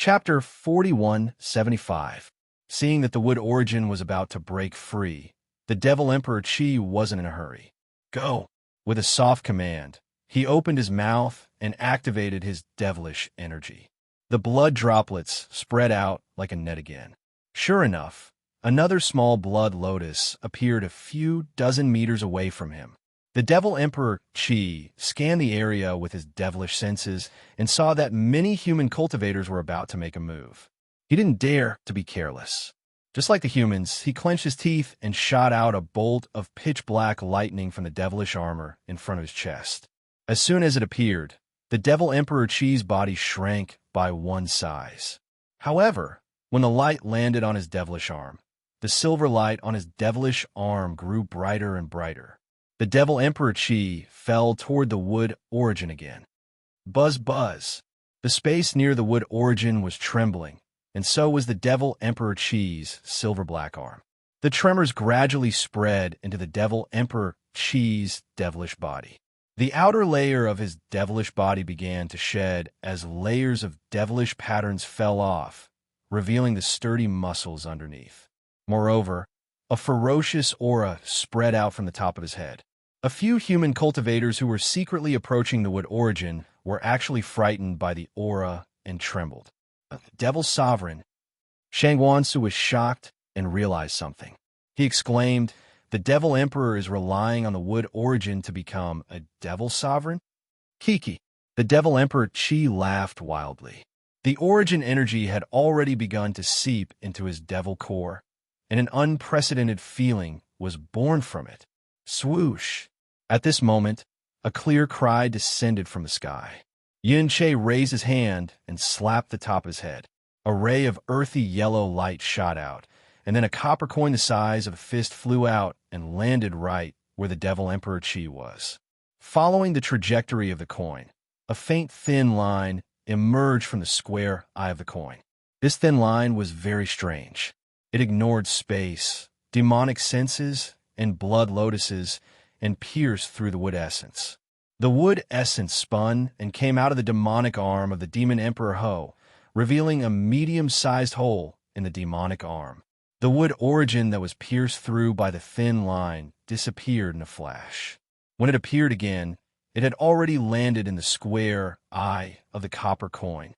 Chapter 4175. Seeing that the wood origin was about to break free, the Devil Emperor Qi wasn't in a hurry. Go! With a soft command, he opened his mouth and activated his devilish energy. The blood droplets spread out like a net again. Sure enough, another small blood lotus appeared a few dozen meters away from him. The Devil Emperor Qi scanned the area with his devilish senses and saw that many human cultivators were about to make a move. He didn't dare to be careless. Just like the humans, he clenched his teeth and shot out a bolt of pitch-black lightning from the devilish armor in front of his chest. As soon as it appeared, the Devil Emperor Qi's body shrank by one size. However, when the light landed on his devilish arm, the silver light on his devilish arm grew brighter and brighter. The Devil Emperor Qi fell toward the wood origin again. Buzz, buzz. The space near the wood origin was trembling, and so was the Devil Emperor Qi's silver-black arm. The tremors gradually spread into the Devil Emperor Qi's devilish body. The outer layer of his devilish body began to shed as layers of devilish patterns fell off, revealing the sturdy muscles underneath. Moreover, a ferocious aura spread out from the top of his head. A few human cultivators who were secretly approaching the wood origin were actually frightened by the aura and trembled. The Devil's Sovereign. Shang Wansu was shocked and realized something. He exclaimed, "The Devil Emperor is relying on the wood origin to become a Devil Sovereign?" Kiki. The Devil Emperor Qi laughed wildly. The origin energy had already begun to seep into his devil core, and an unprecedented feeling was born from it. Swoosh! At this moment, a clear cry descended from the sky. Yin Che raised his hand and slapped the top of his head. A ray of earthy yellow light shot out, and then a copper coin the size of a fist flew out and landed right where the Devil Emperor Qi was. Following the trajectory of the coin, a faint thin line emerged from the square eye of the coin. This thin line was very strange. It ignored space, demonic senses, and blood lotuses, and pierced through the wood essence. The wood essence spun and came out of the demonic arm of the Demon Emperor Ho, revealing a medium-sized hole in the demonic arm. The wood origin that was pierced through by the thin line disappeared in a flash. When it appeared again, it had already landed in the square eye of the copper coin.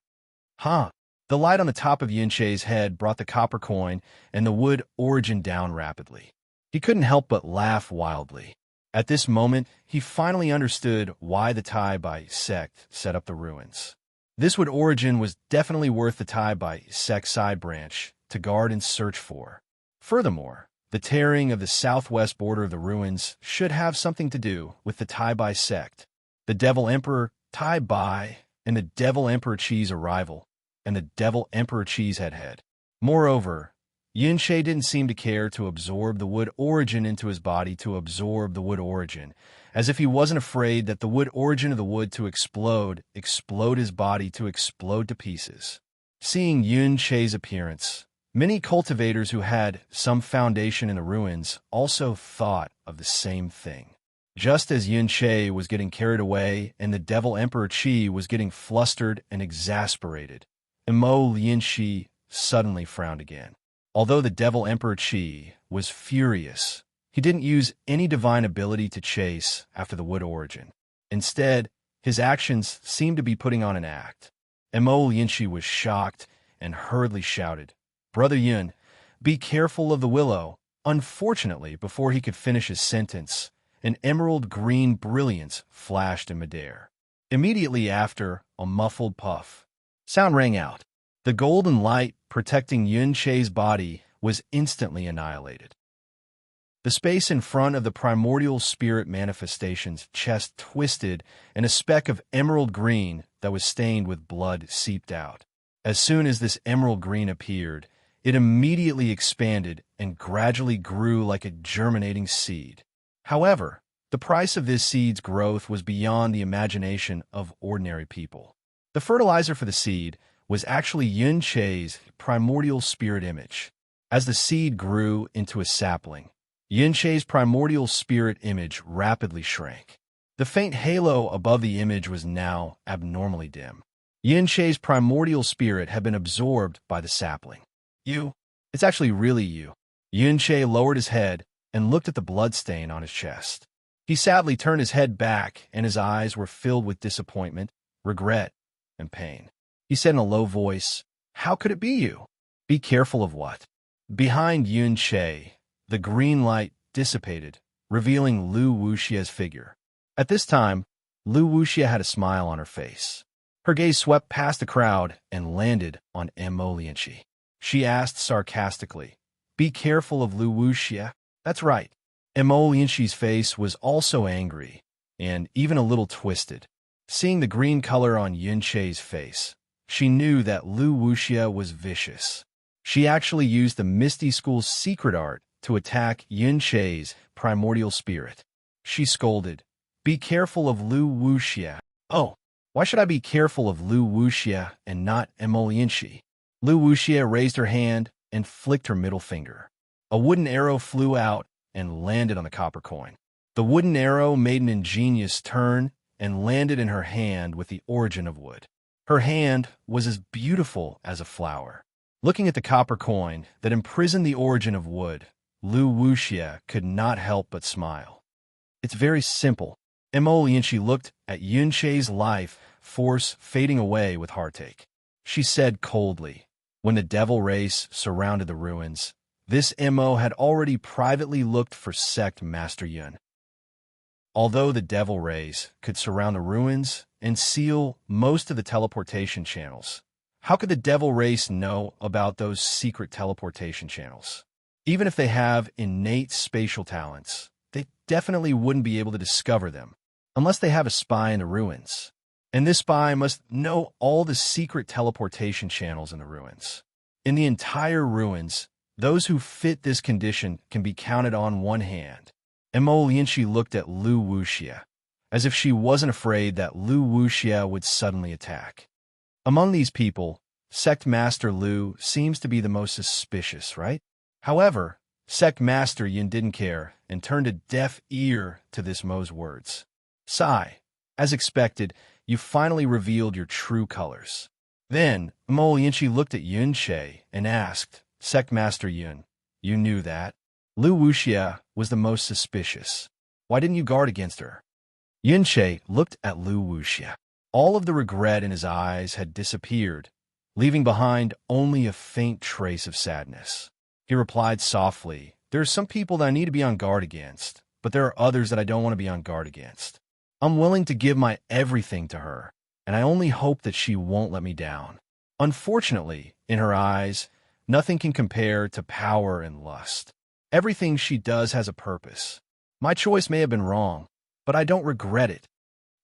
Huh! The light on the top of Yin Che's head brought the copper coin and the wood origin down rapidly. He couldn't help but laugh wildly. At this moment, he finally understood why the Tai Bai sect set up the ruins. This wood origin was definitely worth the Tai Bai sect side branch to guard and search for. Furthermore, the tearing of the southwest border of the ruins should have something to do with the Tai Bai sect, the Devil Emperor Tai Bai, and the Devil Emperor Qi's arrival, and the Devil Emperor Qi's head. Moreover, Yin Che didn't seem to care to absorb the wood origin into his body to absorb the wood origin, as if he wasn't afraid that the wood origin of the wood to explode his body to explode to pieces. Seeing Yin Che's appearance, many cultivators who had some foundation in the ruins also thought of the same thing. Just as Yin Che was getting carried away and the Devil Emperor Qi was getting flustered and exasperated, Imo Yin Shi suddenly frowned again. Although the Devil Emperor Qi was furious, he didn't use any divine ability to chase after the wood origin. Instead, his actions seemed to be putting on an act. Imo Yinshi was shocked and hurriedly shouted, "Brother Yun, be careful of the willow." Unfortunately, before he could finish his sentence, an emerald green brilliance flashed in midair. Immediately after, a muffled puff sound rang out. The golden light protecting Yun Che's body was instantly annihilated. The space in front of the primordial spirit manifestation's chest twisted, and a speck of emerald green that was stained with blood seeped out. As soon as this emerald green appeared, it immediately expanded and gradually grew like a germinating seed. However, the price of this seed's growth was beyond the imagination of ordinary people. The fertilizer for the seed was actually Yun Che's primordial spirit image. As the seed grew into a sapling, Yin Che's primordial spirit image rapidly shrank. The faint halo above the image was now abnormally dim. Yin-Che's primordial spirit had been absorbed by the sapling. You? It's actually really you. Yin-Che lowered his head and looked at the bloodstain on his chest. He sadly turned his head back, and his eyes were filled with disappointment, regret, and pain. He said in a low voice, "How could it be you?" "Be careful of what?" Behind Yin-Che, the green light dissipated, revealing Lu Wuxia's figure. At this time, Lu Wuxia had a smile on her face. Her gaze swept past the crowd and landed on Mo Lianqi. She asked sarcastically, "Be careful of Lu Wuxia?" "That's right." Mo Lianqi's face was also angry and even a little twisted. Seeing the green color on Yin-Che's face, she knew that Lu Wuxia was vicious. She actually used the Misty School's secret art to attack Yin-Che's primordial spirit. She scolded, "Be careful of Lu Wuxia." "Oh, why should I be careful of Lu Wuxia and not Mo Lianqi?" Lu Wuxia raised her hand and flicked her middle finger. A wooden arrow flew out and landed on the copper coin. The wooden arrow made an ingenious turn and landed in her hand with the origin of wood. Her hand was as beautiful as a flower. Looking at the copper coin that imprisoned the origin of wood, Lu Wuxia could not help but smile. "It's very simple." Mo Lianqi looked at Yin-Che's life force fading away with heartache. She said coldly, "When the devil race surrounded the ruins, this Mo had already privately looked for sect Master Yun. Although the devil rays could surround the ruins and seal most of the teleportation channels, how could the devil race know about those secret teleportation channels? Even if they have innate spatial talents, they definitely wouldn't be able to discover them unless they have a spy in the ruins. And this spy must know all the secret teleportation channels in the ruins. In the entire ruins, those who fit this condition can be counted on one hand." Mo Lianqi looked at Lu Wuxia, as if she wasn't afraid that Lu Wuxia would suddenly attack. Among these people, Sect Master Lu seems to be the most suspicious, right? However, Sect Master Yin didn't care and turned a deaf ear to this Mo's words. "Sigh, as expected, you finally revealed your true colors." Then, Mo Lianqi looked at Yin-Che and asked, "Sect Master Yin, you knew that?" Lu Wuxia was the most suspicious. "Why didn't you guard against her?" Yin-Che looked at Lu Wuxia. All of the regret in his eyes had disappeared, leaving behind only a faint trace of sadness. He replied softly, "There are some people that I need to be on guard against, but there are others that I don't want to be on guard against. I'm willing to give my everything to her, and I only hope that she won't let me down." Unfortunately, in her eyes, nothing can compare to power and lust. Everything she does has a purpose. My choice may have been wrong, but I don't regret it.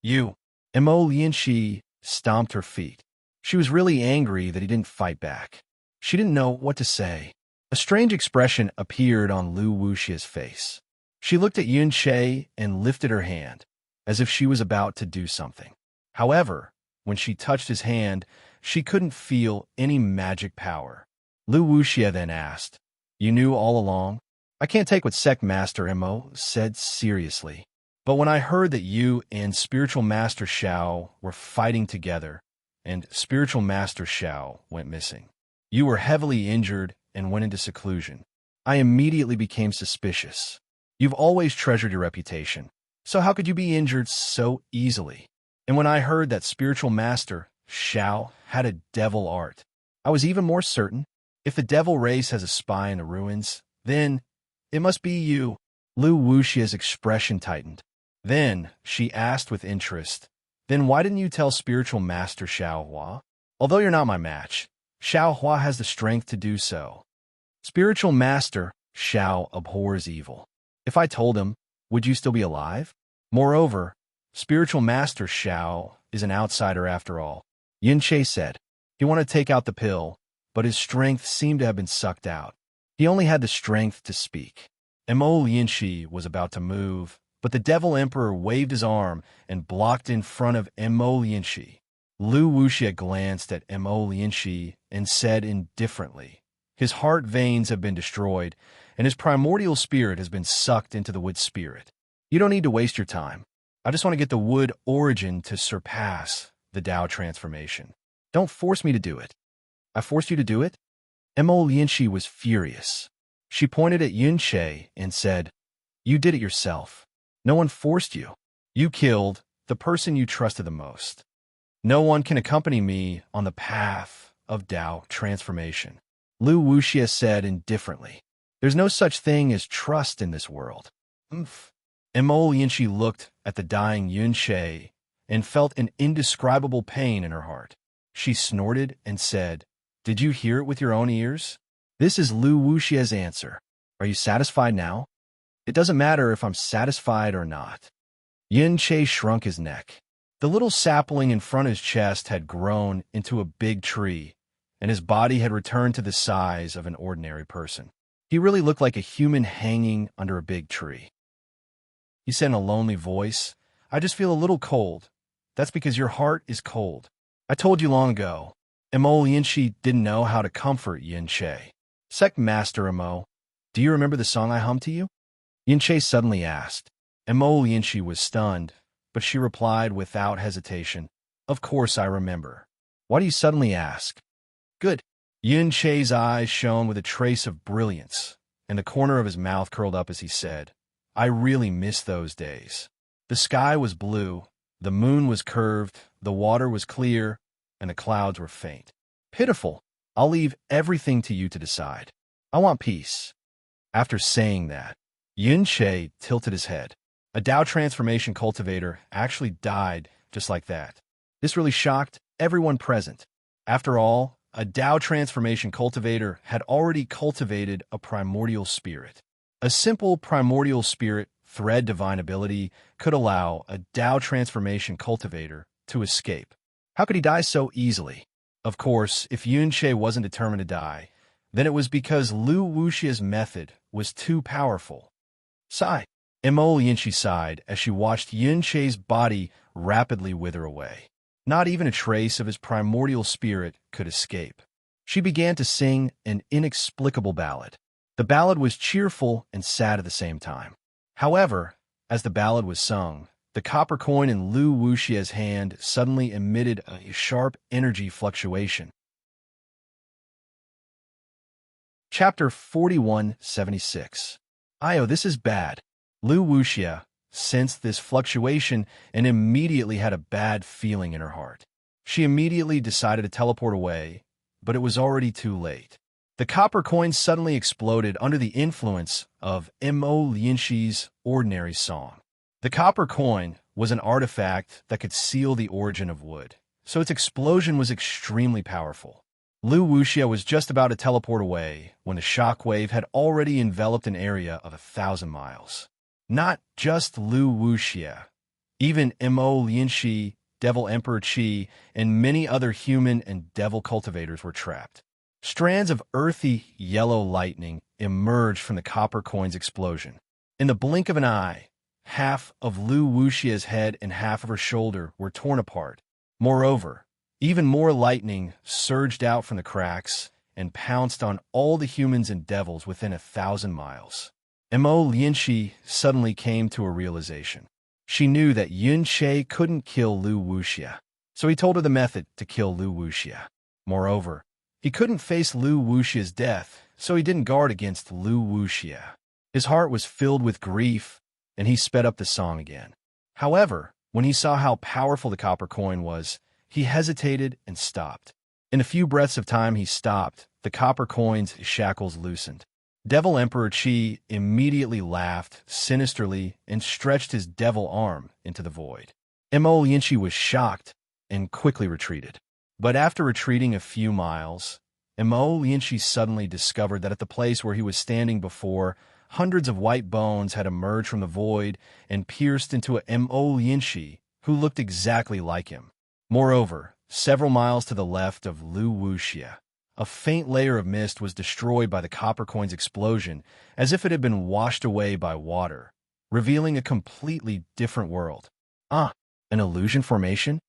"You." Mo Lianqi stomped her feet. She was really angry that he didn't fight back. She didn't know what to say. A strange expression appeared on Lu Wuxia's face. She looked at Yin-Che and lifted her hand, as if she was about to do something. However, when she touched his hand, she couldn't feel any magic power. Lu Wuxia then asked, "You knew all along?" "I can't take what Sect Master Mo said seriously. But when I heard that you and Spiritual Master Xiao were fighting together, and Spiritual Master Xiao went missing, you were heavily injured and went into seclusion, I immediately became suspicious. You've always treasured your reputation, so how could you be injured so easily? And when I heard that Spiritual Master Xiao had a devil art, I was even more certain. If the devil race has a spy in the ruins, then it must be you." Lu Wuxia's expression tightened. Then she asked with interest, "Then why didn't you tell Spiritual Master Xiao Hua? Although you're not my match, Xiao Hua has the strength to do so." "Spiritual Master Xiao abhors evil. If I told him, would you still be alive? Moreover, Spiritual Master Xiao is an outsider after all," Yin-Che said. He wanted to take out the pill, but his strength seemed to have been sucked out. He only had the strength to speak. Mo Lianqi was about to move, but the Devil Emperor waved his arm and blocked in front of Mo Lianqi. Lu Wuxia glanced at Mo Lianqi and said indifferently, "His heart veins have been destroyed, and his primordial spirit has been sucked into the wood spirit. You don't need to waste your time. I just want to get the wood origin to surpass the Tao transformation." Don't force me to do it. I forced you to do it? Mo Lianxi was furious. She pointed at Yunche and said, "You did it yourself. No one forced you. You killed the person you trusted the most. No one can accompany me on the path of Dao transformation." Lu Wuxia said indifferently, "There's no such thing as trust in this world." Mo Lianxi looked at the dying Yunche and felt an indescribable pain in her heart. She snorted and said, "Did you hear it with your own ears? This is Lu Wuxia's answer. Are you satisfied now?" "It doesn't matter if I'm satisfied or not." Yunche shrunk his neck. The little sapling in front of his chest had grown into a big tree, and his body had returned to the size of an ordinary person. He really looked like a human hanging under a big tree. He said in a lonely voice, "I just feel a little cold. That's because your heart is cold. I told you long ago." Mo Lianxi didn't know how to comfort Yunche. "Sect Master Mo, do you remember the song I hummed to you?" Yunche suddenly asked. Mo Lianxi was stunned, but she replied without hesitation, "Of course I remember. Why do you suddenly ask?" "Good." Yunche's eyes shone with a trace of brilliance, and the corner of his mouth curled up as he said, "I really miss those days. The sky was blue, the moon was curved, the water was clear, and the clouds were faint. Pitiful. I'll leave everything to you to decide. I want peace." After saying that, Yunche tilted his head. A Dao transformation cultivator actually died just like that. This really shocked everyone present. After all, a Dao transformation cultivator had already cultivated a primordial spirit. A simple primordial spirit thread divine ability could allow a Dao transformation cultivator to escape. How could he die so easily? Of course, if Yunche wasn't determined to die, then it was because Lu Wuxia's method was too powerful. Sigh. Mo Lianxi sighed as she watched Yunche's body rapidly wither away. Not even a trace of his primordial spirit could escape. She began to sing an inexplicable ballad. The ballad was cheerful and sad at the same time. However, as the ballad was sung, the copper coin in Lu Wuxia's hand suddenly emitted a sharp energy fluctuation. Chapter 4176. "Io, this is bad." Lu Wuxia sensed this fluctuation and immediately had a bad feeling in her heart. She immediately decided to teleport away, but it was already too late. The copper coin suddenly exploded under the influence of Mo Lianxi's ordinary song. The copper coin was an artifact that could seal the origin of wood, so its explosion was extremely powerful. Lu Wuxia was just about to teleport away when the shockwave had already enveloped an area of 1,000 miles. Not just Lu Wuxia. Even Mo Lianxi, Devil Emperor Qi, and many other human and devil cultivators were trapped. Strands of earthy yellow lightning emerged from the copper coin's explosion. In the blink of an eye, half of Lu Wuxia's head and half of her shoulder were torn apart. Moreover, even more lightning surged out from the cracks and pounced on all the humans and devils within 1,000 miles. Mo Lianxi suddenly came to a realization. She knew that Yunche couldn't kill Lu Wuxia, so he told her the method to kill Lu Wuxia. Moreover, he couldn't face Lu Wuxia's death, so he didn't guard against Lu Wuxia. His heart was filled with grief, and he sped up the song again. However, when he saw how powerful the copper coin was, he hesitated and stopped. In a few breaths of time he stopped, the copper coin's shackles loosened. Devil Emperor Qi immediately laughed sinisterly and stretched his devil arm into the void. Mo Lianxi was shocked and quickly retreated. But after retreating a few miles, Mo Lianxi suddenly discovered that at the place where he was standing before, hundreds of white bones had emerged from the void and pierced into a Mo Lianxi who looked exactly like him. Moreover, several miles to the left of Lu Wuxia, a faint layer of mist was destroyed by the copper coin's explosion as if it had been washed away by water, revealing a completely different world. An illusion formation?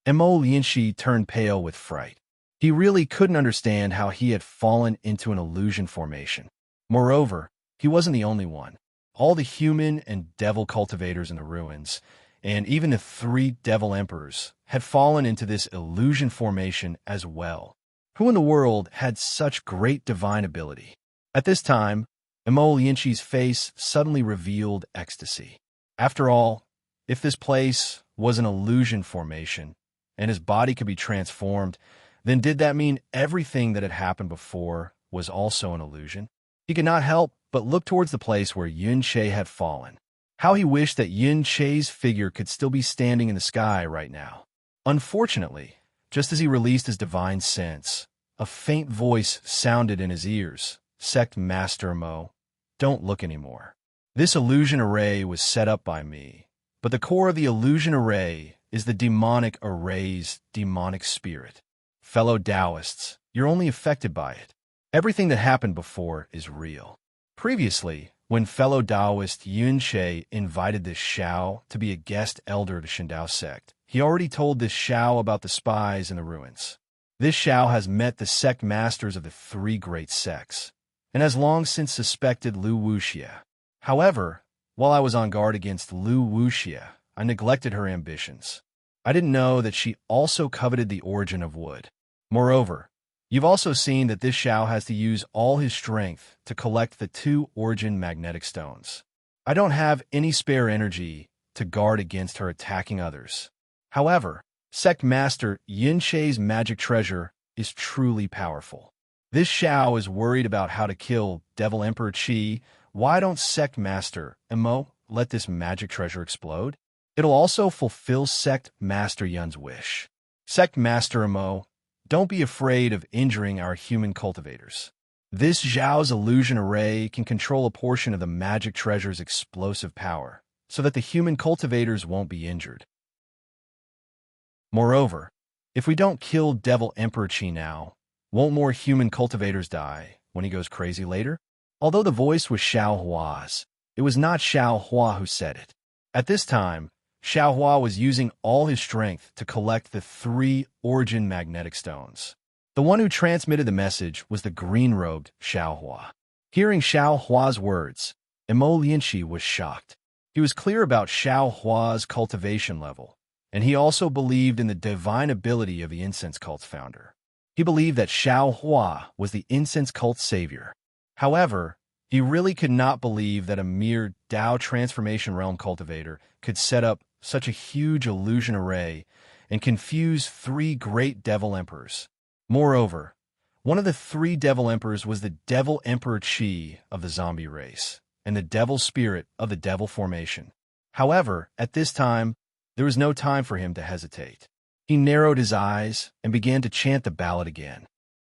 Mo Lianxi turned pale with fright. He really couldn't understand how he had fallen into an illusion formation. Moreover, he wasn't the only one. All the human and devil cultivators in the ruins, and even the three devil emperors had fallen into this illusion formation as well. Who in the world had such great divine ability? At this time, Emo Lienchi's face suddenly revealed ecstasy. After all, if this place was an illusion formation, and his body could be transformed, then did that mean everything that had happened before was also an illusion? He could not help but look towards the place where Yun Che had fallen. How he wished that Yun Che's figure could still be standing in the sky right now. Unfortunately, just as he released his divine sense, a faint voice sounded in his ears. Sect Master Mo, don't look anymore. This illusion array was set up by me, but the core of the illusion array is the demonic array's demonic spirit. Fellow Taoists, you're only affected by it. Everything that happened before is real. Previously, when fellow Taoist Yun Che invited this Xiao to be a guest elder to Shindao sect, he already told this Xiao about the spies in the ruins. This Xiao has met the sect masters of the three great sects, and has long since suspected Lu Wuxia. However, while I was on guard against Lu Wuxia, I neglected her ambitions. I didn't know that she also coveted the origin of wood. Moreover, you've also seen that this Xiao has to use all his strength to collect the two origin magnetic stones. I don't have any spare energy to guard against her attacking others. However, Sect Master Yin Che's magic treasure is truly powerful. This Xiao is worried about how to kill Devil Emperor Qi. Why don't Sect Master Emo let this magic treasure explode? It'll also fulfill Sect Master Yun's wish. Sect Master Emo, don't be afraid of injuring our human cultivators. This Xiao's illusion array can control a portion of the magic treasure's explosive power, so that the human cultivators won't be injured. Moreover, if we don't kill Devil Emperor Qi now, won't more human cultivators die when he goes crazy later? Although the voice was Xiao Hua's, it was not Xiao Hua who said it. At this time, Xiao Hua was using all his strength to collect the three origin magnetic stones. The one who transmitted the message was the green-robed Xiao Hua. Hearing Xiao Hua's words, Emo Lianqi was shocked. He was clear about Xiao Hua's cultivation level, and he also believed in the divine ability of the incense cult's founder. He believed that Xiao Hua was the incense cult's savior. However, he really could not believe that a mere Dao Transformation Realm cultivator could set up such a huge illusion array and confuse three great devil emperors. Moreover, one of the three devil emperors was the Devil Emperor Qi of the zombie race and the devil spirit of the devil formation. However, at this time, there was no time for him to hesitate. He narrowed his eyes and began to chant the ballad again.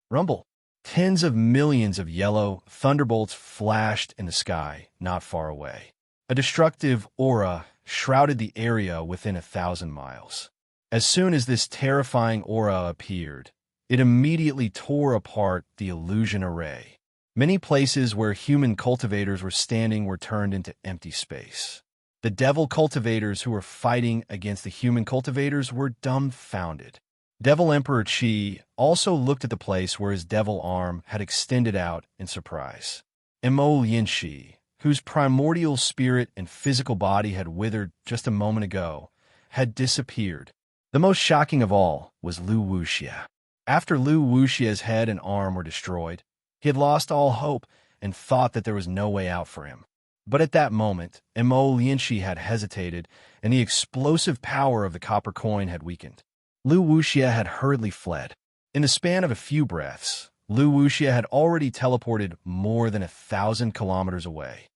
Rumble. Tens of millions of yellow thunderbolts flashed in the sky not far away. A destructive aura shrouded the area within 1,000 miles. As soon as this terrifying aura appeared, it immediately tore apart the illusion array. Many places where human cultivators were standing were turned into empty space. The devil cultivators who were fighting against the human cultivators were dumbfounded. Devil Emperor Qi also looked at the place where his devil arm had extended out in surprise. Emo Lianqi, whose primordial spirit and physical body had withered just a moment ago, had disappeared. The most shocking of all was Lu Wuxia. After Lu Wuxia's head and arm were destroyed, he had lost all hope and thought that there was no way out for him. But at that moment, Emo Lianqi had hesitated, and the explosive power of the copper coin had weakened. Lu Wuxia had hurriedly fled. In the span of a few breaths, Lu Wuxia had already teleported more than 1,000 kilometers away.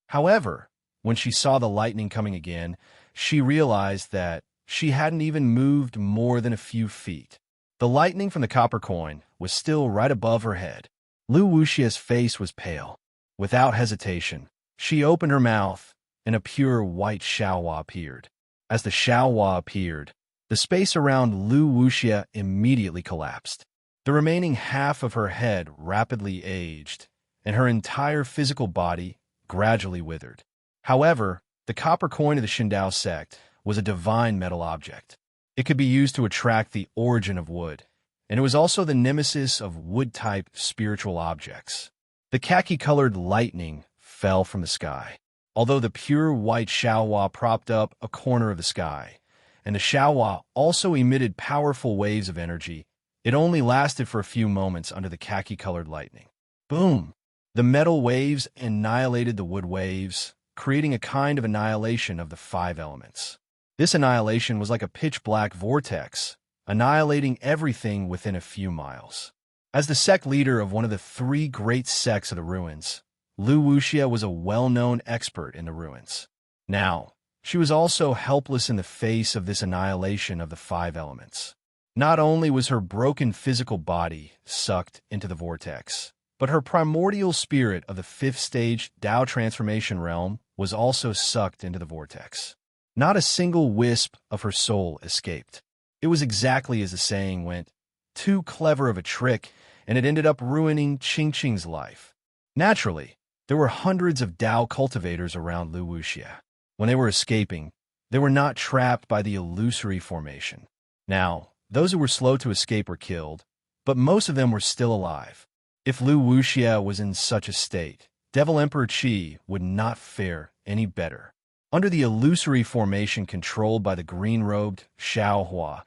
However, when she saw the lightning coming again, she realized that she hadn't even moved more than a few feet. The lightning from the copper coin was still right above her head. Lu Wuxia's face was pale. Without hesitation, she opened her mouth, and a pure white Xiaohua appeared. As the Xiaohua appeared, the space around Lu Wuxia immediately collapsed. The remaining half of her head rapidly aged, and her entire physical body gradually withered. However, the copper coin of the Shindao sect was a divine metal object. It could be used to attract the origin of wood, and it was also the nemesis of wood-type spiritual objects. The khaki-colored lightning fell from the sky. although the pure white Xiaohua propped up a corner of the sky, and the Xiaohua also emitted powerful waves of energy. It only lasted for a few moments under the khaki-colored lightning. Boom! The metal waves annihilated the wood waves, creating a kind of annihilation of the five elements. This annihilation was like a pitch-black vortex, annihilating everything within a few miles. As the sect leader of one of the three great sects of the ruins, Lu Wuxia was a well-known expert in the ruins. Now, she was also helpless in the face of this annihilation of the five elements. Not only was her broken physical body sucked into the vortex, but her primordial spirit of the fifth stage Tao transformation realm was also sucked into the vortex. Not a single wisp of her soul escaped. It was exactly as the saying went, too clever of a trick, and it ended up ruining Qingqing's life. Naturally, there were hundreds of Tao cultivators around Lu Wuxia. When they were escaping, they were not trapped by the illusory formation. Now, those who were slow to escape were killed, but most of them were still alive. If Lu Wuxia was in such a state, Devil Emperor Qi would not fare any better. Under the illusory formation controlled by the green-robed Xiaohua,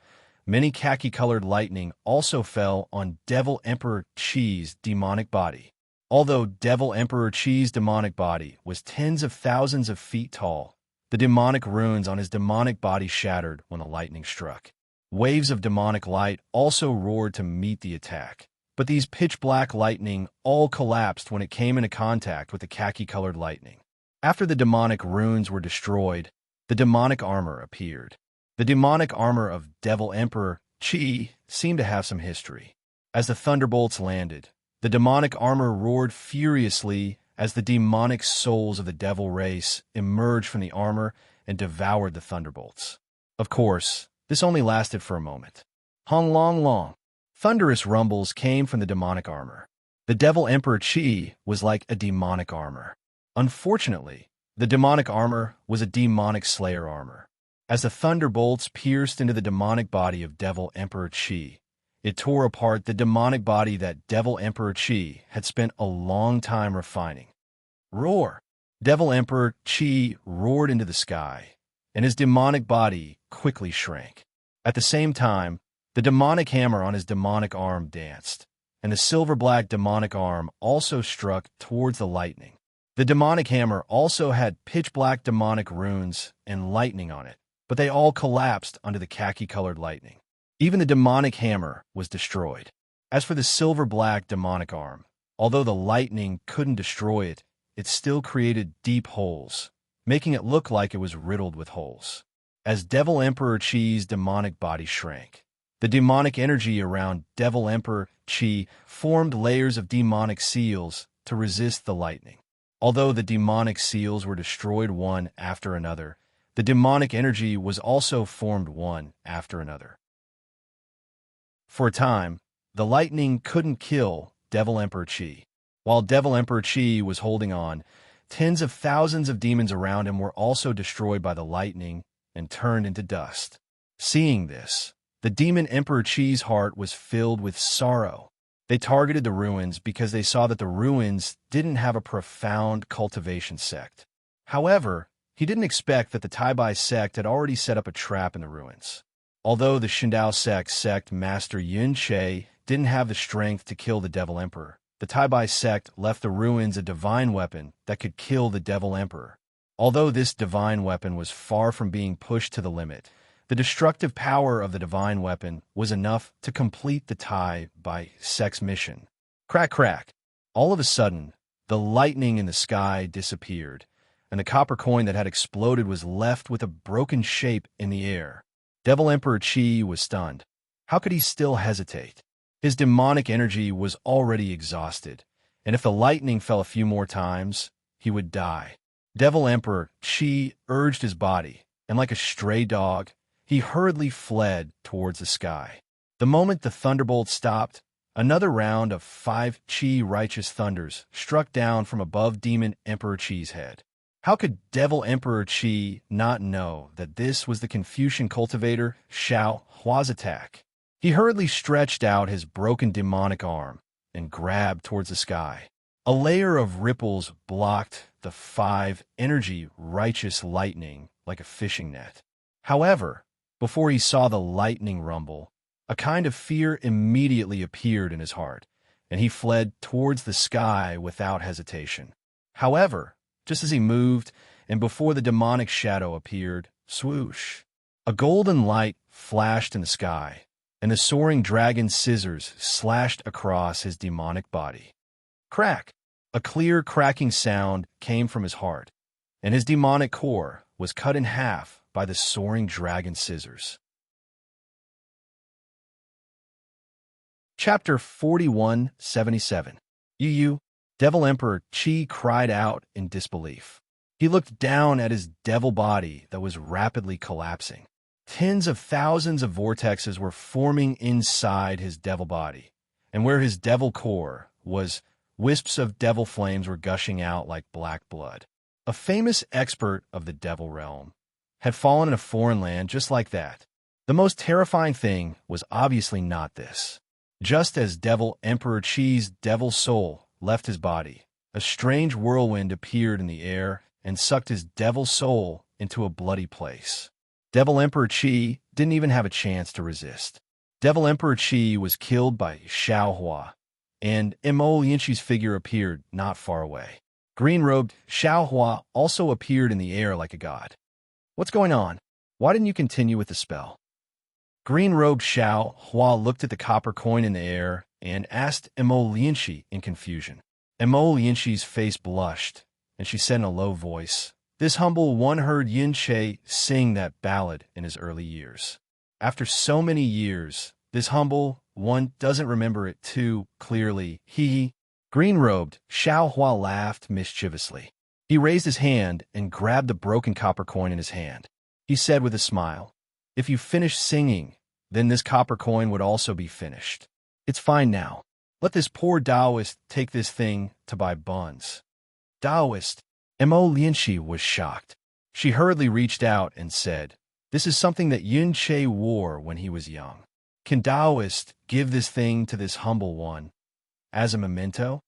many khaki-colored lightning also fell on Devil Emperor Qi's demonic body. Although Devil Emperor Qi's demonic body was tens of thousands of feet tall, the demonic runes on his demonic body shattered when the lightning struck. Waves of demonic light also roared to meet the attack, but these pitch-black lightning all collapsed when it came into contact with the khaki-colored lightning. After the demonic runes were destroyed, the demonic armor appeared. The demonic armor of Devil Emperor Qi seemed to have some history. As the thunderbolts landed, the demonic armor roared furiously as the demonic souls of the devil race emerged from the armor and devoured the thunderbolts. Of course, this only lasted for a moment. Hong long long. Thunderous rumbles came from the demonic armor. The Devil Emperor Qi was like a demonic armor. Unfortunately, the demonic armor was a demonic slayer armor. As the thunderbolts pierced into the demonic body of Devil Emperor Qi, it tore apart the demonic body that Devil Emperor Qi had spent a long time refining. Roar! Devil Emperor Qi roared into the sky, and his demonic body quickly shrank. At the same time, the demonic hammer on his demonic arm danced, and the silver-black demonic arm also struck towards the lightning. The demonic hammer also had pitch-black demonic runes and lightning on it, but they all collapsed under the khaki-colored lightning. Even the demonic hammer was destroyed. As for the silver-black demonic arm, although the lightning couldn't destroy it, it still created deep holes, making it look like it was riddled with holes. As Devil Emperor Qi's demonic body shrank, the demonic energy around Devil Emperor Qi formed layers of demonic seals to resist the lightning. Although the demonic seals were destroyed one after another, the demonic energy was also formed one after another. For a time, the lightning couldn't kill Devil Emperor Qi. While Devil Emperor Qi was holding on, tens of thousands of demons around him were also destroyed by the lightning and turned into dust. Seeing this, the demon Emperor Qi's heart was filled with sorrow. They targeted the ruins because they saw that the ruins didn't have a profound cultivation sect. However, he didn't expect that the Taibai sect had already set up a trap in the ruins. Although the Shindao sect Master Yun Che didn't have the strength to kill the Devil Emperor, the Taibai sect left the ruins a divine weapon that could kill the Devil Emperor. Although this divine weapon was far from being pushed to the limit, the destructive power of the divine weapon was enough to complete the Taibai sect's mission. Crack, crack. All of a sudden, the lightning in the sky disappeared, and the copper coin that had exploded was left with a broken shape in the air. Devil Emperor Qi was stunned. How could he still hesitate? His demonic energy was already exhausted, and if the lightning fell a few more times, he would die. Devil Emperor Qi urged his body, and like a stray dog, he hurriedly fled towards the sky. The moment the thunderbolt stopped, another round of 5 Qi righteous thunders struck down from above Demon Emperor Qi's head. How could Devil Emperor Qi not know that this was the Confucian cultivator Xiao Hua's attack? He hurriedly stretched out his broken demonic arm and grabbed towards the sky. A layer of ripples blocked the 5 energy righteous lightning like a fishing net. However, before he saw the lightning rumble, a kind of fear immediately appeared in his heart, and he fled towards the sky without hesitation. However, just as he moved, and before the demonic shadow appeared, swoosh, a golden light flashed in the sky, and the soaring dragon's scissors slashed across his demonic body. Crack! A clear cracking sound came from his heart, and his demonic core was cut in half by the soaring dragon scissors. Chapter 4177. Yu, Devil Emperor Qi cried out in disbelief. He looked down at his devil body that was rapidly collapsing. Tens of thousands of vortexes were forming inside his devil body, and where his devil core was, wisps of devil flames were gushing out like black blood. A famous expert of the devil realm had fallen in a foreign land just like that. The most terrifying thing was obviously not this. Just as Devil Emperor Qi's devil soul left his body, a strange whirlwind appeared in the air and sucked his devil soul into a bloody place. Devil Emperor Qi didn't even have a chance to resist. Devil Emperor Qi was killed by Xiaohua, and Mo Lianqi's figure appeared not far away. Green-robed Xiaohua also appeared in the air like a god. What's going on? Why didn't you continue with the spell? Green-robed Xiaohua looked at the copper coin in the air and asked Mo Lianqi in confusion. Mo Lianqi's face blushed, and she said in a low voice, "This humble one heard Yin Che sing that ballad in his early years. After so many years, this humble one doesn't remember it too clearly. He." Green-robed Xiaohua laughed mischievously. He raised his hand and grabbed the broken copper coin in his hand. He said with a smile, "If you finish singing, then this copper coin would also be finished. It's fine now. Let this poor Taoist take this thing to buy buns." Taoist? Mo Lianqi was shocked. She hurriedly reached out and said, "This is something that Yin Che wore when he was young. Can Taoist give this thing to this humble one as a memento?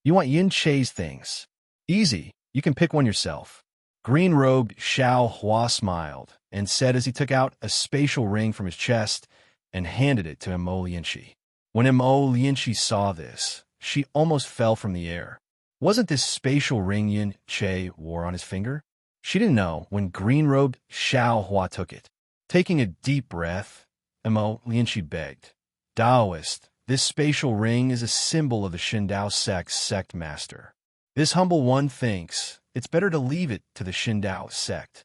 You want Yin Che's things? Easy, you can pick one yourself." Green-robed Xiaohua smiled and said as he took out a spatial ring from his chest and handed it to Mo Lianqi. When Mo Lianqi saw this, she almost fell from the air. Wasn't this spatial ring Yin Che wore on his finger? She didn't know when green-robed Xiaohua took it. Taking a deep breath, Mo Lianqi begged, "Taoist, this spatial ring is a symbol of the Shindao sect's sect master. This humble one thinks it's better to leave it to the Shindao sect."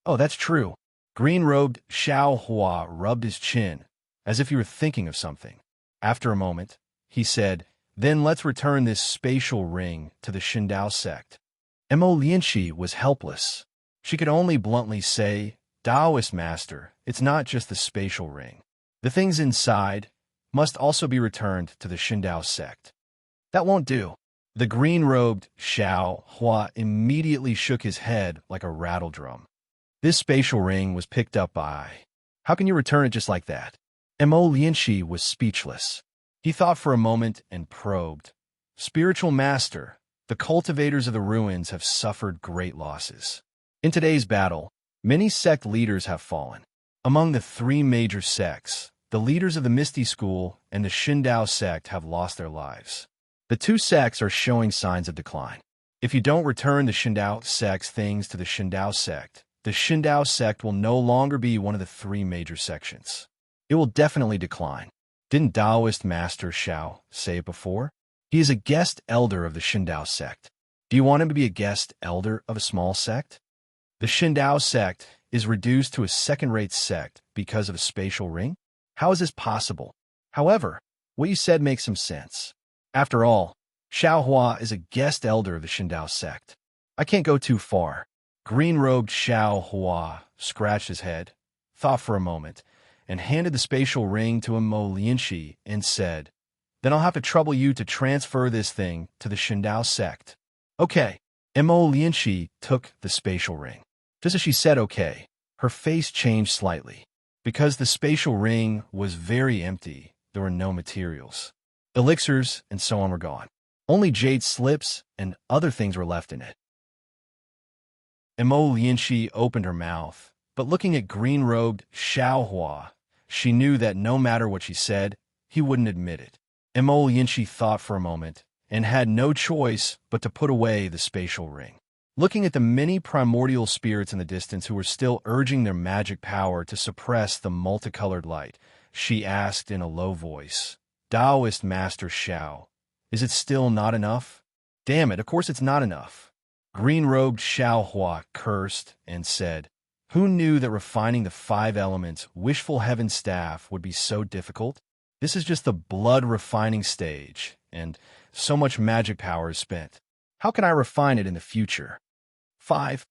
"Oh, that's true." Green-robed Xiaohua rubbed his chin, as if he were thinking of something. After a moment, he said, "Then let's return this spatial ring to the Shindao sect." Mo Lianqi was helpless. She could only bluntly say, "Taoist master, it's not just the spatial ring. The things inside must also be returned to the Shindao sect." "That won't do." The green-robed Xiaohua immediately shook his head like a rattle drum. "This spatial ring was picked up by... How can you return it just like that?" Mo Lianqi was speechless. He thought for a moment and probed. "Spiritual master, the cultivators of the ruins have suffered great losses. In today's battle, many sect leaders have fallen. Among the 3 major sects, the leaders of the Misty School and the Shindao sect have lost their lives. The 2 sects are showing signs of decline. If you don't return the Shindao sect's things to the Shindao sect, the Shindao sect will no longer be one of the 3 major sections. It will definitely decline. Didn't Taoist Master Xiao say it before? He is a guest elder of the Shindao sect. Do you want him to be a guest elder of a small sect? The Shindao sect is reduced to a second-rate sect because of a spatial ring? How is this possible? However, what you said makes some sense. After all, Xiaohua is a guest elder of the Shindao sect. I can't go too far." Green-robed Xiaohua scratched his head, thought for a moment, and handed the spatial ring to Mo Lianqi and said, "Then I'll have to trouble you to transfer this thing to the Shindao sect." "Okay." Mo Lianqi took the spatial ring. Just as she said okay, her face changed slightly. Because the spatial ring was very empty, there were no materials. Elixirs and so on were gone. Only jade slips and other things were left in it. Emo Lianxi opened her mouth, but looking at green-robed Xiaohua, she knew that no matter what she said, he wouldn't admit it. Emo Lianxi thought for a moment and had no choice but to put away the spatial ring. Looking at the many primordial spirits in the distance who were still urging their magic power to suppress the multicolored light, she asked in a low voice, "Taoist Master Xiao, is it still not enough?" "Damn it, of course it's not enough." Green-robed Xiaohua cursed and said, "Who knew that refining the 5 elements wishful heaven staff would be so difficult? This is just the blood-refining stage, and so much magic power is spent. How can I refine it in the future?" Five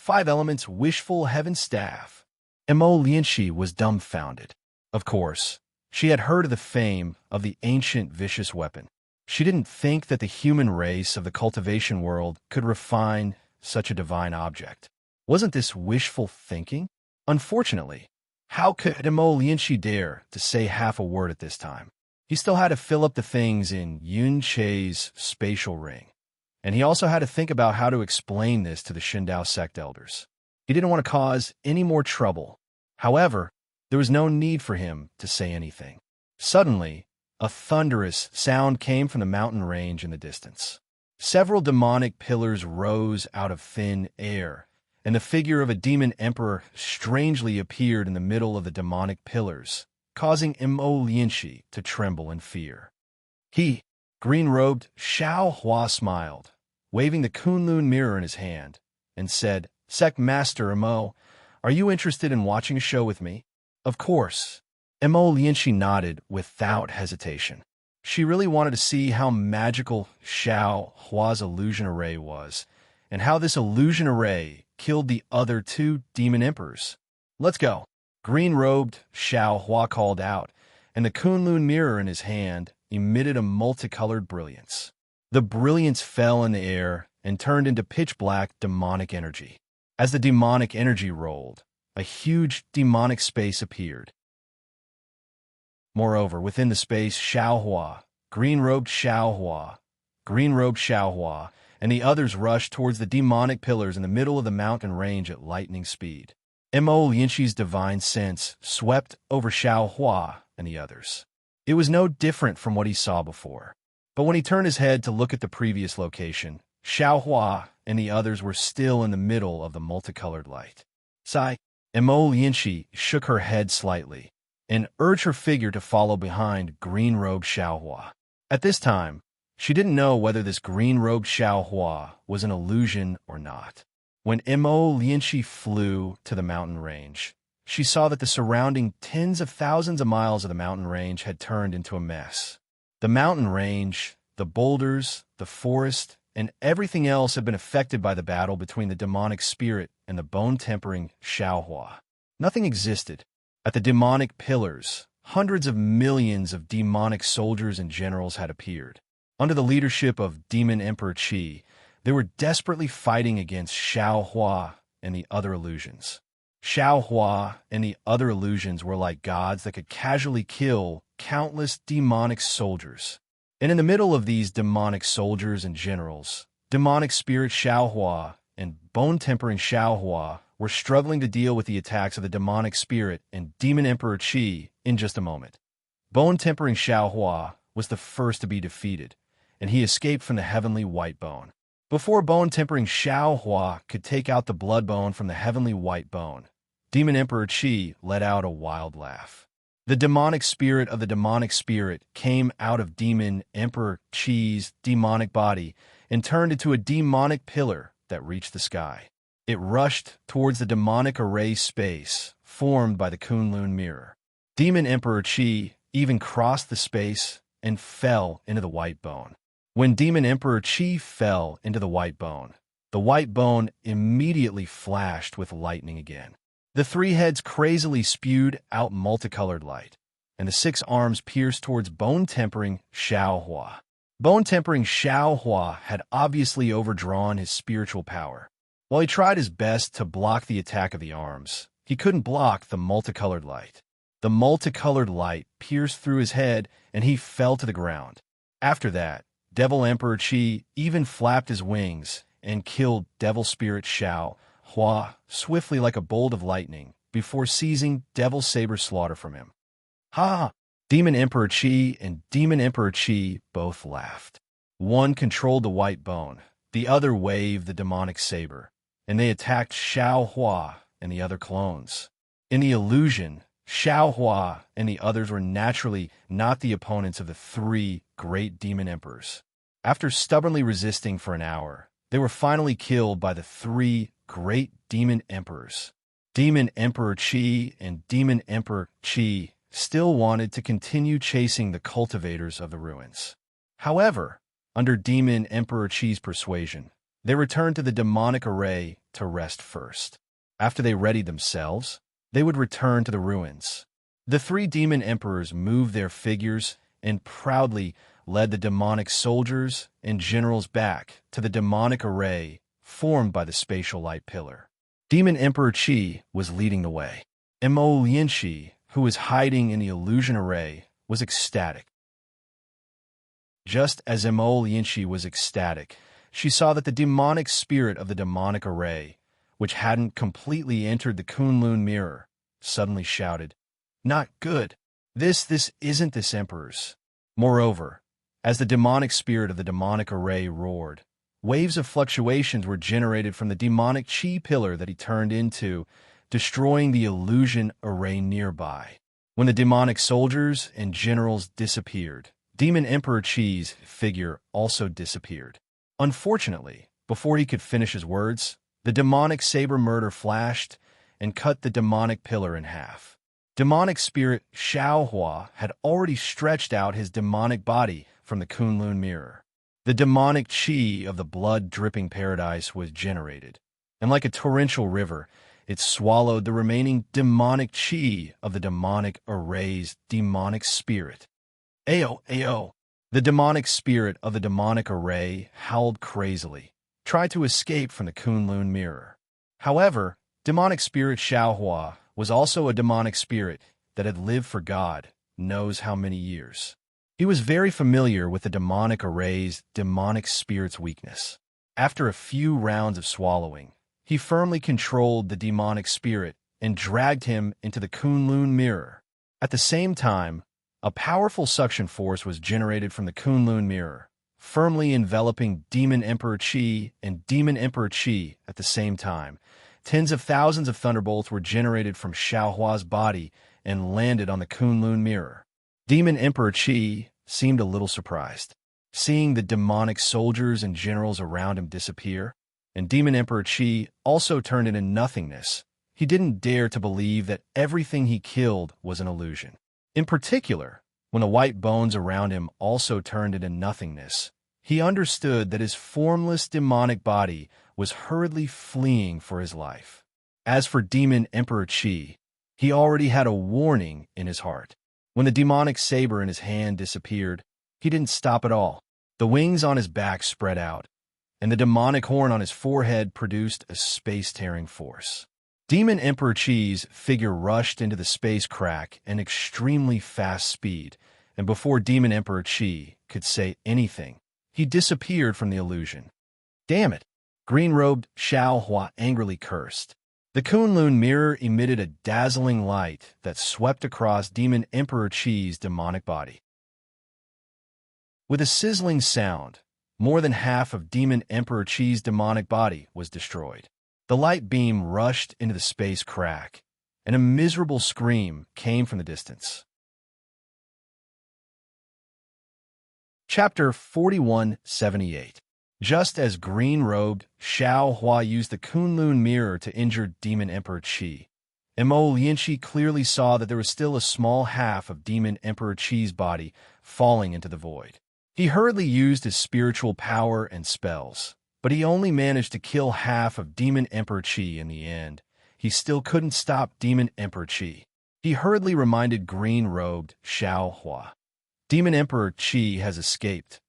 elements wishful heaven staff. Emo Lianxi was dumbfounded. Of course, she had heard of the fame of the ancient vicious weapon. She didn't think that the human race of the cultivation world could refine such a divine object. Wasn't this wishful thinking? Unfortunately, how could Emo Lianxi dare to say half a word at this time? He still had to fill up the things in Yun Che's spatial ring. And he also had to think about how to explain this to the Shindao sect elders. He didn't want to cause any more trouble. However, there was no need for him to say anything. Suddenly, a thunderous sound came from the mountain range in the distance. Several demonic pillars rose out of thin air, and the figure of a demon emperor strangely appeared in the middle of the demonic pillars, causing Emo Lianxi to tremble in fear. He, green-robed Xiaohua, smiled, waving the Kunlun mirror in his hand, and said, "Sect Master Emo, are you interested in watching a show with me?" "Of course." Emo Lianxi nodded without hesitation. She really wanted to see how magical Xiaohua's illusion array was, and how this illusion array killed the other 2 demon emperors. "Let's go." Green-robed Xiaohua called out, and the Kunlun mirror in his hand emitted a multicolored brilliance. The brilliance fell in the air and turned into pitch-black demonic energy. As the demonic energy rolled, a huge demonic space appeared. Moreover, within the space, Xiaohua, green-robed Xiaohua, and the others rushed towards the demonic pillars in the middle of the mountain range at lightning speed. Emo Lianxi's divine sense swept over Xiaohua and the others. It was no different from what he saw before. But when he turned his head to look at the previous location, Xiaohua and the others were still in the middle of the multicolored light. Sigh. Emo Lianxi shook her head slightly and urged her figure to follow behind green-robed Xiaohua. At this time, she didn't know whether this green-robed Xiaohua was an illusion or not. When Emo Lianxi flew to the mountain range, she saw that the surrounding tens of thousands of miles of the mountain range had turned into a mess. The mountain range, the boulders, the forest, and everything else had been affected by the battle between the demonic spirit and the bone-tempering Xiaohua. Nothing existed. At the demonic pillars, hundreds of millions of demonic soldiers and generals had appeared. Under the leadership of Demon Emperor Qi, they were desperately fighting against Xiaohua and the other illusions. Xiaohua and the other illusions were like gods that could casually kill countless demonic soldiers. And in the middle of these demonic soldiers and generals, demonic spirit Xiaohua and bone-tempering Xiaohua were struggling to deal with the attacks of the demonic spirit and Demon Emperor Qi in just a moment. Bone-tempering Xiaohua was the first to be defeated, and he escaped from the heavenly white bone. Before bone-tempering Xiaohua could take out the blood bone from the heavenly white bone, Demon Emperor Qi let out a wild laugh. The demonic spirit of the demonic spirit came out of Demon Emperor Qi's demonic body and turned into a demonic pillar that reached the sky. It rushed towards the demonic array space formed by the Kunlun mirror. Demon Emperor Qi even crossed the space and fell into the white bone. When Demon Emperor Qi fell into the white bone immediately flashed with lightning again. The 3 heads crazily spewed out multicolored light, and the 6 arms pierced towards bone-tempering Xiaohua. Bone-tempering Xiaohua had obviously overdrawn his spiritual power. While he tried his best to block the attack of the arms, he couldn't block the multicolored light. The multicolored light pierced through his head, and he fell to the ground. After that, Devil Emperor Qi even flapped his wings and killed Devil Spirit Xiao Hua swiftly like a bolt of lightning before seizing Devil Saber slaughter from him. Ha! Demon Emperor Qi and Demon Emperor Qi both laughed. One controlled the white bone, the other waved the demonic saber, and they attacked Xiao Hua and the other clones. In the illusion, Xiao Hua and the others were naturally not the opponents of the three great demon emperors. After stubbornly resisting for an hour, they were finally killed by the three great demon emperors. Demon Emperor Qi and Demon Emperor Qi still wanted to continue chasing the cultivators of the ruins. However, under Demon Emperor Qi's persuasion, they returned to the demonic array to rest first. After they readied themselves, they would return to the ruins. The three demon emperors moved their figures and proudly led the demonic soldiers and generals back to the demonic array formed by the spatial light pillar. Demon Emperor Qi was leading the way. Mo Lianxi, who was hiding in the illusion array, was ecstatic. Just as Mo Lianxi was ecstatic, she saw that the demonic spirit of the demonic array, which hadn't completely entered the Kunlun mirror, suddenly shouted, "Not good. This isn't this emperor's." Moreover, as the demonic spirit of the demonic array roared, waves of fluctuations were generated from the demonic Qi pillar that he turned into, destroying the illusion array nearby. When the demonic soldiers and generals disappeared, Demon Emperor Qi's figure also disappeared. Unfortunately, before he could finish his words, the demonic saber murder flashed and cut the demonic pillar in half. Demonic spirit Xiao Hua had already stretched out his demonic body from the Kunlun mirror. The demonic Qi of the blood-dripping paradise was generated, and like a torrential river, it swallowed the remaining demonic Qi of the demonic array's demonic spirit. Ayo, ayo! The demonic spirit of the demonic array howled crazily, tried to escape from the Kunlun mirror. However, demonic spirit Xiao Hua was also a demonic spirit that had lived for God knows how many years. He was very familiar with the demonic array's demonic spirit's weakness. After a few rounds of swallowing, he firmly controlled the demonic spirit and dragged him into the Kunlun mirror. At the same time, a powerful suction force was generated from the Kunlun mirror, firmly enveloping Demon Emperor Qi and Demon Emperor Qi at the same time. Tens of thousands of thunderbolts were generated from Xiao Hua's body and landed on the Kunlun mirror. Demon Emperor Qi seemed a little surprised, seeing the demonic soldiers and generals around him disappear, and Demon Emperor Qi also turned into nothingness. He didn't dare to believe that everything he killed was an illusion. In particular, when the white bones around him also turned into nothingness, he understood that his formless demonic body was hurriedly fleeing for his life. As for Demon Emperor Qi, he already had a warning in his heart. When the demonic saber in his hand disappeared, he didn't stop at all. The wings on his back spread out, and the demonic horn on his forehead produced a space-tearing force. Demon Emperor Qi's figure rushed into the space crack at extremely fast speed, and before Demon Emperor Qi could say anything, he disappeared from the illusion. Damn it! Green-robed Xiao Hua angrily cursed. The Kunlun mirror emitted a dazzling light that swept across Demon Emperor Qi's demonic body. With a sizzling sound, more than half of Demon Emperor Qi's demonic body was destroyed. The light beam rushed into the space crack, and a miserable scream came from the distance. Chapter 4178. Just as green-robed Xiao Hua used the Kunlun mirror to injure Demon Emperor Qi, Mo Lianxi clearly saw that there was still a small half of Demon Emperor Qi's body falling into the void. He hurriedly used his spiritual power and spells, but he only managed to kill half of Demon Emperor Qi in the end. He still couldn't stop Demon Emperor Qi. He hurriedly reminded green-robed Xiao Hua. Demon Emperor Qi has escaped.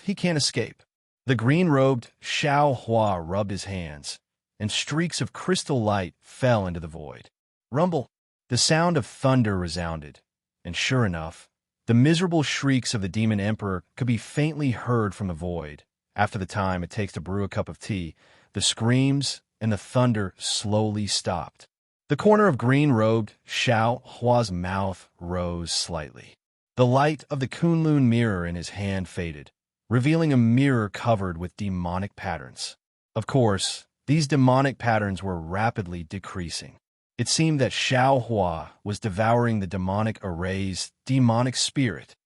He can't escape. The green-robed Xiao Hua rubbed his hands, and streaks of crystal light fell into the void. Rumble! The sound of thunder resounded, and sure enough, The miserable shrieks of the demon emperor could be faintly heard from the void. After the time it takes to brew a cup of tea, the screams and the thunder slowly stopped. The corner of green-robed Xiao Hua's mouth rose slightly. The light of the Kunlun mirror in his hand faded, revealing a mirror covered with demonic patterns. Of course, these demonic patterns were rapidly decreasing. It seemed that Xiao Hua was devouring the demonic array's demonic spirit.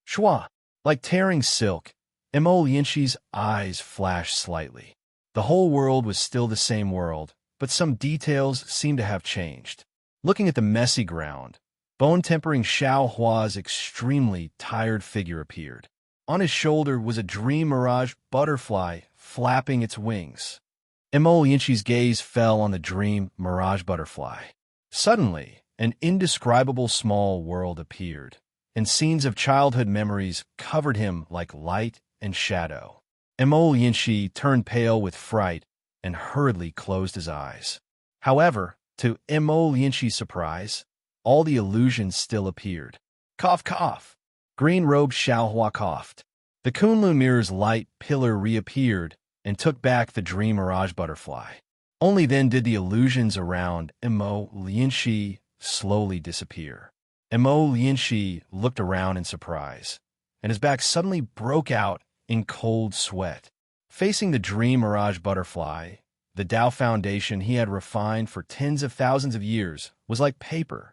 Shua, like tearing silk, Mo Lianxi's eyes flashed slightly. The whole world was still the same world, but some details seemed to have changed. Looking at the messy ground, bone-tempering Xiao Hua's extremely tired figure appeared. On his shoulder was a dream mirage butterfly flapping its wings. Mo Lianxi's gaze fell on the dream mirage butterfly. Suddenly, an indescribable small world appeared, and scenes of childhood memories covered him like light and shadow. Mo Lianxi turned pale with fright and hurriedly closed his eyes. However, to Mo Lianxi's surprise, all the illusions still appeared. Cough, cough. Green-robed Xiao Hua coughed. The Kunlun mirror's light pillar reappeared and took back the dream mirage butterfly. Only then did the illusions around Mo Lianxi slowly disappear. Mo Lianxi looked around in surprise, and his back suddenly broke out in cold sweat. Facing the dream mirage butterfly, the Tao foundation he had refined for tens of thousands of years was like paper.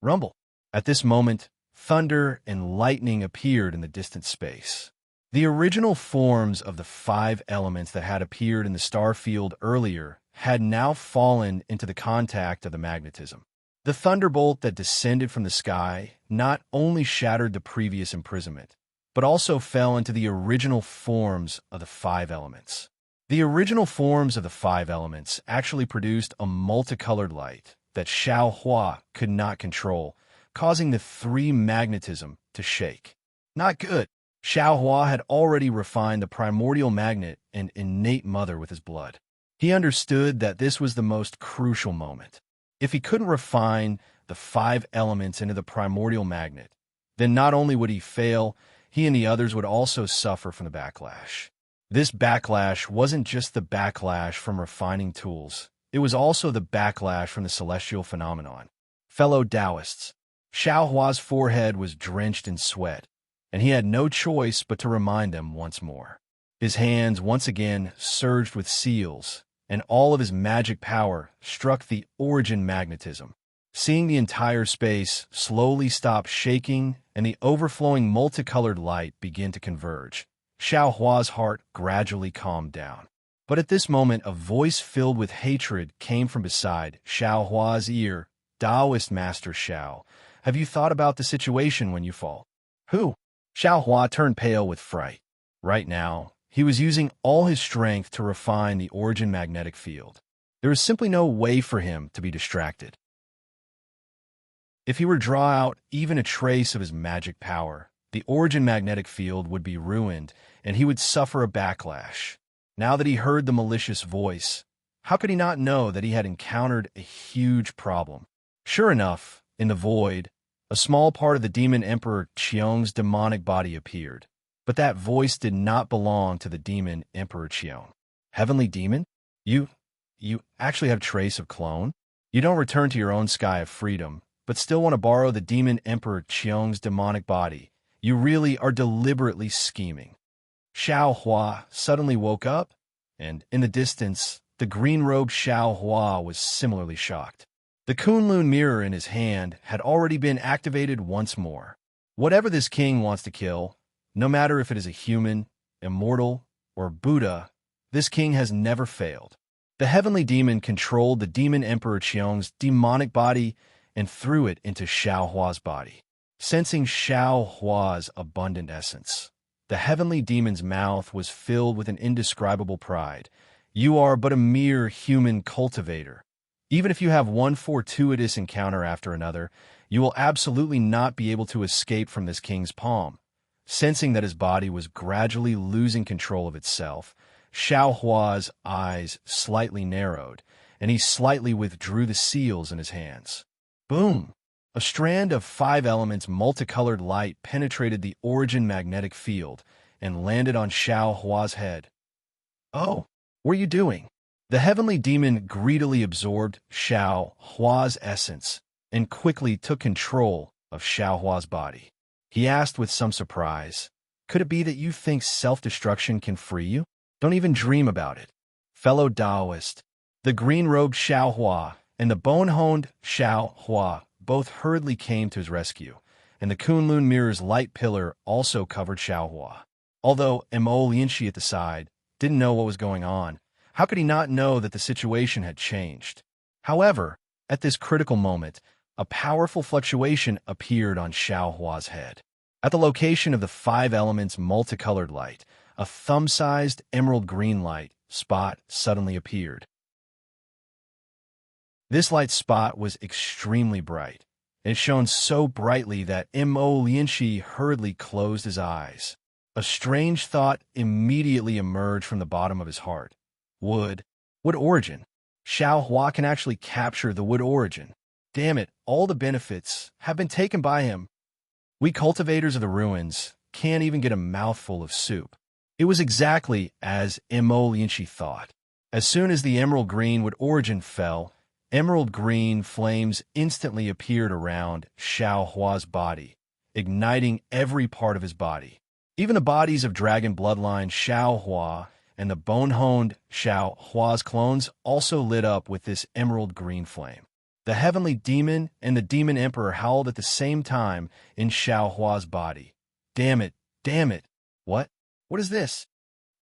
Rumble. At this moment, thunder and lightning appeared in the distant space. The original forms of the 5 elements that had appeared in the star field earlier had now fallen into the contact of the magnetism. The thunderbolt that descended from the sky not only shattered the previous imprisonment, but also fell into the original forms of the 5 elements. The original forms of the 5 elements actually produced a multicolored light that Xiao Hua could not control, causing the 3 magnetism to shake. Not good. Xiao Hua had already refined the primordial magnet and innate mother with his blood. He understood that this was the most crucial moment. If he couldn't refine the 5 elements into the primordial magnet, then not only would he fail, he and the others would also suffer from the backlash. This backlash wasn't just the backlash from refining tools, it was also the backlash from the celestial phenomenon. Fellow Taoists, Xiao Hua's forehead was drenched in sweat, and he had no choice but to remind them once more. His hands once again surged with seals, and all of his magic power struck the origin magnetism. Seeing the entire space slowly stop shaking and the overflowing multicolored light begin to converge, Xiao Hua's heart gradually calmed down. But at this moment, a voice filled with hatred came from beside Xiao Hua's ear. Taoist Master Xiao, have you thought about the situation when you fall? Who? Xiao Hua turned pale with fright. Right now, he was using all his strength to refine the origin magnetic field. There was simply no way for him to be distracted. If he were to draw out even a trace of his magic power, the origin magnetic field would be ruined, and he would suffer a backlash. Now that he heard the malicious voice, how could he not know that he had encountered a huge problem? Sure enough, in the void, a small part of the demon emperor Qiong's demonic body appeared. But that voice did not belong to the demon emperor Qiong. Heavenly demon? You actually have trace of clone? You don't return to your own sky of freedom, but still want to borrow the demon emperor Qiong's demonic body. You really are deliberately scheming. Xiao Hua suddenly woke up, and in the distance, the green-robed Xiao Hua was similarly shocked. The Kunlun mirror in his hand had already been activated once more. Whatever this king wants to kill, no matter if it is a human, immortal, or Buddha, this king has never failed. The heavenly demon controlled the demon emperor Qiong's demonic body and threw it into Xiao Hua's body. Sensing Xiao Hua's abundant essence, the heavenly demon's mouth was filled with an indescribable pride. You are but a mere human cultivator. Even if you have one fortuitous encounter after another, you will absolutely not be able to escape from this king's palm. Sensing that his body was gradually losing control of itself, Xiao Hua's eyes slightly narrowed, and he slightly withdrew the seals in his hands. Boom! A strand of 5 elements multicolored light penetrated the origin magnetic field and landed on Xiao Hua's head. "Oh, what are you doing?" The heavenly demon greedily absorbed Xiao Hua's essence and quickly took control of Xiao Hua's body. He asked with some surprise, "Could it be that you think self-destruction can free you? Don't even dream about it." Fellow Taoist, the green-robed Xiao Hua and the bone-honed Xiao Hua both hurriedly came to his rescue, and the Kunlun mirror's light pillar also covered Xiao Hua. Although Mo Lianxi at the side didn't know what was going on, how could he not know that the situation had changed? However, at this critical moment, a powerful fluctuation appeared on Xiao Hua's head. At the location of the 5 elements multicolored light, a thumb-sized emerald green light spot suddenly appeared. This light spot was extremely bright, and it shone so brightly that Mo Lianxi hurriedly closed his eyes. A strange thought immediately emerged from the bottom of his heart. Wood origin. Xiao Hua can actually capture the wood origin. Damn it, all the benefits have been taken by him. We cultivators of the ruins can't even get a mouthful of soup. It was exactly as Mo Lianxi thought. As soon as the emerald green wood origin fell, emerald green flames instantly appeared around Xiao Hua's body, igniting every part of his body. Even the bodies of dragon bloodline Xiao Hua and the bone-honed Xiao Hua's clones also lit up with this emerald green flame. The heavenly demon and the demon emperor howled at the same time in Xiao Hua's body. Damn it, damn it. What is this?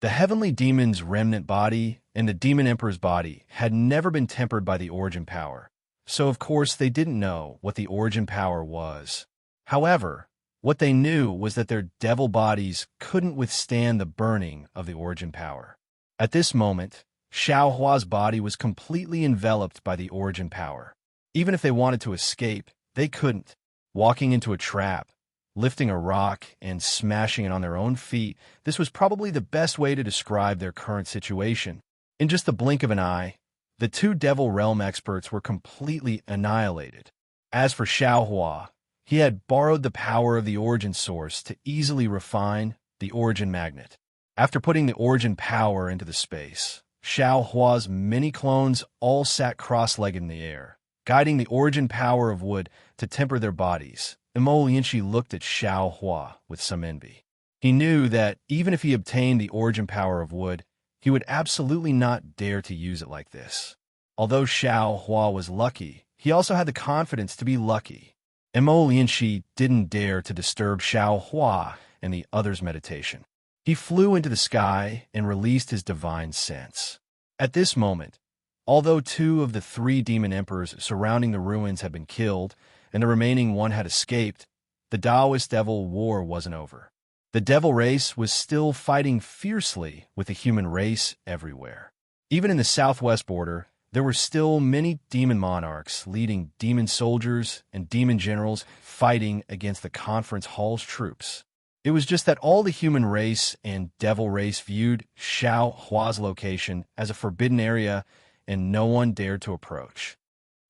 The heavenly demon's remnant body and the demon emperor's body had never been tempered by the origin power, so of course they didn't know what the origin power was. However, what they knew was that their devil bodies couldn't withstand the burning of the origin power. At this moment, Xiao Hua's body was completely enveloped by the origin power. Even if they wanted to escape, they couldn't. Walking into a trap, lifting a rock, and smashing it on their own feet, this was probably the best way to describe their current situation. In just the blink of an eye, the 2 Devil Realm experts were completely annihilated. As for Xiao Hua, he had borrowed the power of the origin source to easily refine the origin magnet. After putting the origin power into the space, Xiao Hua's many clones all sat cross-legged in the air, guiding the origin power of wood to temper their bodies. Mo Lianxi looked at Xiao Hua with some envy. He knew that even if he obtained the origin power of wood, he would absolutely not dare to use it like this. Although Xiao Hua was lucky, he also had the confidence to be lucky. Mo Lianxi didn't dare to disturb Xiao Hua and the others' meditation. He flew into the sky and released his divine sense. At this moment, although 2 of the 3 demon emperors surrounding the ruins had been killed, and the remaining one had escaped, the Taoist devil war wasn't over. The devil race was still fighting fiercely with the human race everywhere. Even in the southwest border, there were still many demon monarchs leading demon soldiers and demon generals fighting against the conference hall's troops. It was just that all the human race and devil race viewed Xiao Hua's location as a forbidden area and no one dared to approach.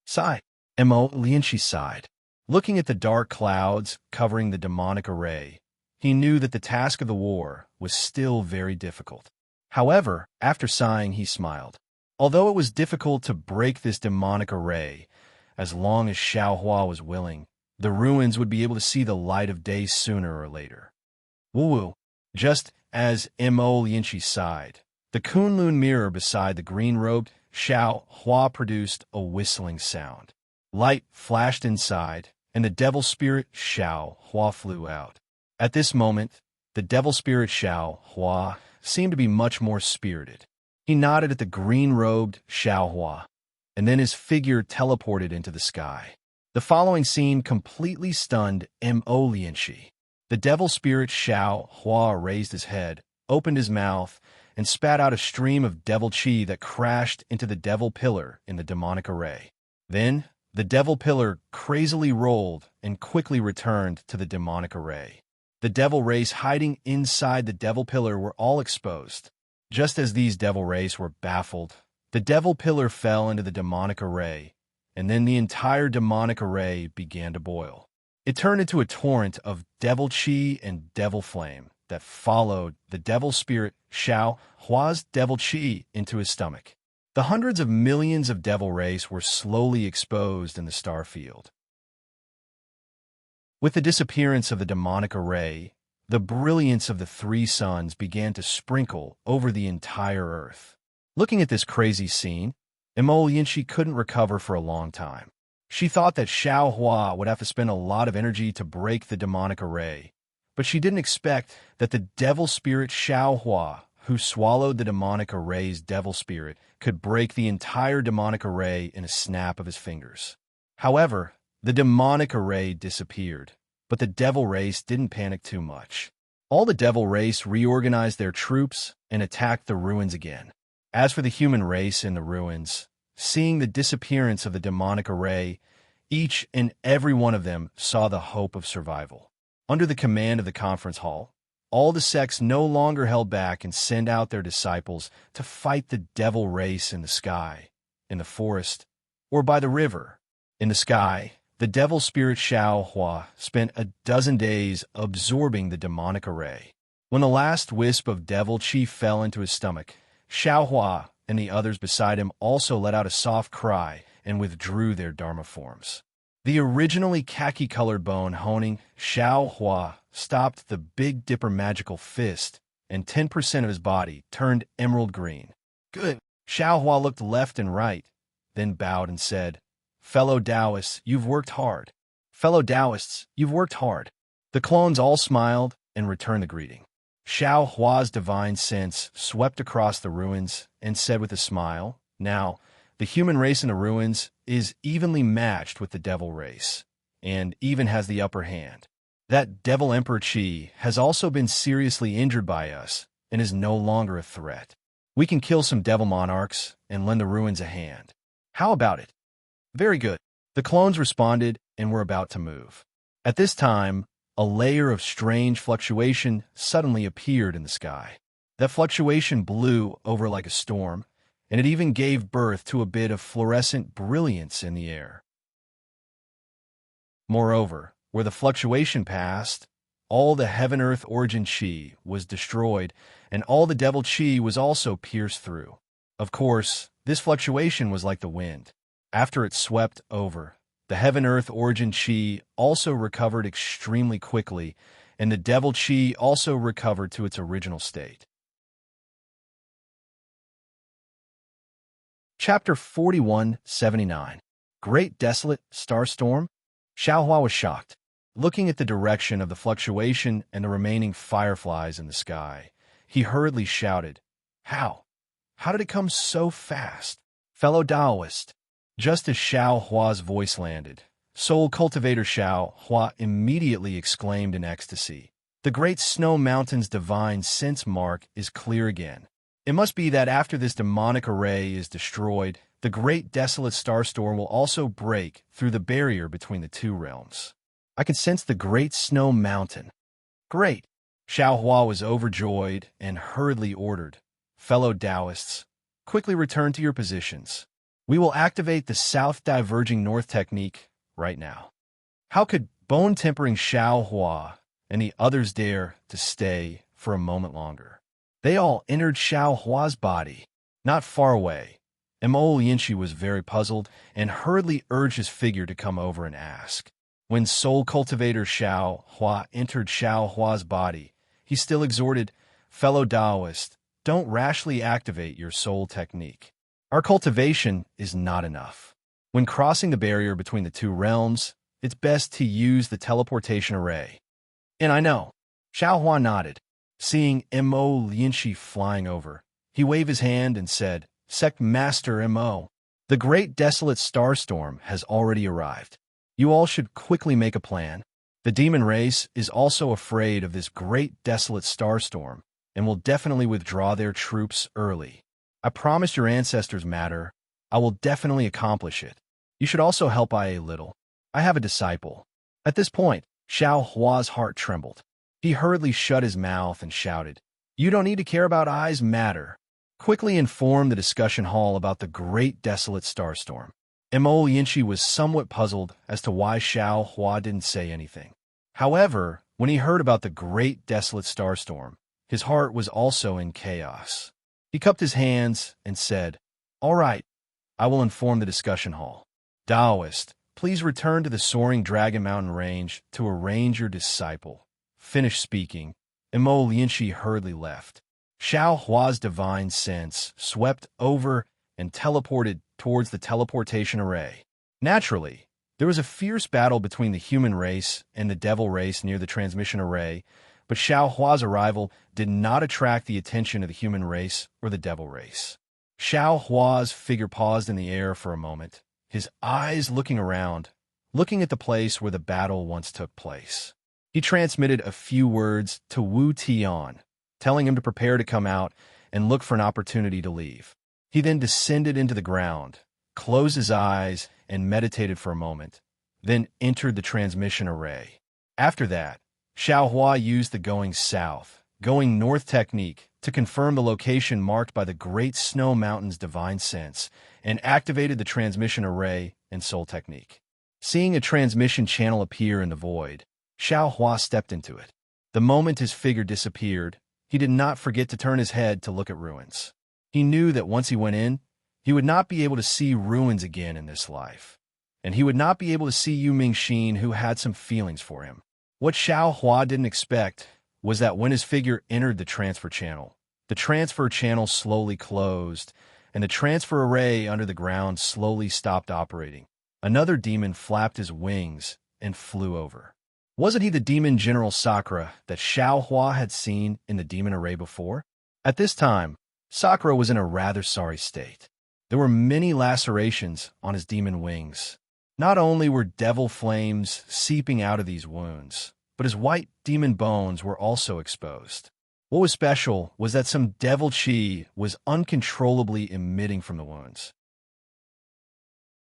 Sigh. Mo Lianxi sighed. Looking at the dark clouds covering the demonic array, he knew that the task of the war was still very difficult. However, after sighing, he smiled. Although it was difficult to break this demonic array, as long as Xiao Hua was willing, the ruins would be able to see the light of day sooner or later. Woo-woo. Just as Mo Lianxi sighed, the Kunlun mirror beside the green-robed Xiao Hua produced a whistling sound. Light flashed inside, and the devil spirit Xiao Hua flew out. At this moment, the devil spirit Xiao Hua seemed to be much more spirited. He nodded at the green-robed Xiao Hua, and then his figure teleported into the sky. The following scene completely stunned Mo Lianxi. The devil spirit Xiao Hua raised his head, opened his mouth, and spat out a stream of devil chi that crashed into the devil pillar in the demonic array. Then, the devil pillar crazily rolled and quickly returned to the demonic array. The devil race hiding inside the devil pillar were all exposed. Just as these devil race were baffled, the devil pillar fell into the demonic array, and then the entire demonic array began to boil. It turned into a torrent of devil chi and devil flame that followed the devil spirit Xiao Hua's devil chi into his stomach. The hundreds of millions of devil race were slowly exposed in the star field. With the disappearance of the demonic array, the brilliance of the three suns began to sprinkle over the entire earth. Looking at this crazy scene, Immerse couldn't recover for a long time. She thought that Xiao Hua would have to spend a lot of energy to break the demonic array, but she didn't expect that the devil spirit Xiao Hua, who swallowed the demonic array's devil spirit, could break the entire demonic array in a snap of his fingers. However, the demonic array disappeared, but the devil race didn't panic too much. All the devil race reorganized their troops and attacked the ruins again. As for the human race in the ruins, seeing the disappearance of the demonic array, each and every one of them saw the hope of survival. Under the command of the conference hall, all the sects no longer held back and sent out their disciples to fight the devil race in the sky, in the forest, or by the river. In the sky, the devil spirit Xiao Hua spent a dozen days absorbing the demonic array. When the last wisp of devil chi fell into his stomach, Xiao Hua and the others beside him also let out a soft cry and withdrew their Dharma forms. The originally khaki-colored bone honing Xiao Hua stopped the Big Dipper magical fist, and 10% of his body turned emerald green. Good. Xiao Hua looked left and right, then bowed and said, "Fellow Taoists, you've worked hard. Fellow Taoists, you've worked hard." The clones all smiled and returned the greeting. Xiao Hua's divine sense swept across the ruins and said with a smile, "Now, the human race in the ruins is evenly matched with the devil race, and even has the upper hand. That devil emperor Qi has also been seriously injured by us and is no longer a threat. We can kill some devil monarchs and lend the ruins a hand. How about it?" "Very good." The clones responded and were about to move. At this time, a layer of strange fluctuation suddenly appeared in the sky. That fluctuation blew over like a storm, and it even gave birth to a bit of fluorescent brilliance in the air. Moreover, where the fluctuation passed, all the heaven-earth origin chi was destroyed, and all the devil chi was also pierced through. Of course, this fluctuation was like the wind. After it swept over, the heaven-earth origin chi also recovered extremely quickly, and the devil chi also recovered to its original state. Chapter 4179. Great Desolate Starstorm. Xiao Hua was shocked. Looking at the direction of the fluctuation and the remaining fireflies in the sky, he hurriedly shouted, How? How did it come so fast? Fellow Taoist." Just as Xiao Hua's voice landed, Soul Cultivator Xiao Hua immediately exclaimed in ecstasy, "The great snow mountain's divine sense mark is clear again. It must be that after this demonic array is destroyed, the great desolate starstorm will also break through the barrier between the two realms. I can sense the great snow mountain. Great." Xiao Hua was overjoyed and hurriedly ordered, "Fellow Taoists, quickly return to your positions. We will activate the south diverging north technique right now." How could bone-tempering Xiao Hua and the others dare to stay for a moment longer? They all entered Xiao Hua's body. Not far away, Immerse was very puzzled and hurriedly urged his figure to come over and ask. When Soul Cultivator Xiao Hua entered Xiao Hua's body, he still exhorted, "Fellow Taoist, don't rashly activate your soul technique. Our cultivation is not enough. When crossing the barrier between the two realms, it's best to use the teleportation array." "And I know." Xiao Hua nodded. Seeing Immerse flying over, he waved his hand and said, "Sect Master Mo, the great desolate starstorm has already arrived. You all should quickly make a plan. The demon race is also afraid of this great desolate starstorm and will definitely withdraw their troops early. I promise your ancestors matter. I will definitely accomplish it. You should also help I a little. I have a disciple." At this point, Xiao Hua's heart trembled. He hurriedly shut his mouth and shouted, "You don't need to care about I's matter. Quickly inform the discussion hall about the great desolate starstorm." Yinshi was somewhat puzzled as to why Xiao Hua didn't say anything. However, when he heard about the great desolate starstorm, his heart was also in chaos. He cupped his hands and said, "All right, I will inform the discussion hall. Taoist, please return to the soaring Dragon Mountain range to arrange your disciple." Finished speaking, Yinshi hurriedly left. Xiao Hua's divine sense swept over and teleported towards the teleportation array. Naturally, there was a fierce battle between the human race and the devil race near the transmission array, but Xiao Hua's arrival did not attract the attention of the human race or the devil race. Xiao Hua's figure paused in the air for a moment, his eyes looking around, looking at the place where the battle once took place. He transmitted a few words to Wu Tian, telling him to prepare to come out and look for an opportunity to leave. He then descended into the ground, closed his eyes, and meditated for a moment, then entered the transmission array. After that, Xiao Hua used the going south, going north technique to confirm the location marked by the Great Snow Mountain's divine sense, and activated the transmission array and soul technique. Seeing a transmission channel appear in the void, Xiao Hua stepped into it. The moment his figure disappeared, he did not forget to turn his head to look at ruins. He knew that once he went in, he would not be able to see ruins again in this life, and he would not be able to see Yu Mingxin, who had some feelings for him. What Xiao Hua didn't expect was that when his figure entered the transfer channel slowly closed, and the transfer array under the ground slowly stopped operating. Another demon flapped his wings and flew over. Wasn't he the demon General Sakura that Xiao Hua had seen in the demon array before? At this time, Sakura was in a rather sorry state. There were many lacerations on his demon wings. Not only were devil flames seeping out of these wounds, but his white demon bones were also exposed. What was special was that some devil chi was uncontrollably emitting from the wounds.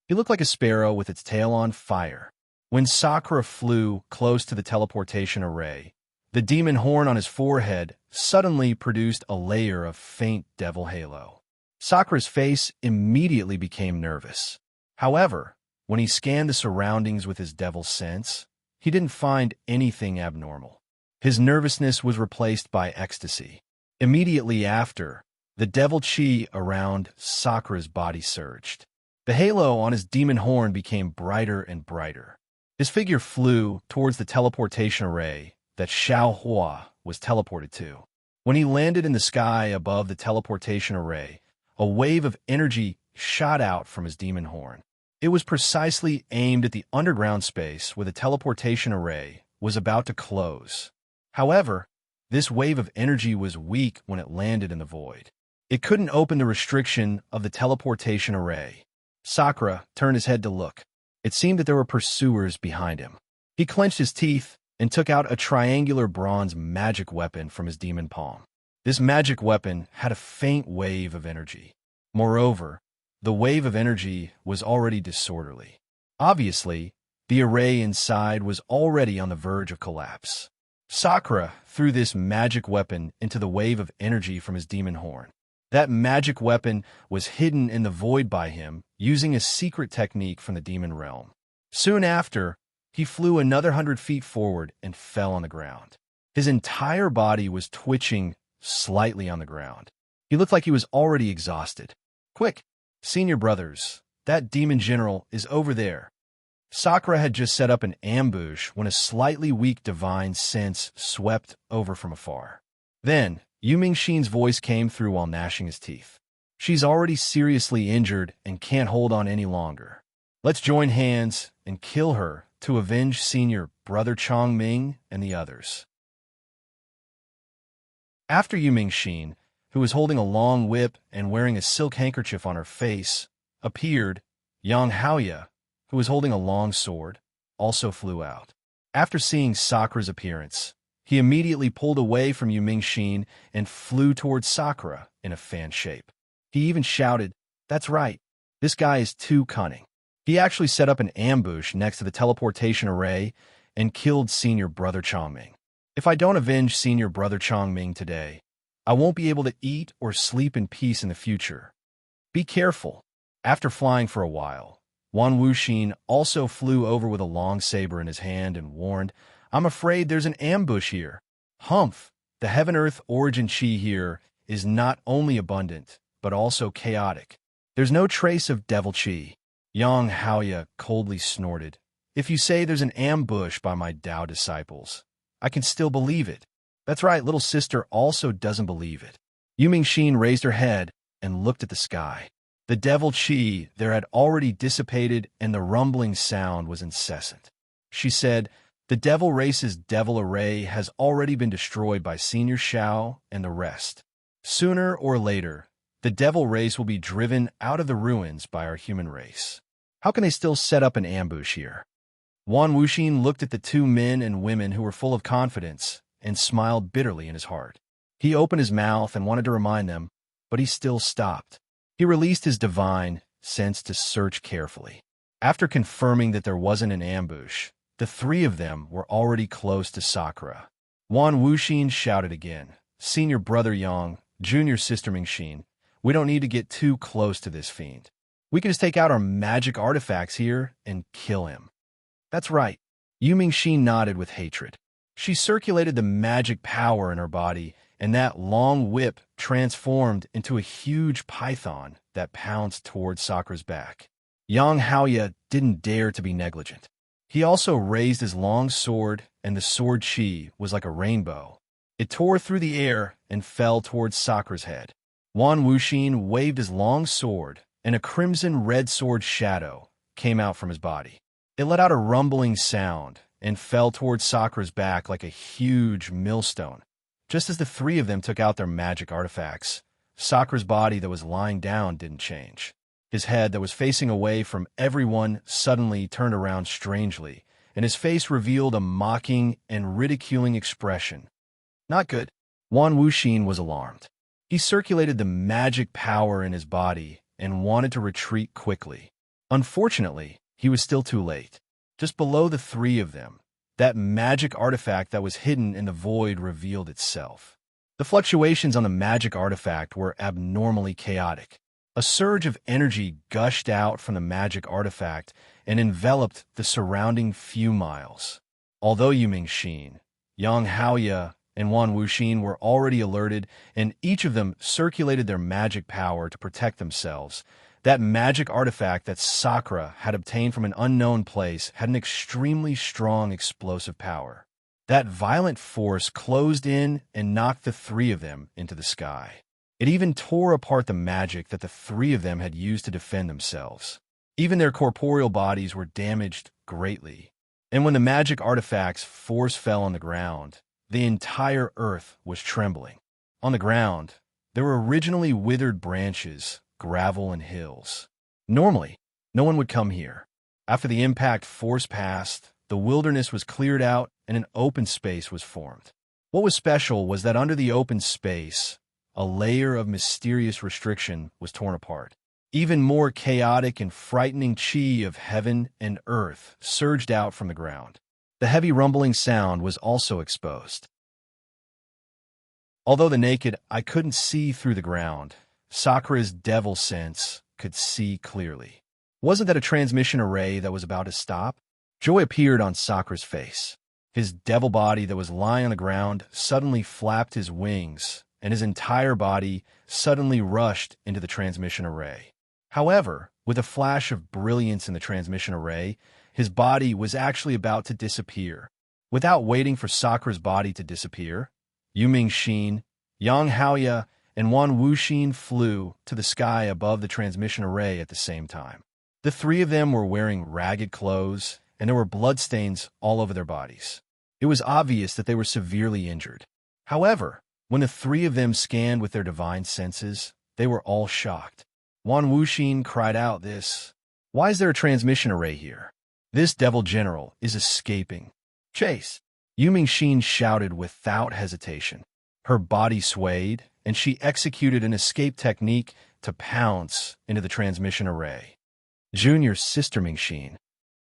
He looked like a sparrow with its tail on fire. When Sakura flew close to the teleportation array, the demon horn on his forehead suddenly produced a layer of faint devil halo. Sakura's face immediately became nervous. However, when he scanned the surroundings with his devil sense, he didn't find anything abnormal. His nervousness was replaced by ecstasy. Immediately after, the devil chi around Sakura's body surged. The halo on his demon horn became brighter and brighter. His figure flew towards the teleportation array that Xiao Hua was teleported to. When he landed in the sky above the teleportation array, a wave of energy shot out from his demon horn. It was precisely aimed at the underground space where the teleportation array was about to close. However, this wave of energy was weak when it landed in the void. It couldn't open the restriction of the teleportation array. Sakura turned his head to look. It seemed that there were pursuers behind him. He clenched his teeth and took out a triangular bronze magic weapon from his demon palm. This magic weapon had a faint wave of energy. Moreover, the wave of energy was already disorderly. Obviously, the array inside was already on the verge of collapse. Sakura threw this magic weapon into the wave of energy from his demon horn. That magic weapon was hidden in the void by him using a secret technique from the demon realm. Soon after, he flew another 100 feet forward and fell on the ground. His entire body was twitching slightly on the ground. He looked like he was already exhausted. "Quick, senior brothers, that demon general is over there." Sakura had just set up an ambush when a slightly weak divine sense swept over from afar. Then, Yu Mingxin's voice came through while gnashing his teeth. "She's already seriously injured and can't hold on any longer. Let's join hands and kill her to avenge senior brother Chongming and the others." After Yu Mingxin, who was holding a long whip and wearing a silk handkerchief on her face, appeared, Yang Haoya, who was holding a long sword, also flew out. After seeing Sakura's appearance, he immediately pulled away from Yu Mingxin and flew towards Sakura in a fan shape. He even shouted, "That's right, this guy is too cunning." He actually set up an ambush next to the teleportation array and killed senior brother Chongming. "If I don't avenge senior brother Chongming today, I won't be able to eat or sleep in peace in the future. Be careful." After flying for a while, Wan Wuxin also flew over with a long saber in his hand and warned, "I'm afraid there's an ambush here." Humph! The heaven-earth origin chi here is not only abundant, but also chaotic. There's no trace of devil chi. Yang Haoya coldly snorted, "If you say there's an ambush by my Tao disciples, I can still believe it." "That's right, little sister also doesn't believe it." Yu Mingxin raised her head and looked at the sky. The devil chi there had already dissipated and the rumbling sound was incessant. She said, "The devil race's devil array has already been destroyed by Senior Shao and the rest. Sooner or later, the devil race will be driven out of the ruins by our human race. How can they still set up an ambush here?" Wan Wuxin looked at the two men and women who were full of confidence and smiled bitterly in his heart. He opened his mouth and wanted to remind them, but he still stopped. He released his divine sense to search carefully. After confirming that there wasn't an ambush, the three of them were already close to Sakura. Wan Wuxin shouted again, "Senior brother Yang, junior sister Mingxin, we don't need to get too close to this fiend. We can just take out our magic artifacts here and kill him." "That's right." Yu Mingxin nodded with hatred. She circulated the magic power in her body, and that long whip transformed into a huge python that pounced toward Sakura's back. Yang Haoya didn't dare to be negligent. He also raised his long sword, and the sword chi was like a rainbow. It tore through the air and fell towards Sakura's head. Wan Wuxin waved his long sword, and a crimson-red sword shadow came out from his body. It let out a rumbling sound and fell towards Sakura's back like a huge millstone. Just as the three of them took out their magic artifacts, Sakura's body that was lying down didn't change. His head that was facing away from everyone suddenly turned around strangely, and his face revealed a mocking and ridiculing expression. "Not good." Wan Wuxin was alarmed. He circulated the magic power in his body and wanted to retreat quickly. Unfortunately, he was still too late. Just below the three of them, that magic artifact that was hidden in the void revealed itself. The fluctuations on the magic artifact were abnormally chaotic. A surge of energy gushed out from the magic artifact and enveloped the surrounding few miles. Although Yu Mingxin, Yang Haoya, and Wan Wuxin were already alerted, and each of them circulated their magic power to protect themselves, that magic artifact that Sakura had obtained from an unknown place had an extremely strong explosive power. That violent force closed in and knocked the three of them into the sky. It even tore apart the magic that the three of them had used to defend themselves. Even their corporeal bodies were damaged greatly. And when the magic artifact's force fell on the ground, the entire earth was trembling. On the ground, there were originally withered branches, gravel, and hills. Normally, no one would come here. After the impact force passed, the wilderness was cleared out and an open space was formed. What was special was that under the open space, a layer of mysterious restriction was torn apart. Even more chaotic and frightening chi of heaven and earth surged out from the ground. The heavy rumbling sound was also exposed. Although the naked eye couldn't see through the ground, Sakura's devil sense could see clearly. Wasn't that a transmission array that was about to stop? Joy appeared on Sakura's face. His devil body that was lying on the ground suddenly flapped his wings, and his entire body suddenly rushed into the transmission array. However, with a flash of brilliance in the transmission array, his body was actually about to disappear. Without waiting for Sakura's body to disappear, Yu Mingxin, Yang Haoya, and Wan Wuxin flew to the sky above the transmission array at the same time. The three of them were wearing ragged clothes, and there were bloodstains all over their bodies. It was obvious that they were severely injured. However, when the three of them scanned with their divine senses, they were all shocked. Wan Wuxin cried out, Why is there a transmission array here? This devil general is escaping. Chase! Yu Mingxin shouted without hesitation. Her body swayed, and she executed an escape technique to pounce into the transmission array. Junior sister Mingxin.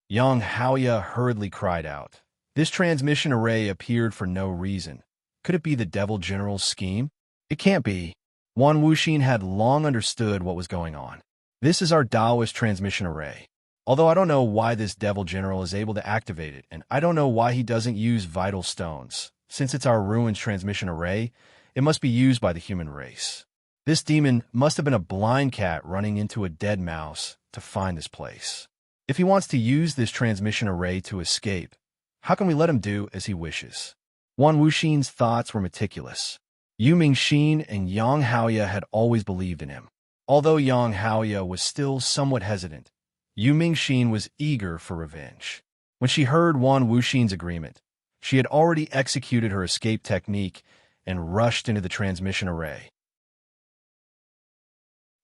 Yang Haoya hurriedly cried out. This transmission array appeared for no reason. Could it be the devil general's scheme? It can't be. Wan Wuxin had long understood what was going on. This is our Taoist transmission array. Although I don't know why this devil general is able to activate it, and I don't know why he doesn't use vital stones. Since it's our ruins transmission array, it must be used by the human race. This demon must have been a blind cat running into a dead mouse to find this place. If he wants to use this transmission array to escape, how can we let him do as he wishes? Wan Wuxin's thoughts were meticulous. Yu Mingxin and Yang Haoya had always believed in him. Although Yang Haoya was still somewhat hesitant, Yu Mingxin was eager for revenge. When she heard Wan Wuxin's agreement, she had already executed her escape technique and rushed into the transmission array.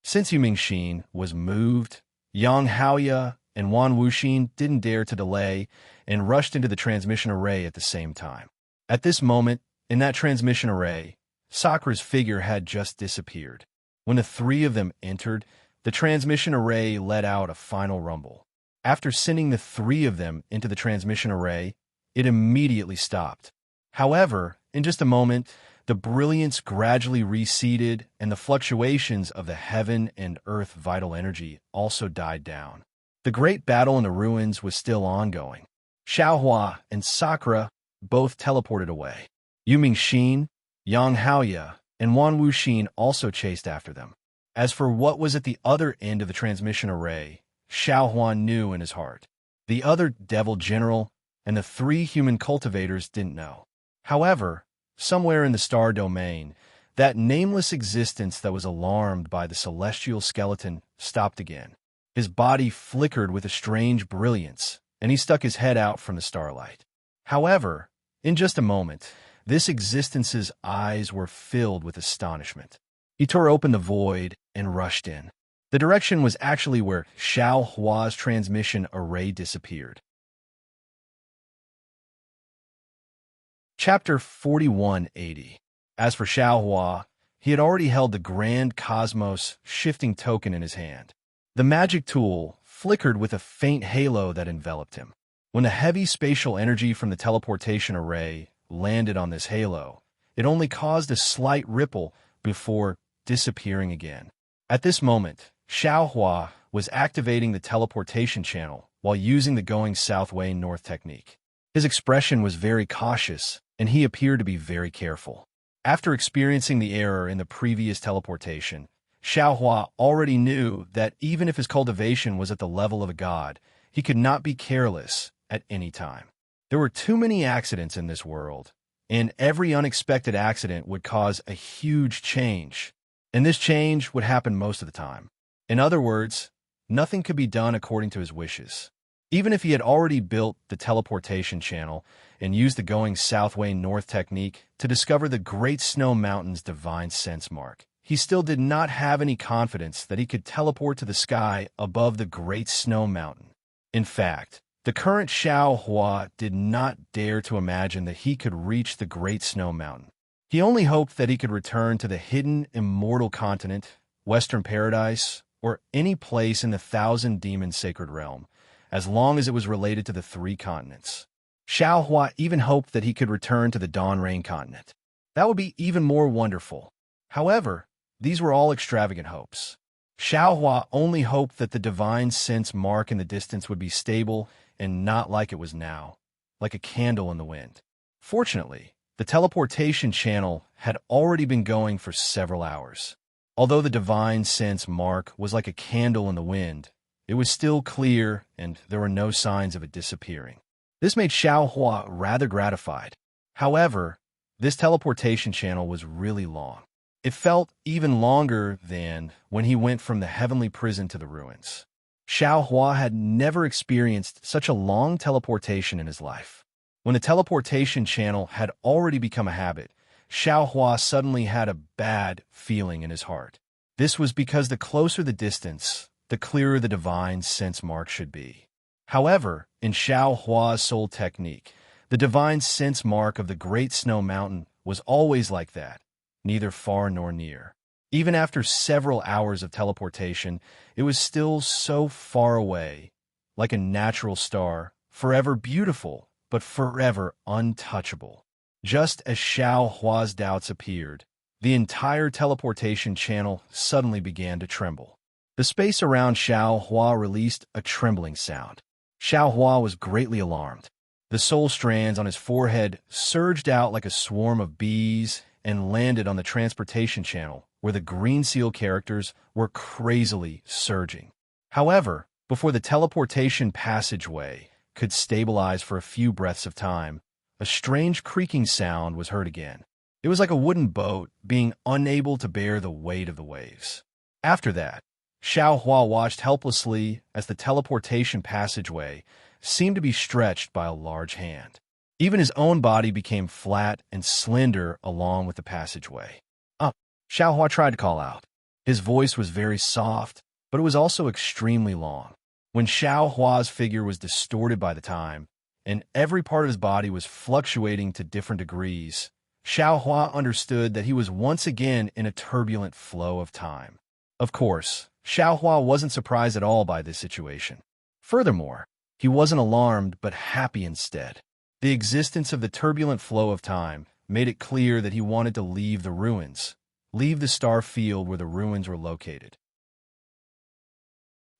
Since Yu Mingxin was moved, Yang Haoya and Wan Wuxin didn't dare to delay and rushed into the transmission array at the same time. At this moment, in that transmission array, Sakura's figure had just disappeared. When the three of them entered, the transmission array let out a final rumble. After sending the three of them into the transmission array, it immediately stopped. However, in just a moment, the brilliance gradually receded and the fluctuations of the heaven and earth vital energy also died down. The great battle in the ruins was still ongoing. Xiaohua and Sakura both teleported away. Yu Mingxin, Yang Haoya, and Wan Wuxin also chased after them. As for what was at the other end of the transmission array, Xiaohua knew in his heart. The other devil general and the three human cultivators didn't know. However, somewhere in the star domain, that nameless existence that was alarmed by the celestial skeleton stopped again. His body flickered with a strange brilliance, and he stuck his head out from the starlight. However, in just a moment, this existence's eyes were filled with astonishment. He tore open the void and rushed in. The direction was actually where Xiaohua's transmission array disappeared. Chapter 4180. As for Xiaohua, he had already held the Grand Cosmos shifting token in his hand. The magic tool flickered with a faint halo that enveloped him. When the heavy spatial energy from the teleportation array landed on this halo, it only caused a slight ripple before disappearing again. At this moment, Xiaohua was activating the teleportation channel while using the going south way north technique. His expression was very cautious, and he appeared to be very careful. After experiencing the error in the previous teleportation, Xiaohua already knew that even if his cultivation was at the level of a god, he could not be careless at any time. There were too many accidents in this world, and every unexpected accident would cause a huge change, and this change would happen most of the time. In other words, nothing could be done according to his wishes. Even if he had already built the teleportation channel and used the going south way north technique to discover the Great Snow Mountain's divine sense mark, he still did not have any confidence that he could teleport to the sky above the Great Snow Mountain. In fact, the current Xiaohua did not dare to imagine that he could reach the Great Snow Mountain. He only hoped that he could return to the hidden immortal continent, Western Paradise, or any place in the Thousand Demon Sacred Realm, as long as it was related to the three continents. Xiaohua even hoped that he could return to the Dawn Rain continent. That would be even more wonderful. However, these were all extravagant hopes. Xiaohua only hoped that the divine sense mark in the distance would be stable and not like it was now, like a candle in the wind. Fortunately, the teleportation channel had already been going for several hours. Although the divine sense mark was like a candle in the wind, it was still clear and there were no signs of it disappearing. This made Xiaohua rather gratified. However, this teleportation channel was really long. It felt even longer than when he went from the heavenly prison to the ruins. Xiaohua had never experienced such a long teleportation in his life. When the teleportation channel had already become a habit, Xiaohua suddenly had a bad feeling in his heart. This was because the closer the distance, the clearer the divine sense mark should be. However, in Xiaohua's soul technique, the divine sense mark of the Great Snow Mountain was always like that, neither far nor near. Even after several hours of teleportation, it was still so far away, like a natural star, forever beautiful, but forever untouchable. Just as Xiaohua's doubts appeared, the entire teleportation channel suddenly began to tremble. The The space around Xiao Hua released a trembling sound. Xiao Hua was greatly alarmed. The soul strands on his forehead surged out like a swarm of bees and landed on the transportation channel, where the green seal characters were crazily surging. However, before the teleportation passageway could stabilize for a few breaths of time, a strange creaking sound was heard again. It was like a wooden boat being unable to bear the weight of the waves. After that, Xiao Hua watched helplessly as the teleportation passageway seemed to be stretched by a large hand. Even his own body became flat and slender along with the passageway. Up, Xiao Hua tried to call out. His voice was very soft, but it was also extremely long. When Xiao Hua's figure was distorted by the time, and every part of his body was fluctuating to different degrees, Xiao Hua understood that he was once again in a turbulent flow of time. Of course, Xiao Hua wasn't surprised at all by this situation. Furthermore, he wasn't alarmed but happy instead. The existence of the turbulent flow of time made it clear that he wanted to leave the ruins, leave the star field where the ruins were located.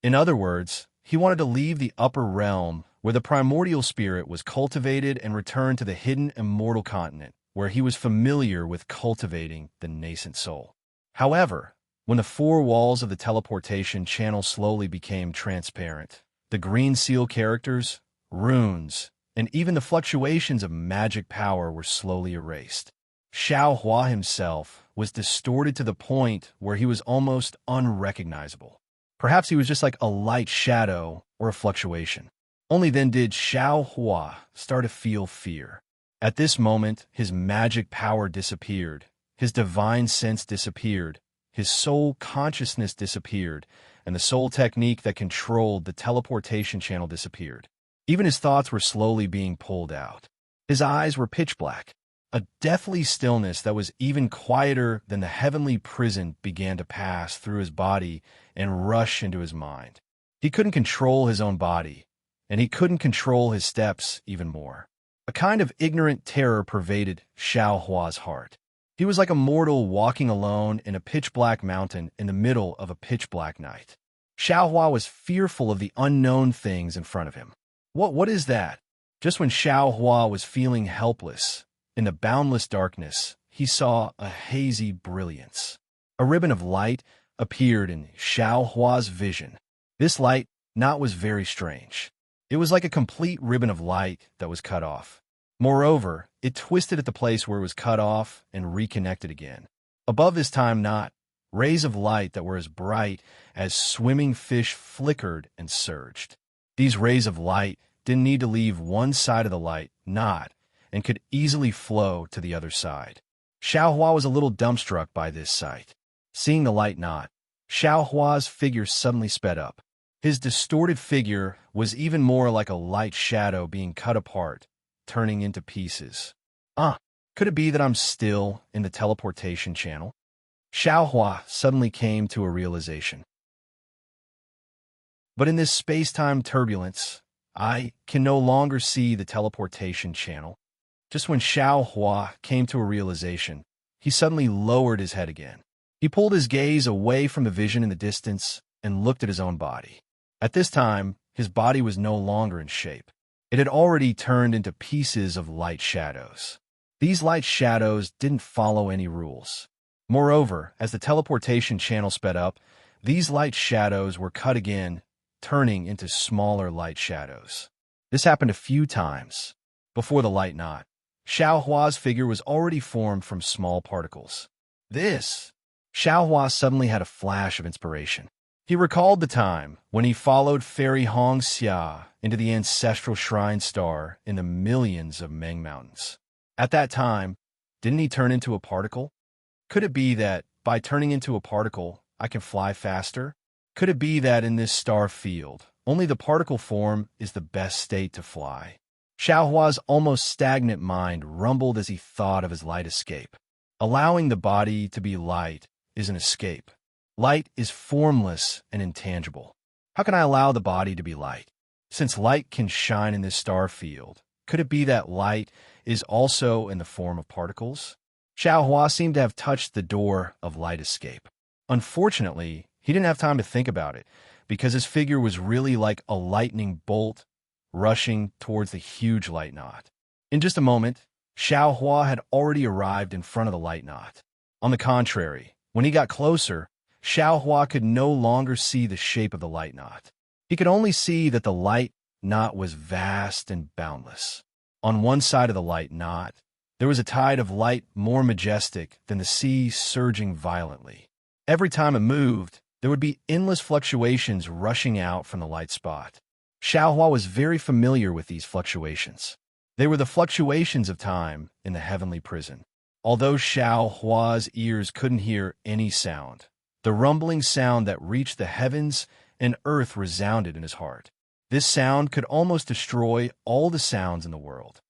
In other words, he wanted to leave the upper realm where the primordial spirit was cultivated and return to the hidden immortal continent where he was familiar with cultivating the nascent soul. However, when the four walls of the teleportation channel slowly became transparent, the green seal characters, runes, and even the fluctuations of magic power were slowly erased. Xiao Hua himself was distorted to the point where he was almost unrecognizable. Perhaps he was just like a light shadow or a fluctuation. Only then did Xiao Hua start to feel fear. At this moment, his magic power disappeared, his divine sense disappeared, his soul consciousness disappeared, and the soul technique that controlled the teleportation channel disappeared. Even his thoughts were slowly being pulled out. His eyes were pitch black. A deathly stillness that was even quieter than the heavenly prison began to pass through his body and rush into his mind. He couldn't control his own body, and he couldn't control his steps even more. A kind of ignorant terror pervaded Xiao Hua's heart. He was like a mortal walking alone in a pitch-black mountain in the middle of a pitch-black night. Xiao Hua was fearful of the unknown things in front of him. What is that? Just when Xiao Hua was feeling helpless, in the boundless darkness, he saw a hazy brilliance. A ribbon of light appeared in Xiao Hua's vision. This light was very strange. It was like a complete ribbon of light that was cut off. Moreover, it twisted at the place where it was cut off and reconnected again. Above this time knot, rays of light that were as bright as swimming fish flickered and surged. These rays of light didn't need to leave one side of the light knot and could easily flow to the other side. Xiao Hua was a little dumbstruck by this sight. Seeing the light knot, Xiao Hua's figure suddenly sped up. His distorted figure was even more like a light shadow being cut apart, turning into pieces. Could it be that I'm still in the teleportation channel? Xiao Hua suddenly came to a realization. But in this space-time turbulence, I can no longer see the teleportation channel. Just when Xiao Hua came to a realization, he suddenly lowered his head again. He pulled his gaze away from the vision in the distance and looked at his own body. At this time, his body was no longer in shape. It had already turned into pieces of light shadows. These light shadows didn't follow any rules. Moreover, as the teleportation channel sped up, these light shadows were cut again, turning into smaller light shadows. This happened a few times. Before the light knot, Xiao Hua's figure was already formed from small particles. Xiao Hua suddenly had a flash of inspiration. He recalled the time when he followed Fairy Hong Xia into the ancestral shrine star in the millions of Meng Mountains. At that time, didn't he turn into a particle? Could it be that, by turning into a particle, I can fly faster? Could it be that in this star field, only the particle form is the best state to fly? Xiao Hua's almost stagnant mind rumbled as he thought of his light escape. Allowing the body to be light is an escape. Light is formless and intangible. How can I allow the body to be light? Since light can shine in this star field, could it be that light is also in the form of particles? Xiao Hua seemed to have touched the door of light escape. Unfortunately, He didn't have time to think about it, because his figure was really like a lightning bolt rushing towards the huge light knot. In just a moment, Xiao Hua had already arrived in front of the light knot. On the contrary, when he got closer, Xiao Hua could no longer see the shape of the light knot. He could only see that the light knot was vast and boundless. On one side of the light knot, there was a tide of light more majestic than the sea surging violently. Every time it moved, there would be endless fluctuations rushing out from the light spot. Xiao Hua was very familiar with these fluctuations. They were the fluctuations of time in the heavenly prison. Although Xiao Hua's ears couldn't hear any sound, the rumbling sound that reached the heavens and earth resounded in his heart. This sound could almost destroy all the sounds in the world.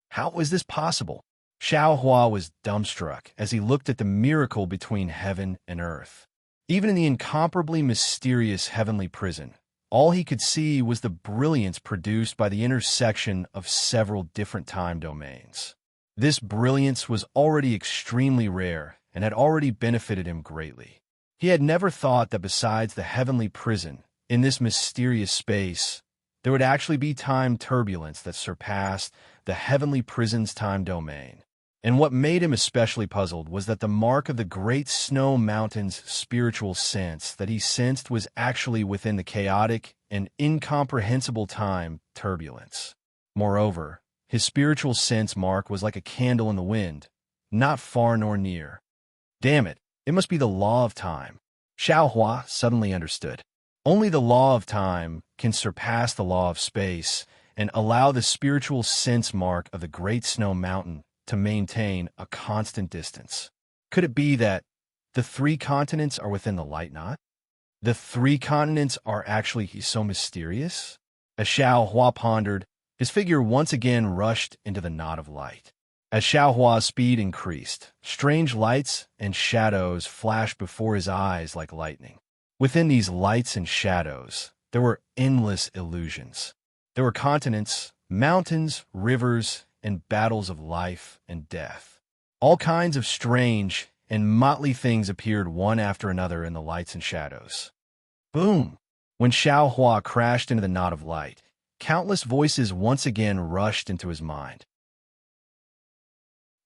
How was this possible? Xiao Hua was dumbstruck as he looked at the miracle between heaven and earth. Even in the incomparably mysterious heavenly prison, all he could see was the brilliance produced by the intersection of several different time domains. This brilliance was already extremely rare and had already benefited him greatly. He had never thought that besides the heavenly prison, in this mysterious space, there would actually be time turbulence that surpassed the heavenly prison's time domain. And what made him especially puzzled was that the mark of the great snow mountain's spiritual sense that he sensed was actually within the chaotic and incomprehensible time turbulence. Moreover, his spiritual sense mark was like a candle in the wind, not far nor near. Damn it, it must be the law of time. Xiao Hua suddenly understood. Only the law of time can surpass the law of space and allow the spiritual sense mark of the great snow mountain to maintain a constant distance. Could it be that the three continents are within the light knot? The three continents are actually so mysterious? As Xiao Hua pondered, his figure once again rushed into the knot of light. As Xiao Hua's speed increased, strange lights and shadows flashed before his eyes like lightning. Within these lights and shadows, there were endless illusions. There were continents, mountains, rivers, and battles of life and death. All kinds of strange and motley things appeared one after another in the lights and shadows. Boom! When Xiao Hua crashed into the knot of light, countless voices once again rushed into his mind.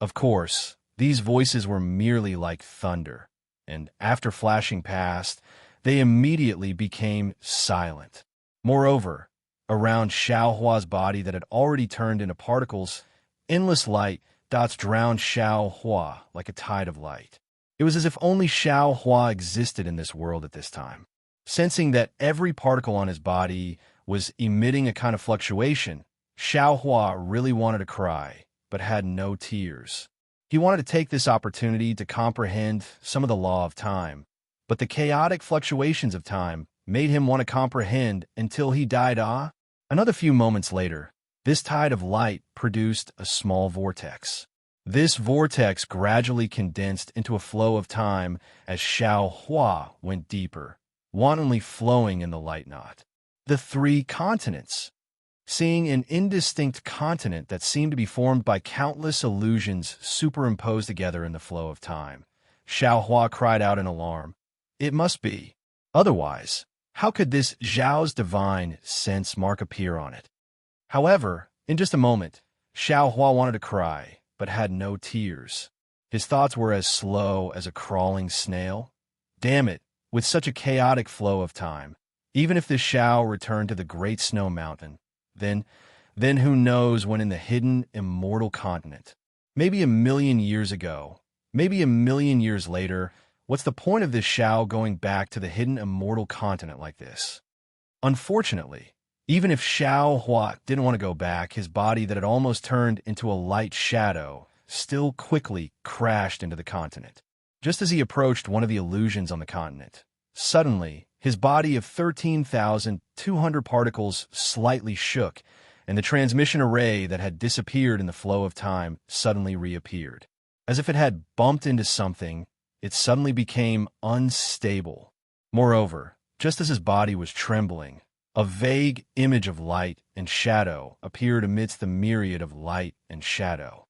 Of course, these voices were merely like thunder, and after flashing past, they immediately became silent. Moreover, around Xiao Hua's body that had already turned into particles, endless light dots drowned Xiao Hua like a tide of light. It was as if only Xiao Hua existed in this world at this time. Sensing that every particle on his body was emitting a kind of fluctuation, Xiao Hua really wanted to cry, but had no tears. He wanted to take this opportunity to comprehend some of the law of time, but the chaotic fluctuations of time made him want to comprehend until he died. Another few moments later, this tide of light produced a small vortex. This vortex gradually condensed into a flow of time as Xiao Hua went deeper, wantonly flowing in the light knot. The three continents. Seeing an indistinct continent that seemed to be formed by countless illusions superimposed together in the flow of time, Xiao Hua cried out in alarm. It must be. Otherwise, how could this Zhao's divine sense mark appear on it? However, in just a moment, Xiao Hua wanted to cry, but had no tears. His thoughts were as slow as a crawling snail. Damn it, with such a chaotic flow of time, even if this Xiao returned to the great snow mountain, then who knows when in the hidden immortal continent? Maybe 1,000,000 years ago, maybe 1,000,000 years later, what's the point of this Xiao going back to the hidden immortal continent like this? Unfortunately, even if Xiao Hua didn't want to go back, his body that had almost turned into a light shadow still quickly crashed into the continent. Just as he approached one of the illusions on the continent, suddenly, his body of 13,200 particles slightly shook, and the transmission array that had disappeared in the flow of time suddenly reappeared. As if it had bumped into something, it suddenly became unstable. Moreover, just as his body was trembling, a vague image of light and shadow appeared amidst the myriad of light and shadow.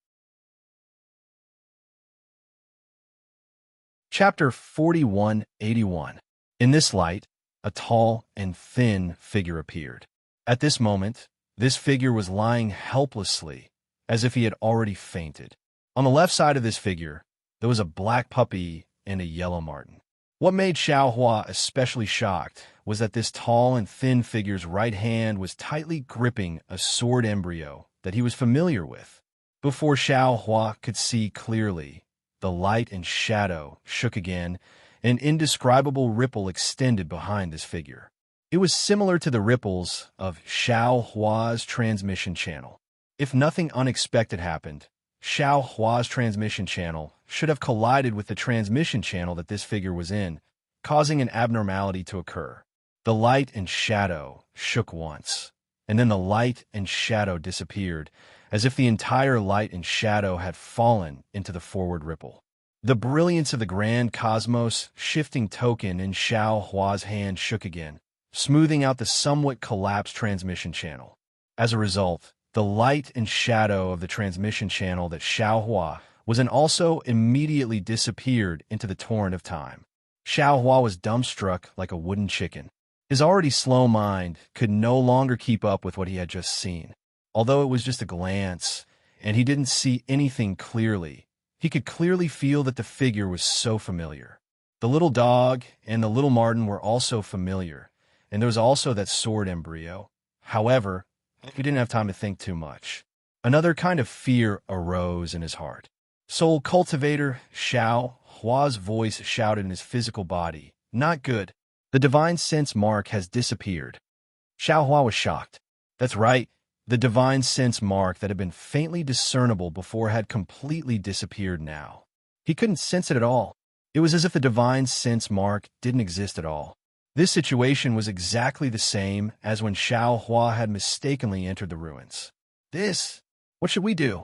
Chapter 4181. In this light, a tall and thin figure appeared. At this moment, this figure was lying helplessly, as if he had already fainted. On the left side of this figure, there was a black puppy and a yellow marten. What made Xiao Hua especially shocked was that this tall and thin figure's right hand was tightly gripping a sword embryo that he was familiar with. Before Xiao Hua could see clearly, the light and shadow shook again. An indescribable ripple extended behind this figure. It was similar to the ripples of Xiao Hua's transmission channel. If nothing unexpected happened, Xiao Hua's transmission channel should have collided with the transmission channel that this figure was in, causing an abnormality to occur. The light and shadow shook once, and then the light and shadow disappeared, as if the entire light and shadow had fallen into the forward ripple. The brilliance of the grand cosmos shifting token in Xiao Hua's hand shook again, smoothing out the somewhat collapsed transmission channel. As a result, the light and shadow of the transmission channel that Xiao Hua was in also immediately disappeared into the torrent of time. Xiao Hua was dumbstruck like a wooden chicken. His already slow mind could no longer keep up with what he had just seen. Although it was just a glance, and he didn't see anything clearly, he could clearly feel that the figure was so familiar. The little dog and the little marten were also familiar, and there was also that sword embryo. However, he didn't have time to think too much. Another kind of fear arose in his heart. Soul cultivator Xiao Hua's voice shouted in his physical body, "Not good. The divine sense mark has disappeared." Xiao Hua was shocked. That's right. The divine sense mark that had been faintly discernible before had completely disappeared now. He couldn't sense it at all. It was as if the divine sense mark didn't exist at all. This situation was exactly the same as when Xiao Hua had mistakenly entered the ruins. What should we do?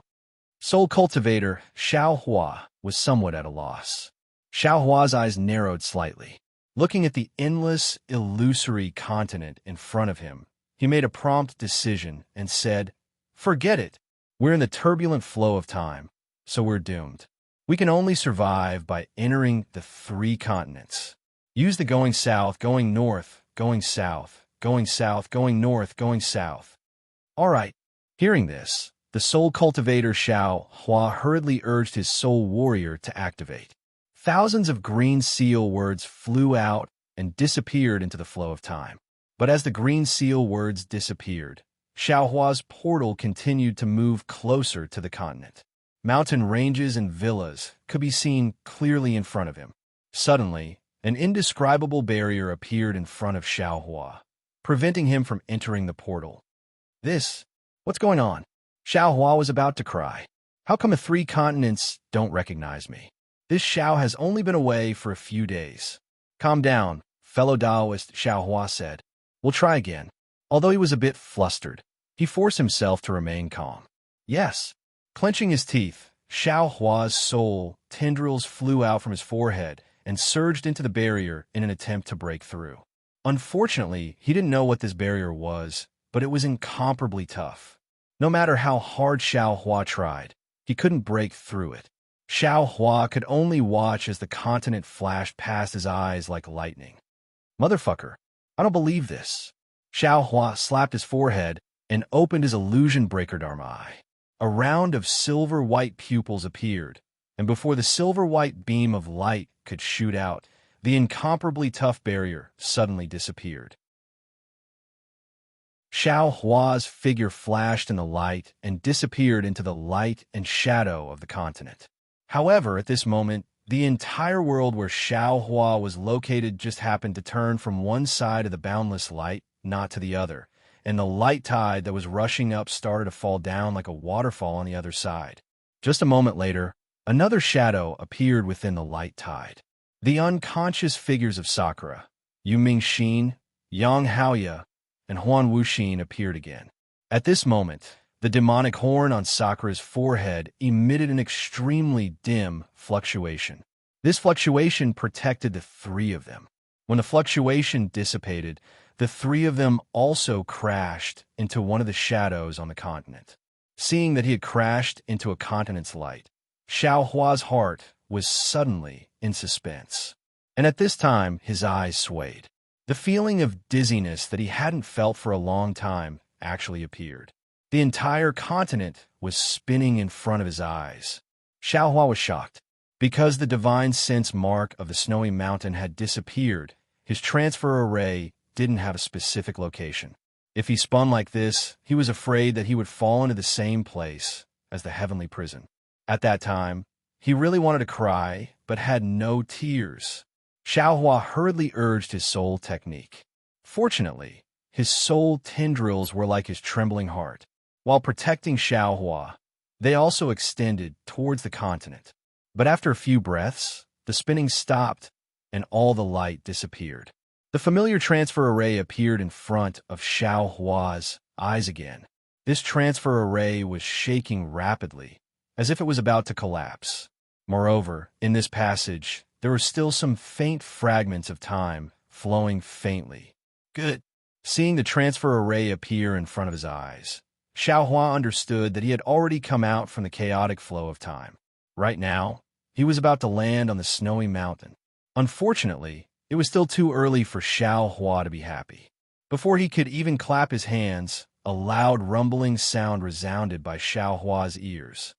Soul cultivator Xiao Hua was somewhat at a loss. Xiao Hua's eyes narrowed slightly. Looking at the endless, illusory continent in front of him, he made a prompt decision and said, "Forget it. We're in the turbulent flow of time, so we're doomed. We can only survive by entering the 3 continents. Use the going south, going north, going south, going south, going north, going south." All right. Hearing this, the soul cultivator Xiao Hua hurriedly urged his soul warrior to activate. Thousands of green seal words flew out and disappeared into the flow of time. But as the green seal words disappeared, Xiao Hua's portal continued to move closer to the continent. Mountain ranges and villas could be seen clearly in front of him. Suddenly, an indescribable barrier appeared in front of Xiao Hua, preventing him from entering the portal. What's going on? Xiao Hua was about to cry. How come the 3 continents don't recognize me? This Xiao has only been away for a few days. Calm down, fellow Taoist, Xiao Hua said. We'll try again. Although he was a bit flustered, he forced himself to remain calm. Yes. Clenching his teeth, Xiao Hua's soul tendrils flew out from his forehead and surged into the barrier in an attempt to break through. Unfortunately, he didn't know what this barrier was, but it was incomparably tough. No matter how hard Xiao Hua tried, he couldn't break through it. Xiao Hua could only watch as the continent flashed past his eyes like lightning. Motherfucker, I don't believe this. Xiao Hua slapped his forehead and opened his illusion breaker Dharma eye. A round of silver-white pupils appeared, and before the silver-white beam of light could shoot out, the incomparably tough barrier suddenly disappeared. Xiao Hua's figure flashed in the light and disappeared into the light and shadow of the continent. However, at this moment, the entire world where Xiao Hua was located just happened to turn from one side of the boundless light, not to the other, and the light tide that was rushing up started to fall down like a waterfall on the other side. Just a moment later, another shadow appeared within the light tide. The unconscious figures of Sakura, Yu Mingxin, Yang Haoya, and Huan Wuxin appeared again. At this moment, the demonic horn on Sakura's forehead emitted an extremely dim fluctuation. This fluctuation protected the 3 of them. When the fluctuation dissipated, the 3 of them also crashed into one of the shadows on the continent. Seeing that he had crashed into a continent's light, Xiao Hua's heart was suddenly in suspense. And at this time, his eyes swayed. The feeling of dizziness that he hadn't felt for a long time actually appeared. The entire continent was spinning in front of his eyes. Xiaohua was shocked. Because the divine sense mark of the snowy mountain had disappeared, his transfer array didn't have a specific location. If he spun like this, he was afraid that he would fall into the same place as the heavenly prison. At that time, he really wanted to cry, but had no tears. Xiaohua hurriedly urged his soul technique. Fortunately, his soul tendrils were like his trembling heart. While protecting Xiaohua, they also extended towards the continent. But after a few breaths, the spinning stopped and all the light disappeared. The familiar transfer array appeared in front of Xiaohua's eyes again. This transfer array was shaking rapidly, as if it was about to collapse. Moreover, in this passage, there were still some faint fragments of time flowing faintly. Good. Seeing the transfer array appear in front of his eyes, Xiaohua understood that he had already come out from the chaotic flow of time. Right now, he was about to land on the snowy mountain. Unfortunately, it was still too early for Xiaohua to be happy. Before he could even clap his hands, a loud rumbling sound resounded by Xiaohua's ears.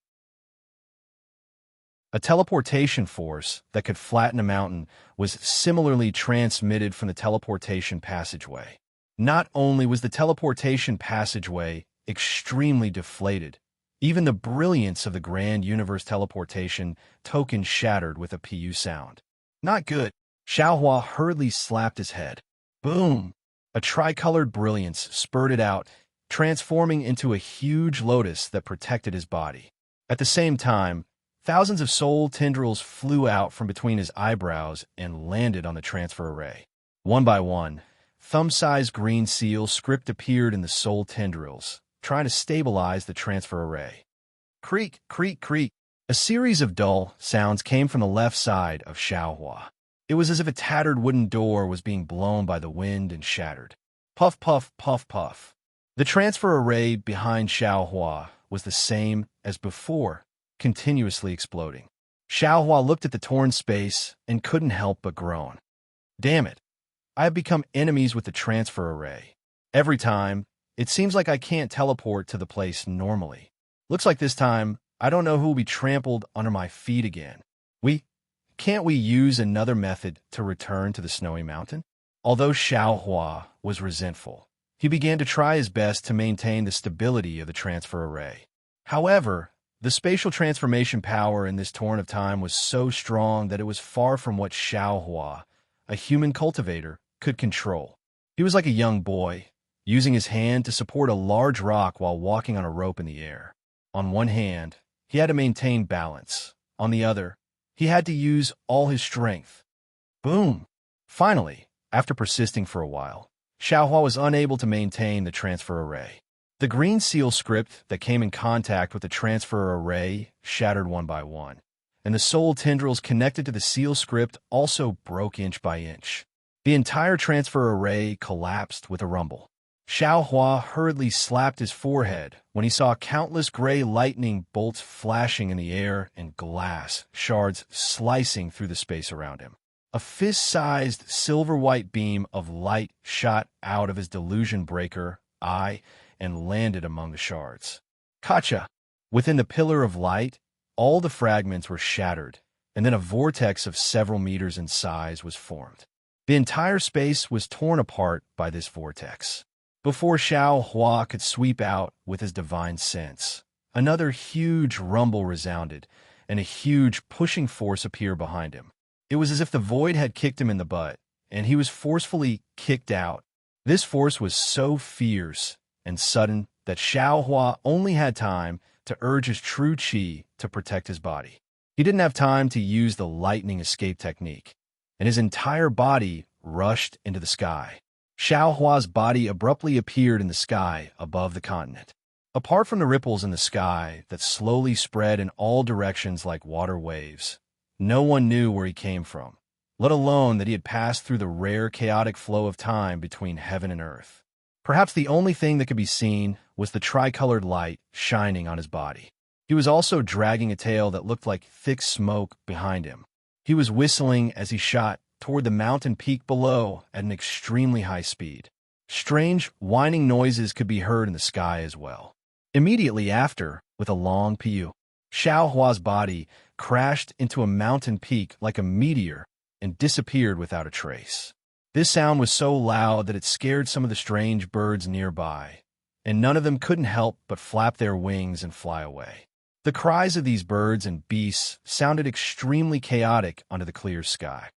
A teleportation force that could flatten a mountain was similarly transmitted from the teleportation passageway. Not only was the teleportation passageway extremely deflated, even the brilliance of the Grand Universe teleportation token shattered with a PU sound. Not good. Xiaohua hurriedly slapped his head. Boom! A tricolored brilliance spurted out, transforming into a huge lotus that protected his body. At the same time, thousands of soul tendrils flew out from between his eyebrows and landed on the transfer array. One by one, thumb-sized green seal script appeared in the soul tendrils, trying to stabilize the transfer array. Creak, creak, creak. A series of dull sounds came from the left side of Xiaohua. It was as if a tattered wooden door was being blown by the wind and shattered. Puff, puff, puff, puff. The transfer array behind Xiaohua was the same as before, continuously exploding. Xiaohua looked at the torn space and couldn't help but groan. Damn it. I have become enemies with the transfer array. Every time, it seems like I can't teleport to the place normally. Looks like this time, I don't know who will be trampled under my feet again. Can't we use another method to return to the snowy mountain? Although Xiaohua was resentful, he began to try his best to maintain the stability of the transfer array. However, the spatial transformation power in this torrent of time was so strong that it was far from what Xiaohua, a human cultivator, could control. He was like a young boy, using his hand to support a large rock while walking on a rope in the air. On one hand, he had to maintain balance. On the other, he had to use all his strength. Boom! Finally, after persisting for a while, Xiaohua was unable to maintain the transfer array. The green seal script that came in contact with the transfer array shattered one by one, and the soul tendrils connected to the seal script also broke inch by inch. The entire transfer array collapsed with a rumble. Xiaohua hurriedly slapped his forehead when he saw countless gray lightning bolts flashing in the air and glass shards slicing through the space around him. A fist-sized silver-white beam of light shot out of his delusion breaker eye and landed among the shards. Kacha! Within the pillar of light, all the fragments were shattered, and then a vortex of several meters in size was formed. The entire space was torn apart by this vortex. Before Xiaohua could sweep out with his divine sense, another huge rumble resounded, and a huge pushing force appeared behind him. It was as if the void had kicked him in the butt, and he was forcefully kicked out. This force was so fierce and sudden that Xiaohua only had time to urge his true qi to protect his body. He didn't have time to use the lightning escape technique, and his entire body rushed into the sky. Xiaohua's body abruptly appeared in the sky above the continent. Apart from the ripples in the sky that slowly spread in all directions like water waves, no one knew where he came from, let alone that he had passed through the rare chaotic flow of time between heaven and earth. Perhaps the only thing that could be seen was the tricolored light shining on his body. He was also dragging a tail that looked like thick smoke behind him. He was whistling as he shot toward the mountain peak below at an extremely high speed. Strange, whining noises could be heard in the sky as well. Immediately after, with a long pew, Xiao Hua's body crashed into a mountain peak like a meteor and disappeared without a trace. This sound was so loud that it scared some of the strange birds nearby, and none of them couldn't help but flap their wings and fly away. The cries of these birds and beasts sounded extremely chaotic under the clear sky.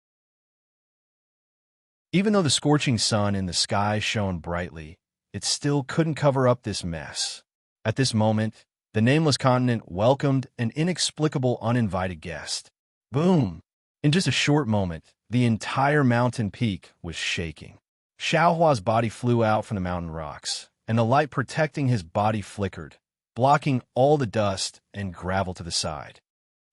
Even though the scorching sun in the sky shone brightly, it still couldn't cover up this mess. At this moment, the nameless continent welcomed an inexplicable uninvited guest. Boom! In just a short moment, the entire mountain peak was shaking. Xiao Hua's body flew out from the mountain rocks, and the light protecting his body flickered, blocking all the dust and gravel to the side.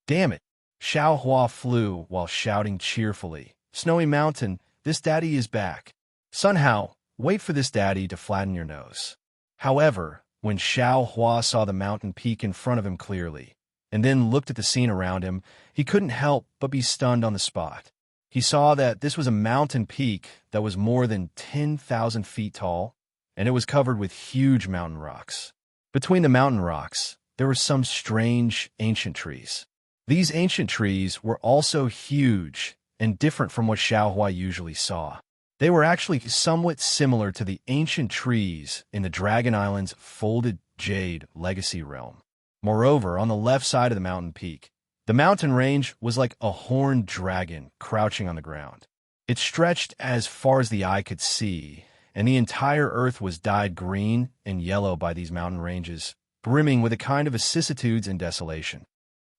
Damn it! Xiao Hua flew while shouting cheerfully, "Snowy Mountain, this daddy is back. Somehow, wait for this daddy to flatten your nose." However, when Xiao Hua saw the mountain peak in front of him clearly, and then looked at the scene around him, he couldn't help but be stunned on the spot. He saw that this was a mountain peak that was more than 10,000 feet tall, and it was covered with huge mountain rocks. Between the mountain rocks, there were some strange ancient trees. These ancient trees were also huge and different from what Xiao Hua usually saw. They were actually somewhat similar to the ancient trees in the Dragon Island's Folded Jade Legacy realm. Moreover, on the left side of the mountain peak, the mountain range was like a horned dragon crouching on the ground. It stretched as far as the eye could see, and the entire earth was dyed green and yellow by these mountain ranges, brimming with a kind of vicissitudes and desolation.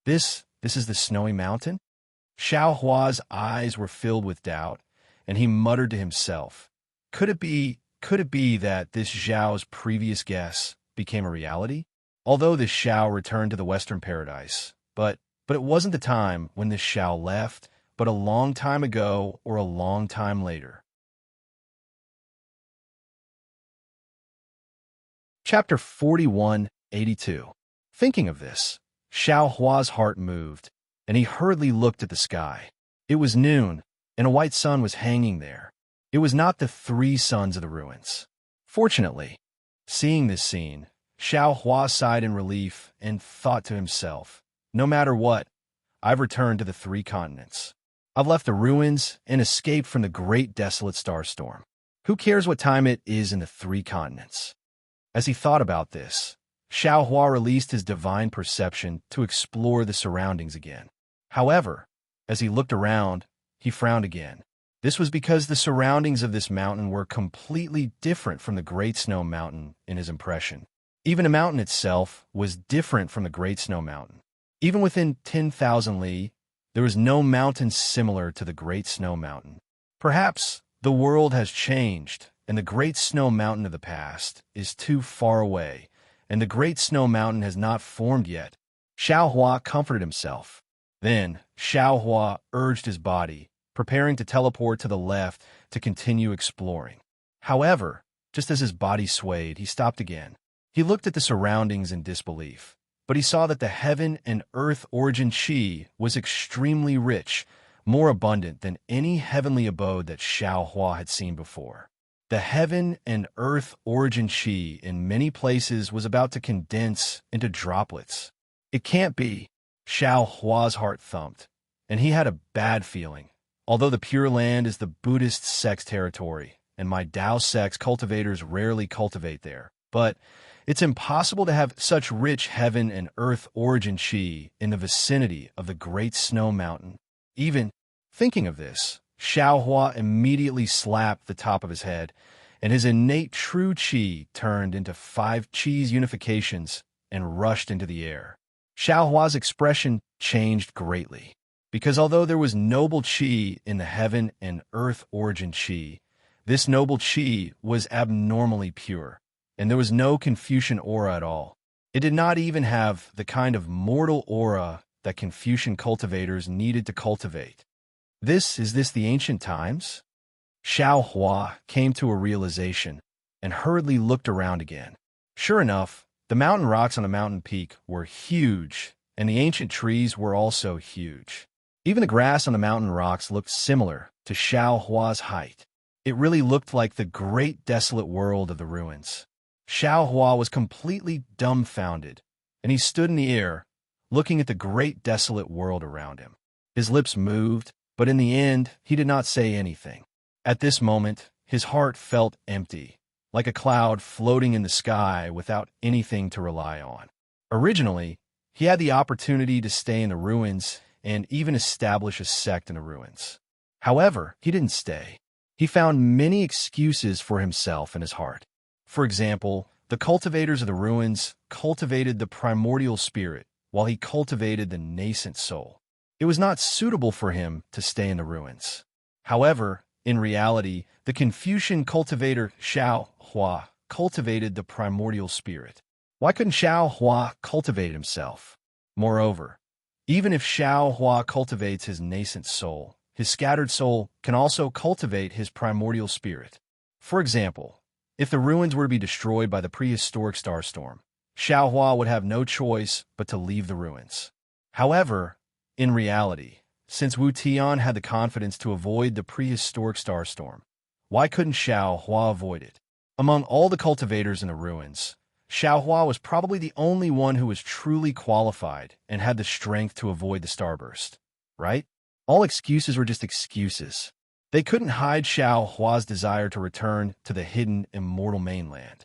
This is the Snowy Mountain? Xiao Hua's eyes were filled with doubt, and he muttered to himself, Could it be that this Zhao's previous guess became a reality? Although this Xiao returned to the Western Paradise, but it wasn't the time when this Xiao left, but a long time ago or a long time later. Chapter 4182. Thinking of this, Xiao Hua's heart moved, and he hurriedly looked at the sky. It was noon, and a white sun was hanging there. It was not the three suns of the ruins. Fortunately, seeing this scene, Xiao Hua sighed in relief and thought to himself, no matter what, I've returned to the three continents. I've left the ruins and escaped from the great desolate starstorm. Who cares what time it is in the three continents? As he thought about this, Xiao Hua released his divine perception to explore the surroundings again. However, as he looked around, he frowned again. This was because the surroundings of this mountain were completely different from the Great Snow Mountain in his impression. Even the mountain itself was different from the Great Snow Mountain. Even within 10,000 li, there was no mountain similar to the Great Snow Mountain. Perhaps the world has changed, and the Great Snow Mountain of the past is too far away, and the Great Snow Mountain has not formed yet. Xiao Hua comforted himself. Then, Xiao Hua urged his body, preparing to teleport to the left to continue exploring. However, just as his body swayed, he stopped again. He looked at the surroundings in disbelief, but he saw that the heaven and earth origin chi was extremely rich, more abundant than any heavenly abode that Xiao Hua had seen before. The heaven and earth origin chi in many places was about to condense into droplets. It can't be. Xiao Hua's heart thumped, and he had a bad feeling. Although the Pure Land is the Buddhist sect's territory, and my Tao sect's cultivators rarely cultivate there, but it's impossible to have such rich heaven and earth origin chi in the vicinity of the Great Snow Mountain. Even thinking of this, Xiao Hua immediately slapped the top of his head, and his innate true chi turned into 5 chi's unifications and rushed into the air. Xiao Hua's expression changed greatly, because although there was noble chi in the heaven and earth origin chi, this noble chi was abnormally pure, and there was no Confucian aura at all. It did not even have the kind of mortal aura that Confucian cultivators needed to cultivate. Is this the ancient times? Xiao Hua came to a realization and hurriedly looked around again. Sure enough, The mountain rocks on the mountain peak were huge, and the ancient trees were also huge. Even the grass on the mountain rocks looked similar to Xiao Hua's height. It really looked like the great desolate world of the ruins. Xiao Hua was completely dumbfounded, and he stood in the air, looking at the great desolate world around him. His lips moved, but in the end, he did not say anything. At this moment, his heart felt empty, like a cloud floating in the sky without anything to rely on. Originally, he had the opportunity to stay in the ruins and even establish a sect in the ruins. However, he didn't stay. He found many excuses for himself in his heart. For example, the cultivators of the ruins cultivated the primordial spirit, while he cultivated the nascent soul. It was not suitable for him to stay in the ruins. However, in reality, the Confucian cultivator Xiao Hua cultivated the primordial spirit. Why couldn't Xiao Hua cultivate himself? Moreover, even if Xiao Hua cultivates his nascent soul, his scattered soul can also cultivate his primordial spirit. For example, if the ruins were to be destroyed by the prehistoric starstorm, Xiao Hua would have no choice but to leave the ruins. However, in reality, since Wu Tian had the confidence to avoid the prehistoric starstorm, why couldn't Xiao Hua avoid it? Among all the cultivators in the ruins, Xiao Hua was probably the only one who was truly qualified and had the strength to avoid the starburst, right? All excuses were just excuses. They couldn't hide Xiao Hua's desire to return to the hidden immortal mainland.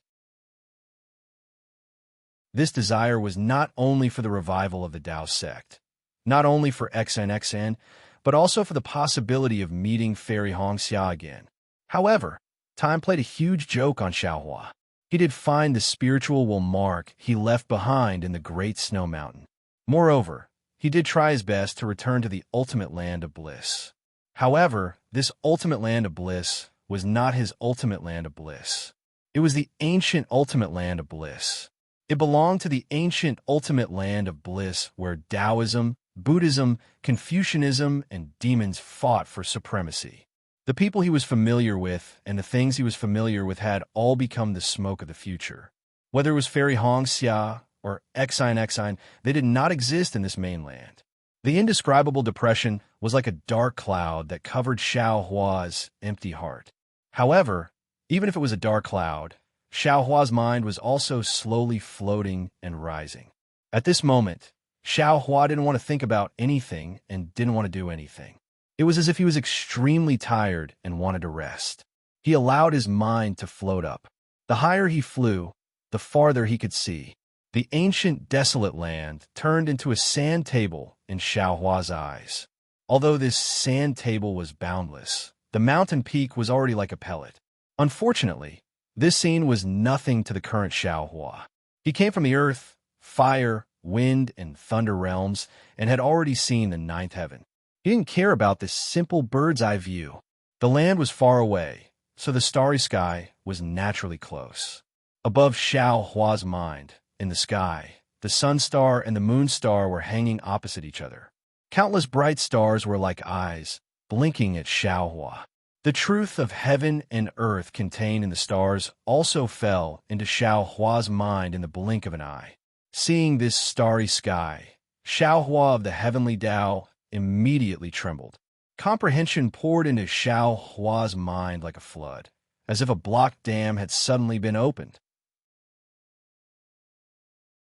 This desire was not only for the revival of the Dao sect, not only for XNXN, but also for the possibility of meeting Fairy Hongxia again. However, time played a huge joke on Xiao Hua. He did find the spiritual mark he left behind in the Great Snow Mountain. Moreover, he did try his best to return to the ultimate land of bliss. However, this ultimate land of bliss was not his ultimate land of bliss. It was the ancient ultimate land of bliss. It belonged to the ancient ultimate land of bliss where Taoism, Buddhism, Confucianism, and demons fought for supremacy. The people he was familiar with and the things he was familiar with had all become the smoke of the future. Whether it was Fairy Hongxia or Exine, they did not exist in this mainland. The indescribable depression was like a dark cloud that covered Xiao Hua's empty heart. However, even if it was a dark cloud, Xiao Hua's mind was also slowly floating and rising. At this moment, Xiao Hua didn't want to think about anything and didn't want to do anything. It was as if he was extremely tired and wanted to rest. He allowed his mind to float up. The higher he flew, the farther he could see. The ancient desolate land turned into a sand table in Xiao Hua's eyes. Although this sand table was boundless, the mountain peak was already like a pellet. Unfortunately, this scene was nothing to the current Xiao Hua. He came from the earth, fire, wind, and thunder realms and had already seen the ninth heaven. He didn't care about this simple bird's-eye view. The land was far away, so the starry sky was naturally close. Above Xiao Hua's mind, in the sky, the sun star and the moon star were hanging opposite each other. Countless bright stars were like eyes, blinking at Xiao Hua. The truth of heaven and earth contained in the stars also fell into Xiao Hua's mind in the blink of an eye. Seeing this starry sky, Xiao Hua of the heavenly Tao immediately trembled. Comprehension poured into Xiao Hua's mind like a flood, as if a blocked dam had suddenly been opened.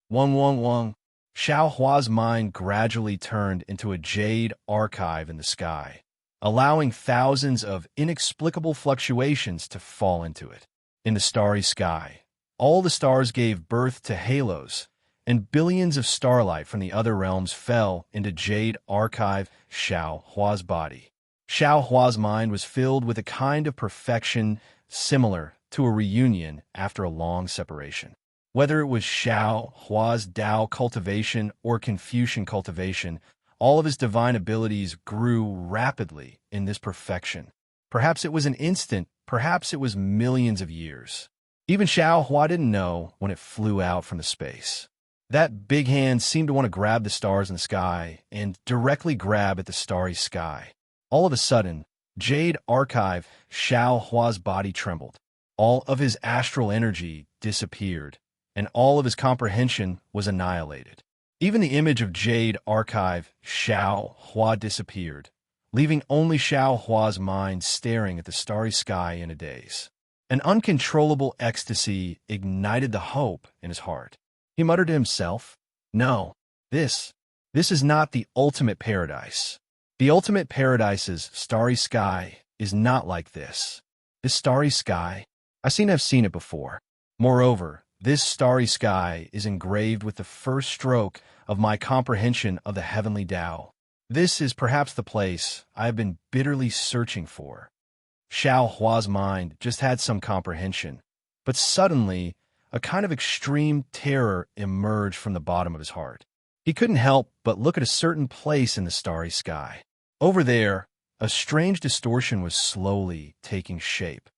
Wang. Xiao Hua's mind gradually turned into a jade archive in the sky, allowing thousands of inexplicable fluctuations to fall into it. In the starry sky, all the stars gave birth to halos, and billions of starlight from the other realms fell into jade archive Xiao Hua's body. Xiao Hua's mind was filled with a kind of perfection similar to a reunion after a long separation. Whether it was Xiao Hua's Tao cultivation or Confucian cultivation, all of his divine abilities grew rapidly in this perfection. Perhaps it was an instant, perhaps it was millions of years. Even Xiao Hua didn't know when it flew out from the space. That big hand seemed to want to grab the stars in the sky and directly grab at the starry sky. All of a sudden, Jade Archive Xiao Hua's body trembled. All of his astral energy disappeared, and all of his comprehension was annihilated. Even the image of Jade Archive Xiao Hua disappeared, leaving only Xiao Hua's mind staring at the starry sky in a daze. An uncontrollable ecstasy ignited the hope in his heart. He muttered to himself, "No, this is not the ultimate paradise. The ultimate paradise's starry sky is not like this. This starry sky, I've seen it before. Moreover, this starry sky is engraved with the first stroke of my comprehension of the heavenly Tao. This is perhaps the place I have been bitterly searching for." Xiao Hua's mind just had some comprehension, but suddenly a kind of extreme terror emerged from the bottom of his heart. He couldn't help but look at a certain place in the starry sky. Over there, a strange distortion was slowly taking shape.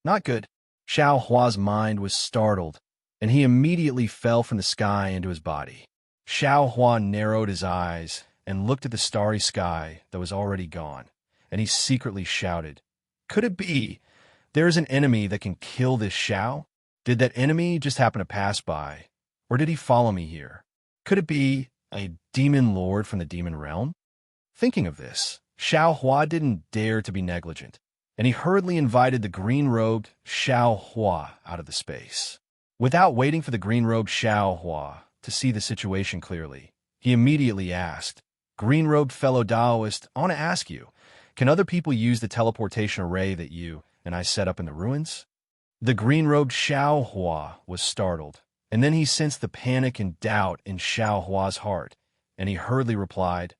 Not good. Xiao Hua's mind was startled, and he immediately fell from the sky into his body. Xiao Hua narrowed his eyes and looked at the starry sky that was already gone, and he secretly shouted, "Could it be there's an enemy that can kill this Xiao? Did that enemy just happen to pass by, or did he follow me here? Could it be a demon lord from the demon realm?" Thinking of this, Xiao Hua didn't dare to be negligent, and he hurriedly invited the green-robed Xiao Hua out of the space. Without waiting for the green-robed Xiao Hua to see the situation clearly, he immediately asked, "Green-robed fellow Taoist, I want to ask you, can other people use the teleportation array that you and I set up in the ruins?" The green-robed Xiao Hua was startled, and then he sensed the panic and doubt in Xiao Hua's heart, and he hurriedly replied,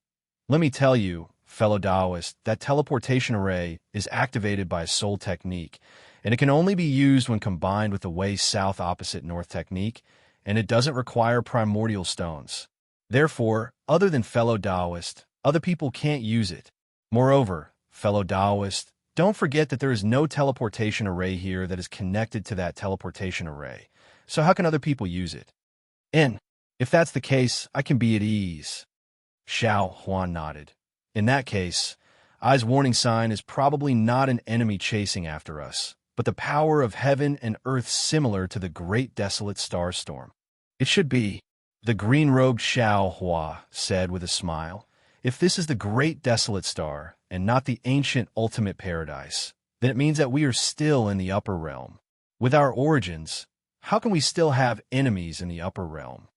"Let me tell you, fellow Taoist, that teleportation array is activated by a soul technique, and it can only be used when combined with the way south opposite north technique, and it doesn't require primordial stones. Therefore, other than fellow Taoist, other people can't use it. Moreover, fellow Taoist, don't forget that there is no teleportation array here that is connected to that teleportation array. So how can other people use it? And if that's the case, I can be at ease." Xiao Hua nodded. "In that case, I's warning sign is probably not an enemy chasing after us, but the power of heaven and earth similar to the great desolate star storm. It should be," the green-robed Xiao Hua said with a smile. "If this is the great desolate star, and not the ancient ultimate paradise, then it means that we are still in the upper realm. With our origins, how can we still have enemies in the upper realm?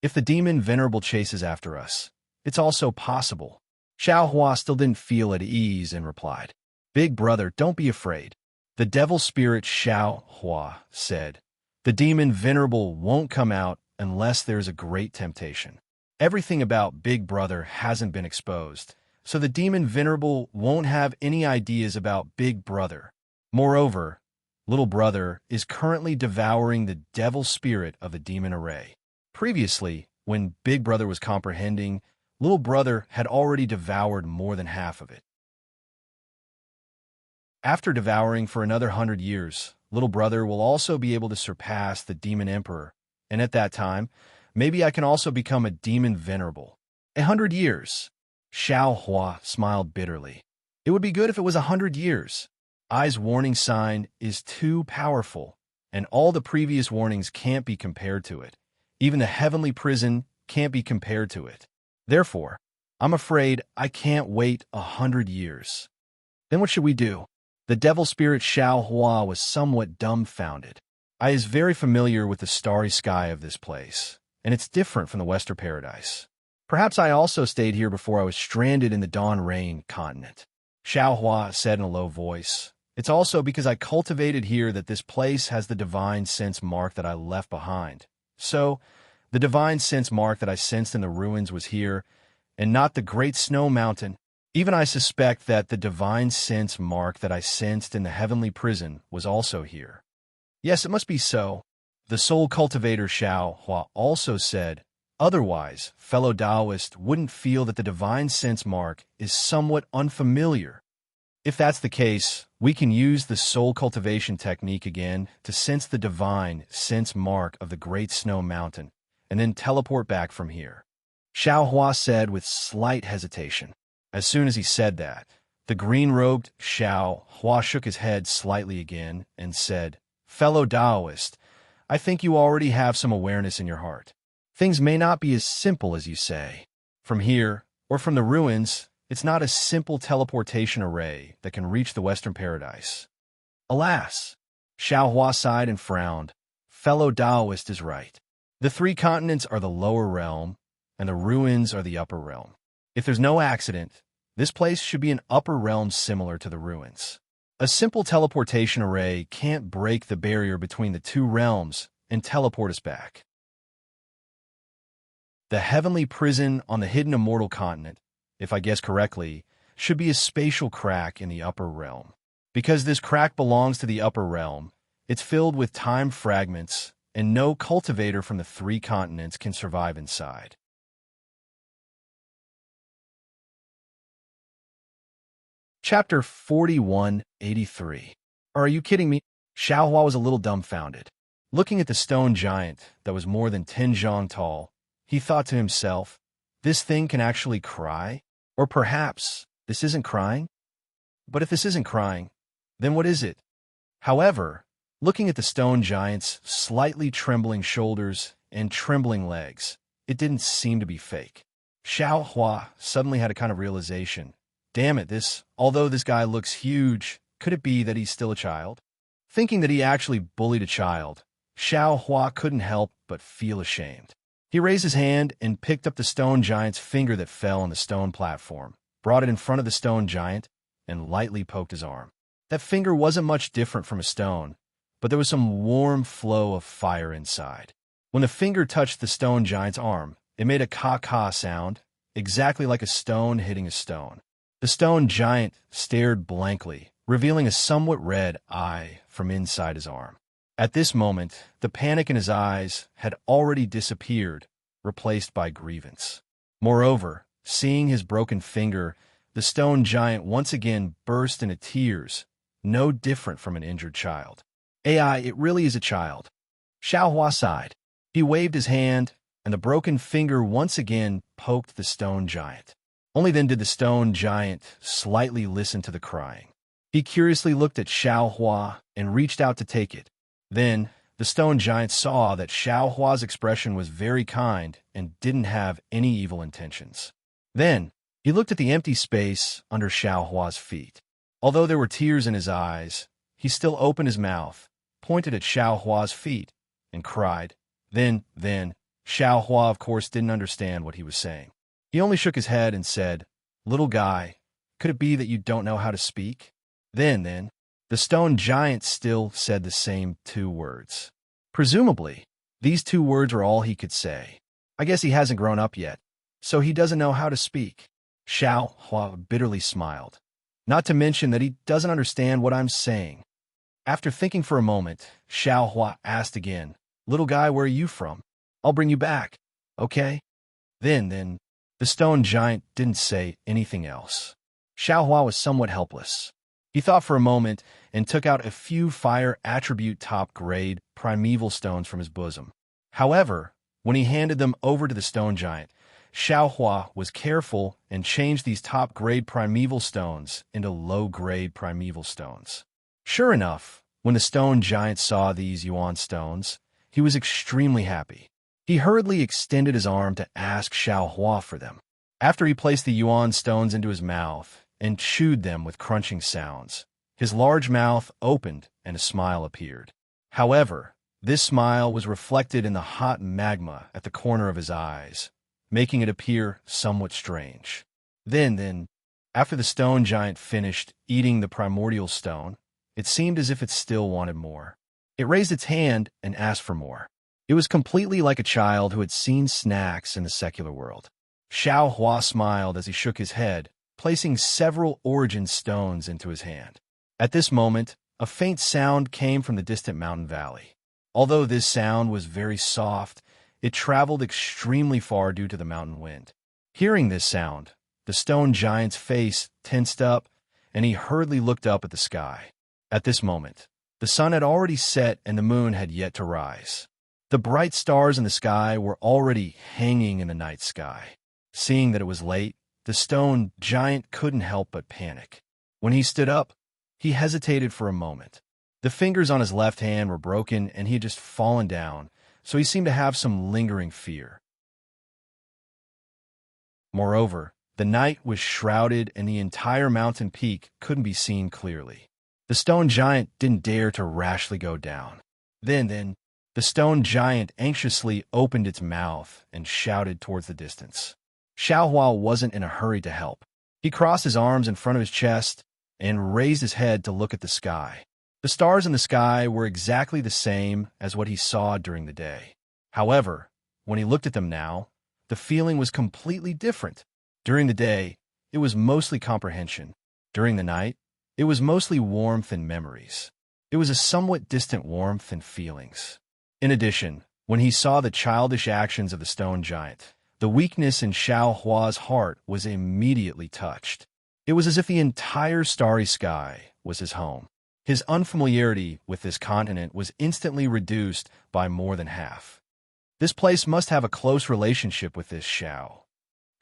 If the demon Venerable chases after us, it's also possible." Xiao Hua still didn't feel at ease and replied, "Big brother, don't be afraid." The devil spirit Xiao Hua said, "The demon Venerable won't come out unless there's a great temptation. Everything about Big Brother hasn't been exposed, so the demon Venerable won't have any ideas about Big Brother. Moreover, Little Brother is currently devouring the devil spirit of the demon array. Previously, when Big Brother was comprehending, Little Brother had already devoured more than half of it. After devouring for another 100 years, Little Brother will also be able to surpass the Demon Emperor, and at that time, maybe I can also become a Demon Venerable. 100 years. Xiao Hua smiled bitterly. It would be good if it was 100 years. I's warning sign is too powerful, and all the previous warnings can't be compared to it. Even the heavenly prison can't be compared to it. Therefore, I'm afraid I can't wait 100 years. Then what should we do? The devil spirit Xiao Hua was somewhat dumbfounded. I is very familiar with the starry sky of this place, and it's different from the Western Paradise. Perhaps I also stayed here before I was stranded in the Dawn Rain continent. Xiao Hua said in a low voice, "It's also because I cultivated here that this place has the divine sense mark that I left behind. So, the divine sense mark that I sensed in the ruins was here, and not the great snow mountain. Even I suspect that the divine sense mark that I sensed in the heavenly prison was also here. Yes, it must be so." The soul cultivator Xiao Hua also said, "Otherwise, fellow Taoist wouldn't feel that the divine sense mark is somewhat unfamiliar. If that's the case, we can use the soul cultivation technique again to sense the divine sense mark of the Great Snow Mountain, and then teleport back from here." Xiao Hua said with slight hesitation. As soon as he said that, the green-robed Xiao Hua shook his head slightly again and said, "Fellow Taoist, I think you already have some awareness in your heart. Things may not be as simple as you say. From here, or from the ruins, it's not a simple teleportation array that can reach the Western Paradise. Alas, Xiaohua sighed and frowned. Fellow Taoist is right. The three continents are the lower realm, and the ruins are the upper realm. If there's no accident, this place should be an upper realm similar to the ruins. A simple teleportation array can't break the barrier between the two realms and teleport us back. The heavenly prison on the hidden immortal continent, if I guess correctly, should be a spatial crack in the upper realm. Because this crack belongs to the upper realm, it's filled with time fragments, and no cultivator from the three continents can survive inside. Chapter 4183. Are you kidding me? Xiaohua was a little dumbfounded. Looking at the stone giant that was more than 10 zhang tall, he thought to himself, this thing can actually cry? Or perhaps this isn't crying? But if this isn't crying, then what is it? However, looking at the stone giant's slightly trembling shoulders and trembling legs, it didn't seem to be fake. Xiaohua suddenly had a kind of realization. Damn it, although this guy looks huge, could it be that he's still a child? Thinking that he actually bullied a child, Xiaohua couldn't help but feel ashamed. He raised his hand and picked up the stone giant's finger that fell on the stone platform, brought it in front of the stone giant, and lightly poked his arm. That finger wasn't much different from a stone, but there was some warm flow of fire inside. When the finger touched the stone giant's arm, it made a ka-ka sound, exactly like a stone hitting a stone. The stone giant stared blankly, revealing a somewhat red eye from inside his arm. At this moment, the panic in his eyes had already disappeared, replaced by grievance. Moreover, seeing his broken finger, the stone giant once again burst into tears, no different from an injured child. AI, it really is a child. Xiaohua sighed. He waved his hand, and the broken finger once again poked the stone giant. Only then did the stone giant slightly listen to the crying. He curiously looked at Xiaohua and reached out to take it. Then, the stone giant saw that Xiaohua's expression was very kind and didn't have any evil intentions. Then, he looked at the empty space under Xiaohua's feet. Although there were tears in his eyes, he still opened his mouth, pointed at Xiaohua's feet, and cried. Then, Xiaohua of course didn't understand what he was saying. He only shook his head and said, "Little guy, could it be that you don't know how to speak?" Then, the stone giant still said the same two words. Presumably, these two words were all he could say. I guess he hasn't grown up yet, so he doesn't know how to speak. Xiaohua bitterly smiled. Not to mention that he doesn't understand what I'm saying. After thinking for a moment, Xiaohua asked again, "Little guy, where are you from? I'll bring you back, okay?" Then, the stone giant didn't say anything else. Xiaohua was somewhat helpless. He thought for a moment and took out a few fire attribute top-grade primeval stones from his bosom. However, when he handed them over to the stone giant, Xiaohua was careful and changed these top-grade primeval stones into low-grade primeval stones. Sure enough, when the stone giant saw these yuan stones, he was extremely happy. He hurriedly extended his arm to ask Xiaohua for them. After he placed the yuan stones into his mouth and chewed them with crunching sounds, his large mouth opened and a smile appeared. However, this smile was reflected in the hot magma at the corner of his eyes, making it appear somewhat strange. Then, after the stone giant finished eating the primordial stone, it seemed as if it still wanted more. It raised its hand and asked for more. It was completely like a child who had seen snacks in the secular world. Xiaohua smiled as he shook his head, placing several origin stones into his hand. At this moment, a faint sound came from the distant mountain valley. Although this sound was very soft, it traveled extremely far due to the mountain wind. Hearing this sound, the stone giant's face tensed up, and he hurriedly looked up at the sky. At this moment, the sun had already set and the moon had yet to rise. The bright stars in the sky were already hanging in the night sky. Seeing that it was late, the stone giant couldn't help but panic. When he stood up, he hesitated for a moment. The fingers on his left hand were broken and he had just fallen down, so he seemed to have some lingering fear. Moreover, the night was shrouded and the entire mountain peak couldn't be seen clearly. The stone giant didn't dare to rashly go down. Then, the stone giant anxiously opened its mouth and shouted towards the distance. Xiaohua wasn't in a hurry to help. He crossed his arms in front of his chest and raised his head to look at the sky. The stars in the sky were exactly the same as what he saw during the day. However, when he looked at them now, the feeling was completely different. During the day, it was mostly comprehension. During the night, it was mostly warmth and memories. It was a somewhat distant warmth and feelings. In addition, when he saw the childish actions of the stone giant, the weakness in Xiao Hua's heart was immediately touched. It was as if the entire starry sky was his home. His unfamiliarity with this continent was instantly reduced by more than half. This place must have a close relationship with this Xiao.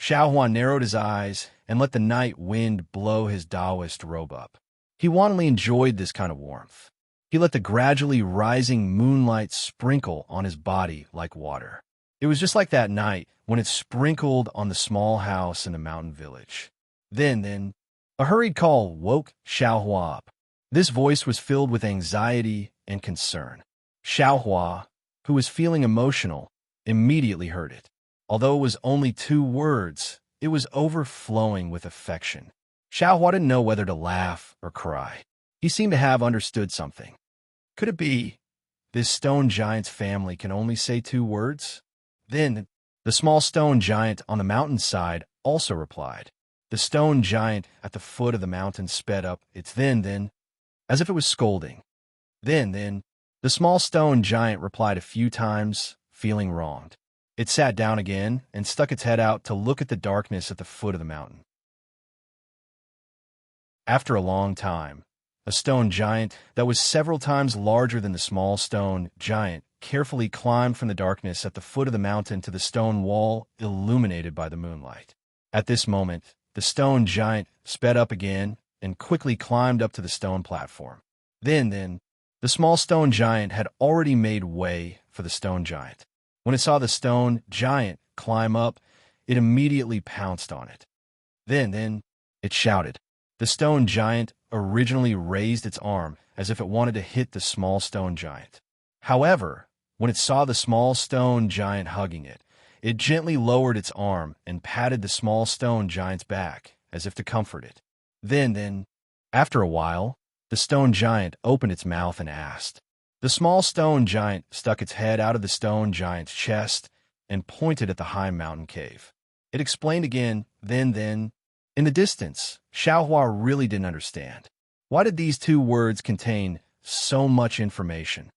Xiao Hua narrowed his eyes and let the night wind blow his Taoist robe up. He wantonly enjoyed this kind of warmth. He let the gradually rising moonlight sprinkle on his body like water. It was just like that night when it sprinkled on the small house in the mountain village. Then, a hurried call woke Xiao Hua up. This voice was filled with anxiety and concern. Xiao Hua, who was feeling emotional, immediately heard it. Although it was only 2 words, it was overflowing with affection. Xiao Hua didn't know whether to laugh or cry. He seemed to have understood something. Could it be this stone giant's family can only say 2 words? Then, the small stone giant on the mountainside also replied. The stone giant at the foot of the mountain sped up its then, as if it was scolding. Then, the small stone giant replied a few times, feeling wronged. It sat down again and stuck its head out to look at the darkness at the foot of the mountain. After a long time, a stone giant that was several times larger than the small stone giant carefully climbed from the darkness at the foot of the mountain to the stone wall illuminated by the moonlight. At this moment, the stone giant sped up again and quickly climbed up to the stone platform. Then, the small stone giant had already made way for the stone giant. When it saw the stone giant climb up, it immediately pounced on it. Then, it shouted. The stone giant originally raised its arm as if it wanted to hit the small stone giant. However, when it saw the small stone giant hugging it, it gently lowered its arm and patted the small stone giant's back as if to comfort it. Then, after a while, the stone giant opened its mouth and asked. The small stone giant stuck its head out of the stone giant's chest and pointed at the high mountain cave. It explained again, then. In the distance, Xiao Hua really didn't understand. Why did these 2 words contain so much information?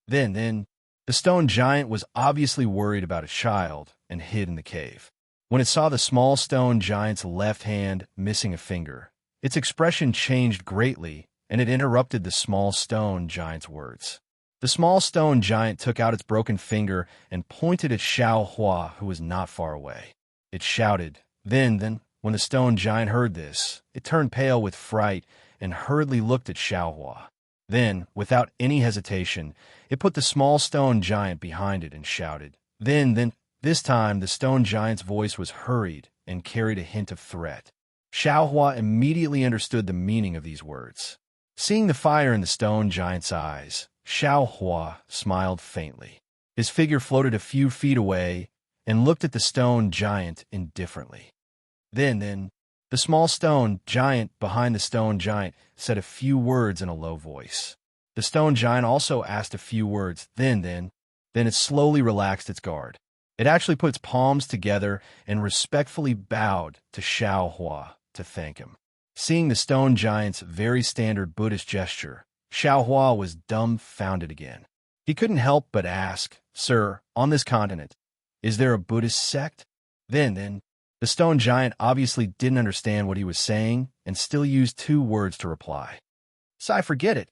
Then, the stone giant was obviously worried about its child and hid in the cave. When it saw the small stone giant's left hand missing a finger, its expression changed greatly and it interrupted the small stone giant's words. The small stone giant took out its broken finger and pointed at Xiao Hua, who was not far away. It shouted. Then, when the stone giant heard this, it turned pale with fright and hurriedly looked at Xiao Hua. Then, without any hesitation, it put the small stone giant behind it and shouted. Then, this time the stone giant's voice was hurried and carried a hint of threat. Xiao Hua immediately understood the meaning of these words. Seeing the fire in the stone giant's eyes, Xiao Hua smiled faintly. His figure floated a few feet away and looked at the stone giant indifferently. Then, the small stone giant behind the stone giant said a few words in a low voice. The stone giant also asked a few words, then it slowly relaxed its guard. It actually put its palms together and respectfully bowed to Xiao Hua to thank him. Seeing the stone giant's very standard Buddhist gesture, Xiao Hua was dumbfounded again. He couldn't help but ask, Sir, on this continent, is there a Buddhist sect? Then, the stone giant obviously didn't understand what he was saying and still used 2 words to reply. So I forget it.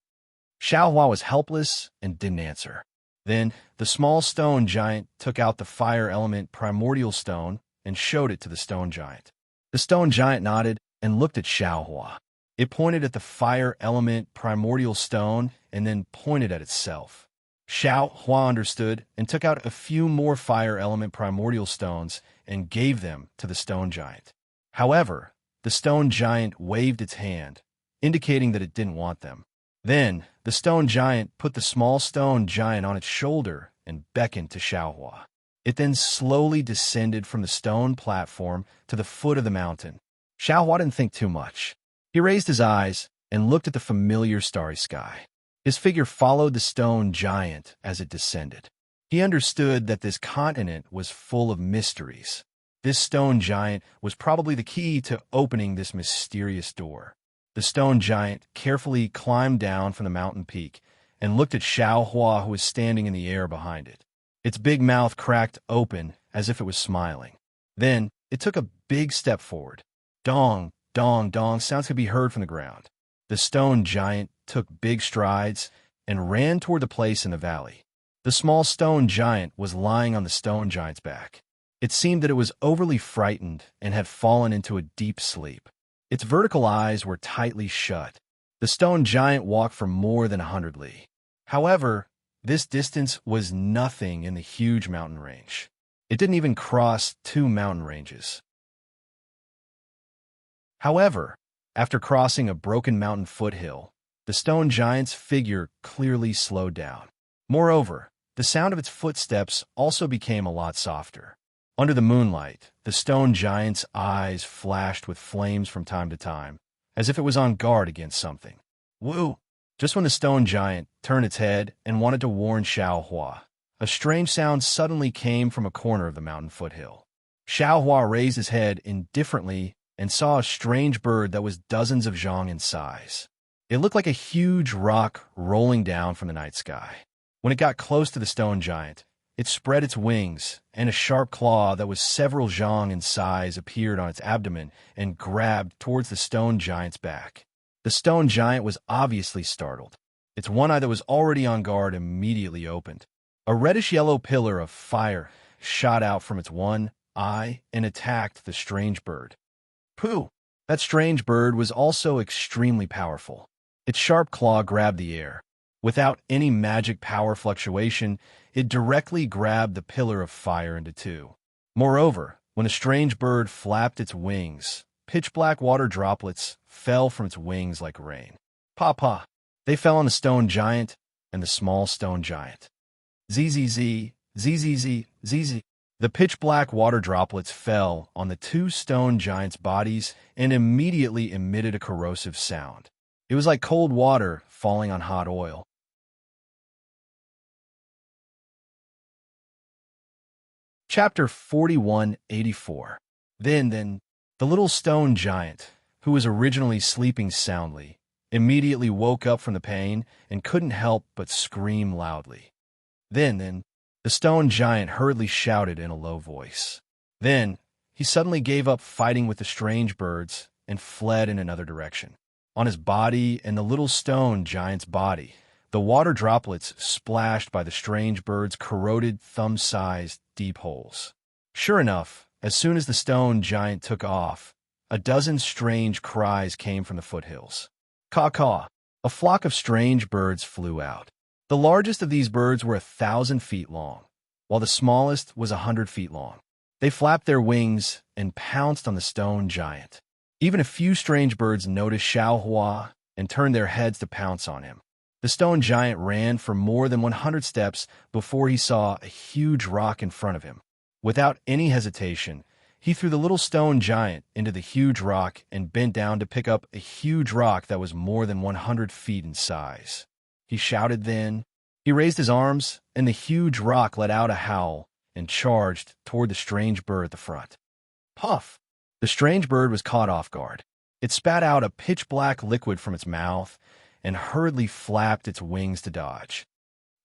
Xiao Hua was helpless and didn't answer. Then, the small stone giant took out the fire element primordial stone and showed it to the stone giant. The stone giant nodded and looked at Xiao Hua. It pointed at the fire element primordial stone and then pointed at itself. Xiao Hua understood and took out a few more fire element primordial stones and gave them to the stone giant. However, the stone giant waved its hand, indicating that it didn't want them. Then, the stone giant put the small stone giant on its shoulder and beckoned to Xiaohua. It then slowly descended from the stone platform to the foot of the mountain. Xiaohua didn't think too much. He raised his eyes and looked at the familiar starry sky. His figure followed the stone giant as it descended. He understood that this continent was full of mysteries. This stone giant was probably the key to opening this mysterious door. The stone giant carefully climbed down from the mountain peak and looked at Xiaohua, who was standing in the air behind it. Its big mouth cracked open as if it was smiling. Then, it took a big step forward. Dong, dong, dong sounds could be heard from the ground. The stone giant took big strides and ran toward the place in the valley. The small stone giant was lying on the stone giant's back. It seemed that it was overly frightened and had fallen into a deep sleep. Its vertical eyes were tightly shut. The stone giant walked for more than 100 li. However, this distance was nothing in the huge mountain range. It didn't even cross 2 mountain ranges. However, after crossing a broken mountain foothill, the stone giant's figure clearly slowed down. Moreover, the sound of its footsteps also became a lot softer. Under the moonlight, the stone giant's eyes flashed with flames from time to time, as if it was on guard against something. Woo! Just when the stone giant turned its head and wanted to warn Xiaohua, a strange sound suddenly came from a corner of the mountain foothill. Xiaohua raised his head indifferently and saw a strange bird that was dozens of zhang in size. It looked like a huge rock rolling down from the night sky. When it got close to the stone giant, it spread its wings, and a sharp claw that was several zhang in size appeared on its abdomen and grabbed towards the stone giant's back. The stone giant was obviously startled. Its one eye that was already on guard immediately opened. A reddish-yellow pillar of fire shot out from its one eye and attacked the strange bird. Pooh! That strange bird was also extremely powerful. Its sharp claw grabbed the air. Without any magic power fluctuation, it directly grabbed the pillar of fire into 2. Moreover, when the strange bird flapped its wings, pitch-black water droplets fell from its wings like rain. Pa! They fell on the stone giant and the small stone giant. Zzz, zzz. The pitch-black water droplets fell on the 2 stone giants' bodies and immediately emitted a corrosive sound. It was like cold water falling on hot oil. Chapter 4184. Then, the little stone giant, who was originally sleeping soundly, immediately woke up from the pain and couldn't help but scream loudly. Then, the stone giant hurriedly shouted in a low voice. Then, he suddenly gave up fighting with the strange birds and fled in another direction. On his body and the little stone giant's body, the water droplets splashed by the strange bird's corroded thumb-sized deep holes. Sure enough, as soon as the stone giant took off, a dozen strange cries came from the foothills. Caw-caw! A flock of strange birds flew out. The largest of these birds were 1,000 feet long, while the smallest was 100 feet long. They flapped their wings and pounced on the stone giant. Even a few strange birds noticed Xiaohua and turned their heads to pounce on him. The stone giant ran for more than 100 steps before he saw a huge rock in front of him. Without any hesitation, he threw the little stone giant into the huge rock and bent down to pick up a huge rock that was more than 100 feet in size. He shouted then. He raised his arms, and the huge rock let out a howl and charged toward the strange bird at the front. Puff! The strange bird was caught off guard. It spat out a pitch-black liquid from its mouth and hurriedly flapped its wings to dodge.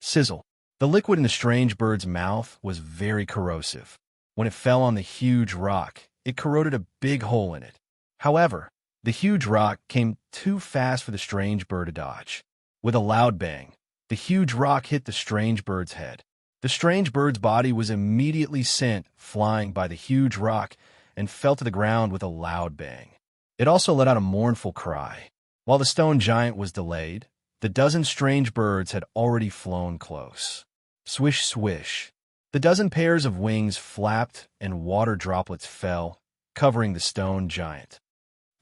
Sizzle! The liquid in the strange bird's mouth was very corrosive. When it fell on the huge rock, it corroded a big hole in it. However, the huge rock came too fast for the strange bird to dodge. With a loud bang, the huge rock hit the strange bird's head. The strange bird's body was immediately sent flying by the huge rock and fell to the ground with a loud bang. It also let out a mournful cry. While the stone giant was delayed, the dozen strange birds had already flown close. Swish, swish. The dozen pairs of wings flapped and water droplets fell, covering the stone giant.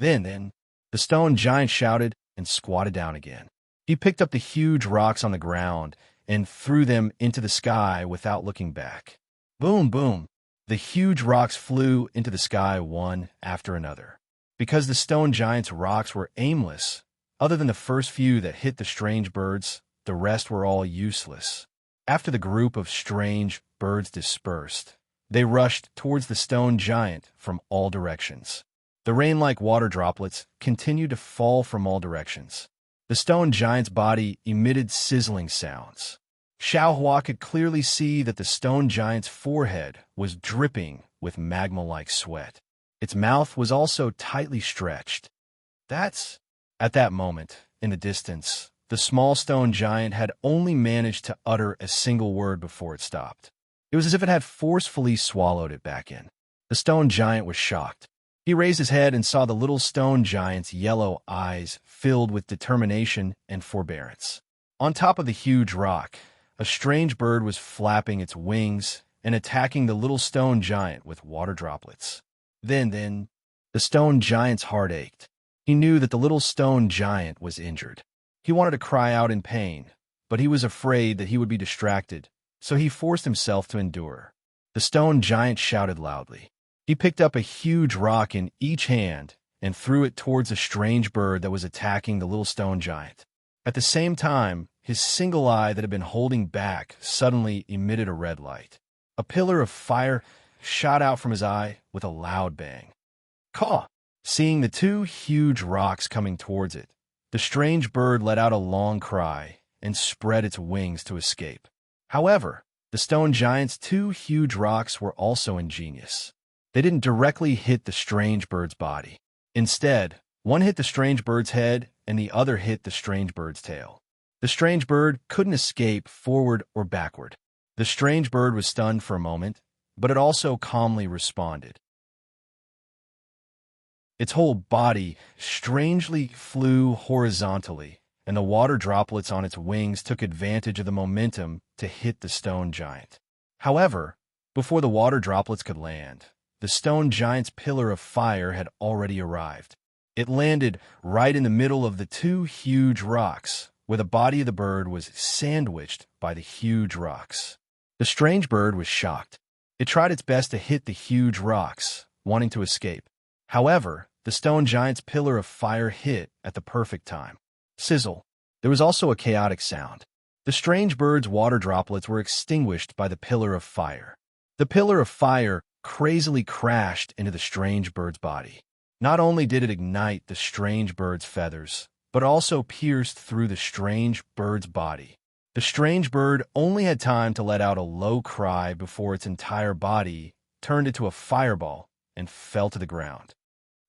Then, the stone giant shouted and squatted down again. He picked up the huge rocks on the ground and threw them into the sky without looking back. Boom, boom. The huge rocks flew into the sky one after another. Because the stone giant's rocks were aimless, other than the first few that hit the strange birds, the rest were all useless. After the group of strange birds dispersed, they rushed towards the stone giant from all directions. The rain-like water droplets continued to fall from all directions. The stone giant's body emitted sizzling sounds. Xiaohua could clearly see that the stone giant's forehead was dripping with magma-like sweat. Its mouth was also tightly stretched. At that moment, in the distance, the small stone giant had only managed to utter a single word before it stopped. It was as if it had forcefully swallowed it back in. The stone giant was shocked. He raised his head and saw the little stone giant's yellow eyes filled with determination and forbearance. On top of the huge rock, a strange bird was flapping its wings and attacking the little stone giant with water droplets. Then, the stone giant's heart ached. He knew that the little stone giant was injured. He wanted to cry out in pain, but he was afraid that he would be distracted, so he forced himself to endure. The stone giant shouted loudly. He picked up a huge rock in each hand and threw it towards a strange bird that was attacking the little stone giant. At the same time, his single eye that had been holding back suddenly emitted a red light. A pillar of fire shot out from his eye with a loud bang. Caw! Seeing the two huge rocks coming towards it, the strange bird let out a long cry and spread its wings to escape. However, the stone giant's two huge rocks were also ingenious. They didn't directly hit the strange bird's body. Instead, one hit the strange bird's head and the other hit the strange bird's tail. The strange bird couldn't escape forward or backward. The strange bird was stunned for a moment, but it also calmly responded. Its whole body strangely flew horizontally, and the water droplets on its wings took advantage of the momentum to hit the stone giant. However, before the water droplets could land, the stone giant's pillar of fire had already arrived. It landed right in the middle of the two huge rocks, where the body of the bird was sandwiched by the huge rocks. The strange bird was shocked. It tried its best to hit the huge rocks, wanting to escape. However, the stone giant's pillar of fire hit at the perfect time. Sizzle. There was also a chaotic sound. The strange bird's water droplets were extinguished by the pillar of fire. The pillar of fire crazily crashed into the strange bird's body. Not only did it ignite the strange bird's feathers, but also pierced through the strange bird's body. The strange bird only had time to let out a low cry before its entire body turned into a fireball and fell to the ground.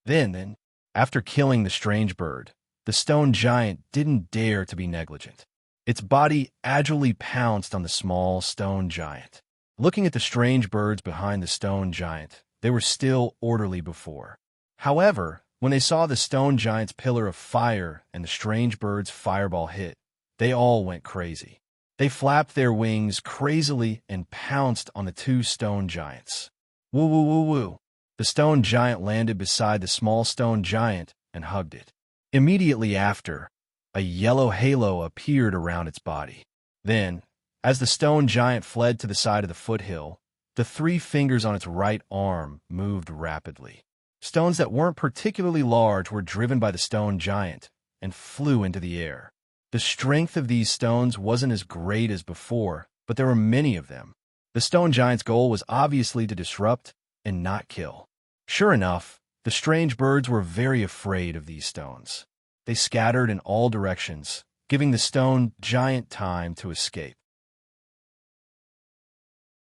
Then, after killing the strange bird, the stone giant didn't dare to be negligent. Its body agilely pounced on the small stone giant. Looking at the strange birds behind the stone giant, they were still orderly before. However, when they saw the stone giant's pillar of fire and the strange bird's fireball hit, they all went crazy. They flapped their wings crazily and pounced on the two stone giants. Woo woo woo woo. The stone giant landed beside the small stone giant and hugged it. Immediately after, a yellow halo appeared around its body. Then, as the stone giant fled to the side of the foothill, the 3 fingers on its right arm moved rapidly. Stones that weren't particularly large were driven by the stone giant and flew into the air. The strength of these stones wasn't as great as before, but there were many of them. The stone giant's goal was obviously to disrupt and not kill. Sure enough, the strange birds were very afraid of these stones. They scattered in all directions, giving the stone giant time to escape.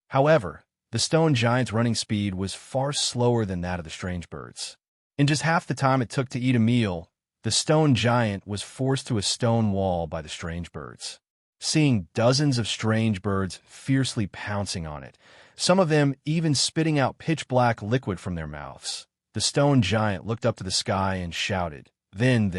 However, the stone giant's running speed was far slower than that of the strange birds. In just half the time it took to eat a meal, the stone giant was forced to a stone wall by the strange birds. Seeing dozens of strange birds fiercely pouncing on it, some of them even spitting out pitch-black liquid from their mouths, the stone giant looked up to the sky and shouted. Then,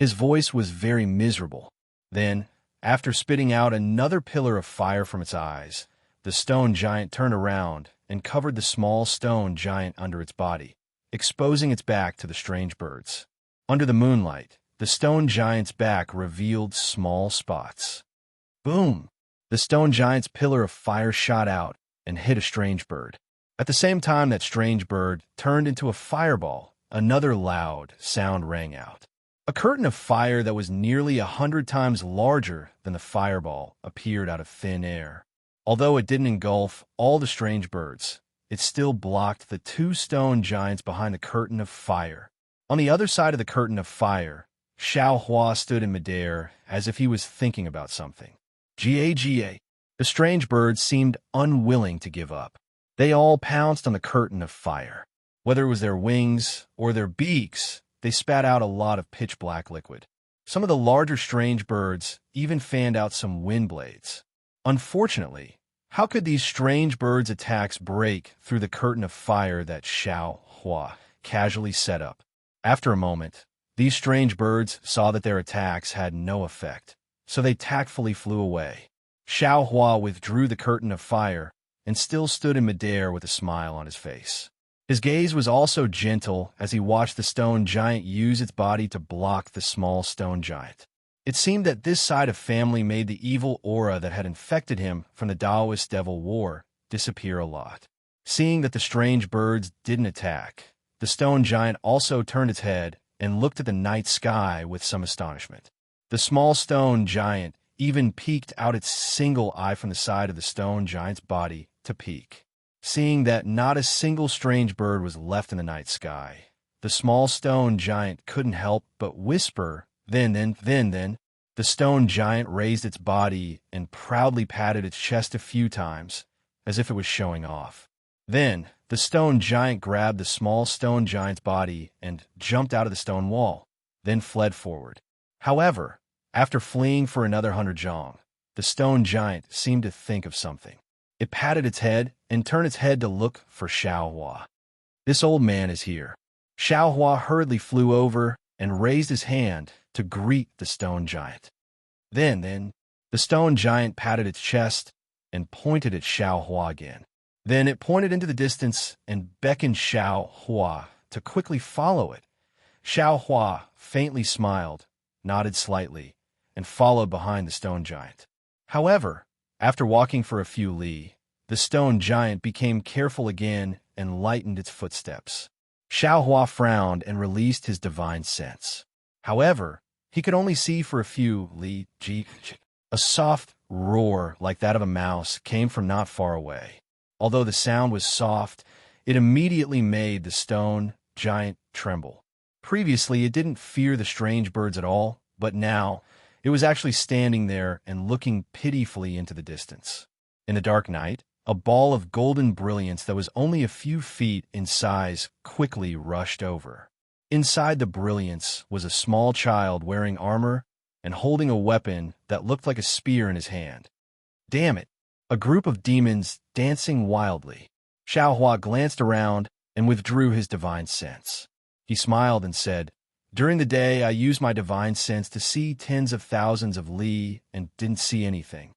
His voice was very miserable. Then, after spitting out another pillar of fire from its eyes, the stone giant turned around and covered the small stone giant under its body, exposing its back to the strange birds. Under the moonlight, the stone giant's back revealed small spots. Boom! The stone giant's pillar of fire shot out and hit a strange bird. At the same time that strange bird turned into a fireball, another loud sound rang out. A curtain of fire that was nearly 100 times larger than the fireball appeared out of thin air. Although it didn't engulf all the strange birds, it still blocked the two stone giants behind the curtain of fire. On the other side of the curtain of fire, Xiao Hua stood in midair as if he was thinking about something. Ga. The strange birds seemed unwilling to give up. They all pounced on the curtain of fire. Whether it was their wings or their beaks, they spat out a lot of pitch-black liquid. Some of the larger strange birds even fanned out some wind blades. Unfortunately, how could these strange birds' attacks break through the curtain of fire that Xiao Hua casually set up? After a moment, these strange birds saw that their attacks had no effect, so they tactfully flew away. Xiao Hua withdrew the curtain of fire and still stood in midair with a smile on his face. His gaze was also gentle as he watched the stone giant use its body to block the small stone giant. It seemed that this side of family made the evil aura that had infected him from the Taoist Devil War disappear a lot. Seeing that the strange birds didn't attack, the stone giant also turned its head and looked at the night sky with some astonishment. The small stone giant even peeked out its single eye from the side of the stone giant's body to peek. Seeing that not a single strange bird was left in the night sky, the small stone giant couldn't help but whisper, then. The stone giant raised its body and proudly patted its chest a few times, as if it was showing off. Then, the stone giant grabbed the small stone giant's body and jumped out of the stone wall, then fled forward. However, after fleeing for another 100 zhong, the stone giant seemed to think of something. It patted its head and turned its head to look for Xiao Hua. This old man is here. Xiao Hua hurriedly flew over and raised his hand to greet the stone giant. Then, the stone giant patted its chest and pointed at Xiao Hua again. Then it pointed into the distance and beckoned Xiao Hua to quickly follow it. Xiao Hua faintly smiled, nodded slightly, and followed behind the stone giant. However, after walking for a few li, the stone giant became careful again and lightened its footsteps. Xiao Hua frowned and released his divine sense. However, he could only see for a few li. A soft roar like that of a mouse came from not far away. Although the sound was soft, it immediately made the stone giant tremble. Previously, it didn't fear the strange birds at all, but now it was actually standing there and looking pitifully into the distance. In the dark night, a ball of golden brilliance that was only a few feet in size quickly rushed over. Inside the brilliance was a small child wearing armor and holding a weapon that looked like a spear in his hand. Damn it! A group of demons dancing wildly. Xiao Hua glanced around and withdrew his divine sense. He smiled and said, "During the day, I used my divine sense to see tens of thousands of li and didn't see anything.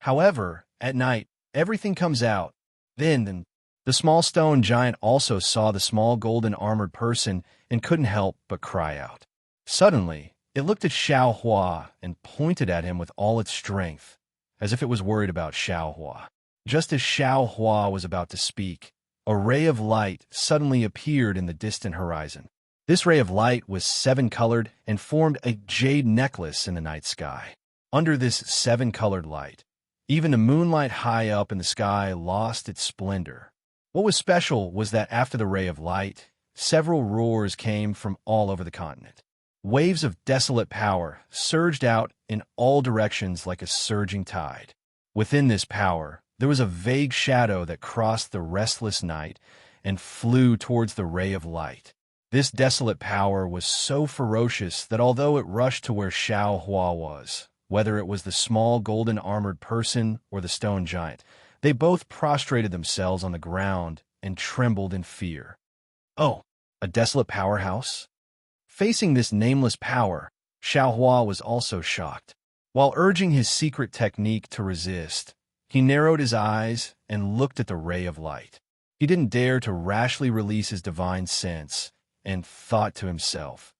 However, at night, everything comes out. Then, the small stone giant also saw the small golden armored person and couldn't help but cry out. Suddenly, it looked at Xiao Hua and pointed at him with all its strength, as if it was worried about Xiao Hua. Just as Xiao Hua was about to speak, a ray of light suddenly appeared in the distant horizon. This ray of light was seven-colored and formed a jade necklace in the night sky. Under this seven-colored light, even the moonlight high up in the sky lost its splendor. What was special was that after the ray of light, several roars came from all over the continent. Waves of desolate power surged out in all directions like a surging tide. Within this power, there was a vague shadow that crossed the restless night and flew towards the ray of light. This desolate power was so ferocious that although it rushed to where Xiao Hua was, whether it was the small golden armored person or the stone giant, they both prostrated themselves on the ground and trembled in fear. Oh, a desolate powerhouse? Facing this nameless power, Xiaohua was also shocked. While urging his secret technique to resist, he narrowed his eyes and looked at the ray of light. He didn't dare to rashly release his divine sense and thought to himself,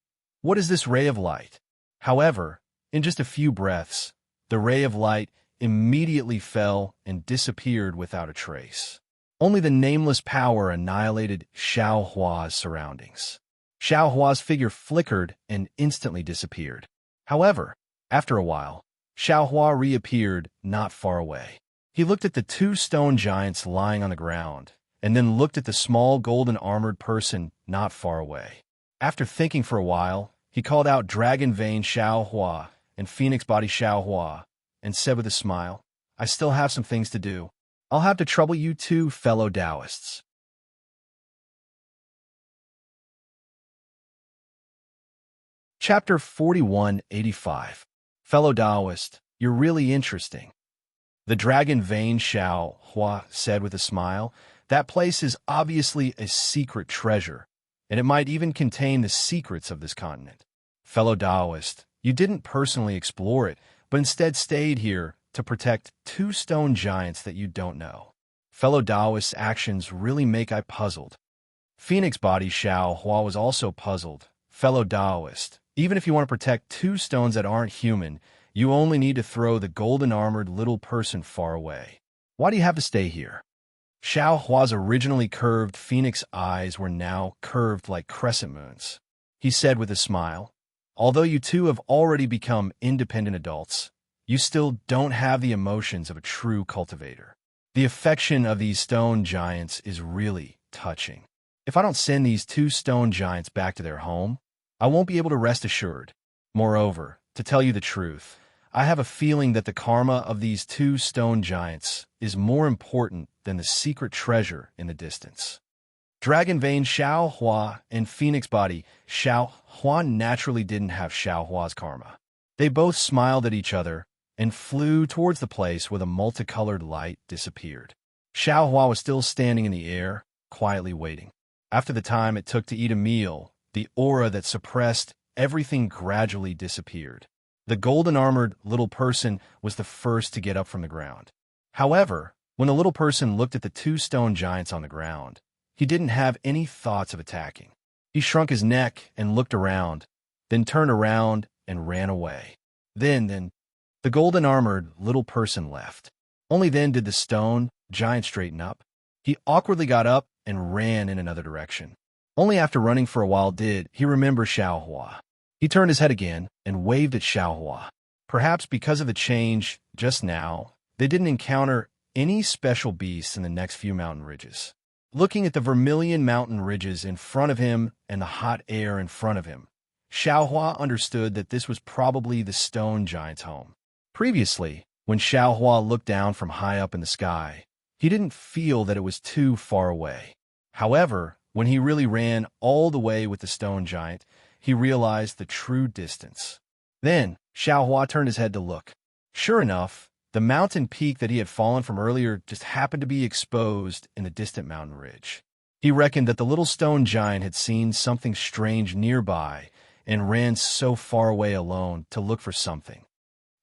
"What is this ray of light?" However, in just a few breaths, the ray of light immediately fell and disappeared without a trace. Only the nameless power annihilated Xiaohua's surroundings. Xiaohua's figure flickered and instantly disappeared. However, after a while, Xiaohua reappeared not far away. He looked at the two stone giants lying on the ground, and then looked at the small golden-armored person not far away. After thinking for a while, he called out Dragon Vein Xiaohua and Phoenix Body Xiaohua, and said with a smile, "I still have some things to do. I'll have to trouble you two fellow Taoists." Chapter 4185. Fellow Taoist, you're really interesting. The Dragon Vein Xiaohua said with a smile, "That place is obviously a secret treasure, and it might even contain the secrets of this continent. Fellow Taoist, you didn't personally explore it, but instead stayed here to protect two stone giants that you don't know. Fellow Taoist's actions really make I puzzled." Phoenix Body Xiaohua was also puzzled. Fellow Taoist, even if you want to protect two stones that aren't human, you only need to throw the golden-armored little person far away. Why do you have to stay here? Xiaohua's originally curved phoenix eyes were now curved like crescent moons. He said with a smile, "Although you two have already become independent adults, you still don't have the emotions of a true cultivator. The affection of these stone giants is really touching. If I don't send these two stone giants back to their home, I won't be able to rest assured. Moreover, to tell you the truth, I have a feeling that the karma of these two stone giants is more important than the secret treasure in the distance." Dragon Vein Xiaohua and Phoenix Body Xiaohua naturally didn't have Xiaohua's karma. They both smiled at each other and flew towards the place where the multicolored light disappeared. Xiaohua was still standing in the air, quietly waiting. After the time it took to eat a meal, the aura that suppressed everything gradually disappeared. The golden-armored little person was the first to get up from the ground. However, when the little person looked at the two stone giants on the ground, he didn't have any thoughts of attacking. He shrunk his neck and looked around, then turned around and ran away. Then, the golden-armored little person left. Only then did the stone giant straighten up. He awkwardly got up and ran in another direction. Only after running for a while did he remember Xiaohua. He turned his head again and waved at Xiaohua. Perhaps because of the change just now, they didn't encounter any special beasts in the next few mountain ridges. Looking at the vermilion mountain ridges in front of him and the hot air in front of him, Xiaohua understood that this was probably the stone giant's home. Previously, when Xiaohua looked down from high up in the sky, he didn't feel that it was too far away. However, when he really ran all the way with the stone giant, he realized the true distance. Then, Xiaohua turned his head to look. Sure enough, the mountain peak that he had fallen from earlier just happened to be exposed in the distant mountain ridge. He reckoned that the little stone giant had seen something strange nearby and ran so far away alone to look for something.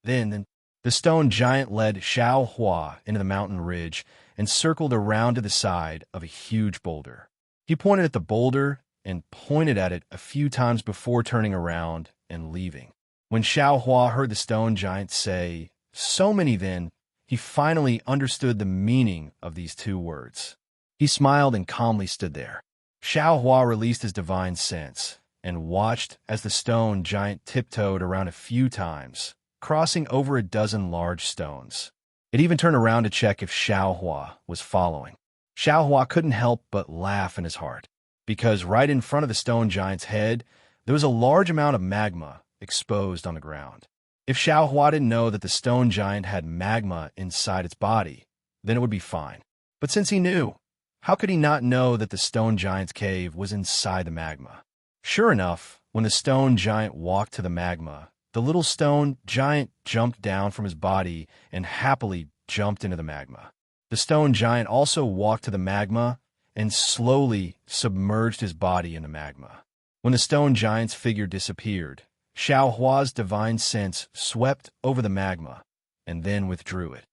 Then the stone giant led Xiaohua into the mountain ridge and circled around to the side of a huge boulder. He pointed at the boulder and pointed at it a few times before turning around and leaving. When Xiaohua heard the stone giant say, "So many," then, he finally understood the meaning of these two words. He smiled and calmly stood there. Xiaohua released his divine sense and watched as the stone giant tiptoed around a few times, crossing over a dozen large stones. It even turned around to check if Xiaohua was following. Xiaohua couldn't help but laugh in his heart, because right in front of the stone giant's head, there was a large amount of magma exposed on the ground. If Xiaohua didn't know that the stone giant had magma inside its body, then it would be fine. But since he knew, how could he not know that the stone giant's cave was inside the magma? Sure enough, when the stone giant walked to the magma, the little stone giant jumped down from his body and happily jumped into the magma. The stone giant also walked to the magma and slowly submerged his body in the magma. When the stone giant's figure disappeared, Xiao Hua's divine sense swept over the magma and then withdrew it.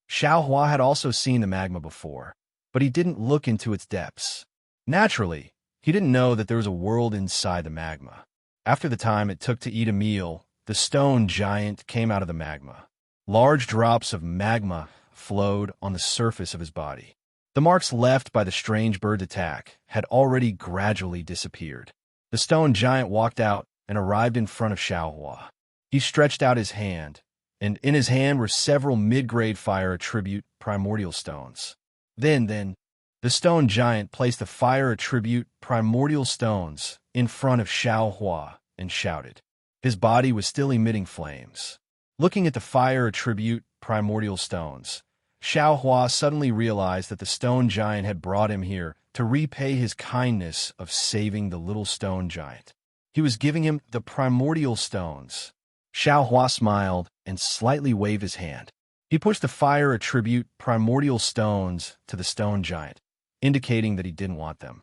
Xiao Hua had also seen the magma before, but he didn't look into its depths. Naturally, he didn't know that there was a world inside the magma. After the time it took to eat a meal, the stone giant came out of the magma. Large drops of magma flowed on the surface of his body. The marks left by the strange bird's attack had already gradually disappeared. The stone giant walked out and arrived in front of Xiao Hua. He stretched out his hand, and in his hand were several mid-grade fire attribute primordial stones. Then, the stone giant placed the fire attribute primordial stones in front of Xiao Hua and shouted. His body was still emitting flames. Looking at the fire attribute primordial stones, Xiao Hua suddenly realized that the stone giant had brought him here to repay his kindness of saving the little stone giant. He was giving him the primordial stones. Xiao Hua smiled and slightly waved his hand. He pushed the fire attribute primordial stones to the stone giant, indicating that he didn't want them.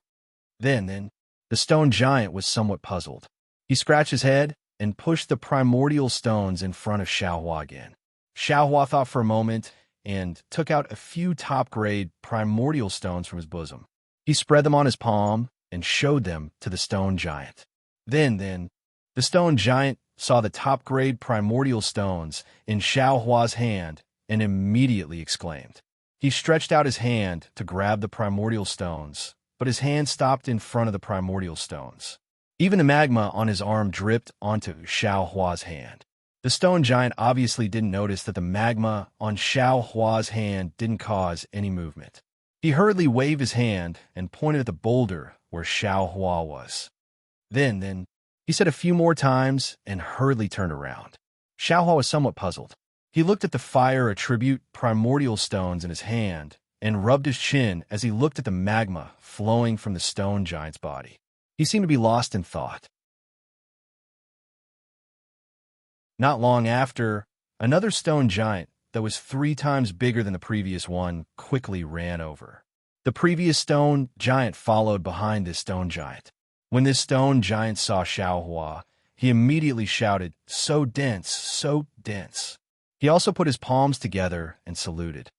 Then, the stone giant was somewhat puzzled. He scratched his head and pushed the primordial stones in front of Xiao Hua again. Xiao Hua thought for a moment and took out a few top-grade primordial stones from his bosom. He spread them on his palm and showed them to the stone giant. Then, the stone giant saw the top-grade primordial stones in Xiao Hua's hand and immediately exclaimed. He stretched out his hand to grab the primordial stones, but his hand stopped in front of the primordial stones. Even the magma on his arm dripped onto Xiao Hua's hand. The stone giant obviously didn't notice that the magma on Xiao Hua's hand didn't cause any movement. He hurriedly waved his hand and pointed at the boulder where Xiao Hua was. Then, he said a few more times and hurriedly turned around. Xiao Hua was somewhat puzzled. He looked at the fire attribute primordial stones in his hand and rubbed his chin as he looked at the magma flowing from the stone giant's body. He seemed to be lost in thought. Not long after, another stone giant that was 3 times bigger than the previous one quickly ran over. The previous stone giant followed behind this stone giant. When this stone giant saw Xiao Hua, he immediately shouted, "So dense, so dense." He also put his palms together and saluted.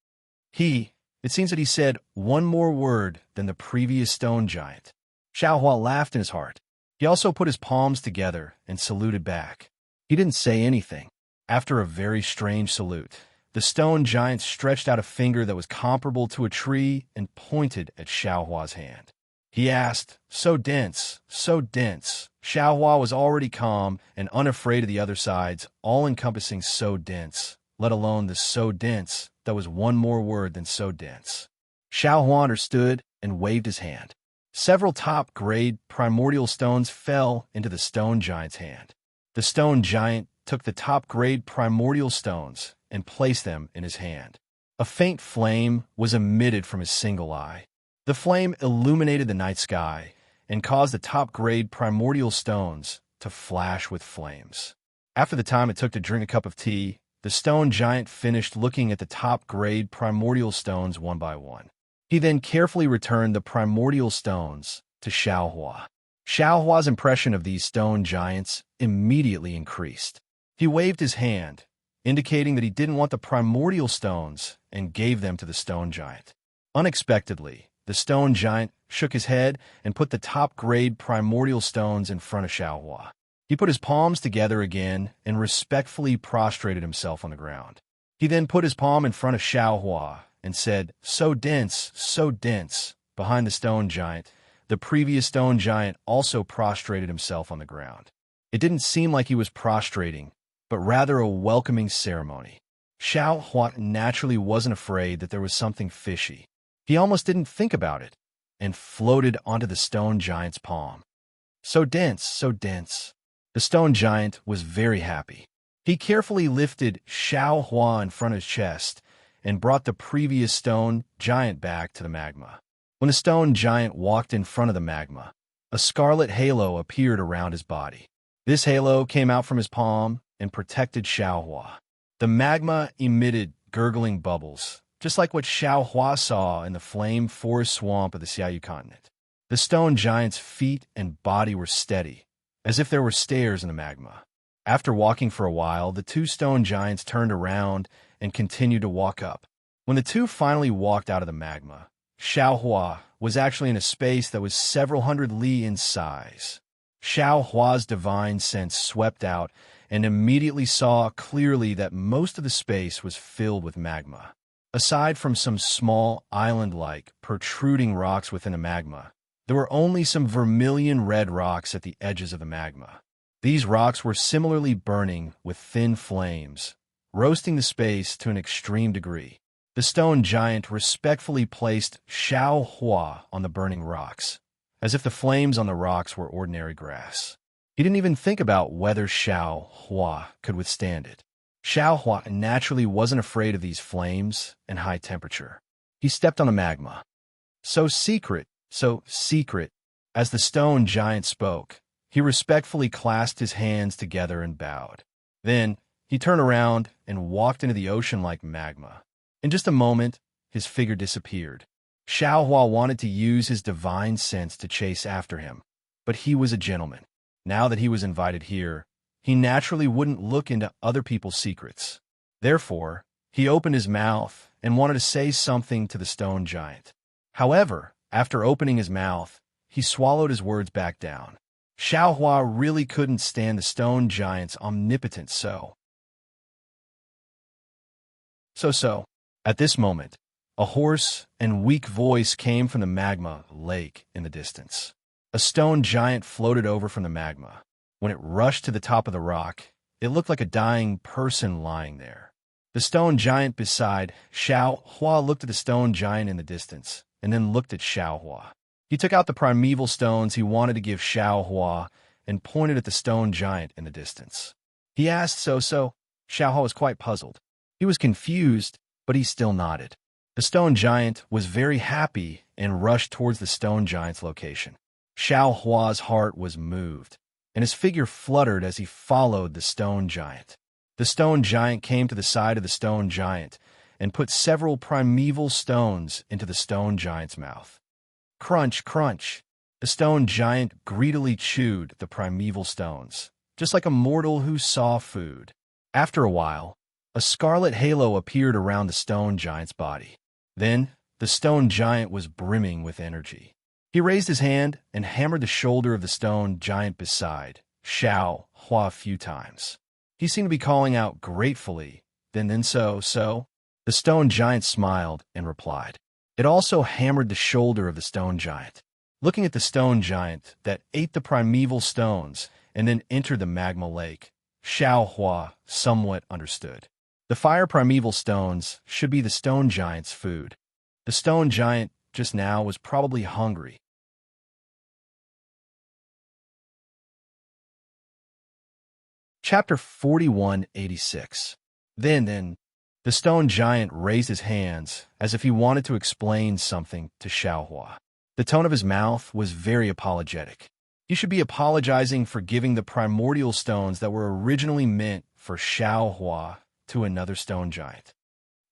It seems that he said one more word than the previous stone giant. Xiao Hua laughed in his heart. He also put his palms together and saluted back. He didn't say anything. After a very strange salute, the stone giant stretched out a finger that was comparable to a tree and pointed at Xiao Hua's hand. He asked, "So dense, so dense." Xiao Hua was already calm and unafraid of the other side's all-encompassing "so dense," let alone the "so dense" that was one more word than "so dense." Xiao Hua understood and waved his hand. Several top-grade primordial stones fell into the stone giant's hand. The stone giant took the top-grade primordial stones and placed them in his hand. A faint flame was emitted from his single eye. The flame illuminated the night sky and caused the top-grade primordial stones to flash with flames. After the time it took to drink a cup of tea, the stone giant finished looking at the top-grade primordial stones one by one. He then carefully returned the primordial stones to Xiao Hua. Xiao Hua's impression of these stone giants immediately increased. He waved his hand, indicating that he didn't want the primordial stones, and gave them to the stone giant. Unexpectedly, the stone giant shook his head and put the top-grade primordial stones in front of Xiao Hua. He put his palms together again and respectfully prostrated himself on the ground. He then put his palm in front of Xiao Hua and said, "So dense, so dense." Behind the stone giant, the previous stone giant also prostrated himself on the ground. It didn't seem like he was prostrating, but rather a welcoming ceremony. Xiao Hua naturally wasn't afraid that there was something fishy. He almost didn't think about it, and floated onto the stone giant's palm. "So dense, so dense." The stone giant was very happy. He carefully lifted Xiao Hua in front of his chest and brought the previous stone giant back to the magma. When the stone giant walked in front of the magma, a scarlet halo appeared around his body. This halo came out from his palm and protected Xiao Hua. The magma emitted gurgling bubbles, just like what Xiao Hua saw in the flame forest swamp of the Xiaoyu continent. The stone giant's feet and body were steady, as if there were stairs in the magma. After walking for a while, the two stone giants turned around and continued to walk up. When the two finally walked out of the magma, Xiaohua was actually in a space that was several hundred li in size. Xiaohua's divine sense swept out and immediately saw clearly that most of the space was filled with magma. Aside from some small island-like, protruding rocks within the magma, there were only some vermilion red rocks at the edges of the magma. These rocks were similarly burning with thin flames, roasting the space to an extreme degree. The stone giant respectfully placed Xiaohua on the burning rocks, as if the flames on the rocks were ordinary grass. He didn't even think about whether Xiaohua could withstand it. Xiaohua naturally wasn't afraid of these flames and high temperature. He stepped on the magma. So secret. As the stone giant spoke, he respectfully clasped his hands together and bowed. Then, he turned around and walked into the ocean like magma. In just a moment, his figure disappeared. Xiaohua wanted to use his divine sense to chase after him, but he was a gentleman. Now that he was invited here, he naturally wouldn't look into other people's secrets. Therefore, he opened his mouth and wanted to say something to the stone giant. However, after opening his mouth, he swallowed his words back down. Xiaohua really couldn't stand the stone giant's omnipotence so. At this moment, a hoarse and weak voice came from the magma lake in the distance. A stone giant floated over from the magma. When it rushed to the top of the rock, it looked like a dying person lying there. The stone giant beside Xiaohua looked at the stone giant in the distance, and then looked at Xiaohua. He took out the primeval stones he wanted to give Xiaohua and pointed at the stone giant in the distance. He asked so. Xiaohua was quite puzzled. He was confused, but he still nodded. The stone giant was very happy and rushed towards the stone giant's location. Xiaohua's heart was moved, and his figure fluttered as he followed the stone giant. The stone giant came to the side of the stone giant and put several primeval stones into the stone giant's mouth. Crunch, crunch. The stone giant greedily chewed the primeval stones, just like a mortal who saw food. After a while, a scarlet halo appeared around the stone giant's body. Then, the stone giant was brimming with energy. He raised his hand and hammered the shoulder of the stone giant beside Xiaohua a few times. He seemed to be calling out gratefully, then so. The stone giant smiled and replied. It also hammered the shoulder of the stone giant. Looking at the stone giant that ate the primeval stones and then entered the magma lake, Xiaohua somewhat understood. The fire primeval stones should be the stone giant's food. The stone giant just now was probably hungry. Chapter 4186. Then, the stone giant raised his hands as if he wanted to explain something to Xiaohua. The tone of his mouth was very apologetic. He should be apologizing for giving the primordial stones that were originally meant for Xiaohua to another stone giant.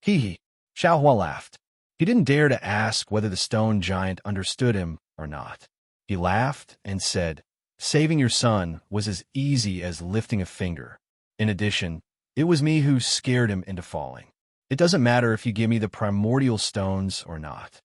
Hee. Xiaohua laughed. He didn't dare to ask whether the stone giant understood him or not. He laughed and said, "Saving your son was as easy as lifting a finger. In addition, it was me who scared him into falling. It doesn't matter if you give me the primordial stones or not."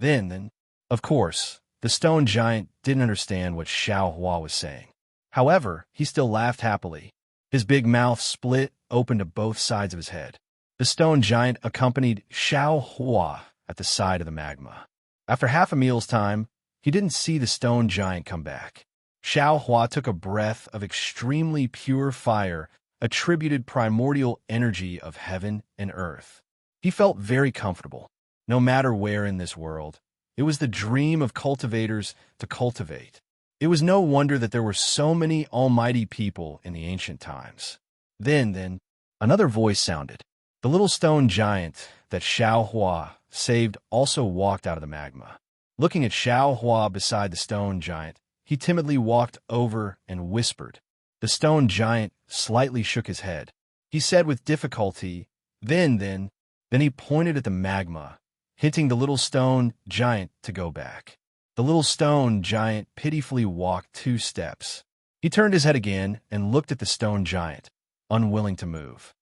Then, of course, the stone giant didn't understand what Xiaohua was saying. However, he still laughed happily. His big mouth split open to both sides of his head. The stone giant accompanied Xiaohua at the side of the magma. After half a meal's time, he didn't see the stone giant come back. Xiaohua took a breath of extremely pure fire, attributed primordial energy of heaven and earth. He felt very comfortable. No matter where in this world, it was the dream of cultivators to cultivate. It was no wonder that there were so many almighty people in the ancient times. Then, another voice sounded. The little stone giant that Xiaohua saved also walked out of the magma. Looking at Xiaohua beside the stone giant, he timidly walked over and whispered. The stone giant slightly shook his head. He said with difficulty, Then he pointed at the magma, hinting the little stone giant to go back. The little stone giant pitifully walked 2 steps. He turned his head again and looked at the stone giant, unwilling to move.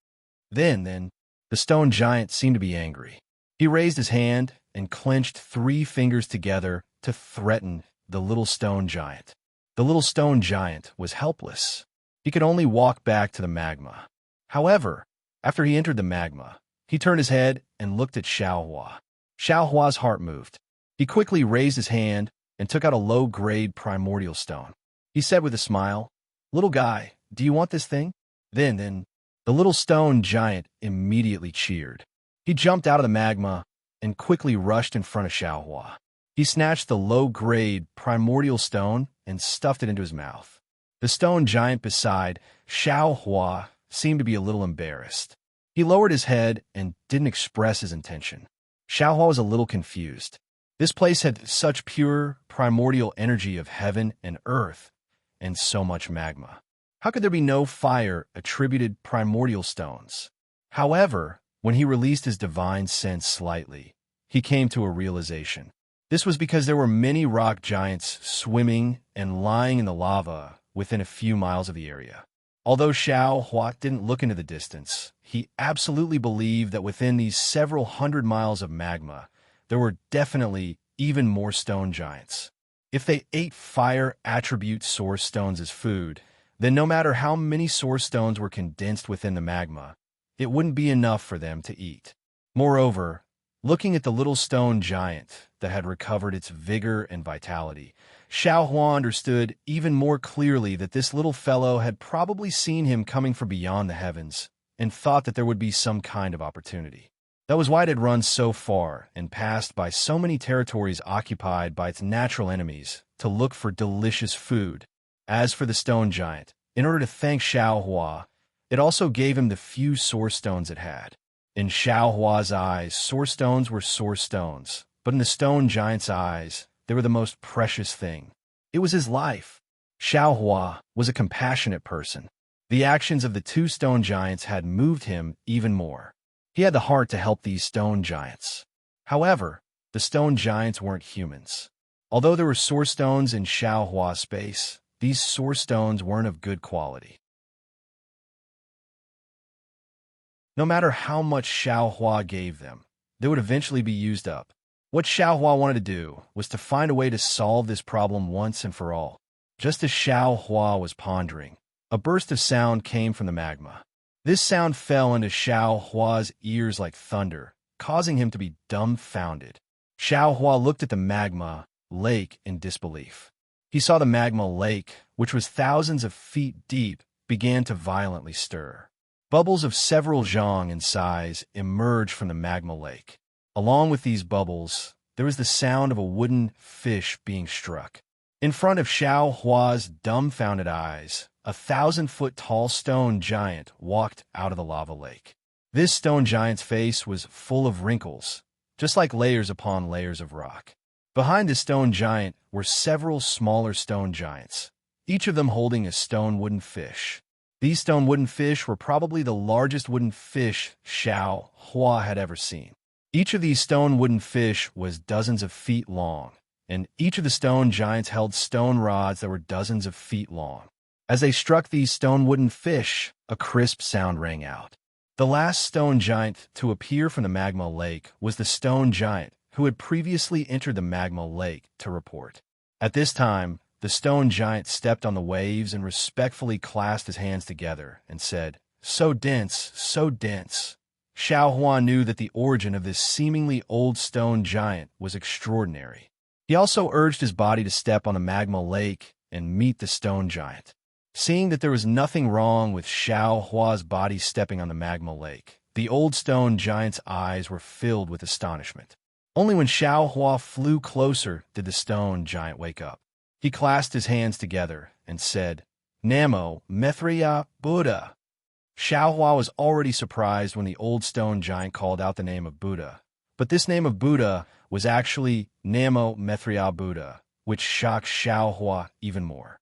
Then, the stone giant seemed to be angry. He raised his hand and clenched 3 fingers together to threaten the little stone giant. The little stone giant was helpless. He could only walk back to the magma. However, after he entered the magma, he turned his head and looked at Xiaohua. Xiaohua's heart moved. He quickly raised his hand and took out a low-grade primordial stone. He said with a smile, "Little guy, do you want this thing?" Then, the little stone giant immediately cheered. He jumped out of the magma and quickly rushed in front of Xiaohua. He snatched the low-grade primordial stone and stuffed it into his mouth. The stone giant beside Xiaohua seemed to be a little embarrassed. He lowered his head and didn't express his intention. Xiaohua was a little confused. This place had such pure primordial energy of heaven and earth, and so much magma. How could there be no fire-attributed primordial stones? However, when he released his divine sense slightly, he came to a realization. This was because there were many rock giants swimming and lying in the lava within a few miles of the area. Although Xiaohua didn't look into the distance, he absolutely believed that within these several hundred miles of magma, there were definitely even more stone giants. If they ate fire attribute source stones as food, then no matter how many source stones were condensed within the magma, it wouldn't be enough for them to eat. Moreover, looking at the little stone giant that had recovered its vigor and vitality, Xiaohua understood even more clearly that this little fellow had probably seen him coming from beyond the heavens and thought that there would be some kind of opportunity. That was why it had run so far and passed by so many territories occupied by its natural enemies to look for delicious food. As for the stone giant, in order to thank Xiaohua, it also gave him the few source stones it had. In Xiaohua's eyes, source stones were source stones, but in the stone giant's eyes, they were the most precious thing. It was his life. Xiaohua was a compassionate person. The actions of the 2 stone giants had moved him even more. He had the heart to help these stone giants. However, the stone giants weren't humans. Although there were source stones in Xiaohua's space, these source stones weren't of good quality. No matter how much Xiaohua gave them, they would eventually be used up. What Xiaohua wanted to do was to find a way to solve this problem once and for all. Just as Xiaohua was pondering, a burst of sound came from the magma. This sound fell into Xiaohua's ears like thunder, causing him to be dumbfounded. Xiaohua looked at the magma lake in disbelief. He saw the magma lake, which was thousands of feet deep, began to violently stir. Bubbles of several zhang in size emerged from the magma lake. Along with these bubbles, there was the sound of a wooden fish being struck. In front of Xiaohua's dumbfounded eyes, a 1,000-foot-tall stone giant walked out of the lava lake. This stone giant's face was full of wrinkles, just like layers upon layers of rock. Behind the stone giant were several smaller stone giants, each of them holding a stone wooden fish. These stone wooden fish were probably the largest wooden fish Xiaohua had ever seen. Each of these stone wooden fish was dozens of feet long, and each of the stone giants held stone rods that were dozens of feet long. As they struck these stone wooden fish, a crisp sound rang out. The last stone giant to appear from the magma lake was the stone giant who had previously entered the magma lake to report. At this time, the stone giant stepped on the waves and respectfully clasped his hands together and said, "So dense, so dense." Xiaohua knew that the origin of this seemingly old stone giant was extraordinary. He also urged his body to step on the magma lake and meet the stone giant. Seeing that there was nothing wrong with Xiaohua's body stepping on the magma lake, the old stone giant's eyes were filled with astonishment. Only when Xiaohua flew closer did the stone giant wake up. He clasped his hands together and said, "Namo Mithriya Buddha." Xiaohua was already surprised when the old stone giant called out the name of Buddha, but this name of Buddha was actually Namo Mithriya Buddha, which shocked Xiaohua even more.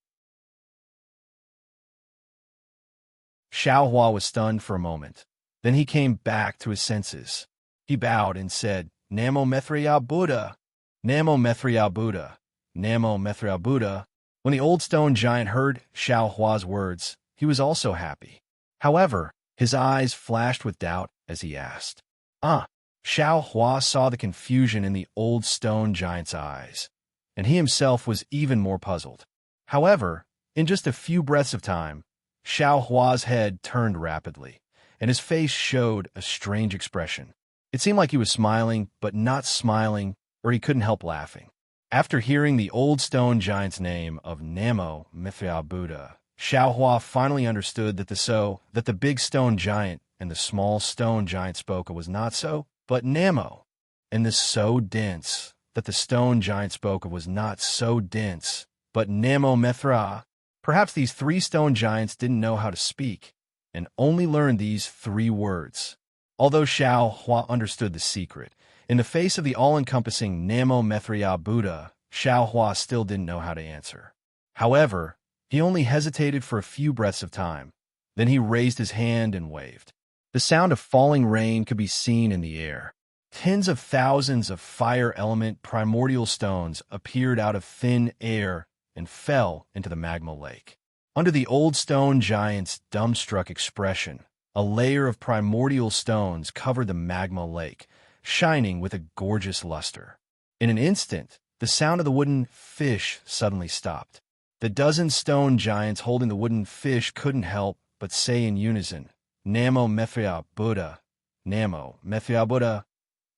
Xiaohua was stunned for a moment. Then he came back to his senses. He bowed and said, "Namo Mithriya Buddha, Namo Mithriya Buddha." Namo Mithra Buddha. When the old stone giant heard Xiao Hua's words, he was also happy. However, his eyes flashed with doubt as he asked, "Ah." Xiao Hua saw the confusion in the old stone giant's eyes, and he himself was even more puzzled. However, in just a few breaths of time, Xiao Hua's head turned rapidly, and his face showed a strange expression. It seemed like he was smiling, but not smiling, or he couldn't help laughing. After hearing the old stone giant's name of Namo Mithra Buddha, Xiao Hua finally understood that the big stone giant and the small stone giant spoke was not so, but Namo, and this so dense that the stone giant spoke was not so dense, but Namo Mithra. Perhaps these three stone giants didn't know how to speak, and only learned these three words. Although Xiao Hua understood the secret, in the face of the all-encompassing Namo Mithra Buddha, Xiao Hua still didn't know how to answer. However, he only hesitated for a few breaths of time. Then he raised his hand and waved. The sound of falling rain could be seen in the air. Tens of thousands of fire element primordial stones appeared out of thin air and fell into the magma lake. Under the old stone giant's dumbstruck expression, a layer of primordial stones covered the magma lake, shining with a gorgeous luster. In an instant, the sound of the wooden fish suddenly stopped. The dozen stone giants holding the wooden fish couldn't help but say in unison, "Namo Mithra Buddha, Namo Mithra Buddha."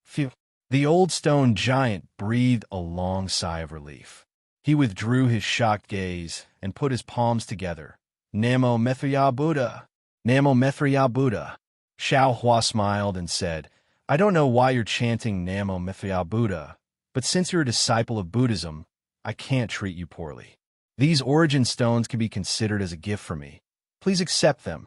Phew. The old stone giant breathed a long sigh of relief. He withdrew his shocked gaze and put his palms together. "Namo Mithra Buddha, Namo Mithra Buddha." Xiao Hua smiled and said, "I don't know why you're chanting Namo Mithra Buddha, but since you're a disciple of Buddhism, I can't treat you poorly. These origin stones can be considered as a gift for me. Please accept them."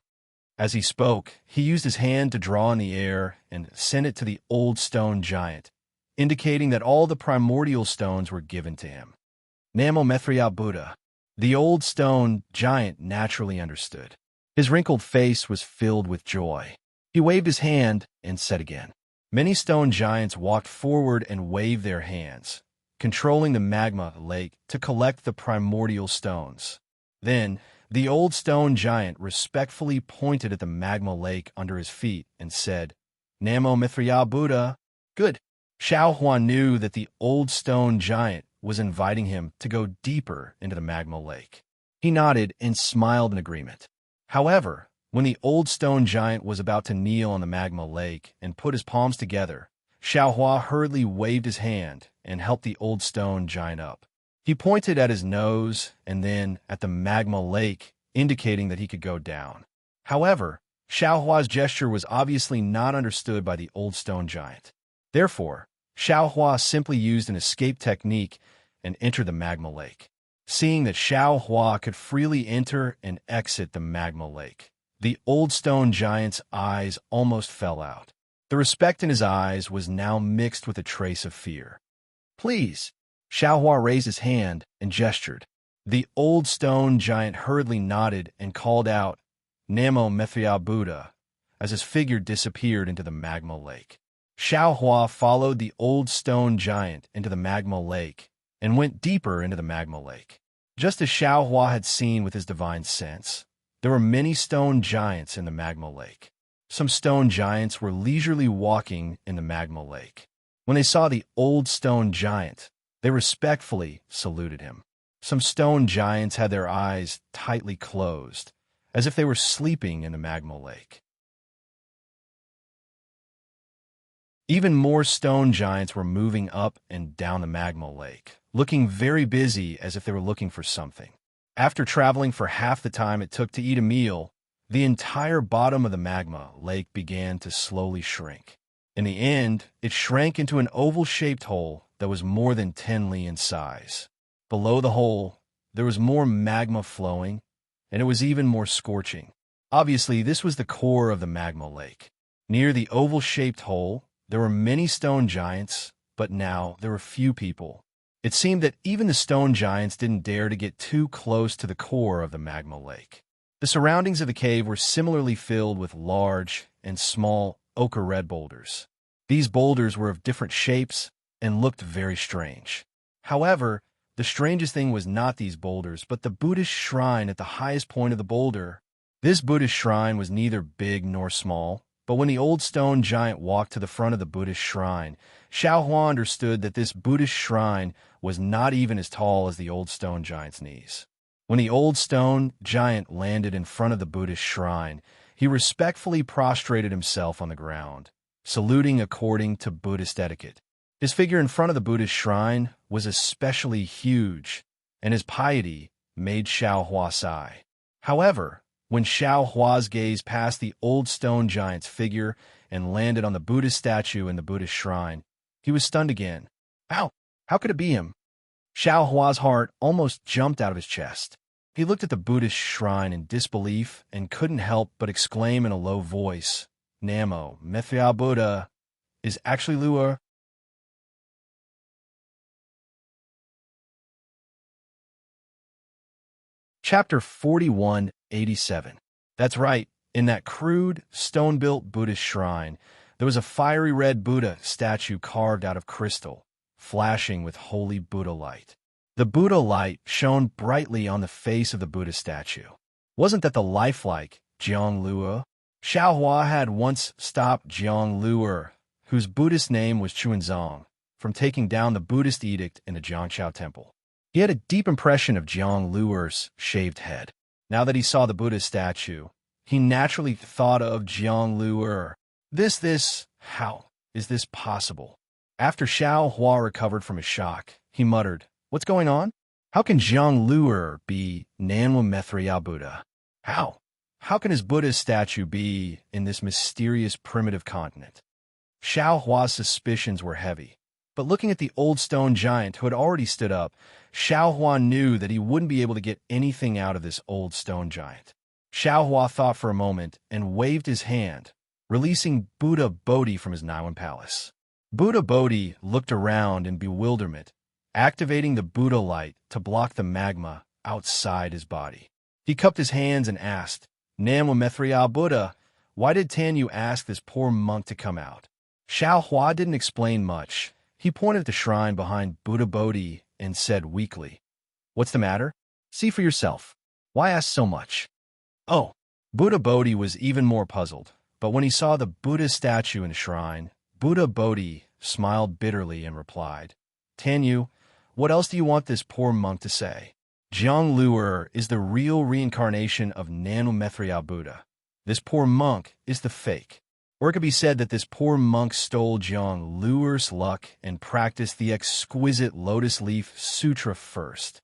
As he spoke, he used his hand to draw in the air and send it to the old stone giant, indicating that all the primordial stones were given to him. Namo Mithra Buddha. The old stone giant naturally understood. His wrinkled face was filled with joy. He waved his hand and said again. Many stone giants walked forward and waved their hands, controlling the magma lake to collect the primordial stones. Then, the old stone giant respectfully pointed at the magma lake under his feet and said, "Namo Mithra Buddha." Good. Xiao Hua knew that the old stone giant was inviting him to go deeper into the magma lake. He nodded and smiled in agreement. However, when the old stone giant was about to kneel on the magma lake and put his palms together, Xiao Hua hurriedly waved his hand and helped the old stone giant up. He pointed at his nose and then at the magma lake, indicating that he could go down. However, Xiao Hua's gesture was obviously not understood by the old stone giant. Therefore, Xiao Hua simply used an escape technique and entered the magma lake. Seeing that Xiao Hua could freely enter and exit the magma lake, the old stone giant's eyes almost fell out. The respect in his eyes was now mixed with a trace of fear. "Please." Xiao Hua raised his hand and gestured. The old stone giant hurriedly nodded and called out, "Namo Mithra Buddha," as his figure disappeared into the magma lake. Xiao Hua followed the old stone giant into the magma lake and went deeper into the magma lake. Just as Xiao Hua had seen with his divine sense, there were many stone giants in the magma lake. Some stone giants were leisurely walking in the magma lake. When they saw the old stone giant, they respectfully saluted him. Some stone giants had their eyes tightly closed, as if they were sleeping in the magma lake. Even more stone giants were moving up and down the magma lake, looking very busy as if they were looking for something. After traveling for half the time it took to eat a meal, the entire bottom of the magma lake began to slowly shrink. In the end, it shrank into an oval-shaped hole that was more than 10 li in size. Below the hole, there was more magma flowing, and it was even more scorching. Obviously, this was the core of the magma lake. Near the oval-shaped hole, there were many stone giants, but now there were few people. It seemed that even the stone giants didn't dare to get too close to the core of the magma lake. The surroundings of the cave were similarly filled with large and small ochre-red boulders. These boulders were of different shapes and looked very strange. However, The strangest thing was not these boulders, but the Buddhist shrine at the highest point of the boulder. This Buddhist shrine was neither big nor small, but when the old stone giant walked to the front of the Buddhist shrine, Xiaohua understood that this Buddhist shrine was not even as tall as the old stone giant's knees. When the old stone giant landed in front of the Buddhist shrine, he respectfully prostrated himself on the ground, saluting according to Buddhist etiquette. His figure in front of the Buddhist shrine was especially huge, and his piety made Xiaohua sigh. However, when Xiaohua's gaze passed the old stone giant's figure and landed on the Buddhist statue in the Buddhist shrine, he was stunned again. How could it be him? Xiaohua's heart almost jumped out of his chest. He looked at the Buddhist shrine in disbelief and couldn't help but exclaim in a low voice, "Namo, Mithya Buddha, is actually Luo." Chapter 4187. That's right, in that crude, stone-built Buddhist shrine, there was a fiery red Buddha statue carved out of crystal, flashing with holy Buddha light. The Buddha light shone brightly on the face of the Buddha statue. Wasn't that the lifelike Jiang Luo? Xiaohua had once stopped Jiang Luo, whose Buddhist name was Chuanzong, from taking down the Buddhist edict in the Jiangqiao temple. He had a deep impression of Jiang Luo's shaved head. Now that he saw the Buddha statue, he naturally thought of Jiang Luo. How is this possible? After Xiaohua recovered from his shock, he muttered, "What's going on? How can Jiang Luo be Nanwa Mithya Buddha? How can his Buddha statue be in this mysterious primitive continent?" Xiaohua's suspicions were heavy, but looking at the old stone giant who had already stood up, Xiaohua knew that he wouldn't be able to get anything out of this old stone giant. Xiaohua thought for a moment and waved his hand, releasing Buddha Bodhi from his Niwen palace. Buddha Bodhi looked around in bewilderment, activating the Buddha light to block the magma outside his body. He cupped his hands and asked, "Namwa Mithya Buddha, why did Tanyu ask this poor monk to come out?" Xiaohua didn't explain much. He pointed at the shrine behind Buddha Bodhi and said weakly, "What's the matter? See for yourself. Why ask so much?" Oh, Buddha Bodhi was even more puzzled, but when he saw the Buddha statue in the shrine, Buddha Bodhi smiled bitterly and replied, "Tanyu, what else do you want this poor monk to say? Jiang Luo is the real reincarnation of Nanu Mithya Buddha. This poor monk is the fake. Or it could be said that this poor monk stole Jiang Luo's luck and practiced the exquisite Lotus Leaf Sutra first."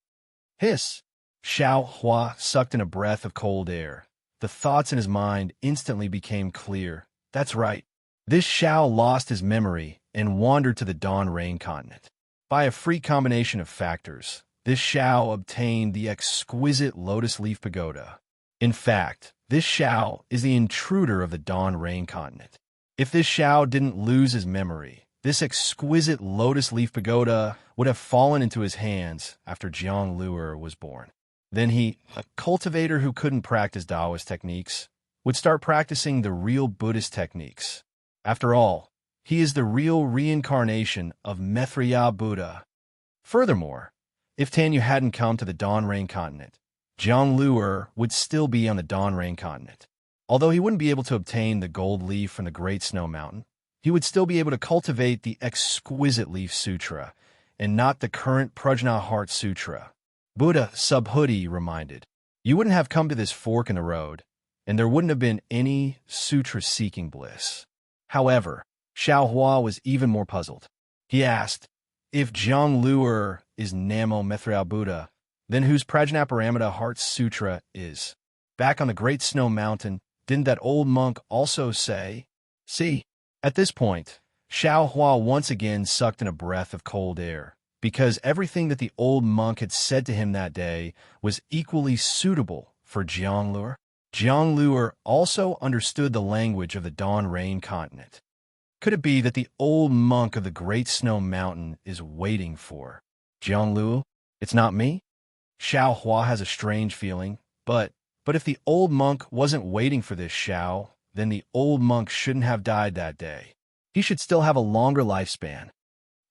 Hiss! Xiaohua sucked in a breath of cold air. The thoughts in his mind instantly became clear. That's right. This Xiao lost his memory and wandered to the Dawn Rain continent. By a freak combination of factors, this Xiao obtained the exquisite Lotus Leaf Pagoda. In fact, this Xiao is the intruder of the Dawn Rain continent. If this Xiao didn't lose his memory, this exquisite Lotus Leaf Pagoda would have fallen into his hands after Jiang Luo was born. Then he, a cultivator who couldn't practice Taoist techniques, would start practicing the real Buddhist techniques. After all, he is the real reincarnation of Mithya Buddha. Furthermore, if Tanyu hadn't come to the Dawn Rain continent, Jiang Luo would still be on the Dawn Rain continent. Although he wouldn't be able to obtain the gold leaf from the Great Snow Mountain, he would still be able to cultivate the exquisite Leaf Sutra, and not the current Prajna Heart Sutra. Buddha Subhuti reminded, "You wouldn't have come to this fork in the road, and there wouldn't have been any sutra-seeking bliss." However, Xiaohua was even more puzzled. He asked, "If Jiang Luo is Namo Mithya Buddha, then whose Prajnaparamita Heart Sutra is?" Back on the Great Snow Mountain, didn't that old monk also say? See, at this point, Xiaohua once again sucked in a breath of cold air, because everything that the old monk had said to him that day was equally suitable for Jiang Luo. Jiang Luo also understood the language of the Dawn Rain continent. Could it be that the old monk of the Great Snow Mountain is waiting for Jiang Luo? It's not me? Xiaohua has a strange feeling, but if the old monk wasn't waiting for this Xiao, then the old monk shouldn't have died that day. He should still have a longer lifespan.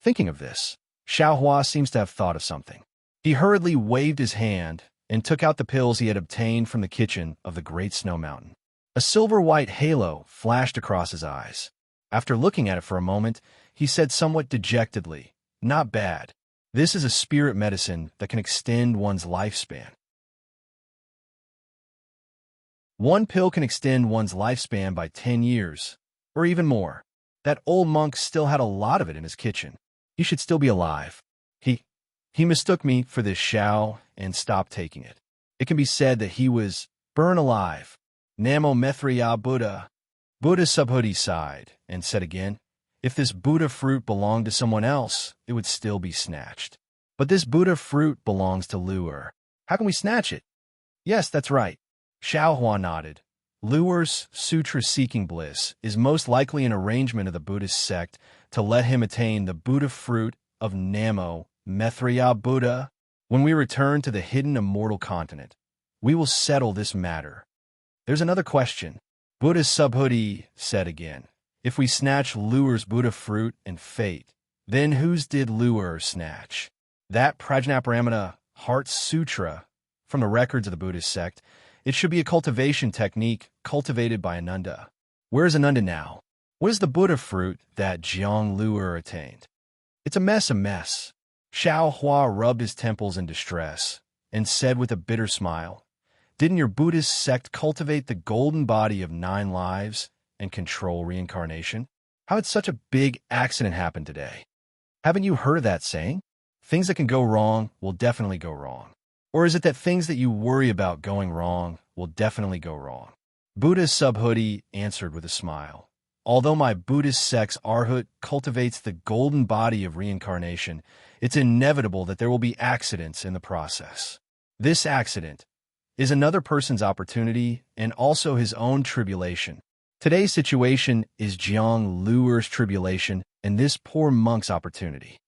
Thinking of this, Xiaohua seems to have thought of something. He hurriedly waved his hand and took out the pills he had obtained from the kitchen of the Great Snow Mountain. A silver-white halo flashed across his eyes. After looking at it for a moment, he said somewhat dejectedly, "Not bad. This is a spirit medicine that can extend one's lifespan." One pill can extend one's lifespan by 10 years, or even more. That old monk still had a lot of it in his kitchen. He should still be alive. He mistook me for this Xiao and stopped taking it. It can be said that he was burned alive. Namo Mithriya Buddha. Buddha Subhuti sighed and said again, "If this Buddha fruit belonged to someone else, it would still be snatched. But this Buddha fruit belongs to Luer. How can we snatch it?" "Yes, that's right." Xiaohua nodded. Luer's sutra-seeking bliss is most likely an arrangement of the Buddhist sect to let him attain the Buddha fruit of Namo Mithriya Buddha. When we return to the hidden immortal continent, we will settle this matter. There's another question. Buddha Subhuti said again, "If we snatch Luer's Buddha fruit and fate, then whose did Luer snatch?" That Prajnaparamita Heart Sutra, from the records of the Buddhist sect, it should be a cultivation technique cultivated by Ananda. Where is Ananda now? What is the Buddha fruit that Jiang Luer attained? It's a mess. Xiao Hua rubbed his temples in distress and said with a bitter smile, "Didn't your Buddhist sect cultivate the golden body of 9 lives and control reincarnation? How had such a big accident happen today? Haven't you heard of that saying? Things that can go wrong will definitely go wrong. Or is it that things that you worry about going wrong will definitely go wrong?" Buddha Subhuti answered with a smile. "Although my Buddhist sect's Arhat cultivates the golden body of reincarnation, it's inevitable that there will be accidents in the process. This accident is another person's opportunity and also his own tribulation. Today's situation is Jiang Luer's tribulation and this poor monk's opportunity."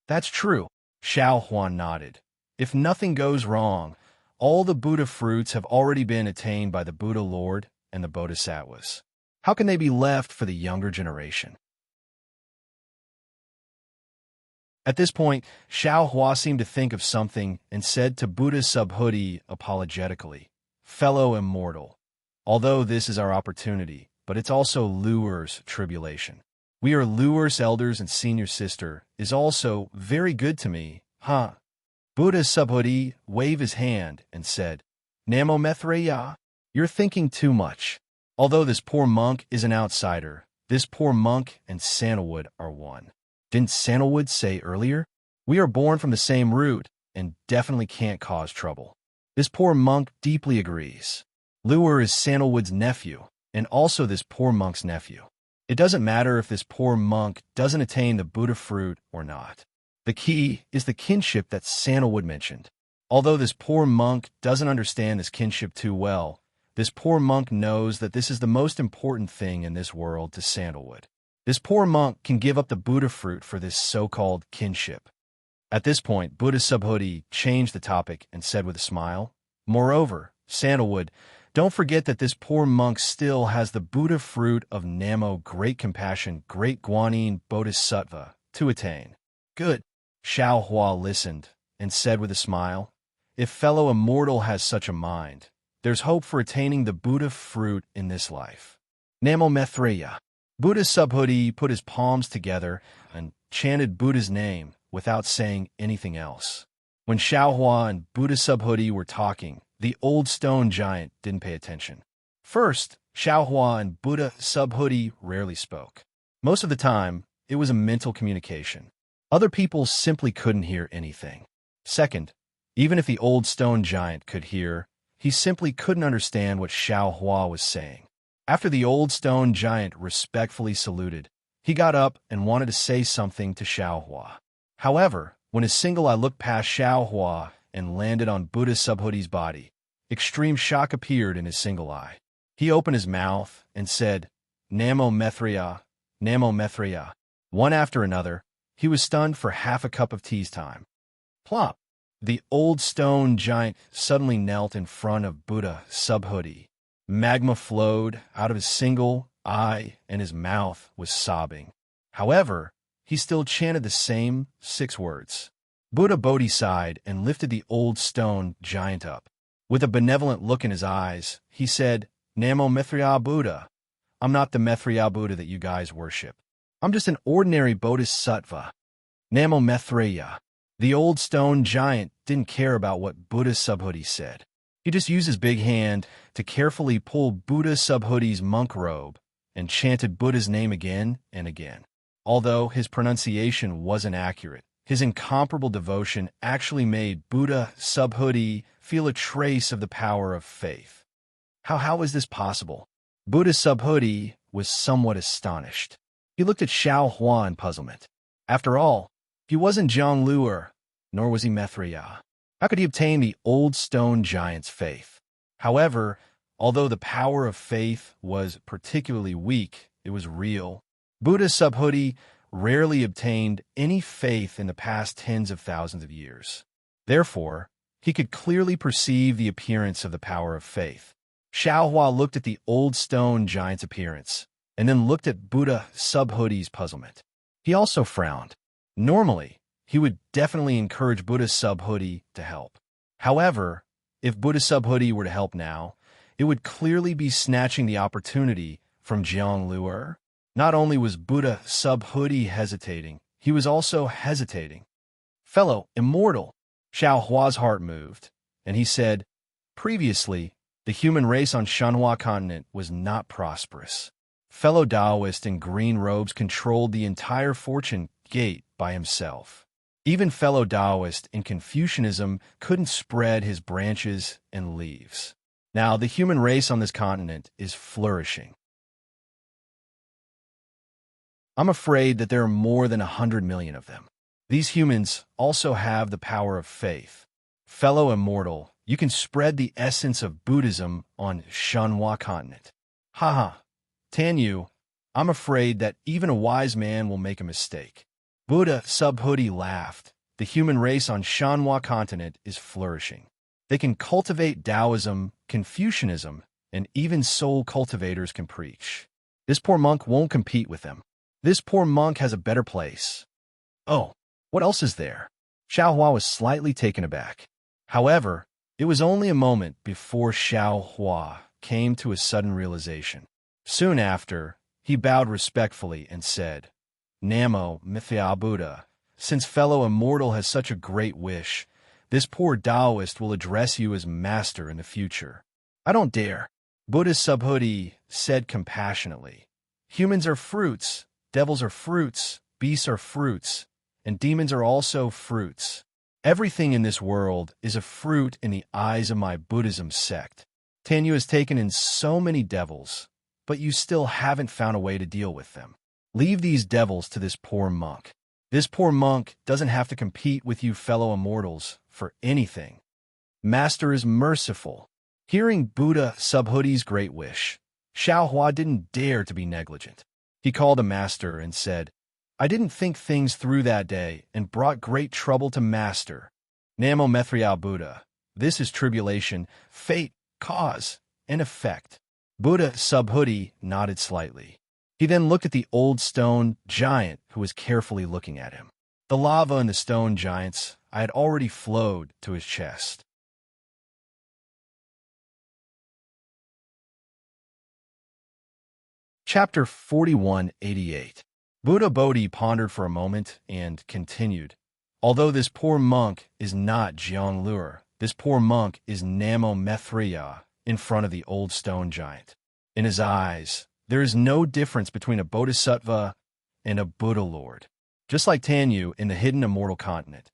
"That's true." Xiao Huan nodded. "If nothing goes wrong, all the Buddha fruits have already been attained by the Buddha Lord and the Bodhisattvas. How can they be left for the younger generation?" At this point, Xiao Hua seemed to think of something and said to Buddha Subhuti apologetically, "Fellow immortal, although this is our opportunity, but it's also Luer's tribulation. We are Luer's elders and senior sister is also very good to me, huh?" Buddha Subhuti waved his hand and said, "Namo Mithriya, you're thinking too much. Although this poor monk is an outsider, this poor monk and sandalwood are one. Didn't sandalwood say earlier? We are born from the same root and definitely can't cause trouble. This poor monk deeply agrees. Luer is sandalwood's nephew, and also this poor monk's nephew. It doesn't matter if this poor monk doesn't attain the Buddha fruit or not. The key is the kinship that sandalwood mentioned. Although this poor monk doesn't understand this kinship too well, this poor monk knows that this is the most important thing in this world to sandalwood. This poor monk can give up the Buddha fruit for this so-called kinship." At this point, Buddha Subhuti changed the topic and said with a smile, "Moreover, sandalwood, don't forget that this poor monk still has the Buddha fruit of Namo Great Compassion, Great Guanyin Bodhisattva to attain." "Good." Xiao Hua listened and said with a smile, "If fellow immortal has such a mind, there's hope for attaining the Buddha fruit in this life. Namo Mithriya." Buddha Subhuti put his palms together and chanted Buddha's name without saying anything else. When Xiao Hua and Buddha Subhuti were talking, the old stone giant didn't pay attention. First, Xiao Hua and Buddha Subhuti rarely spoke. Most of the time, it was a mental communication. Other people simply couldn't hear anything. Second, even if the old stone giant could hear, he simply couldn't understand what Xiao Hua was saying. After the old stone giant respectfully saluted, he got up and wanted to say something to Xiao Hua. However, when his single eye looked past Xiao Hua and landed on Buddha Subhuti's body, extreme shock appeared in his single eye. He opened his mouth and said, "Namo Mithriya, Namo Mithriya." One after another, he was stunned for half a cup of tea's time. Plop! The old stone giant suddenly knelt in front of Buddha Subhuti. Magma flowed out of his single eye and his mouth was sobbing. However, he still chanted the same 6 words. Buddha Bodhi sighed and lifted the old stone giant up. With a benevolent look in his eyes, he said, Namo Mithriya Buddha. I'm not the Mithriya Buddha that you guys worship. I'm just an ordinary bodhisattva. Namo Mithriya. The old stone giant didn't care about what Buddha Subhuti said. He just used his big hand to carefully pull Buddha Subhuti's monk robe and chanted Buddha's name again and again. Although his pronunciation wasn't accurate, his incomparable devotion actually made Buddha Subhuti feel a trace of the power of faith. How was this possible? Buddha Subhuti was somewhat astonished. He looked at Xiao Hua in puzzlement. After all, he wasn't Zhang Luer, nor was he Mithriya. How could he obtain the old stone giant's faith? However, although the power of faith was particularly weak, it was real. Buddha Subhuti rarely obtained any faith in the past tens of thousands of years. Therefore, he could clearly perceive the appearance of the power of faith. Xiao Hua looked at the old stone giant's appearance, and then looked at Buddha Subhuti's puzzlement. He also frowned. Normally, he would definitely encourage Buddha Subhuti to help. However, if Buddha Subhuti were to help now, it would clearly be snatching the opportunity from Zhang Luer. Not only was Buddha Subhuti hesitating, he was also hesitating. Fellow immortal, Xiao Hua's heart moved, and he said, previously, the human race on Shanhua continent was not prosperous. Fellow Taoist in green robes controlled the entire fortune gate by himself. Even fellow Taoist in Confucianism couldn't spread his branches and leaves. Now, the human race on this continent is flourishing. I'm afraid that there are more than 100 million of them. These humans also have the power of faith. Fellow immortal, you can spread the essence of Buddhism on Shanhua continent. Haha, Tanyu, I'm afraid that even a wise man will make a mistake. Buddha Subhuti laughed. The human race on Shanhua continent is flourishing. They can cultivate Taoism, Confucianism, and even soul cultivators can preach. This poor monk won't compete with them. This poor monk has a better place. Oh, what else is there? Xiao Hua was slightly taken aback. However, it was only a moment before Xiao Hua came to a sudden realization. Soon after, he bowed respectfully and said, Namo Mithriya Buddha, since fellow immortal has such a great wish, this poor Taoist will address you as master in the future. I don't dare. Buddha Subhuti said compassionately, humans are fruits, devils are fruits, beasts are fruits, and demons are also fruits. Everything in this world is a fruit in the eyes of my Buddhism sect. Tanyu has taken in so many devils, but you still haven't found a way to deal with them. Leave these devils to this poor monk. This poor monk doesn't have to compete with you fellow immortals for anything. Master is merciful. Hearing Buddha Subhuti's great wish, Xiao Hua didn't dare to be negligent. He called the master and said, I didn't think things through that day and brought great trouble to master. Namo Mithriya Buddha. This is tribulation, fate, cause, and effect. Buddha Subhuti nodded slightly. He then looked at the old stone giant who was carefully looking at him. The lava in the stone giants had already flowed to his chest. Chapter 4188. Buddha Bodhi pondered for a moment and continued, although this poor monk is not Zhang Luer, this poor monk is Namo Mithriya in front of the old stone giant. In his eyes, there is no difference between a bodhisattva and a Buddha Lord. Just like Tanyu in the hidden immortal continent.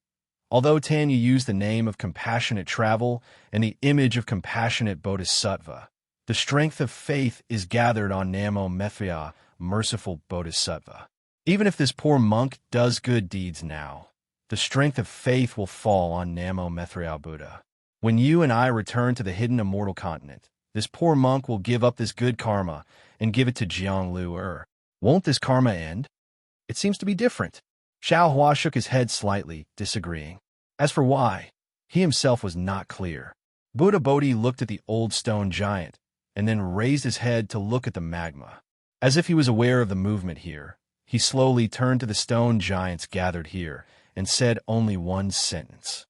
Although Tanyu used the name of compassionate travel and the image of compassionate bodhisattva, the strength of faith is gathered on Namo Mithriya, merciful bodhisattva. Even if this poor monk does good deeds now, the strength of faith will fall on Namo Mithriya Buddha. When you and I return to the hidden immortal continent, this poor monk will give up this good karma and give it to Zhang Luer. Won't this karma end? It seems to be different. Xiao Hua shook his head slightly, disagreeing. As for why, he himself was not clear. Buddha Bodhi looked at the old stone giant and then raised his head to look at the magma. As if he was aware of the movement here, he slowly turned to the stone giants gathered here and said only one sentence.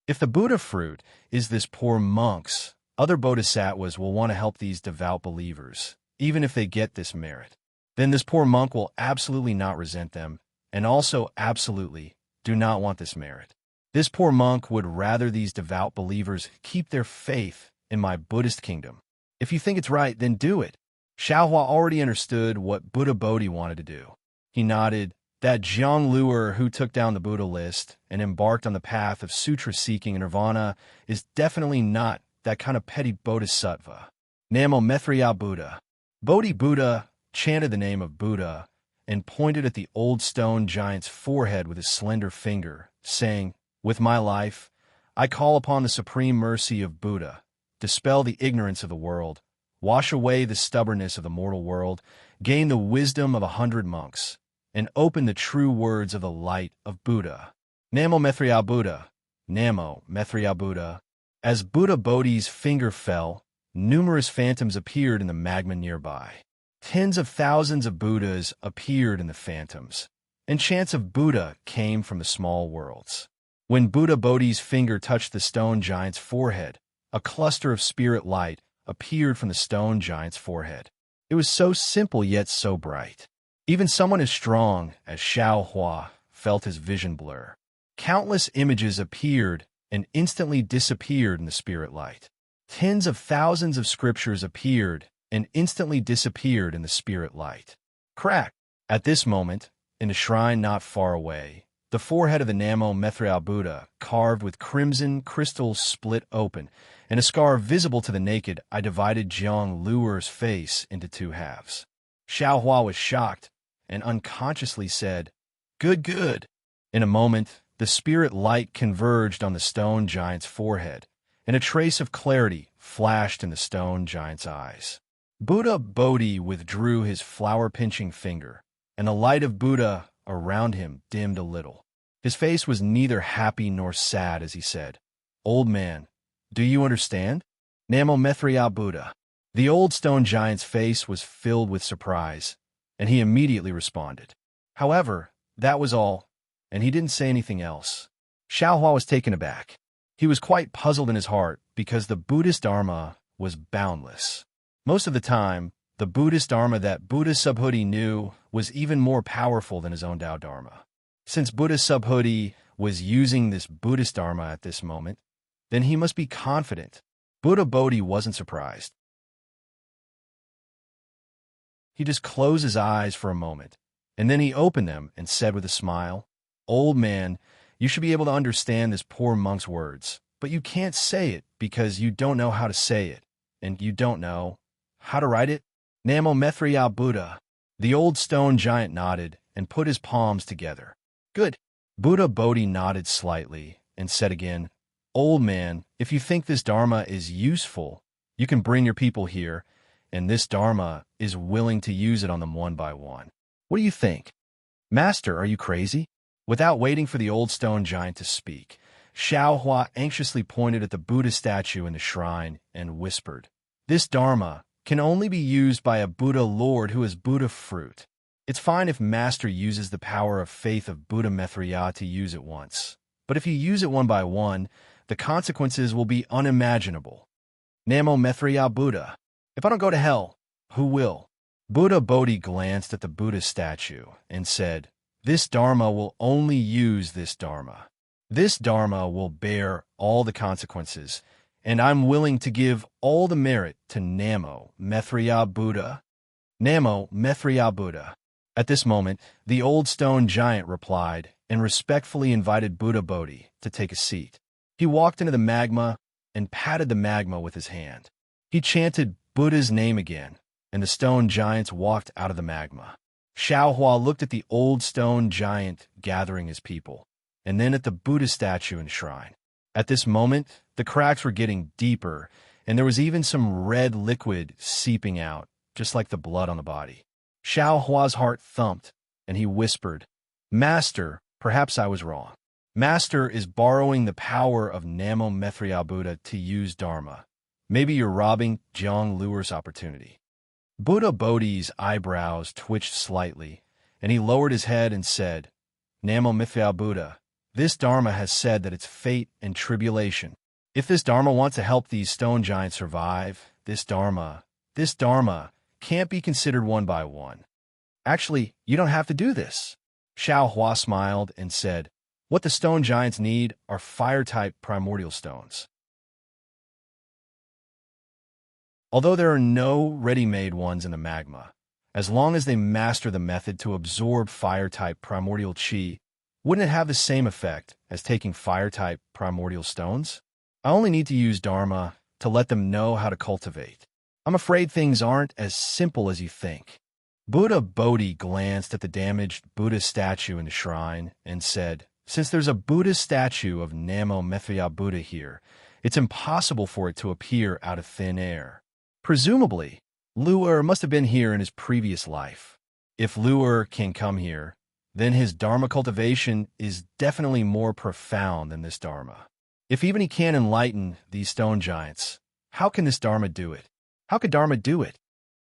If the Buddha fruit is this poor monk's, other bodhisattvas will want to help these devout believers, even if they get this merit. Then this poor monk will absolutely not resent them, and also absolutely do not want this merit. This poor monk would rather these devout believers keep their faith in my Buddhist kingdom. If you think it's right, then do it. Xiaohua already understood what Buddha Bodhi wanted to do. He nodded. That Zhang Luer who took down the Buddha list and embarked on the path of sutra-seeking and nirvana is definitely not that kind of petty bodhisattva. Namo Mithriya Buddha. Bodhi Buddha chanted the name of Buddha and pointed at the old stone giant's forehead with his slender finger, saying, "With my life, I call upon the supreme mercy of Buddha. Dispel the ignorance of the world, wash away the stubbornness of the mortal world, gain the wisdom of 100 monks, and open the true words of the light of Buddha. Namo Mithriya Buddha. Namo Mithriya Buddha." As Buddha Bodhi's finger fell, numerous phantoms appeared in the magma nearby. Tens of thousands of Buddhas appeared in the phantoms, and chants of Buddha came from the small worlds. When Buddha Bodhi's finger touched the stone giant's forehead, a cluster of spirit light appeared from the stone giant's forehead. It was so simple yet so bright. Even someone as strong as Xiaohua felt his vision blur. Countless images appeared and instantly disappeared in the spirit light. Tens of thousands of scriptures appeared and instantly disappeared in the spirit light. Crack! At this moment, in a shrine not far away, the forehead of the Namo Mithriya Buddha, carved with crimson crystals, split open, and a scar visible to the naked eye divided Zhang Luer's face into two halves. Xiaohua was shocked and unconsciously said, "Good, good." In a moment, the spirit light converged on the stone giant's forehead, and a trace of clarity flashed in the stone giant's eyes. Buddha Bodhi withdrew his flower-pinching finger, and the light of Buddha around him dimmed a little. His face was neither happy nor sad as he said, "Old man, do you understand?" Namo Mithriya Buddha. The old stone giant's face was filled with surprise, and he immediately responded. However, that was all, and he didn't say anything else. Xiaohua was taken aback. He was quite puzzled in his heart because the Buddhist Dharma was boundless. Most of the time, the Buddhist Dharma that Buddha Subhuti knew was even more powerful than his own Tao Dharma. Since Buddha Subhuti was using this Buddhist Dharma at this moment, then he must be confident. Buddha Bodhi wasn't surprised. He just closed his eyes for a moment, and then he opened them and said with a smile, "Old man, you should be able to understand this poor monk's words, but you can't say it because you don't know how to say it, and you don't know how to write it." Namo Mithriya Buddha. The old stone giant nodded and put his palms together. "Good." Buddha Bodhi nodded slightly and said again, "Old man, if you think this Dharma is useful, you can bring your people here, and this Dharma is willing to use it on them one by one. What do you think?" "Master, are you crazy?" Without waiting for the old stone giant to speak, Xiaohua anxiously pointed at the Buddha statue in the shrine and whispered, "This Dharma can only be used by a Buddha Lord who is Buddha fruit. It's fine if Master uses the power of faith of Buddha Mithriya to use it once, but if you use it one by one, the consequences will be unimaginable." Namo Mithriya Buddha. If I don't go to hell, who will? Buddha Bodhi glanced at the Buddha statue and said, "This Dharma will only use this Dharma. This Dharma will bear all the consequences, and I'm willing to give all the merit to Namo Mithriya Buddha." Namo Mithriya Buddha. At this moment, the old stone giant replied and respectfully invited Buddha Bodhi to take a seat. He walked into the magma and patted the magma with his hand. He chanted Buddha's name again, and the stone giants walked out of the magma. Xiaohua looked at the old stone giant gathering his people, and then at the Buddha statue and shrine. At this moment, the cracks were getting deeper, and there was even some red liquid seeping out, just like the blood on the body. Xiaohua's heart thumped, and he whispered, "Master, perhaps I was wrong. Master is borrowing the power of Namo Mithriya Buddha to use Dharma. Maybe you're robbing Zhang Luer's opportunity." Buddha Bodhi's eyebrows twitched slightly, and he lowered his head and said, "Namo Mithriya Buddha, This Dharma has said that it's fate and tribulation. If this Dharma wants to help these stone giants survive, this Dharma can't be considered one by one. Actually, you don't have to do this. Xiao Hua smiled and said, what the stone giants need are fire-type primordial stones. Although there are no ready-made ones in the magma, as long as they master the method to absorb fire-type primordial chi, wouldn't it have the same effect as taking fire-type primordial stones? I only need to use Dharma to let them know how to cultivate. I'm afraid things aren't as simple as you think. Buddha Bodhi glanced at the damaged Buddha statue in the shrine and said, since there's a Buddha statue of Namo Mithya Buddha here, it's impossible for it to appear out of thin air. Presumably, Lu'er must have been here in his previous life. If Lu'er can come here, then his Dharma cultivation is definitely more profound than this Dharma. If even he can't enlighten these stone giants, how can this Dharma do it? How could Dharma do it?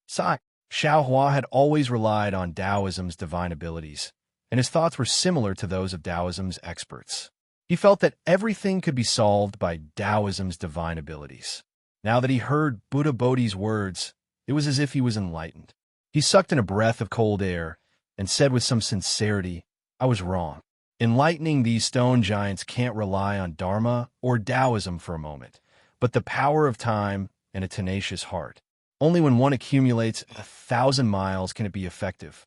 Xiao Hua had always relied on Taoism's divine abilities, and his thoughts were similar to those of Taoism's experts. He felt that everything could be solved by Taoism's divine abilities. Now that he heard Buddha Bodhi's words, it was as if he was enlightened. He sucked in a breath of cold air and said with some sincerity, I was wrong. Enlightening these stone giants can't rely on Dharma or Taoism for a moment, but the power of time and a tenacious heart. Only when one accumulates 1,000 miles can it be effective.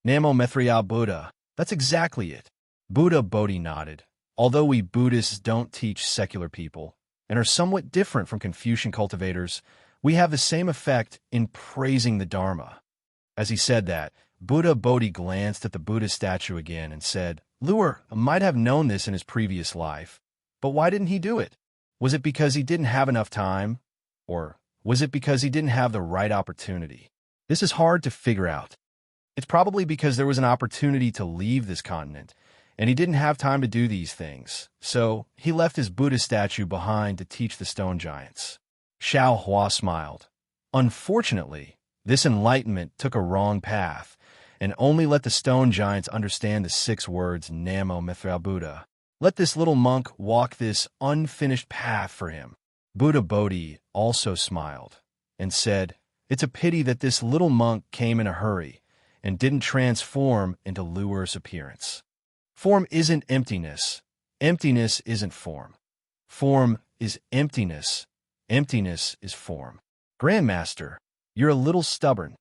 Namo Mithya Buddha, that's exactly it. Buddha Bodhi nodded. Although we Buddhists don't teach secular people and are somewhat different from Confucian cultivators, we have the same effect in praising the Dharma. As he said that, Buddha Bodhi glanced at the Buddha statue again and said, Lu'er might have known this in his previous life, but why didn't he do it? Was it because he didn't have enough time? Or was it because he didn't have the right opportunity? This is hard to figure out. It's probably because there was an opportunity to leave this continent, and he didn't have time to do these things, so he left his Buddha statue behind to teach the stone giants. Xiao Hua smiled. Unfortunately, this enlightenment took a wrong path, and only let the stone giants understand the 6 words Namo Mithya Buddha. Let this little monk walk this unfinished path for him. Buddha Bodhi also smiled and said, it's a pity that this little monk came in a hurry and didn't transform into Lu'er's appearance. Form isn't emptiness. Emptiness isn't form. Form is emptiness. Emptiness is form. Grandmaster, you're a little stubborn.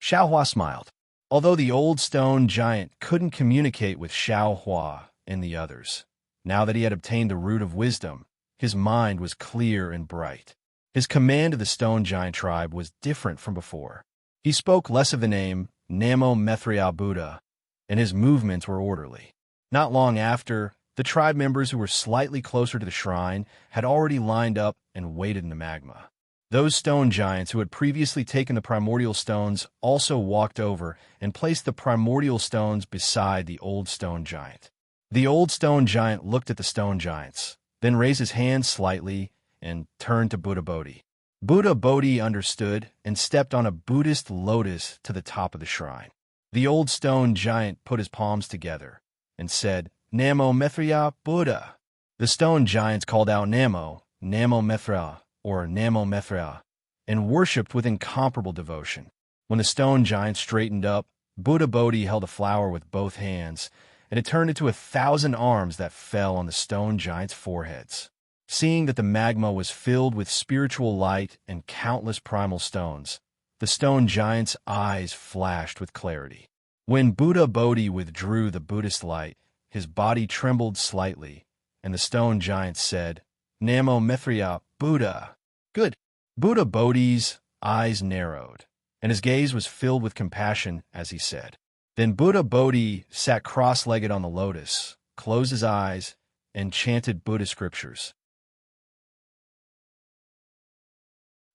Xiao Hua smiled. Although the old stone giant couldn't communicate with Xiao Hua and the others, now that he had obtained the root of wisdom, his mind was clear and bright. His command of the stone giant tribe was different from before. He spoke less of the name Namo Mithya Buddha, and his movements were orderly. Not long after, the tribe members who were slightly closer to the shrine had already lined up and waited in the magma. Those stone giants who had previously taken the primordial stones also walked over and placed the primordial stones beside the old stone giant. The old stone giant looked at the stone giants, then raised his hand slightly and turned to Buddha Bodhi. Buddha Bodhi understood and stepped on a Buddhist lotus to the top of the shrine. The old stone giant put his palms together and said, Namo Mithya Buddha. The stone giants called out Namo Mithya, or Namo Mithya, and worshipped with incomparable devotion. When the stone giant straightened up, Buddha Bodhi held a flower with both hands, and it turned into 1,000 arms that fell on the stone giants' foreheads. Seeing that the magma was filled with spiritual light and countless primal stones, the stone giant's eyes flashed with clarity. When Buddha Bodhi withdrew the Buddhist light, his body trembled slightly, and the stone giant said, Namo Mithya Buddha. Good. Buddha Bodhi's eyes narrowed, and his gaze was filled with compassion as he said. Then Buddha Bodhi sat cross-legged on the lotus, closed his eyes, and chanted Buddha scriptures.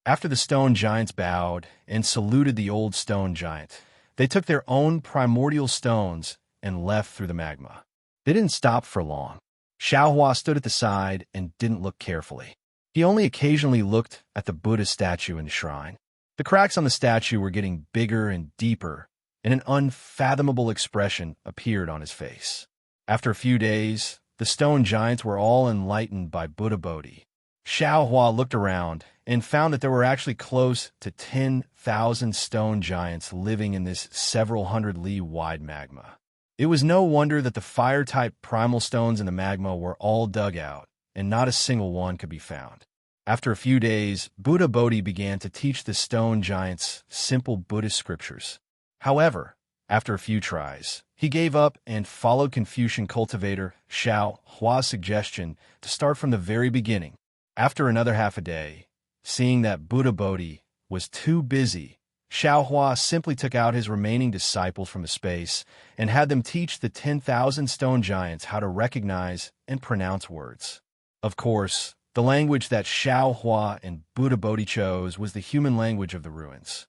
After the stone giants bowed and saluted the old stone giant, they took their own primordial stones and left through the magma. They didn't stop for long. Xiao Hua stood at the side and didn't look carefully. He only occasionally looked at the Buddha statue in the shrine. The cracks on the statue were getting bigger and deeper, and an unfathomable expression appeared on his face. After a few days, the stone giants were all enlightened by Buddha Bodhi. Xiao Hua looked around and found that there were actually close to 10,000 stone giants living in this several hundred li wide magma. It was no wonder that the fire-type primal stones in the magma were all dug out, and not a single one could be found. After a few days, Buddha Bodhi began to teach the stone giants simple Buddhist scriptures. However, after a few tries, he gave up and followed Confucian cultivator Xiao Hua's suggestion to start from the very beginning. After another half a day, seeing that Buddha Bodhi was too busy, Xiao Hua simply took out his remaining disciples from the space and had them teach the 10,000 stone giants how to recognize and pronounce words. Of course, the language that Xiao Hua and Buddha Bodhi chose was the human language of the ruins.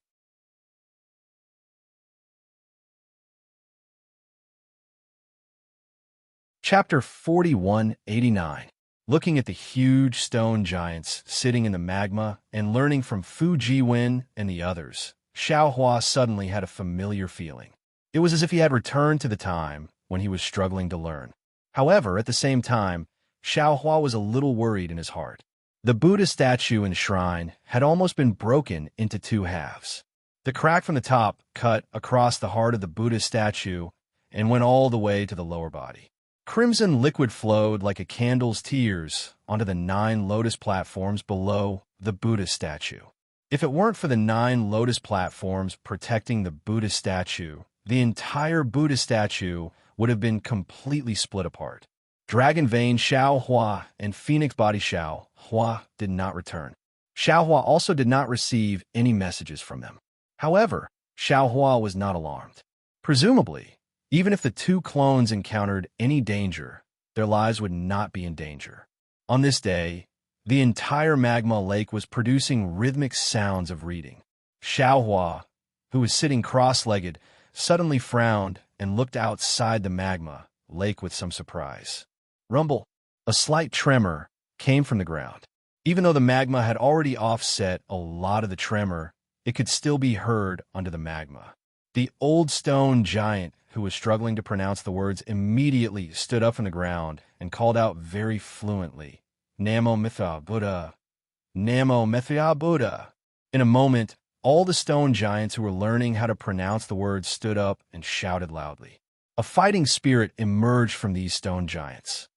Chapter 4189. Looking at the huge stone giants sitting in the magma and learning from Fu Jiwen and the others, Xiao Hua suddenly had a familiar feeling. It was as if he had returned to the time when he was struggling to learn. However, at the same time, Xiao Hua was a little worried in his heart. The Buddha statue in the shrine had almost been broken into two halves. The crack from the top cut across the heart of the Buddha statue and went all the way to the lower body. Crimson liquid flowed like a candle's tears onto the 9 lotus platforms below the Buddha statue. If it weren't for the 9 lotus platforms protecting the Buddha statue, the entire Buddha statue would have been completely split apart. Dragon Vein Xiao Hua and Phoenix Body Xiao Hua did not return. Xiao Hua also did not receive any messages from them. However, Xiao Hua was not alarmed. Presumably, even if the 2 clones encountered any danger, their lives would not be in danger. On this day, the entire magma lake was producing rhythmic sounds of reading. Xiao Hua, who was sitting cross-legged, suddenly frowned and looked outside the magma lake with some surprise. Rumble. A slight tremor came from the ground. Even though the magma had already offset a lot of the tremor, it could still be heard under the magma. The old stone giant who was struggling to pronounce the words immediately stood up from the ground and called out very fluently, Namo Mithra Buddha! Namo Mithra Buddha! In a moment, all the stone giants who were learning how to pronounce the words stood up and shouted loudly. A fighting spirit emerged from these stone giants.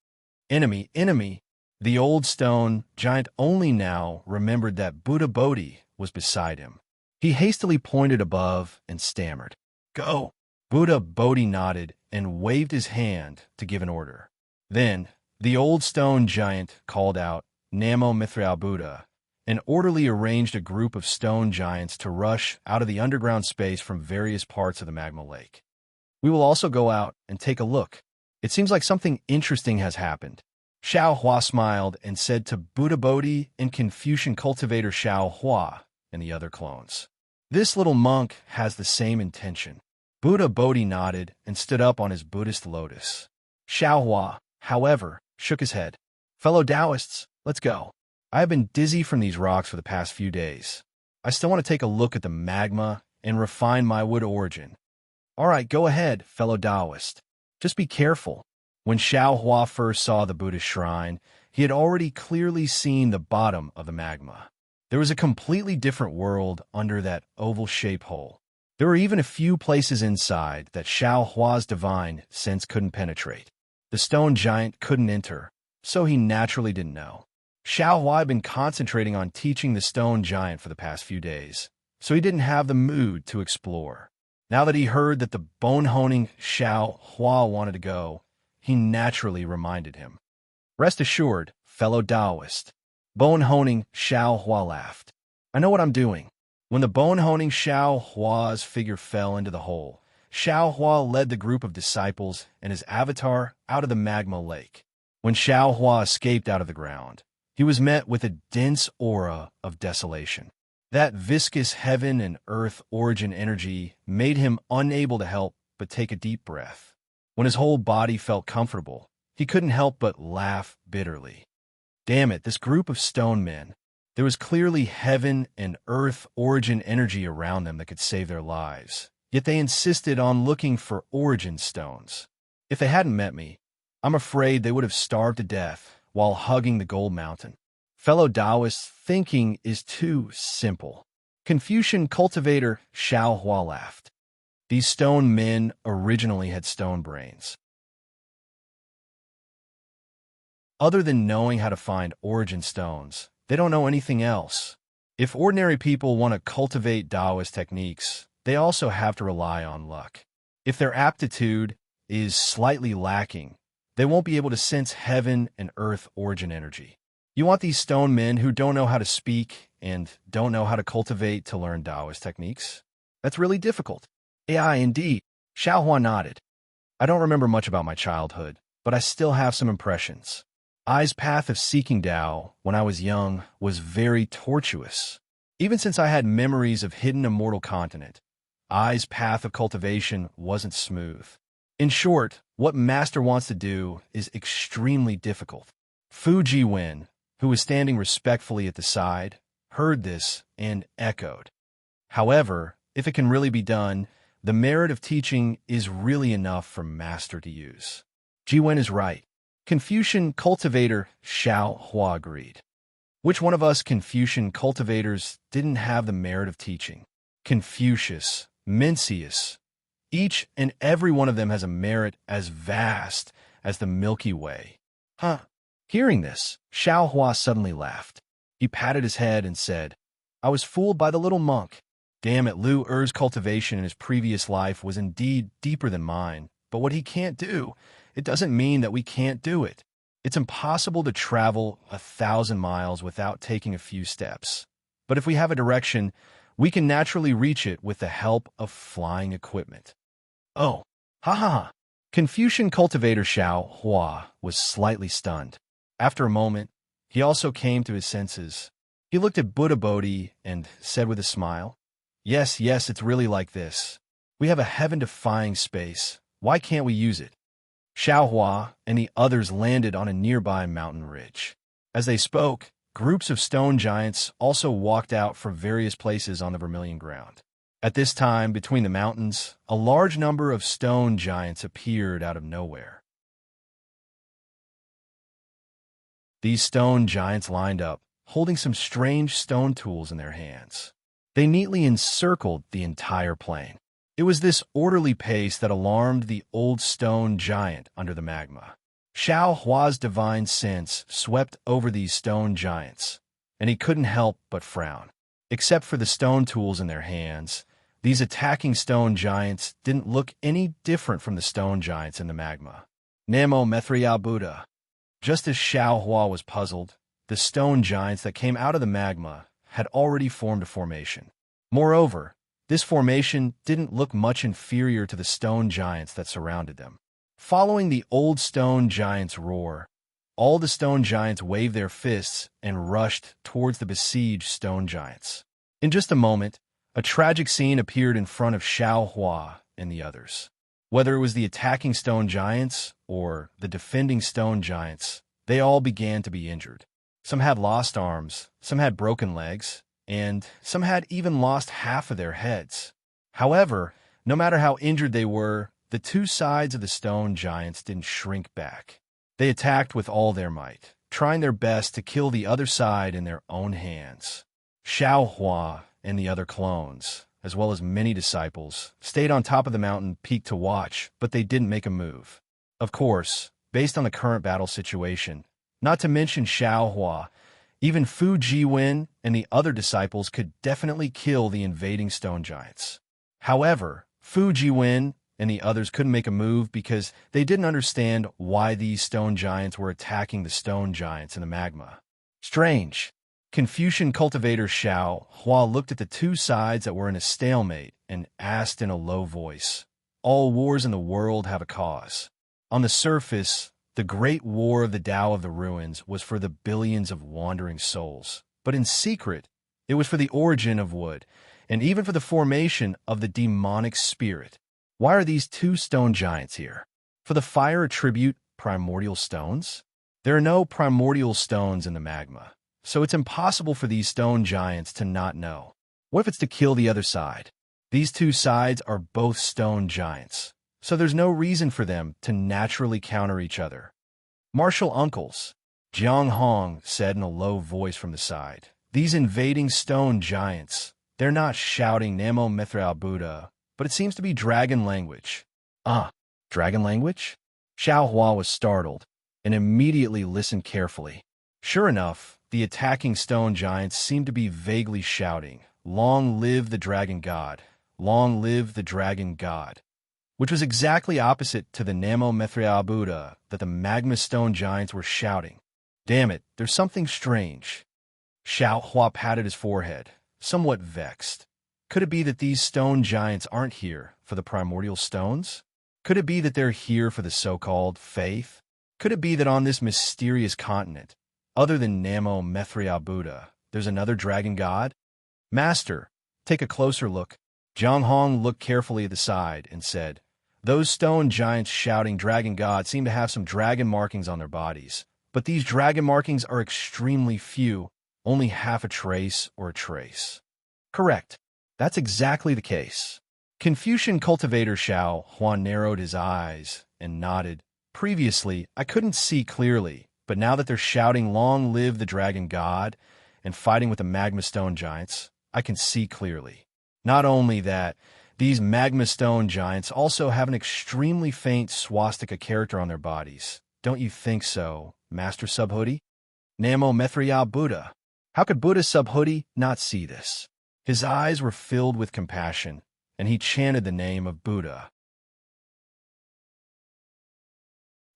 Enemy, enemy! The old stone giant only now remembered that Buddha Bodhi was beside him. He hastily pointed above and stammered, Go! Buddha Bodhi nodded and waved his hand to give an order. Then, the old stone giant called out, Namo Mithra Buddha, and orderly arranged a group of stone giants to rush out of the underground space from various parts of the magma lake. We will also go out and take a look. It seems like something interesting has happened. Xiao Hua smiled and said to Buddha Bodhi and Confucian cultivator Xiao Hua and the other clones. This little monk has the same intention. Buddha Bodhi nodded and stood up on his Buddhist lotus. Xiao Hua, however, shook his head. Fellow Taoists, let's go. I have been dizzy from these rocks for the past few days. I still want to take a look at the magma and refine my wood origin. All right, go ahead, fellow Taoist. Just be careful. When Xiao Hua first saw the Buddhist shrine, he had already clearly seen the bottom of the magma. There was a completely different world under that oval-shaped hole. There were even a few places inside that Xiao Hua's divine sense couldn't penetrate. The stone giant couldn't enter, so he naturally didn't know. Xiao Hua had been concentrating on teaching the stone giant for the past few days, so he didn't have the mood to explore. Now that he heard that the bone-honing Xiao Hua wanted to go, he naturally reminded him. Rest assured, fellow Taoist. Bone-honing Xiao Hua laughed. I know what I'm doing. When the bone-honing Xiao Hua's figure fell into the hole, Xiao Hua led the group of disciples and his avatar out of the magma lake. When Xiao Hua escaped out of the ground, he was met with a dense aura of desolation. That viscous heaven and earth origin energy made him unable to help but take a deep breath. When his whole body felt comfortable, he couldn't help but laugh bitterly. Damn it, this group of stone men. There was clearly heaven and earth origin energy around them that could save their lives, yet they insisted on looking for origin stones. If they hadn't met me, I'm afraid they would have starved to death while hugging the gold mountain. Fellow Taoists, thinking is too simple. Confucian cultivator Xiao Hua laughed. These stone men originally had stone brains. Other than knowing how to find origin stones, they don't know anything else. If ordinary people want to cultivate Taoist techniques, they also have to rely on luck. If their aptitude is slightly lacking, they won't be able to sense heaven and earth origin energy. You want these stone men who don't know how to speak and don't know how to cultivate to learn Taoist techniques? That's really difficult. AI indeed. Xiao Hua nodded. I don't remember much about my childhood, but I still have some impressions. I's path of seeking Tao when I was young was very tortuous. Even since I had memories of hidden immortal continent, I's path of cultivation wasn't smooth. In short, what Master wants to do is extremely difficult. Fu Jiwen, who was standing respectfully at the side, heard this and echoed. However, if it can really be done, the merit of teaching is really enough for Master to use. Jiwen is right. Confucian cultivator Xiao Hua agreed. Which one of us Confucian cultivators didn't have the merit of teaching? Confucius, Mencius. Each and every one of them has a merit as vast as the Milky Way. Huh? Hearing this, Xiao Hua suddenly laughed. He patted his head and said, I was fooled by the little monk. Damn it, Lu Er's cultivation in his previous life was indeed deeper than mine, but what he can't do, it doesn't mean that we can't do it. It's impossible to travel 1,000 miles without taking a few steps. But if we have a direction, we can naturally reach it with the help of flying equipment. Oh, ha ha ha. Confucian cultivator Xiao Hua was slightly stunned. After a moment, he also came to his senses. He looked at Buddha Bodhi and said with a smile, Yes, it's really like this. We have a heaven-defying space. Why can't we use it? Xiao Hua and the others landed on a nearby mountain ridge. As they spoke, groups of stone giants also walked out from various places on the Vermilion ground. At this time, between the mountains, a large number of stone giants appeared out of nowhere. These stone giants lined up, holding some strange stone tools in their hands. They neatly encircled the entire plain. It was this orderly pace that alarmed the old stone giant under the magma. Xiao Hua's divine sense swept over these stone giants, and he couldn't help but frown. Except for the stone tools in their hands, these attacking stone giants didn't look any different from the stone giants in the magma. Namo Mithriya Buddha. Just as Xiao Hua was puzzled, the stone giants that came out of the magma had already formed a formation. Moreover, this formation didn't look much inferior to the stone giants that surrounded them. Following the old stone giants' roar, all the stone giants waved their fists and rushed towards the besieged stone giants. In just a moment, a tragic scene appeared in front of Xiao Hua and the others. Whether it was the attacking stone giants or the defending stone giants, they all began to be injured. Some had lost arms, some had broken legs, and some had even lost half of their heads. However, no matter how injured they were, the two sides of the stone giants didn't shrink back. They attacked with all their might, trying their best to kill the other side in their own hands. Xiao Hua and the other clones, as well as many disciples, stayed on top of the mountain peak to watch, but they didn't make a move. Of course, based on the current battle situation, not to mention Xiao Hua, even Fu Jiwen and the other disciples could definitely kill the invading stone giants. However, Fu Jiwen and the others couldn't make a move because they didn't understand why these stone giants were attacking the stone giants in the magma. Strange. Confucian cultivator Xiao Hua looked at the two sides that were in a stalemate and asked in a low voice, All wars in the world have a cause. On the surface, the great war of the Tao of the Ruins was for the billions of wandering souls, but in secret, it was for the origin of wood, and even for the formation of the demonic spirit. Why are these two stone giants here? For the fire attribute primordial stones? There are no primordial stones in the magma, so it's impossible for these stone giants to not know. What if it's to kill the other side? These two sides are both stone giants, so there's no reason for them to naturally counter each other. Martial uncles, Jiang Hong said in a low voice from the side. These invading stone giants, they're not shouting Namo Mithra Buddha, but it seems to be dragon language. Ah, dragon language? Xiao Hua was startled and immediately listened carefully. Sure enough, the attacking stone giants seemed to be vaguely shouting, "Long live the dragon god! Long live the dragon god!" which was exactly opposite to the Namo Mithra Buddha that the magma stone giants were shouting. Damn it, there's something strange. Xiao Hua patted his forehead, somewhat vexed. Could it be that these stone giants aren't here for the primordial stones? Could it be that they're here for the so-called faith? Could it be that on this mysterious continent, other than Namo Mithra Buddha, there's another dragon god? Master, take a closer look. Jiang Hong looked carefully at the side and said, "Those stone giants shouting dragon god seem to have some dragon markings on their bodies, but these dragon markings are extremely few, only half a trace or a trace." Correct. That's exactly the case. Confucian cultivator Xiao Hua narrowed his eyes and nodded. Previously, I couldn't see clearly, but now that they're shouting "Long live the dragon god" and fighting with the magma stone giants, I can see clearly. Not only that, these magma stone giants also have an extremely faint swastika character on their bodies. Don't you think so, Master Subhoodie? Namo Mithra Buddha. How could Buddha Subhoodie not see this? His eyes were filled with compassion, and he chanted the name of Buddha.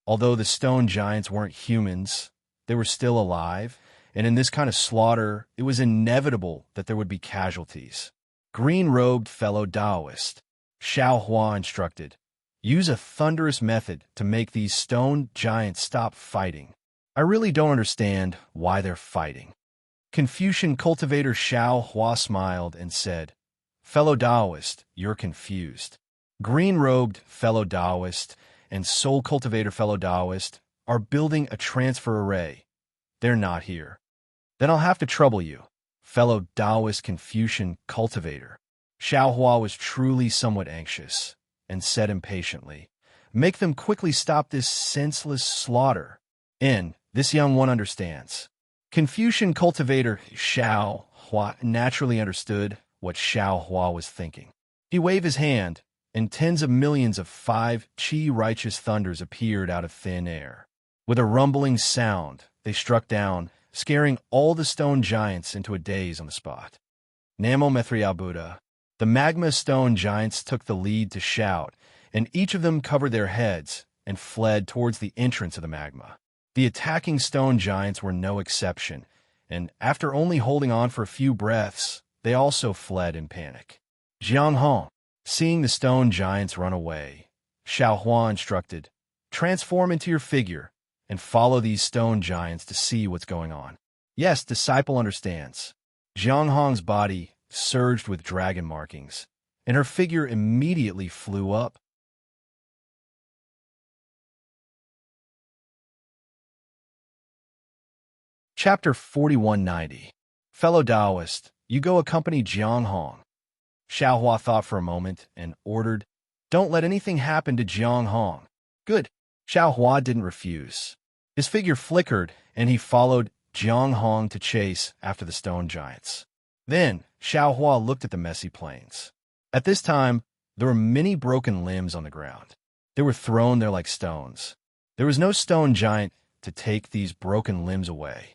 Although the stone giants weren't humans, they were still alive, and in this kind of slaughter, it was inevitable that there would be casualties. Green-robed fellow Taoist, Xiao Hua instructed, use a thunderous method to make these stone giants stop fighting. I really don't understand why they're fighting. Confucian cultivator Xiao Hua smiled and said, fellow Taoist, you're confused. Green-robed fellow Taoist and soul cultivator fellow Taoist are building a transfer array. They're not here. Then I'll have to trouble you, fellow Taoist Confucian cultivator. Xiao Hua was truly somewhat anxious and said impatiently, make them quickly stop this senseless slaughter. This young one understands. Confucian cultivator Xiao Hua naturally understood what Xiao Hua was thinking. He waved his hand, and tens of millions of 5 chi-righteous thunders appeared out of thin air. With a rumbling sound, they struck down, scaring all the stone giants into a daze on the spot. Namo Mithra Buddha. The magma stone giants took the lead to shout, and each of them covered their heads and fled towards the entrance of the magma. The attacking stone giants were no exception, and after only holding on for a few breaths, they also fled in panic. Jiang Hong, seeing the stone giants run away, Xiao Hua instructed, transform into your figure and follow these stone giants to see what's going on. Yes, disciple understands. Jiang Hong's body surged with dragon markings, and her figure immediately flew up. Chapter 4190. Fellow Taoist, you go accompany Jiang Hong. Xiao Hua thought for a moment and ordered, don't let anything happen to Jiang Hong. Good. Xiao Hua didn't refuse. His figure flickered, and he followed Jiang Hong to chase after the stone giants. Then, Xiao Hua looked at the messy plains. At this time, there were many broken limbs on the ground. They were thrown there like stones. There was no stone giant to take these broken limbs away.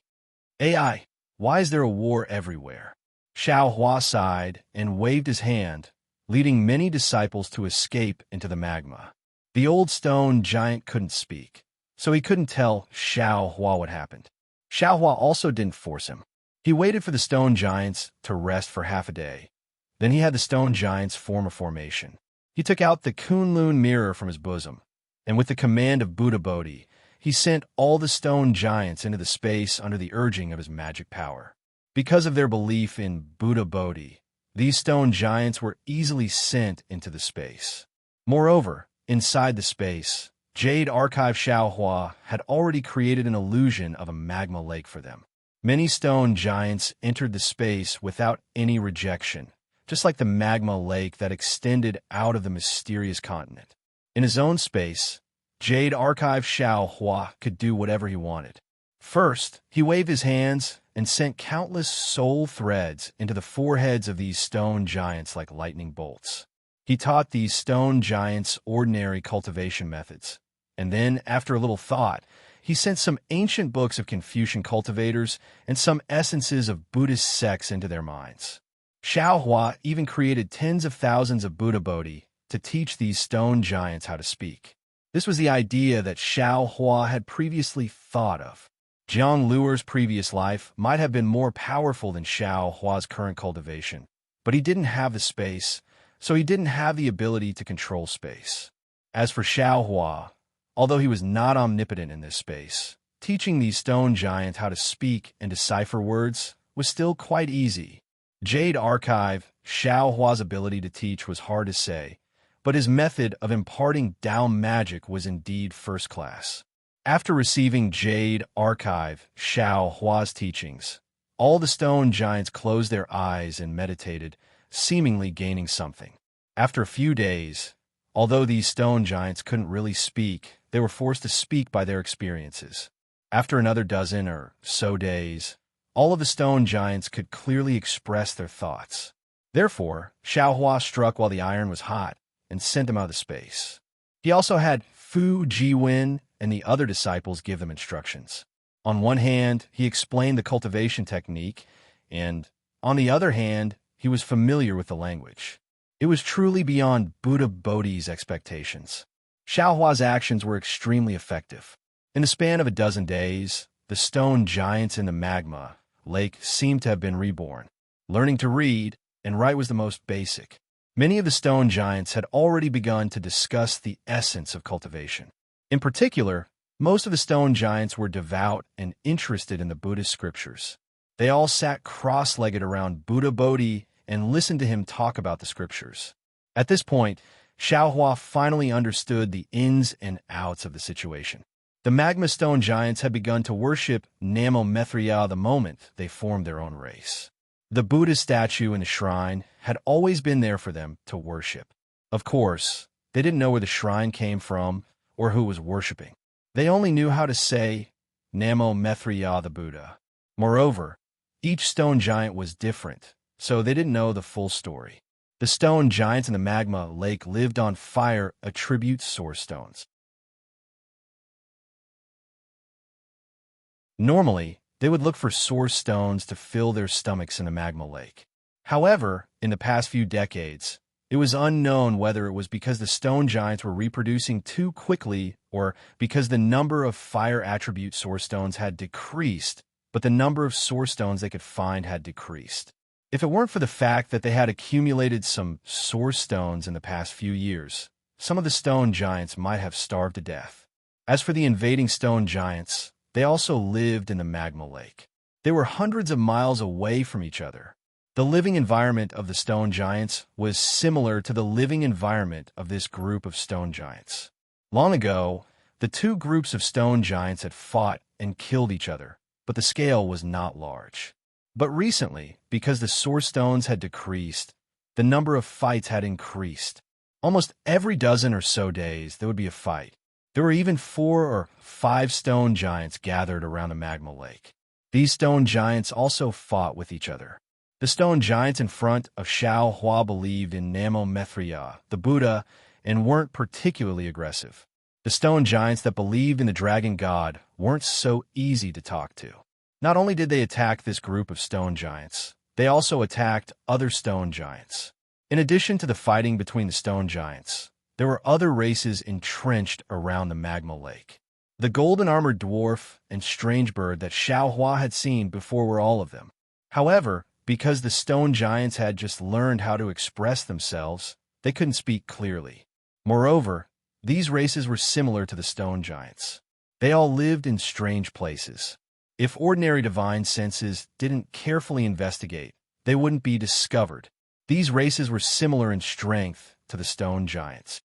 AI, why is there a war everywhere? Xiao Hua sighed and waved his hand, leading many disciples to escape into the magma. The old stone giant couldn't speak, so he couldn't tell Xiao Hua what happened. Xiao Hua also didn't force him. He waited for the stone giants to rest for half a day. Then he had the stone giants form a formation. He took out the Kunlun mirror from his bosom, and with the command of Buddha Bodhi, he sent all the stone giants into the space under the urging of his magic power. Because of their belief in Buddha Bodhi, these stone giants were easily sent into the space. Moreover, inside the space, Jade Archive Xiao Hua had already created an illusion of a magma lake for them. Many stone giants entered the space without any rejection, just like the magma lake that extended out of the mysterious continent. In his own space, Jade Archive Xiao Hua could do whatever he wanted. First, he waved his hands and sent countless soul threads into the foreheads of these stone giants like lightning bolts. He taught these stone giants ordinary cultivation methods. And then, after a little thought, he sent some ancient books of Confucian cultivators and some essences of Buddhist sects into their minds. Xiao Hua even created tens of thousands of Buddha Bodhi to teach these stone giants how to speak. This was the idea that Xiao Hua had previously thought of. Jiang Luer's previous life might have been more powerful than Xiao Hua's current cultivation, but he didn't have the space, so he didn't have the ability to control space. As for Xiao Hua, although he was not omnipotent in this space, teaching these stone giants how to speak and decipher words was still quite easy. Jade Archive, Xiao Hua's ability to teach was hard to say, but his method of imparting Dao magic was indeed first class. After receiving Jade Archive, Xiao Hua's teachings, all the stone giants closed their eyes and meditated, seemingly gaining something. After a few days, although these stone giants couldn't really speak, they were forced to speak by their experiences. After another dozen or so days, all of the stone giants could clearly express their thoughts. Therefore, Xiao Hua struck while the iron was hot and sent them out of space. He also had Fu Jiwen and the other disciples give them instructions. On one hand, he explained the cultivation technique, and on the other hand, he was familiar with the language. It was truly beyond Buddha Bodhi's expectations. Xiao Hua's actions were extremely effective. In the span of a dozen days, the stone giants in the magma lake seemed to have been reborn. Learning to read and write was the most basic. Many of the stone giants had already begun to discuss the essence of cultivation. In particular, most of the stone giants were devout and interested in the Buddhist scriptures. They all sat cross-legged around Buddha Bodhi and listened to him talk about the scriptures. At this point, Xiao Hua finally understood the ins and outs of the situation. The magma stone giants had begun to worship Namo Mithriya the moment they formed their own race. The Buddha statue in the shrine had always been there for them to worship. Of course, they didn't know where the shrine came from or who was worshiping. They only knew how to say, Namo Mithriya the Buddha. Moreover, each stone giant was different, so they didn't know the full story. The stone giants in the magma lake lived on fire attribute source stones. Normally, they would look for source stones to fill their stomachs in the magma lake. However, in the past few decades, it was unknown whether it was because the stone giants were reproducing too quickly or because the number of fire attribute source stones had decreased, but the number of source stones they could find had decreased. If it weren't for the fact that they had accumulated some source stones in the past few years, some of the stone giants might have starved to death. As for the invading stone giants, they also lived in the magma lake. They were hundreds of miles away from each other. The living environment of the stone giants was similar to the living environment of this group of stone giants. Long ago, the two groups of stone giants had fought and killed each other, but the scale was not large. But recently, because the source stones had decreased, the number of fights had increased. Almost every dozen or so days, there would be a fight. There were even 4 or 5 stone giants gathered around the magma lake. These stone giants also fought with each other. The stone giants in front of Xiao Hua believed in Namo Mithriya, the Buddha, and weren't particularly aggressive. The stone giants that believed in the dragon god weren't so easy to talk to. Not only did they attack this group of stone giants, they also attacked other stone giants. In addition to the fighting between the stone giants, there were other races entrenched around the magma lake. The golden-armored dwarf and strange bird that Xiao Hua had seen before were all of them. However, because the stone giants had just learned how to express themselves, they couldn't speak clearly. Moreover, these races were similar to the stone giants. They all lived in strange places. If ordinary divine senses didn't carefully investigate, they wouldn't be discovered. These races were similar in strength to the stone giants.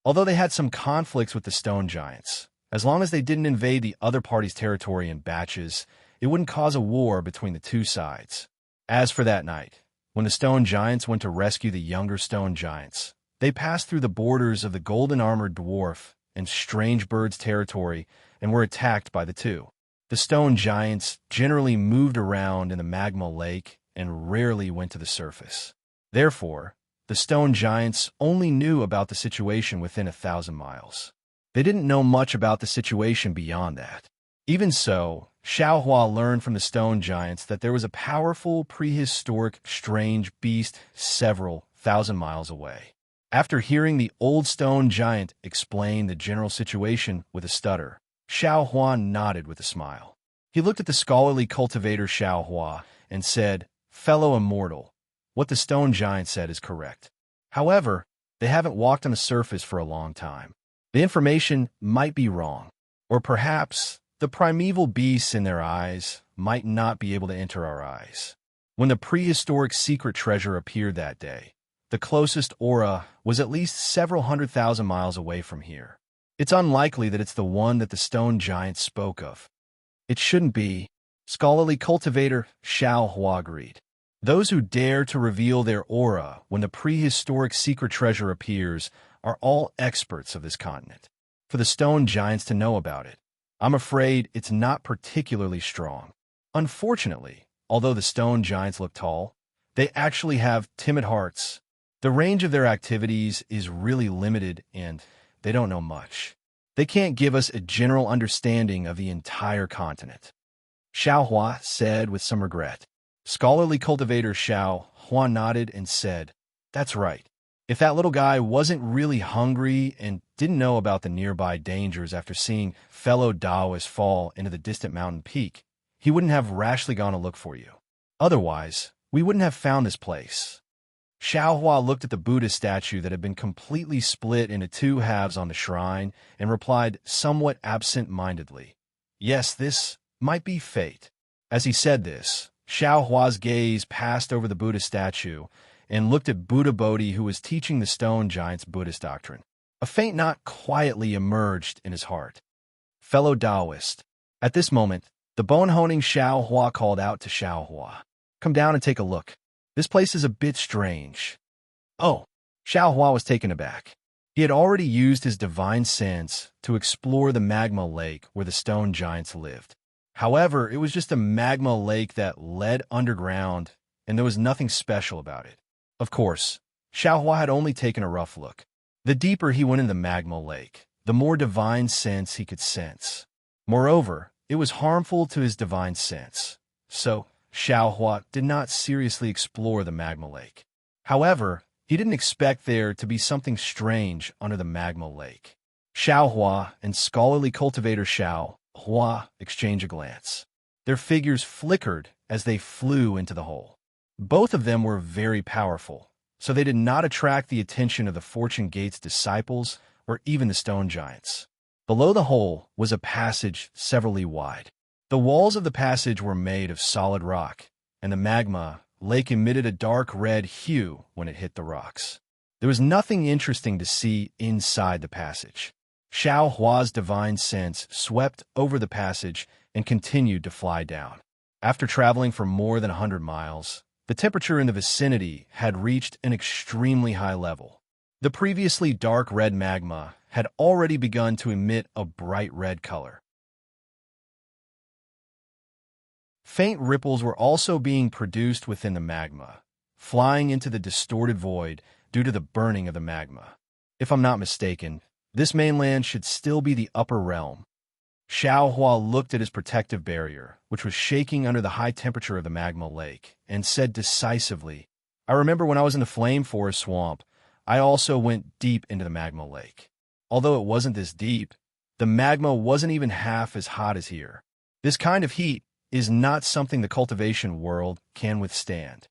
Although they had some conflicts with the stone giants, as long as they didn't invade the other party's territory in batches, it wouldn't cause a war between the two sides. As for that night, when the stone giants went to rescue the younger stone giants, They passed through the borders of the golden-armored dwarf and strange birds territory and were attacked by the two. The stone giants generally moved around in the magma lake and rarely went to the surface. Therefore, the stone giants only knew about the situation within 1,000 miles. They didn't know much about the situation beyond that. Even so, Xiaohua learned from the stone giants that there was a powerful, prehistoric, strange beast several thousand miles away. After hearing the old stone giant explain the general situation with a stutter, Xiaohua nodded with a smile. He looked at the scholarly cultivator Xiaohua and said, "Fellow immortal, what the stone giant said is correct. However, they haven't walked on the surface for a long time. The information might be wrong, or perhaps the primeval beasts in their eyes might not be able to enter our eyes. When the prehistoric secret treasure appeared that day, the closest aura was at least several 100,000 miles away from here. It's unlikely that it's the one that the stone giant spoke of." "It shouldn't be," scholarly cultivator Xiaohua agreed. "Those who dare to reveal their aura when the prehistoric secret treasure appears are all experts of this continent. For the stone giants to know about it, I'm afraid it's not particularly strong. Unfortunately, although the stone giants look tall, they actually have timid hearts. The range of their activities is really limited and they don't know much. They can't give us a general understanding of the entire continent." Xiaohua said with some regret. Scholarly cultivator Xiaohua nodded and said, "That's right. If that little guy wasn't really hungry and didn't know about the nearby dangers after seeing fellow Taoists fall into the distant mountain peak, he wouldn't have rashly gone to look for you. Otherwise, we wouldn't have found this place." Xiaohua looked at the Buddha statue that had been completely split into two halves on the shrine and replied somewhat absent-mindedly, "Yes, this might be fate." As he said this, Xiaohua's gaze passed over the Buddha statue and looked at Buddha Bodhi, who was teaching the stone giants Buddhist doctrine. A faint knot quietly emerged in his heart. "Fellow Taoist." At this moment, the bone-honing Xiaohua called out to Xiaohua, "Come down and take a look. This place is a bit strange." "Oh." Xiaohua was taken aback. He had already used his divine sense to explore the magma lake where the stone giants lived. However, it was just a magma lake that led underground, and there was nothing special about it. Of course, Xiaohua had only taken a rough look. The deeper he went in the magma lake, the more divine sense he could sense. Moreover, it was harmful to his divine sense. So, Xiaohua did not seriously explore the magma lake. However, he didn't expect there to be something strange under the magma lake. Xiaohua and scholarly cultivator Xiaohua exchanged a glance. Their figures flickered as they flew into the hole. Both of them were very powerful, so they did not attract the attention of the Fortune Gate's disciples or even the stone giants. Below the hole was a passage several li wide. The walls of the passage were made of solid rock, and the magma lake emitted a dark red hue when it hit the rocks. There was nothing interesting to see inside the passage. Xiaohua's divine sense swept over the passage and continued to fly down. After traveling for more than 100 miles, the temperature in the vicinity had reached an extremely high level. The previously dark red magma had already begun to emit a bright red color. Faint ripples were also being produced within the magma, flying into the distorted void due to the burning of the magma. If I'm not mistaken, this mainland should still be the upper realm. Xiaohua looked at his protective barrier, which was shaking under the high temperature of the magma lake, and said decisively, "I remember when I was in the Flame Forest swamp, I also went deep into the magma lake. Although it wasn't this deep, the magma wasn't even half as hot as here. This kind of heat is not something the cultivation world can withstand."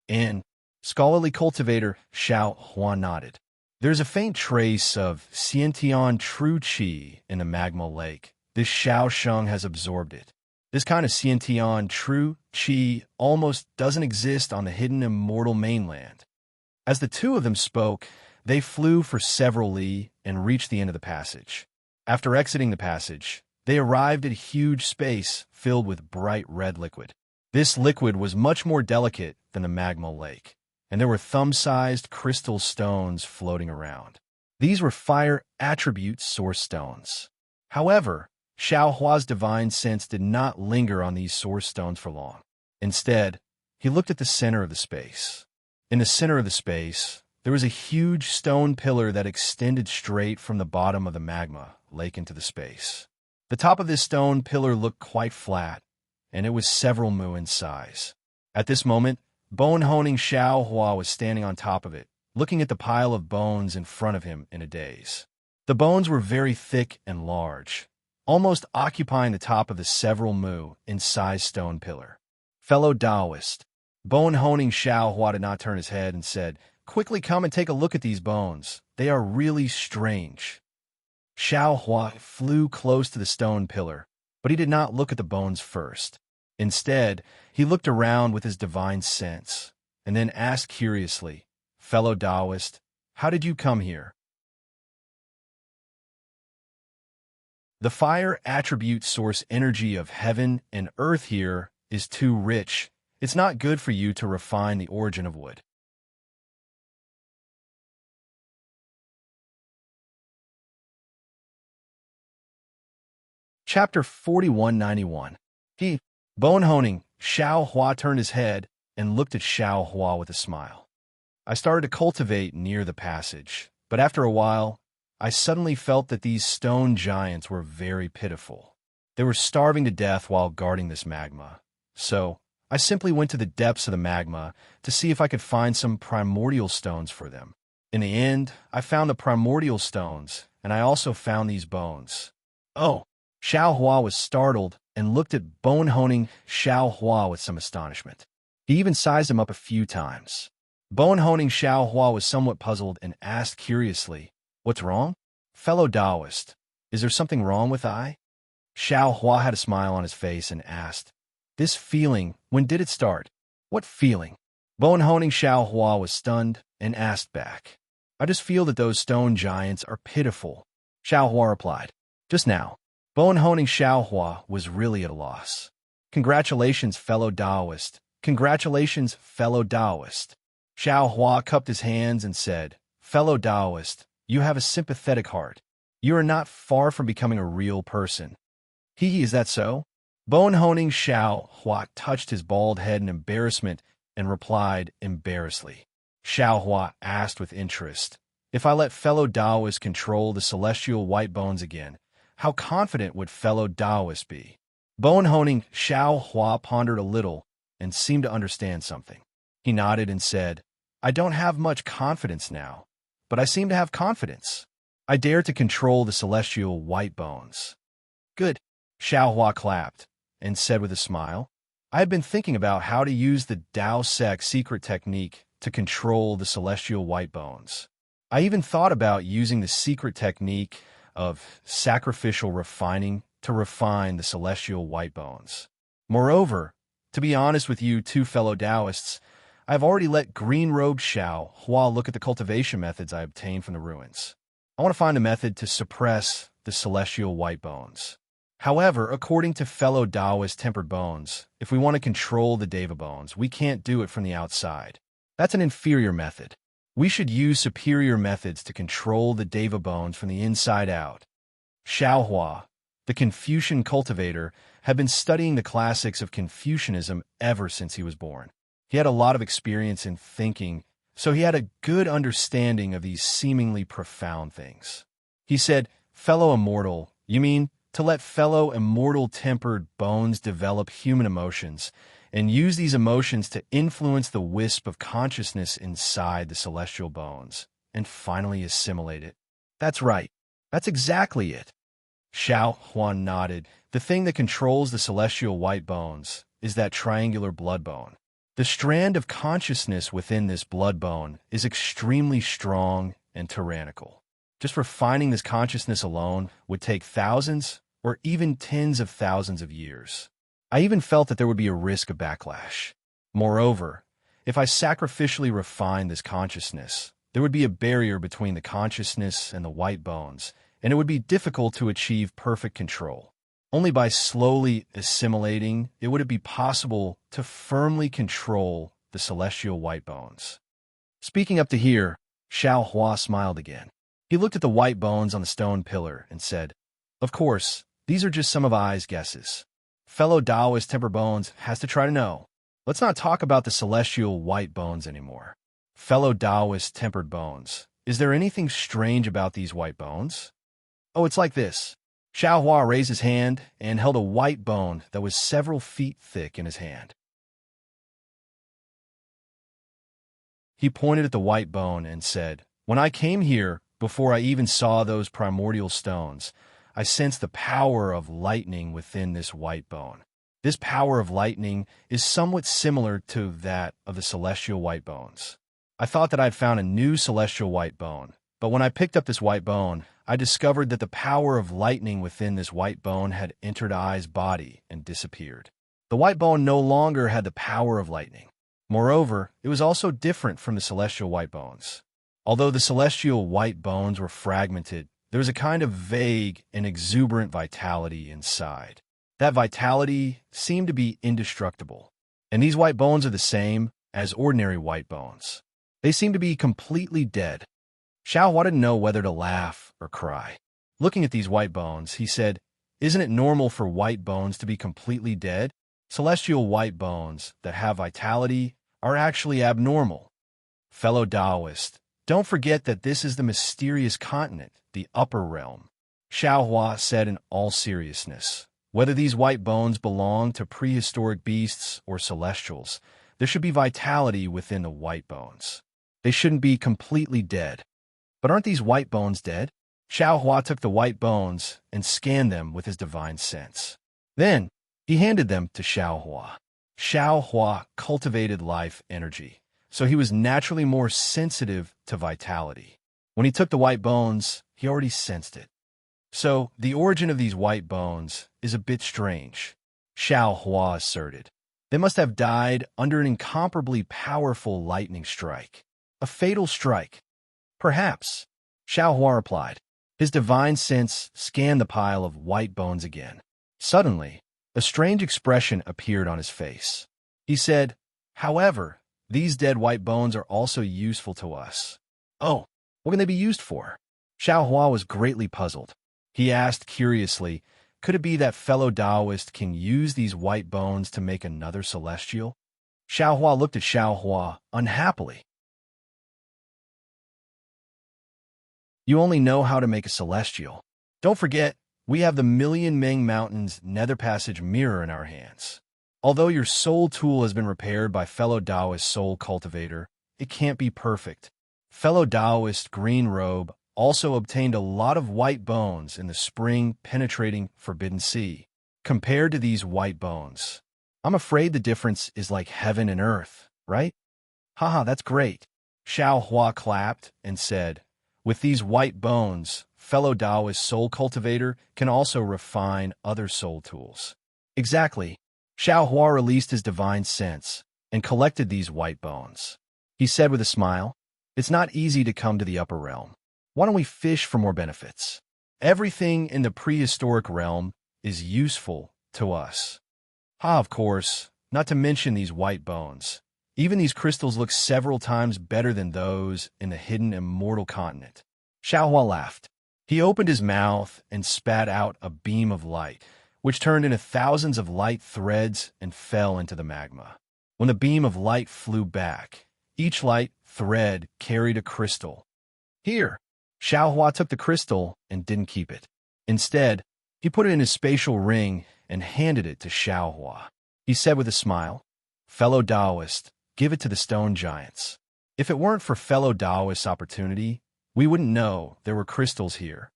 And scholarly cultivator Xiaohua nodded. "There's a faint trace of Xiantian true qi in the magma lake. This Xiaosheng has absorbed it. This kind of Xiantian true qi almost doesn't exist on the hidden immortal mainland." As the two of them spoke, they flew for several li and reached the end of the passage. After exiting the passage, they arrived at a huge space filled with bright red liquid. This liquid was much more delicate than the magma lake. and there were thumb-sized crystal stones floating around. These were fire attribute source stones. However, Xiao Hua's divine sense did not linger on these source stones for long. Instead, he looked at the center of the space. In the center of the space, there was a huge stone pillar that extended straight from the bottom of the magma lake into the space. The top of this stone pillar looked quite flat, and it was several mu in size. At this moment, bone-honing Xiao Hua was standing on top of it, looking at the pile of bones in front of him in a daze. The bones were very thick and large, almost occupying the top of the several mu in size stone pillar. Fellow Taoist, bone-honing Xiao Hua did not turn his head and said, "Quickly come and take a look at these bones. They are really strange." Xiao Hua flew close to the stone pillar, but he did not look at the bones first. Instead, he looked around with his divine sense, and then asked curiously, "Fellow Taoist, how did you come here?" The fire attribute source energy of heaven and earth here is too rich. It's not good for you to refine the origin of wood. Chapter 4191. Bone-honing, Xiao Hua turned his head and looked at Xiao Hua with a smile. "I started to cultivate near the passage, but after a while, I suddenly felt that these stone giants were very pitiful. They were starving to death while guarding this magma. So, I simply went to the depths of the magma to see if I could find some primordial stones for them. In the end, I found the primordial stones, and I also found these bones." "Oh!" Xiao Hua was startled and looked at bone-honing Xiao Hua with some astonishment. He even sized him up a few times. Bone-honing Xiao Hua was somewhat puzzled and asked curiously, "What's wrong? Fellow Taoist, is there something wrong with I?" Xiao Hua had a smile on his face and asked, "This feeling, when did it start?" "What feeling?" Bone-honing Xiao Hua was stunned and asked back. "I just feel that those stone giants are pitiful," Xiao Hua replied. "Just now." Bone-honing Xiao Hua was really at a loss. "Congratulations, fellow Taoist. Congratulations, fellow Taoist." Xiao Hua cupped his hands and said, "Fellow Taoist, you have a sympathetic heart. You are not far from becoming a real person." Is that so?" Bone-honing Xiao Hua touched his bald head in embarrassment and replied embarrassedly. Xiao Hua asked with interest, "If I let fellow Taoists control the celestial white bones again, how confident would fellow Taoists be?" Bone-honing Xiao Hua pondered a little and seemed to understand something. He nodded and said, "I don't have much confidence now, but I seem to have confidence. I dare to control the celestial white bones." "Good." Xiao Hua clapped and said with a smile, "I have been thinking about how to use the Tao Sec secret technique to control the celestial white bones. I even thought about using the secret technique of sacrificial refining to refine the celestial white bones. Moreover, to be honest with you two fellow Taoists, I have already let green-robed Xiao Hua look at the cultivation methods I obtained from the ruins. I want to find a method to suppress the celestial white bones. However, according to fellow Taoist tempered bones, if we want to control the Deva bones, we can't do it from the outside. That's an inferior method. We should use superior methods to control the Deva bones from the inside out." Xiao Hua, the Confucian cultivator, had been studying the classics of Confucianism ever since he was born. He had a lot of experience in thinking, so he had a good understanding of these seemingly profound things. He said, "Fellow immortal, you mean to let fellow immortal tempered bones develop human emotions, and use these emotions to influence the wisp of consciousness inside the celestial bones, and finally assimilate it?" "That's right. That's exactly it." Xiao Huan nodded. "The thing that controls the celestial white bones is that triangular blood bone. The strand of consciousness within this blood bone is extremely strong and tyrannical. Just refining this consciousness alone would take thousands or even tens of thousands of years. I even felt that there would be a risk of backlash. Moreover, if I sacrificially refined this consciousness, there would be a barrier between the consciousness and the white bones, and it would be difficult to achieve perfect control. Only by slowly assimilating it would it be possible to firmly control the celestial white bones." Speaking up to here, Xiao Hua smiled again. He looked at the white bones on the stone pillar and said, "Of course, these are just some of I's guesses. Fellow Taoist temper bones has to try to know. Let's not talk about the celestial white bones anymore. Fellow Taoist tempered bones, is there anything strange about these white bones?" "Oh, it's like this." Xiao Hua raised his hand and held a white bone that was several feet thick in his hand. He pointed at the white bone and said, "When I came here, before I even saw those primordial stones, I sensed the power of lightning within this white bone. This power of lightning is somewhat similar to that of the celestial white bones. I thought that I'd found a new celestial white bone, but when I picked up this white bone, I discovered that the power of lightning within this white bone had entered I's body and disappeared. The white bone no longer had the power of lightning. Moreover, it was also different from the celestial white bones. Although the celestial white bones were fragmented, there was a kind of vague and exuberant vitality inside. That vitality seemed to be indestructible. And these white bones are the same as ordinary white bones. They seem to be completely dead." Xiao Hua didn't know whether to laugh or cry. Looking at these white bones, he said, "Isn't it normal for white bones to be completely dead? Celestial white bones that have vitality are actually abnormal. Fellow Taoist, don't forget that this is the mysterious continent, the upper realm." Xiao Hua said in all seriousness, "Whether these white bones belong to prehistoric beasts or celestials, there should be vitality within the white bones. They shouldn't be completely dead." "But aren't these white bones dead?" Xiao Hua took the white bones and scanned them with his divine sense. Then he handed them to Xiao Hua. Xiao Hua cultivated life energy, so he was naturally more sensitive to vitality. When he took the white bones, he already sensed it. "So, the origin of these white bones is a bit strange," Xiao Hua asserted. "They must have died under an incomparably powerful lightning strike. A fatal strike." "Perhaps," Xiao Hua replied. His divine sense scanned the pile of white bones again. Suddenly, a strange expression appeared on his face. He said, "However, these dead white bones are also useful to us." "Oh, what can they be used for?" Xiao Hua was greatly puzzled. He asked curiously, "Could it be that fellow Taoist can use these white bones to make another celestial?" Xiao Hua looked at Xiao Hua unhappily. "You only know how to make a celestial. Don't forget, we have the Million Ming Mountains Nether Passage mirror in our hands. Although your soul tool has been repaired by fellow Taoist soul cultivator, it can't be perfect. Fellow Taoist Green Robe also obtained a lot of white bones in the spring-penetrating Forbidden Sea. Compared to these white bones, I'm afraid the difference is like heaven and earth, right?" "Haha, that's great." Xiao Hua clapped and said, "With these white bones, fellow Taoist soul cultivator can also refine other soul tools." "Exactly." Xiao Hua released his divine sense and collected these white bones. He said with a smile, "It's not easy to come to the upper realm. Why don't we fish for more benefits? Everything in the prehistoric realm is useful to us." "Ah, of course, not to mention these white bones. Even these crystals look several times better than those in the hidden immortal continent." Xiao Hua laughed. He opened his mouth and spat out a beam of light, which turned into thousands of light threads and fell into the magma. When the beam of light flew back, each light thread carried a crystal. "Here." Xiao Hua took the crystal and didn't keep it. Instead, he put it in his spatial ring and handed it to Xiao Hua. He said with a smile, "Fellow Taoist, give it to the stone giants. If it weren't for fellow Taoist's opportunity, we wouldn't know there were crystals here."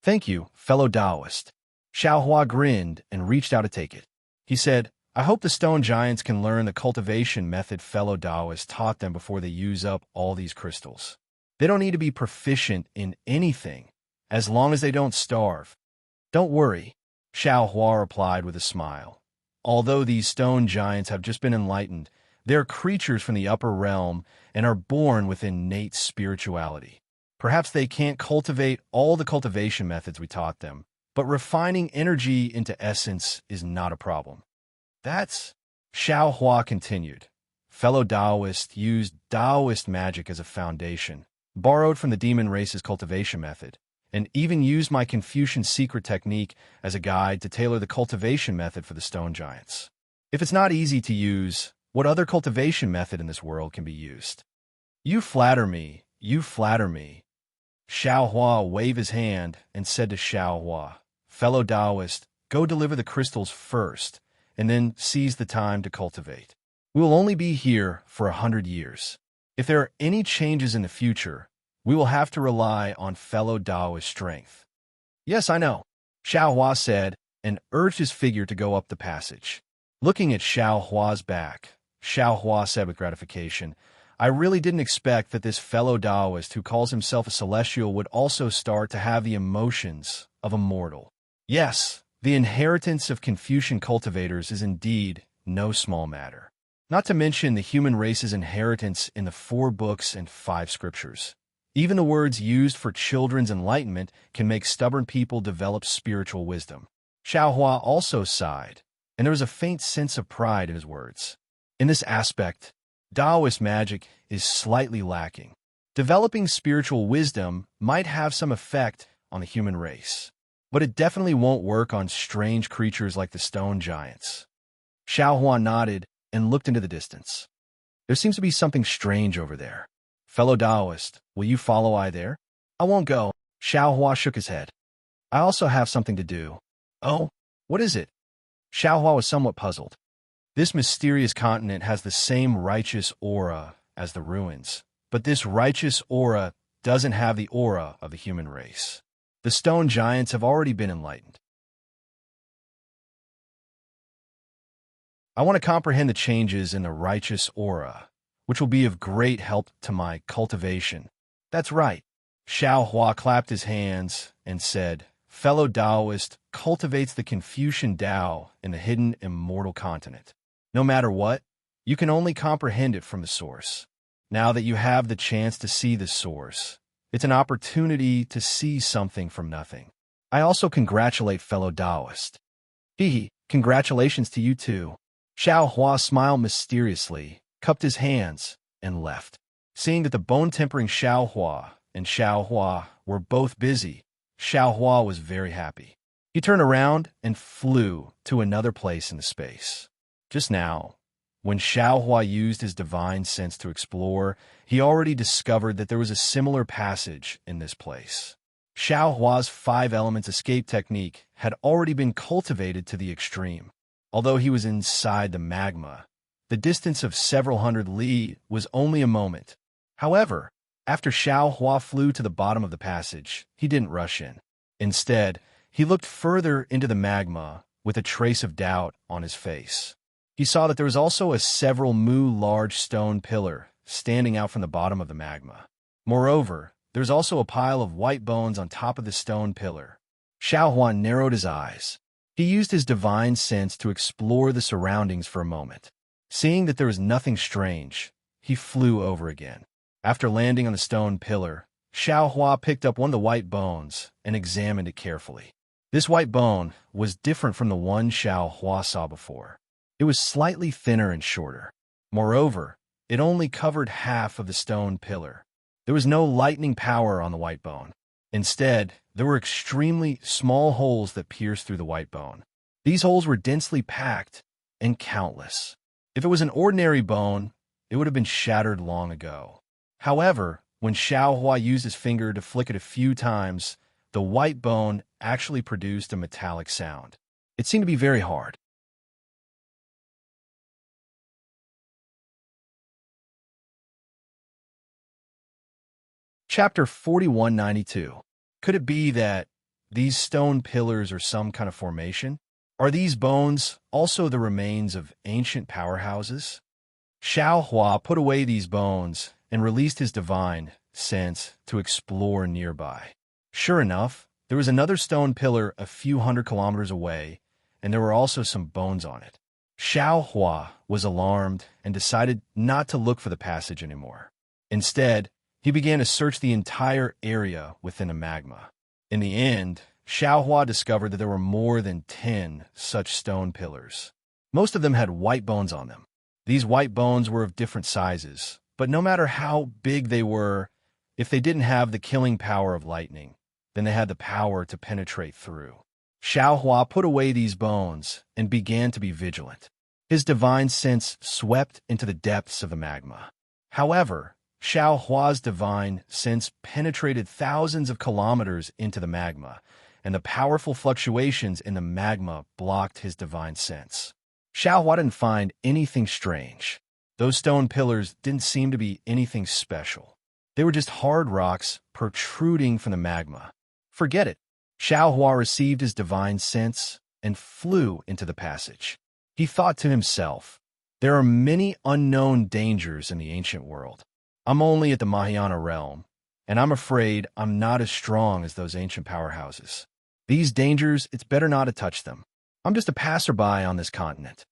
"Thank you, fellow Taoist." Xiao Hua grinned and reached out to take it. He said, "I hope the stone giants can learn the cultivation method fellow Taoists taught them before they use up all these crystals. They don't need to be proficient in anything, as long as they don't starve." "Don't worry," Xiao Hua replied with a smile. "Although these stone giants have just been enlightened, they're creatures from the upper realm and are born with innate spirituality. Perhaps they can't cultivate all the cultivation methods we taught them, but refining energy into essence is not a problem." "That's," Xiao Hua continued, fellow Taoist used Taoist magic as a foundation, borrowed from the demon race's cultivation method, and even used my Confucian secret technique as a guide to tailor the cultivation method for the stone giants. If it's not easy to use, what other cultivation method in this world can be used? You flatter me, you flatter me. Xiao Hua waved his hand and said to Xiao Hua, fellow Taoist, go deliver the crystals first, and then seize the time to cultivate. We will only be here for 100 years. If there are any changes in the future, we will have to rely on fellow Taoist strength. Yes, I know, Xiao Hua said, and urged his figure to go up the passage. Looking at Xiao Hua's back, Xiao Hua said with gratification, I really didn't expect that this fellow Taoist who calls himself a celestial would also start to have the emotions of a mortal. Yes, the inheritance of Confucian cultivators is indeed no small matter. Not to mention the human race's inheritance in the 4 books and 5 scriptures. Even the words used for children's enlightenment can make stubborn people develop spiritual wisdom. Xiao Hua also sighed, and there was a faint sense of pride in his words. In this aspect, Taoist magic is slightly lacking. Developing spiritual wisdom might have some effect on the human race, but it definitely won't work on strange creatures like the stone giants. Xiao Hua nodded and looked into the distance. There seems to be something strange over there. Fellow Taoist, will you follow I there? I won't go. Xiao Hua shook his head. I also have something to do. Oh, what is it? Xiao Hua was somewhat puzzled. This mysterious continent has the same righteous aura as the ruins, but this righteous aura doesn't have the aura of the human race. The stone giants have already been enlightened. I want to comprehend the changes in the righteous aura, which will be of great help to my cultivation. That's right. Xiao Hua clapped his hands and said, fellow Taoist cultivates the Confucian Tao in the hidden immortal continent. No matter what, you can only comprehend it from the source. Now that you have the chance to see the source, it's an opportunity to see something from nothing. I also congratulate fellow Taoist. Hee, congratulations to you too. Xiao Hua smiled mysteriously, cupped his hands, and left. Seeing that the bone-tempering Xiao Hua and Xiao Hua were both busy, Xiao Hua was very happy. He turned around and flew to another place in the space. Just now, when Xiao Hua used his divine sense to explore, he already discovered that there was a similar passage in this place. Xiao Hua's 5 elements escape technique had already been cultivated to the extreme. Although he was inside the magma, the distance of several hundred li was only a moment. However, after Xiao Hua flew to the bottom of the passage, he didn't rush in. Instead, he looked further into the magma with a trace of doubt on his face. He saw that there was also a several mu large stone pillar standing out from the bottom of the magma. Moreover, there was also a pile of white bones on top of the stone pillar. Xiao Hua narrowed his eyes. He used his divine sense to explore the surroundings for a moment. Seeing that there was nothing strange, he flew over again. After landing on the stone pillar, Xiao Hua picked up one of the white bones and examined it carefully. This white bone was different from the one Xiao Hua saw before. It was slightly thinner and shorter. Moreover, it only covered half of the stone pillar. There was no lightning power on the white bone. Instead, there were extremely small holes that pierced through the white bone. These holes were densely packed and countless. If it was an ordinary bone, it would have been shattered long ago. However, when Xiao Hua used his finger to flick it a few times, the white bone actually produced a metallic sound. It seemed to be very hard. Chapter 4192. Could it be that these stone pillars are some kind of formation? Are these bones also the remains of ancient powerhouses? Xiao Hua put away these bones and released his divine sense to explore nearby. Sure enough, there was another stone pillar a few hundred kilometers away, and there were also some bones on it. Xiao Hua was alarmed and decided not to look for the passage anymore. Instead, he began to search the entire area within the magma. In the end, Xiao Hua discovered that there were more than 10 such stone pillars. Most of them had white bones on them. These white bones were of different sizes, but no matter how big they were, if they didn't have the killing power of lightning, then they had the power to penetrate through. Xiao Hua put away these bones and began to be vigilant. His divine sense swept into the depths of the magma. However, Xiao Hua's divine sense penetrated thousands of kilometers into the magma, and the powerful fluctuations in the magma blocked his divine sense. Xiao Hua didn't find anything strange. Those stone pillars didn't seem to be anything special. They were just hard rocks protruding from the magma. Forget it. Xiao Hua received his divine sense and flew into the passage. He thought to himself, there are many unknown dangers in the ancient world. I'm only at the Mahayana realm, and I'm afraid I'm not as strong as those ancient powerhouses. These dangers, it's better not to touch them. I'm just a passerby on this continent.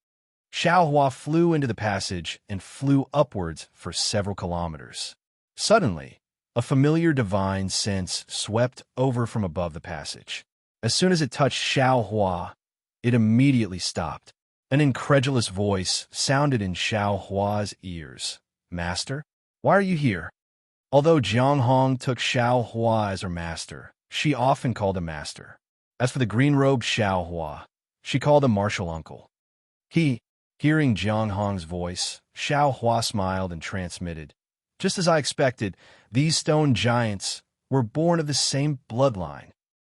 Xiao Hua flew into the passage and flew upwards for several kilometers. Suddenly, a familiar divine sense swept over from above the passage. As soon as it touched Xiao Hua, it immediately stopped. An incredulous voice sounded in Xiao Hua's ears. Master, why are you here? Although Jiang Hong took Xiao Hua as her master, she often called him master. As for the green-robed Xiao Hua, she called him martial uncle. Hearing Jiang Hong's voice, Xiao Hua smiled and transmitted. Just as I expected, these stone giants were born of the same bloodline.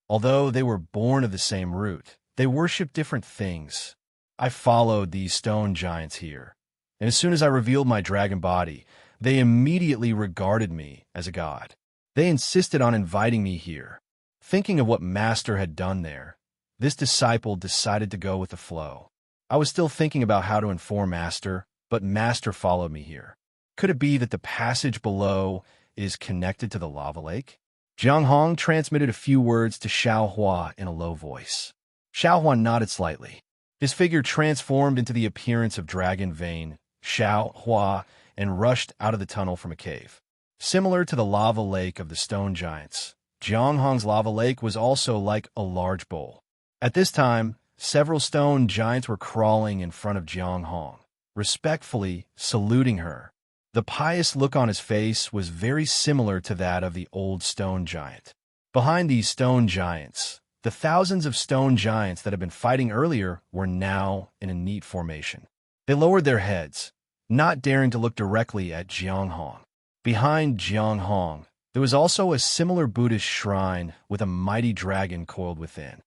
Although they were born of the same root, they worship different things. I followed these stone giants here, and as soon as I revealed my dragon body, they immediately regarded me as a god. They insisted on inviting me here. Thinking of what Master had done there, this disciple decided to go with the flow. I was still thinking about how to inform Master, but Master followed me here. Could it be that the passage below is connected to the lava lake? Jiang Hong transmitted a few words to Xiao Hua in a low voice. Xiao Hua nodded slightly. His figure transformed into the appearance of Dragon Vein, Xiao Hua, and rushed out of the tunnel from a cave. Similar to the lava lake of the stone giants, Jiang Hong's lava lake was also like a large bowl. At this time, several stone giants were crawling in front of Jiang Hong, respectfully saluting her. The pious look on his face was very similar to that of the old stone giant. Behind these stone giants, the thousands of stone giants that had been fighting earlier were now in a neat formation. They lowered their heads, not daring to look directly at Jiang Hong. Behind Jiang Hong, there was also a similar Buddhist shrine with a mighty dragon coiled within.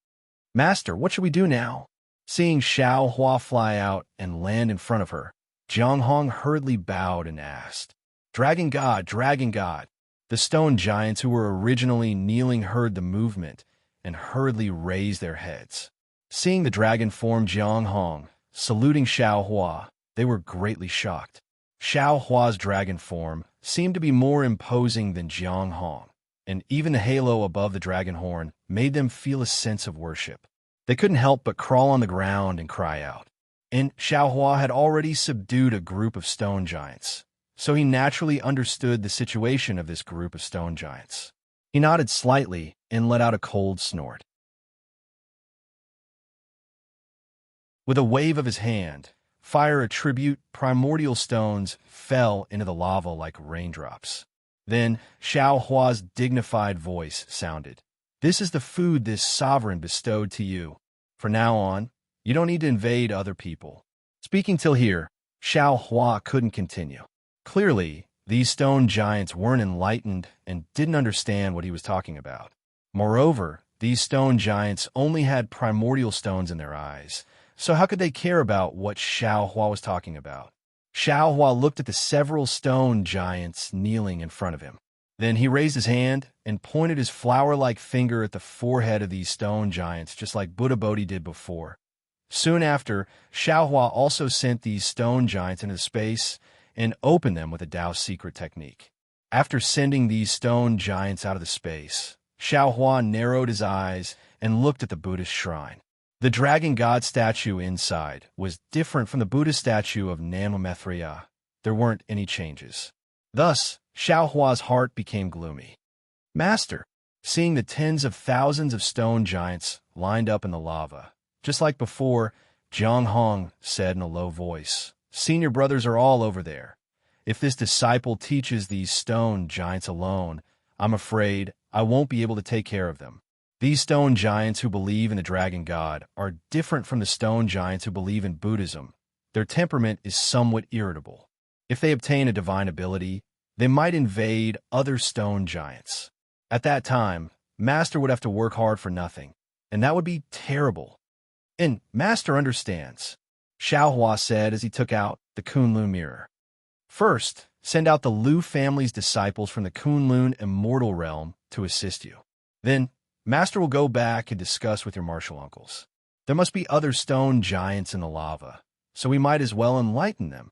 Master, what should we do now? Seeing Xiao Hua fly out and land in front of her, Jiang Hong hurriedly bowed and asked, Dragon God, Dragon God. The stone giants who were originally kneeling heard the movement and hurriedly raised their heads. Seeing the dragon form Jiang Hong, saluting Xiao Hua, they were greatly shocked. Xiao Hua's dragon form seemed to be more imposing than Jiang Hong, and even the halo above the dragon horn made them feel a sense of worship. They couldn't help but crawl on the ground and cry out. And Xiao Hua had already subdued a group of stone giants, so he naturally understood the situation of this group of stone giants. He nodded slightly and let out a cold snort. With a wave of his hand, fire attribute primordial stones fell into the lava like raindrops. Then Xiao Hua's dignified voice sounded. This is the food this sovereign bestowed to you. From now on, you don't need to invade other people. Speaking till here, Xiao Hua couldn't continue. Clearly, these stone giants weren't enlightened and didn't understand what he was talking about. Moreover, these stone giants only had primordial stones in their eyes, so how could they care about what Xiao Hua was talking about? Xiao Hua looked at the several stone giants kneeling in front of him. Then he raised his hand and pointed his flower-like finger at the forehead of these stone giants, just like Buddha Bodhi did before. Soon after, Xiao Hua also sent these stone giants into space and opened them with a Tao secret technique. After sending these stone giants out of the space, Xiao Hua narrowed his eyes and looked at the Buddhist shrine. The dragon god statue inside was different from the Buddhist statue of Nanmamaithriya. There weren't any changes. Thus, Xiao Hua's heart became gloomy. Master, seeing the tens of thousands of stone giants lined up in the lava, just like before, Jiang Hong said in a low voice, Senior brothers are all over there. If this disciple teaches these stone giants alone, I'm afraid I won't be able to take care of them. These stone giants who believe in the dragon god are different from the stone giants who believe in Buddhism. Their temperament is somewhat irritable. If they obtain a divine ability, they might invade other stone giants. At that time, Master would have to work hard for nothing, and that would be terrible. And Master understands, Xiaohua said as he took out the Kunlun mirror. First, send out the Lu family's disciples from the Kunlun immortal realm to assist you. Then, Master will go back and discuss with your martial uncles. There must be other stone giants in the lava, so we might as well enlighten them.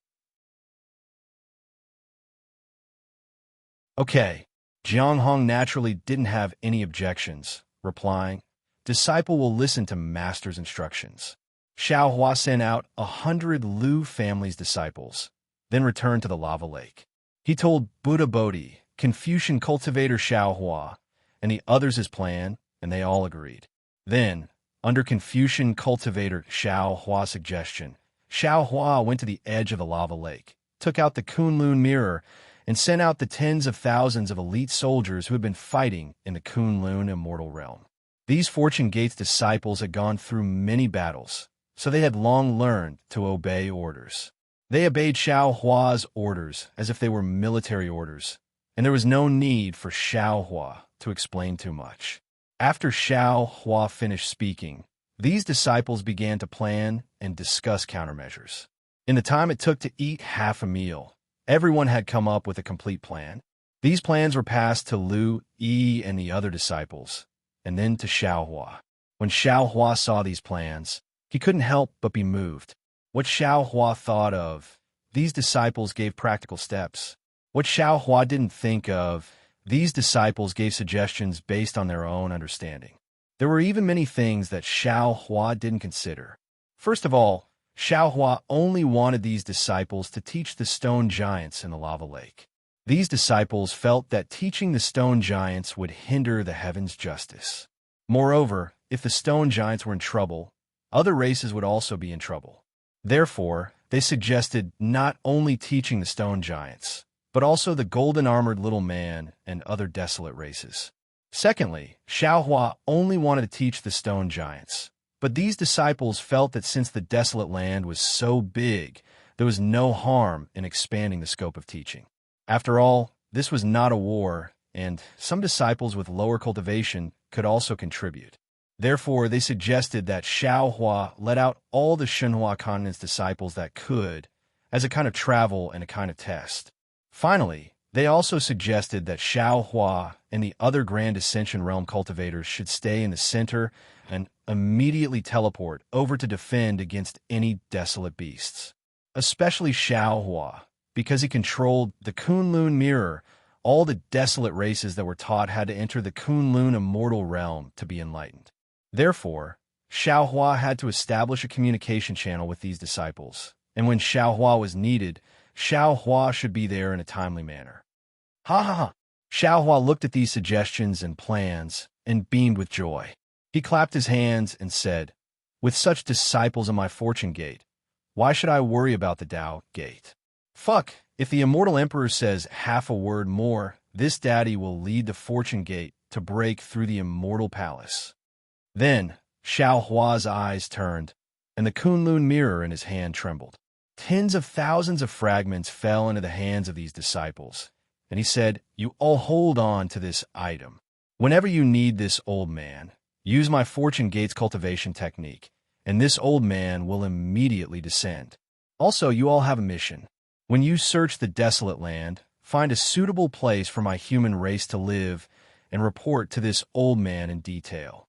Okay, Jianghong naturally didn't have any objections, replying, Disciple will listen to Master's instructions. Xiaohua sent out 100 Lu family's disciples, then returned to the lava lake. He told Buddha Bodhi, Confucian cultivator Xiaohua, and the others his plan, and they all agreed. Then, under Confucian cultivator Xiaohua's suggestion, Xiaohua went to the edge of the lava lake, took out the Kunlun mirror, and sent out the tens of thousands of elite soldiers who had been fighting in the Kunlun immortal realm. These Fortune Gate's disciples had gone through many battles, so they had long learned to obey orders. They obeyed Xiaohua's orders as if they were military orders, and there was no need for Xiaohua to explain too much. After Xiaohua finished speaking, these disciples began to plan and discuss countermeasures. In the time it took to eat half a meal, everyone had come up with a complete plan. These plans were passed to Lu Yi and the other disciples, and then to Xiaohua. When Xiaohua saw these plans, he couldn't help but be moved. What Xiaohua thought of, these disciples gave practical steps. What Xiaohua didn't think of, these disciples gave suggestions based on their own understanding. There were even many things that Xiaohua didn't consider. First of all, Xiaohua only wanted these disciples to teach the stone giants in the lava lake. These disciples felt that teaching the stone giants would hinder the heavens' justice. Moreover, if the stone giants were in trouble, other races would also be in trouble. Therefore, they suggested not only teaching the stone giants, but also the golden-armored little man and other desolate races. Secondly, Xiaohua only wanted to teach the stone giants, but these disciples felt that since the desolate land was so big, there was no harm in expanding the scope of teaching. After all, this was not a war, and some disciples with lower cultivation could also contribute. Therefore, they suggested that Xiaohua let out all the Shenhua continent's disciples that could, as a kind of travel and a kind of test. Finally, they also suggested that Xiaohua and the other Grand Ascension Realm cultivators should stay in the center and immediately teleport over to defend against any desolate beasts. Especially Xiaohua, because he controlled the Kunlun mirror. All the desolate races that were taught had to enter the Kunlun immortal realm to be enlightened. Therefore, Xiaohua had to establish a communication channel with these disciples, and when Xiaohua was needed, Xiaohua should be there in a timely manner. Ha ha ha! Xiaohua looked at these suggestions and plans and beamed with joy. He clapped his hands and said, With such disciples in my Fortune Gate, why should I worry about the Tao Gate? Fuck, if the Immortal Emperor says half a word more, this daddy will lead the Fortune Gate to break through the Immortal Palace. Then, Xiaohua's eyes turned, and the Kunlun mirror in his hand trembled. Tens of thousands of fragments fell into the hands of these disciples, and he said, You all hold on to this item. Whenever you need this old man, use my Fortune Gates cultivation technique, and this old man will immediately descend. Also, you all have a mission. When you search the desolate land, find a suitable place for my human race to live and report to this old man in detail.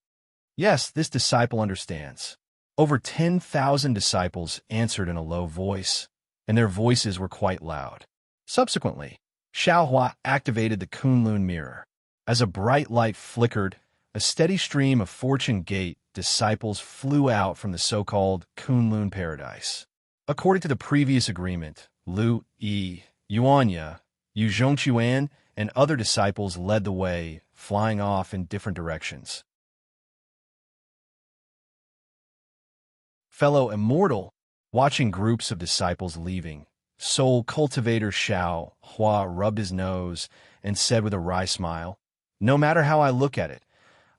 Yes, this disciple understands. Over 10,000 disciples answered in a low voice, and their voices were quite loud. Subsequently, Xiaohua activated the Kunlun mirror. As a bright light flickered, a steady stream of Fortune Gate disciples flew out from the so-called Kunlun paradise. According to the previous agreement, Lu Yi, Yuanya, Yu Zhongquan, and other disciples led the way, flying off in different directions. Fellow Immortal, Watching groups of disciples leaving, soul cultivator Xiao Hua rubbed his nose and said with a wry smile, "No matter how I look at it,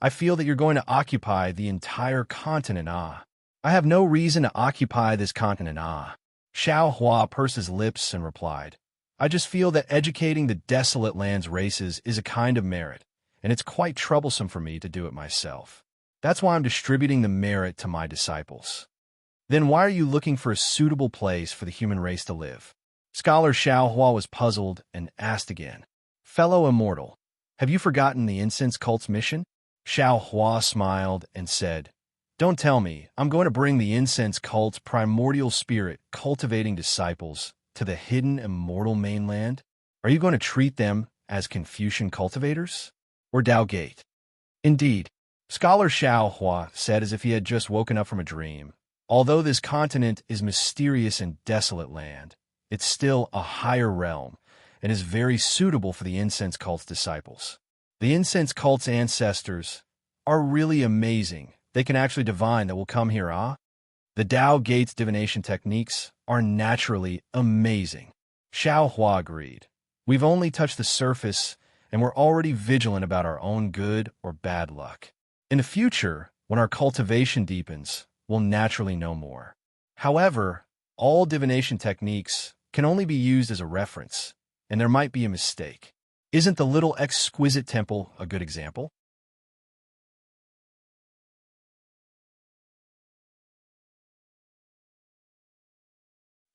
I feel that you're going to occupy the entire continent, ah. I have no reason to occupy this continent, ah." Xiao Hua pursed his lips and replied, "I just feel that educating the desolate land's races is a kind of merit, and it's quite troublesome for me to do it myself. That's why I'm distributing the merit to my disciples." "Then why are you looking for a suitable place for the human race to live?" Scholar Xiao Hua was puzzled and asked again, "Fellow immortal, have you forgotten the incense cult's mission?" Xiao Hua smiled and said, "Don't tell me I'm going to bring the incense cult's primordial spirit cultivating disciples to the hidden immortal mainland? Are you going to treat them as Confucian cultivators? Or Tao Gate?" "Indeed," Scholar Xiao Hua said as if he had just woken up from a dream. "Although this continent is mysterious and desolate land, it's still a higher realm and is very suitable for the incense cult's disciples. The incense cult's ancestors are really amazing. They can actually divine that will come here, ah? The Tao Gate's divination techniques are naturally amazing." Xiao Hua agreed. "We've only touched the surface, and we're already vigilant about our own good or bad luck. In the future, when our cultivation deepens, we'll naturally know more. However, all divination techniques can only be used as a reference, and there might be a mistake. Isn't the little exquisite temple a good example?"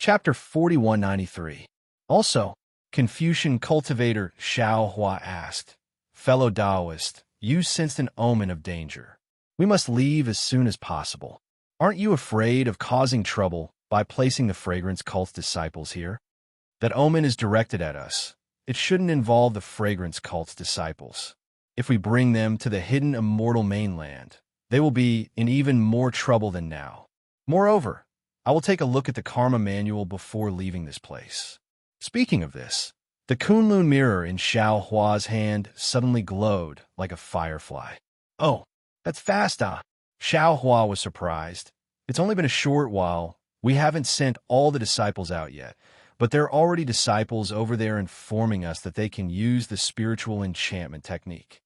Chapter 4193. Also, Confucian cultivator Xiao Hua asked, "Fellow Taoist, you sensed an omen of danger. We must leave as soon as possible. Aren't you afraid of causing trouble by placing the fragrance cult's disciples here? That omen is directed at us. It shouldn't involve the fragrance cult's disciples. If we bring them to the hidden immortal mainland, they will be in even more trouble than now. Moreover, I will take a look at the karma manual before leaving this place." Speaking of this, the Kunlun mirror in Xiao Hua's hand suddenly glowed like a firefly. "Oh, that's fast, ah." Xiao Hua was surprised. "It's only been a short while. We haven't sent all the disciples out yet, but there are already disciples over there informing us that they can use the spiritual enchantment technique."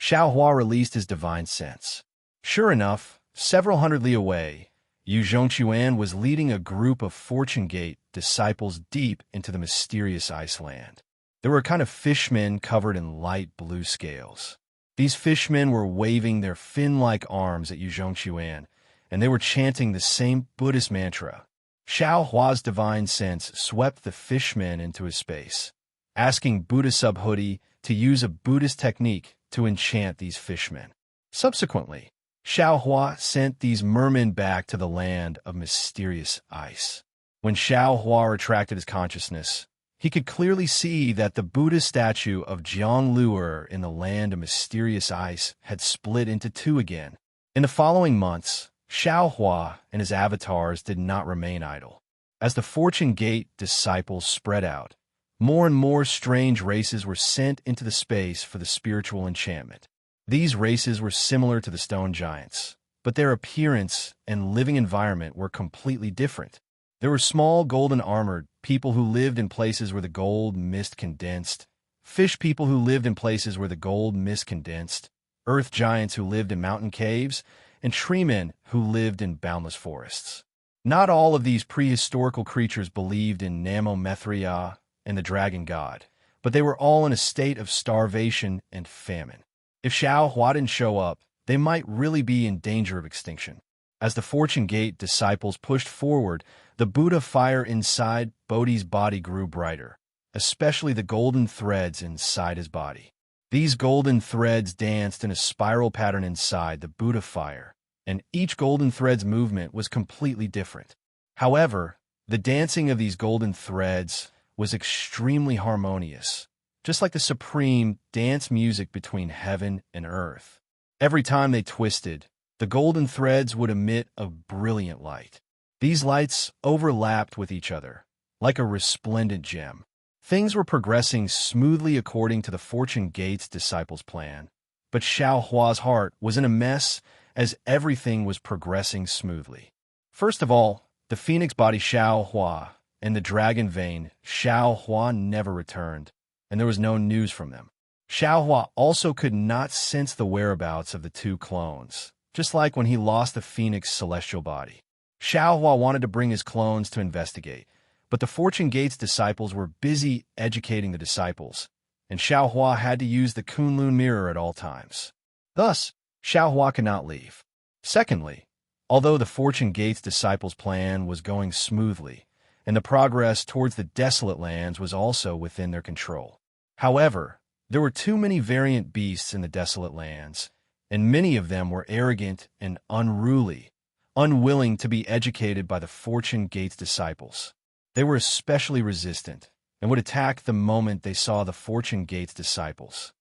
Xiao Hua released his divine sense. Sure enough, several hundred li away, Yu Zhongquan was leading a group of Fortune Gate disciples deep into the mysterious ice land. There were a kind of fishmen covered in light blue scales. These fishmen were waving their fin-like arms at Yu Zhongquan, and they were chanting the same Buddhist mantra. Xiao Hua's divine sense swept the fishmen into his space, asking Buddha Subhoodie to use a Buddhist technique to enchant these fishmen. Subsequently, Xiao Hua sent these mermen back to the land of mysterious ice. When Xiao Hua retracted his consciousness, he could clearly see that the Buddha statue of Jiang Luer in the land of mysterious ice had split into two again. In the following months, Xiao Hua and his avatars did not remain idle. As the Fortune Gate disciples spread out, more and more strange races were sent into the space for the spiritual enchantment. These races were similar to the stone giants, but their appearance and living environment were completely different. There were small golden-armored people who lived in places where the gold mist condensed, fish people who lived in places where the gold mist condensed, earth giants who lived in mountain caves, and tree men who lived in boundless forests. Not all of these prehistorical creatures believed in Namo-Mithria and the dragon god, but they were all in a state of starvation and famine. If Xiao Hua didn't show up, they might really be in danger of extinction. As the Fortune Gate disciples pushed forward, the Buddha fire inside Bodhi's body grew brighter, especially the golden threads inside his body. These golden threads danced in a spiral pattern inside the Buddha fire, and each golden thread's movement was completely different. However, the dancing of these golden threads was extremely harmonious, just like the supreme dance music between heaven and earth. Every time they twisted, the golden threads would emit a brilliant light. These lights overlapped with each other, like a resplendent gem. Things were progressing smoothly according to the Fortune Gate's disciples' plan, but Xiao Hua's heart was in a mess as everything was progressing smoothly. First of all, The phoenix body Xiao Hua and the dragon vein Xiao Hua never returned, and there was no news from them. Xiao Hua also could not sense the whereabouts of the two clones, just like when he lost the phoenix celestial body. Xiao Hua wanted to bring his clones to investigate, but the Fortune Gates disciples were busy educating the disciples, and Xiao Hua had to use the Kunlun mirror at all times. Thus, Xiao Hua could not leave. Secondly, although the Fortune Gates disciples' plan was going smoothly, and the progress towards the desolate lands was also within their control. However, there were too many variant beasts in the desolate lands, and many of them were arrogant and unruly, unwilling to be educated by the Fortune Gates disciples. They were especially resistant and would attack the moment they saw the Fortune Gates disciples.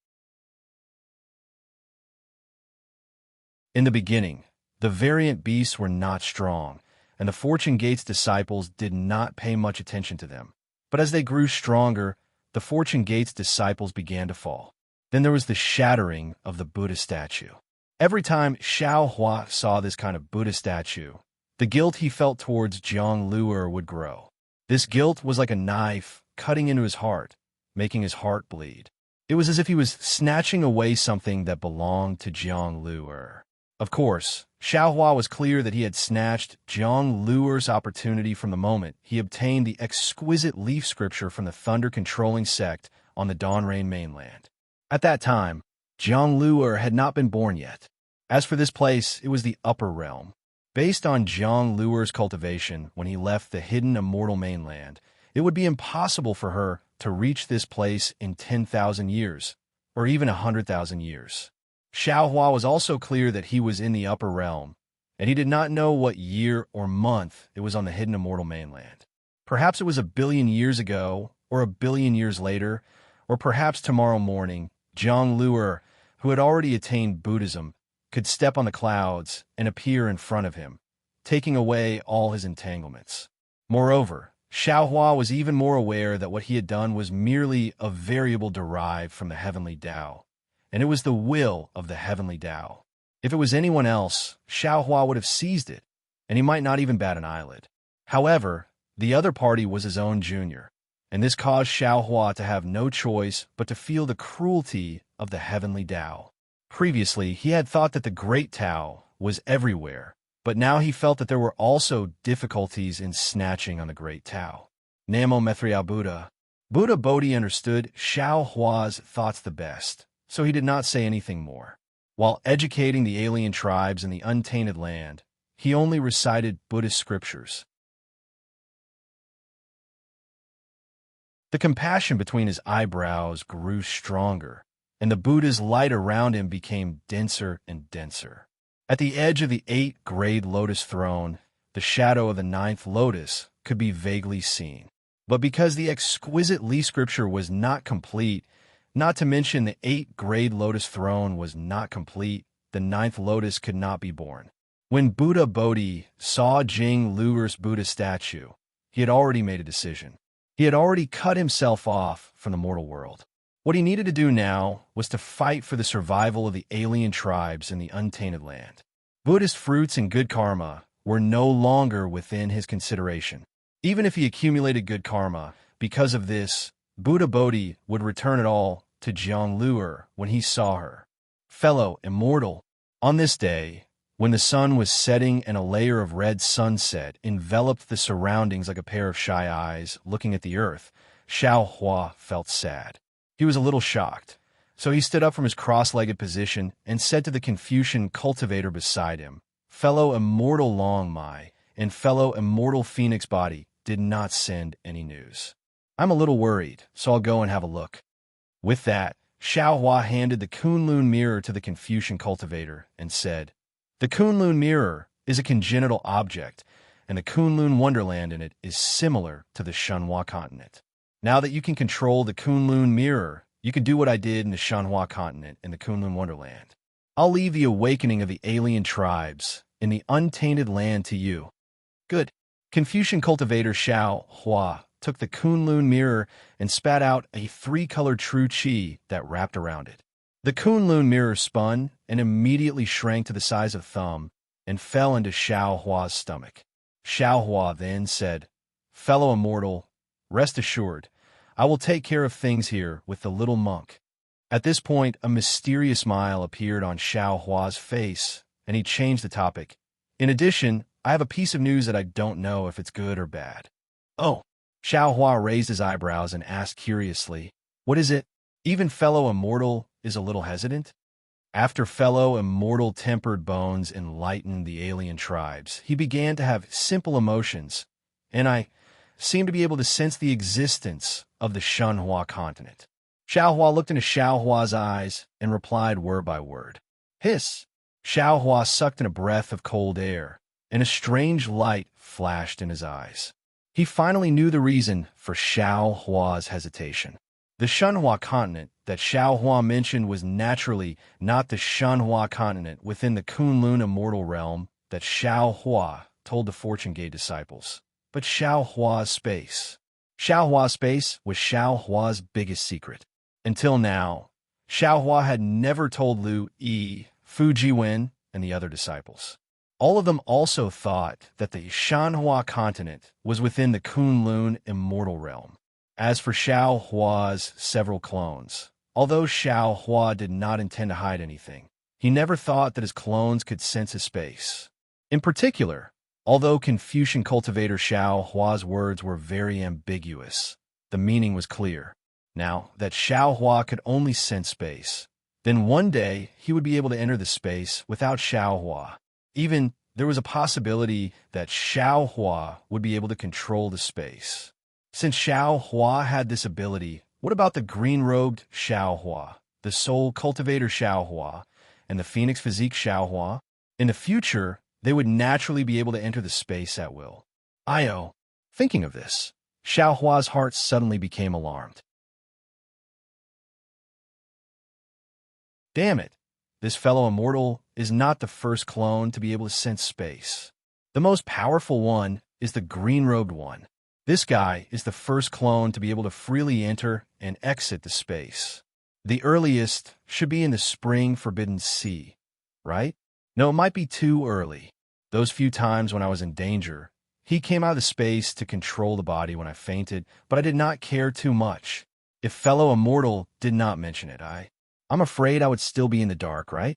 In the beginning, the variant beasts were not strong, and the Fortune Gates disciples did not pay much attention to them. But as they grew stronger, the Fortune Gates disciples began to fall. Then there was the shattering of the Buddha statue. Every time Xiao Hua saw this kind of Buddha statue, the guilt he felt towards Jiang Luer would grow. This guilt was like a knife cutting into his heart, making his heart bleed. It was as if he was snatching away something that belonged to Jiang Luer. Of course, Xiao Hua was clear that he had snatched Jiang Luer's opportunity from the moment he obtained the exquisite leaf scripture from the thunder-controlling sect on the Dawnrain mainland. At that time, Jiang Luer had not been born yet. As for this place, it was the upper realm. Based on Jiang Luer's cultivation when he left the hidden immortal mainland, it would be impossible for her to reach this place in 10,000 years, or even 100,000 years. Xiao Hua was also clear that he was in the upper realm, and he did not know what year or month it was on the hidden immortal mainland. Perhaps it was 1 billion years ago, or 1 billion years later, or perhaps tomorrow morning, Jiang Luer, who had already attained Buddhism, could step on the clouds and appear in front of him, taking away all his entanglements. Moreover, Xiao Hua was even more aware that what he had done was merely a variable derived from the heavenly Tao, and it was the will of the heavenly Tao. If it was anyone else, Xiao Hua would have seized it, and he might not even bat an eyelid. However, the other party was his own junior, and this caused Xiao Hua to have no choice but to feel the cruelty of the heavenly Tao. Previously, he had thought that the great Tao was everywhere, but now he felt that there were also difficulties in snatching on the great Tao. Namo Methriya Buddha. Buddha Bodhi understood Xiao Hua's thoughts the best, so he did not say anything more. While educating the alien tribes in the untainted land, he only recited Buddhist scriptures. The compassion between his eyebrows grew stronger, and the Buddha's light around him became denser and denser. At the edge of the 8th-grade lotus throne, the shadow of the 9th lotus could be vaguely seen. But because the exquisite leaf scripture was not complete, not to mention the 8th-grade lotus throne was not complete, the 9th lotus could not be born. When Buddha Bodhi saw Jiang Luer's Buddha statue, he had already made a decision. He had already cut himself off from the mortal world. What he needed to do now was to fight for the survival of the alien tribes in the untainted land. Buddhist fruits and good karma were no longer within his consideration. Even if he accumulated good karma, because of this, Buddha Bodhi would return it all to Jiang Luer when he saw her. Fellow immortal, on this day, when the sun was setting and a layer of red sunset enveloped the surroundings like a pair of shy eyes looking at the earth, Xiao Hua felt sad. He was a little shocked, so he stood up from his cross-legged position and said to the Confucian cultivator beside him, "Fellow immortal Long Mai and fellow immortal Phoenix Body did not send any news. I'm a little worried, so I'll go and have a look." With that, Xiao Hua handed the Kunlun mirror to the Confucian cultivator and said, "The Kunlun mirror is a congenital object, and the Kunlun wonderland in it is similar to the Shenhua continent. Now that you can control the Kunlun mirror, you can do what I did in the Shenhua continent in the Kunlun wonderland. I'll leave the awakening of the alien tribes in the untainted land to you." Good. Confucian cultivator Xiao Hua took the Kunlun mirror and spat out a 3-colored true qi that wrapped around it. The Kunlun mirror spun and immediately shrank to the size of thumb and fell into Xiao Hua's stomach. Xiaohua then said, "Fellow immortal, rest assured, I will take care of things here with the little monk." At this point, a mysterious smile appeared on Xiaohua's face, and he changed the topic. "In addition, I have a piece of news that I don't know if it's good or bad." "Oh." Xiaohua raised his eyebrows and asked curiously, "What is it?" Even fellow immortal is a little hesitant. After fellow immortal tempered bones enlightened the alien tribes, he began to have simple emotions, and I seemed to be able to sense the existence of the Shenhua continent. Xiaohua looked into Xiaohua's eyes and replied word by word. "Hiss!" Xiaohua sucked in a breath of cold air, and a strange light flashed in his eyes. He finally knew the reason for Xiaohua's hesitation. The Shenhua continent that Xiaohua mentioned was naturally not the Shenhua continent within the Kunlun immortal realm that Xiaohua told the Fortune Gate disciples, but Xiaohua's space. Xiaohua's space was Xiaohua's biggest secret. Until now, Xiaohua had never told Lu Yi, Fujiwen, and the other disciples. All of them also thought that the Shenhua continent was within the Kunlun immortal realm. As for Xiaohua's several clones, although Xiaohua did not intend to hide anything, he never thought that his clones could sense his space. In particular, although Confucian cultivator Xiaohua's words were very ambiguous, the meaning was clear. Now that Xiaohua could only sense space, then one day he would be able to enter the space without Xiaohua. Even there was a possibility that Xiaohua would be able to control the space. Since Xiaohua had this ability, what about the green-robed Xiaohua, the soul cultivator Xiaohua, and the phoenix physique Xiaohua? In the future, they would naturally be able to enter the space at will. Thinking of this, Xiaohua's heart suddenly became alarmed. Damn it! This fellow immortal is not the first clone to be able to sense space. The most powerful one is the green-robed one. This guy is the first clone to be able to freely enter and exit the space. The earliest should be in the Spring Forbidden Sea, right? No, it might be too early. Those few times when I was in danger, he came out of the space to control the body when I fainted, but I did not care too much. If fellow immortal did not mention it, I'm afraid I would still be in the dark, right?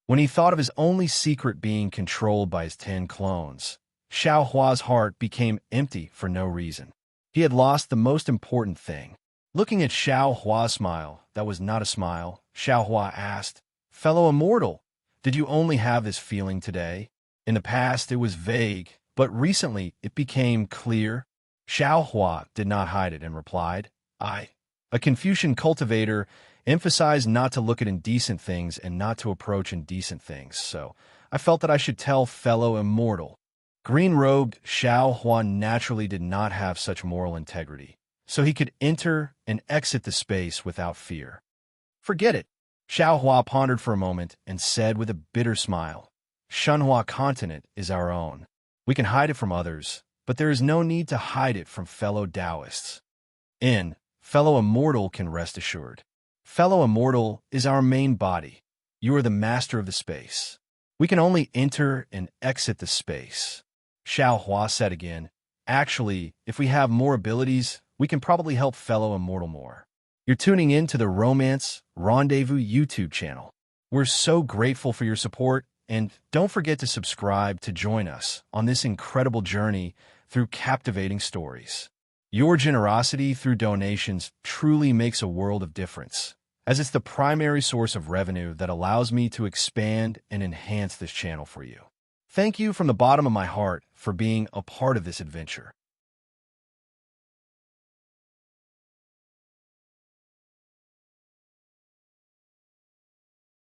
When he thought of his only secret being controlled by his 10 clones, Xiaohua's heart became empty for no reason. He had lost the most important thing. Looking at Xiaohua's smile, that was not a smile, Xiaohua asked, "Fellow immortal, did you only have this feeling today? In the past, it was vague, but recently it became clear." Xiaohua did not hide it and replied, A Confucian cultivator emphasized not to look at indecent things and not to approach indecent things, so I felt that I should tell fellow immortal. Green-robed Xiaohua naturally did not have such moral integrity, so he could enter and exit the space without fear. "Forget it." Xiaohua pondered for a moment and said with a bitter smile, "Shenhua continent is our own. We can hide it from others, but there is no need to hide it from fellow Taoists. Fellow immortal can rest assured. Fellow immortal is our main body. You are the master of the space. We can only enter and exit the space." Xiaohua said again, "Actually, if we have more abilities, we can probably help fellow immortal more." You're tuning in to the Romance Rendezvous YouTube channel. We're so grateful for your support, and don't forget to subscribe to join us on this incredible journey through captivating stories. Your generosity through donations truly makes a world of difference, as it's the primary source of revenue that allows me to expand and enhance this channel for you. Thank you from the bottom of my heart for being a part of this adventure.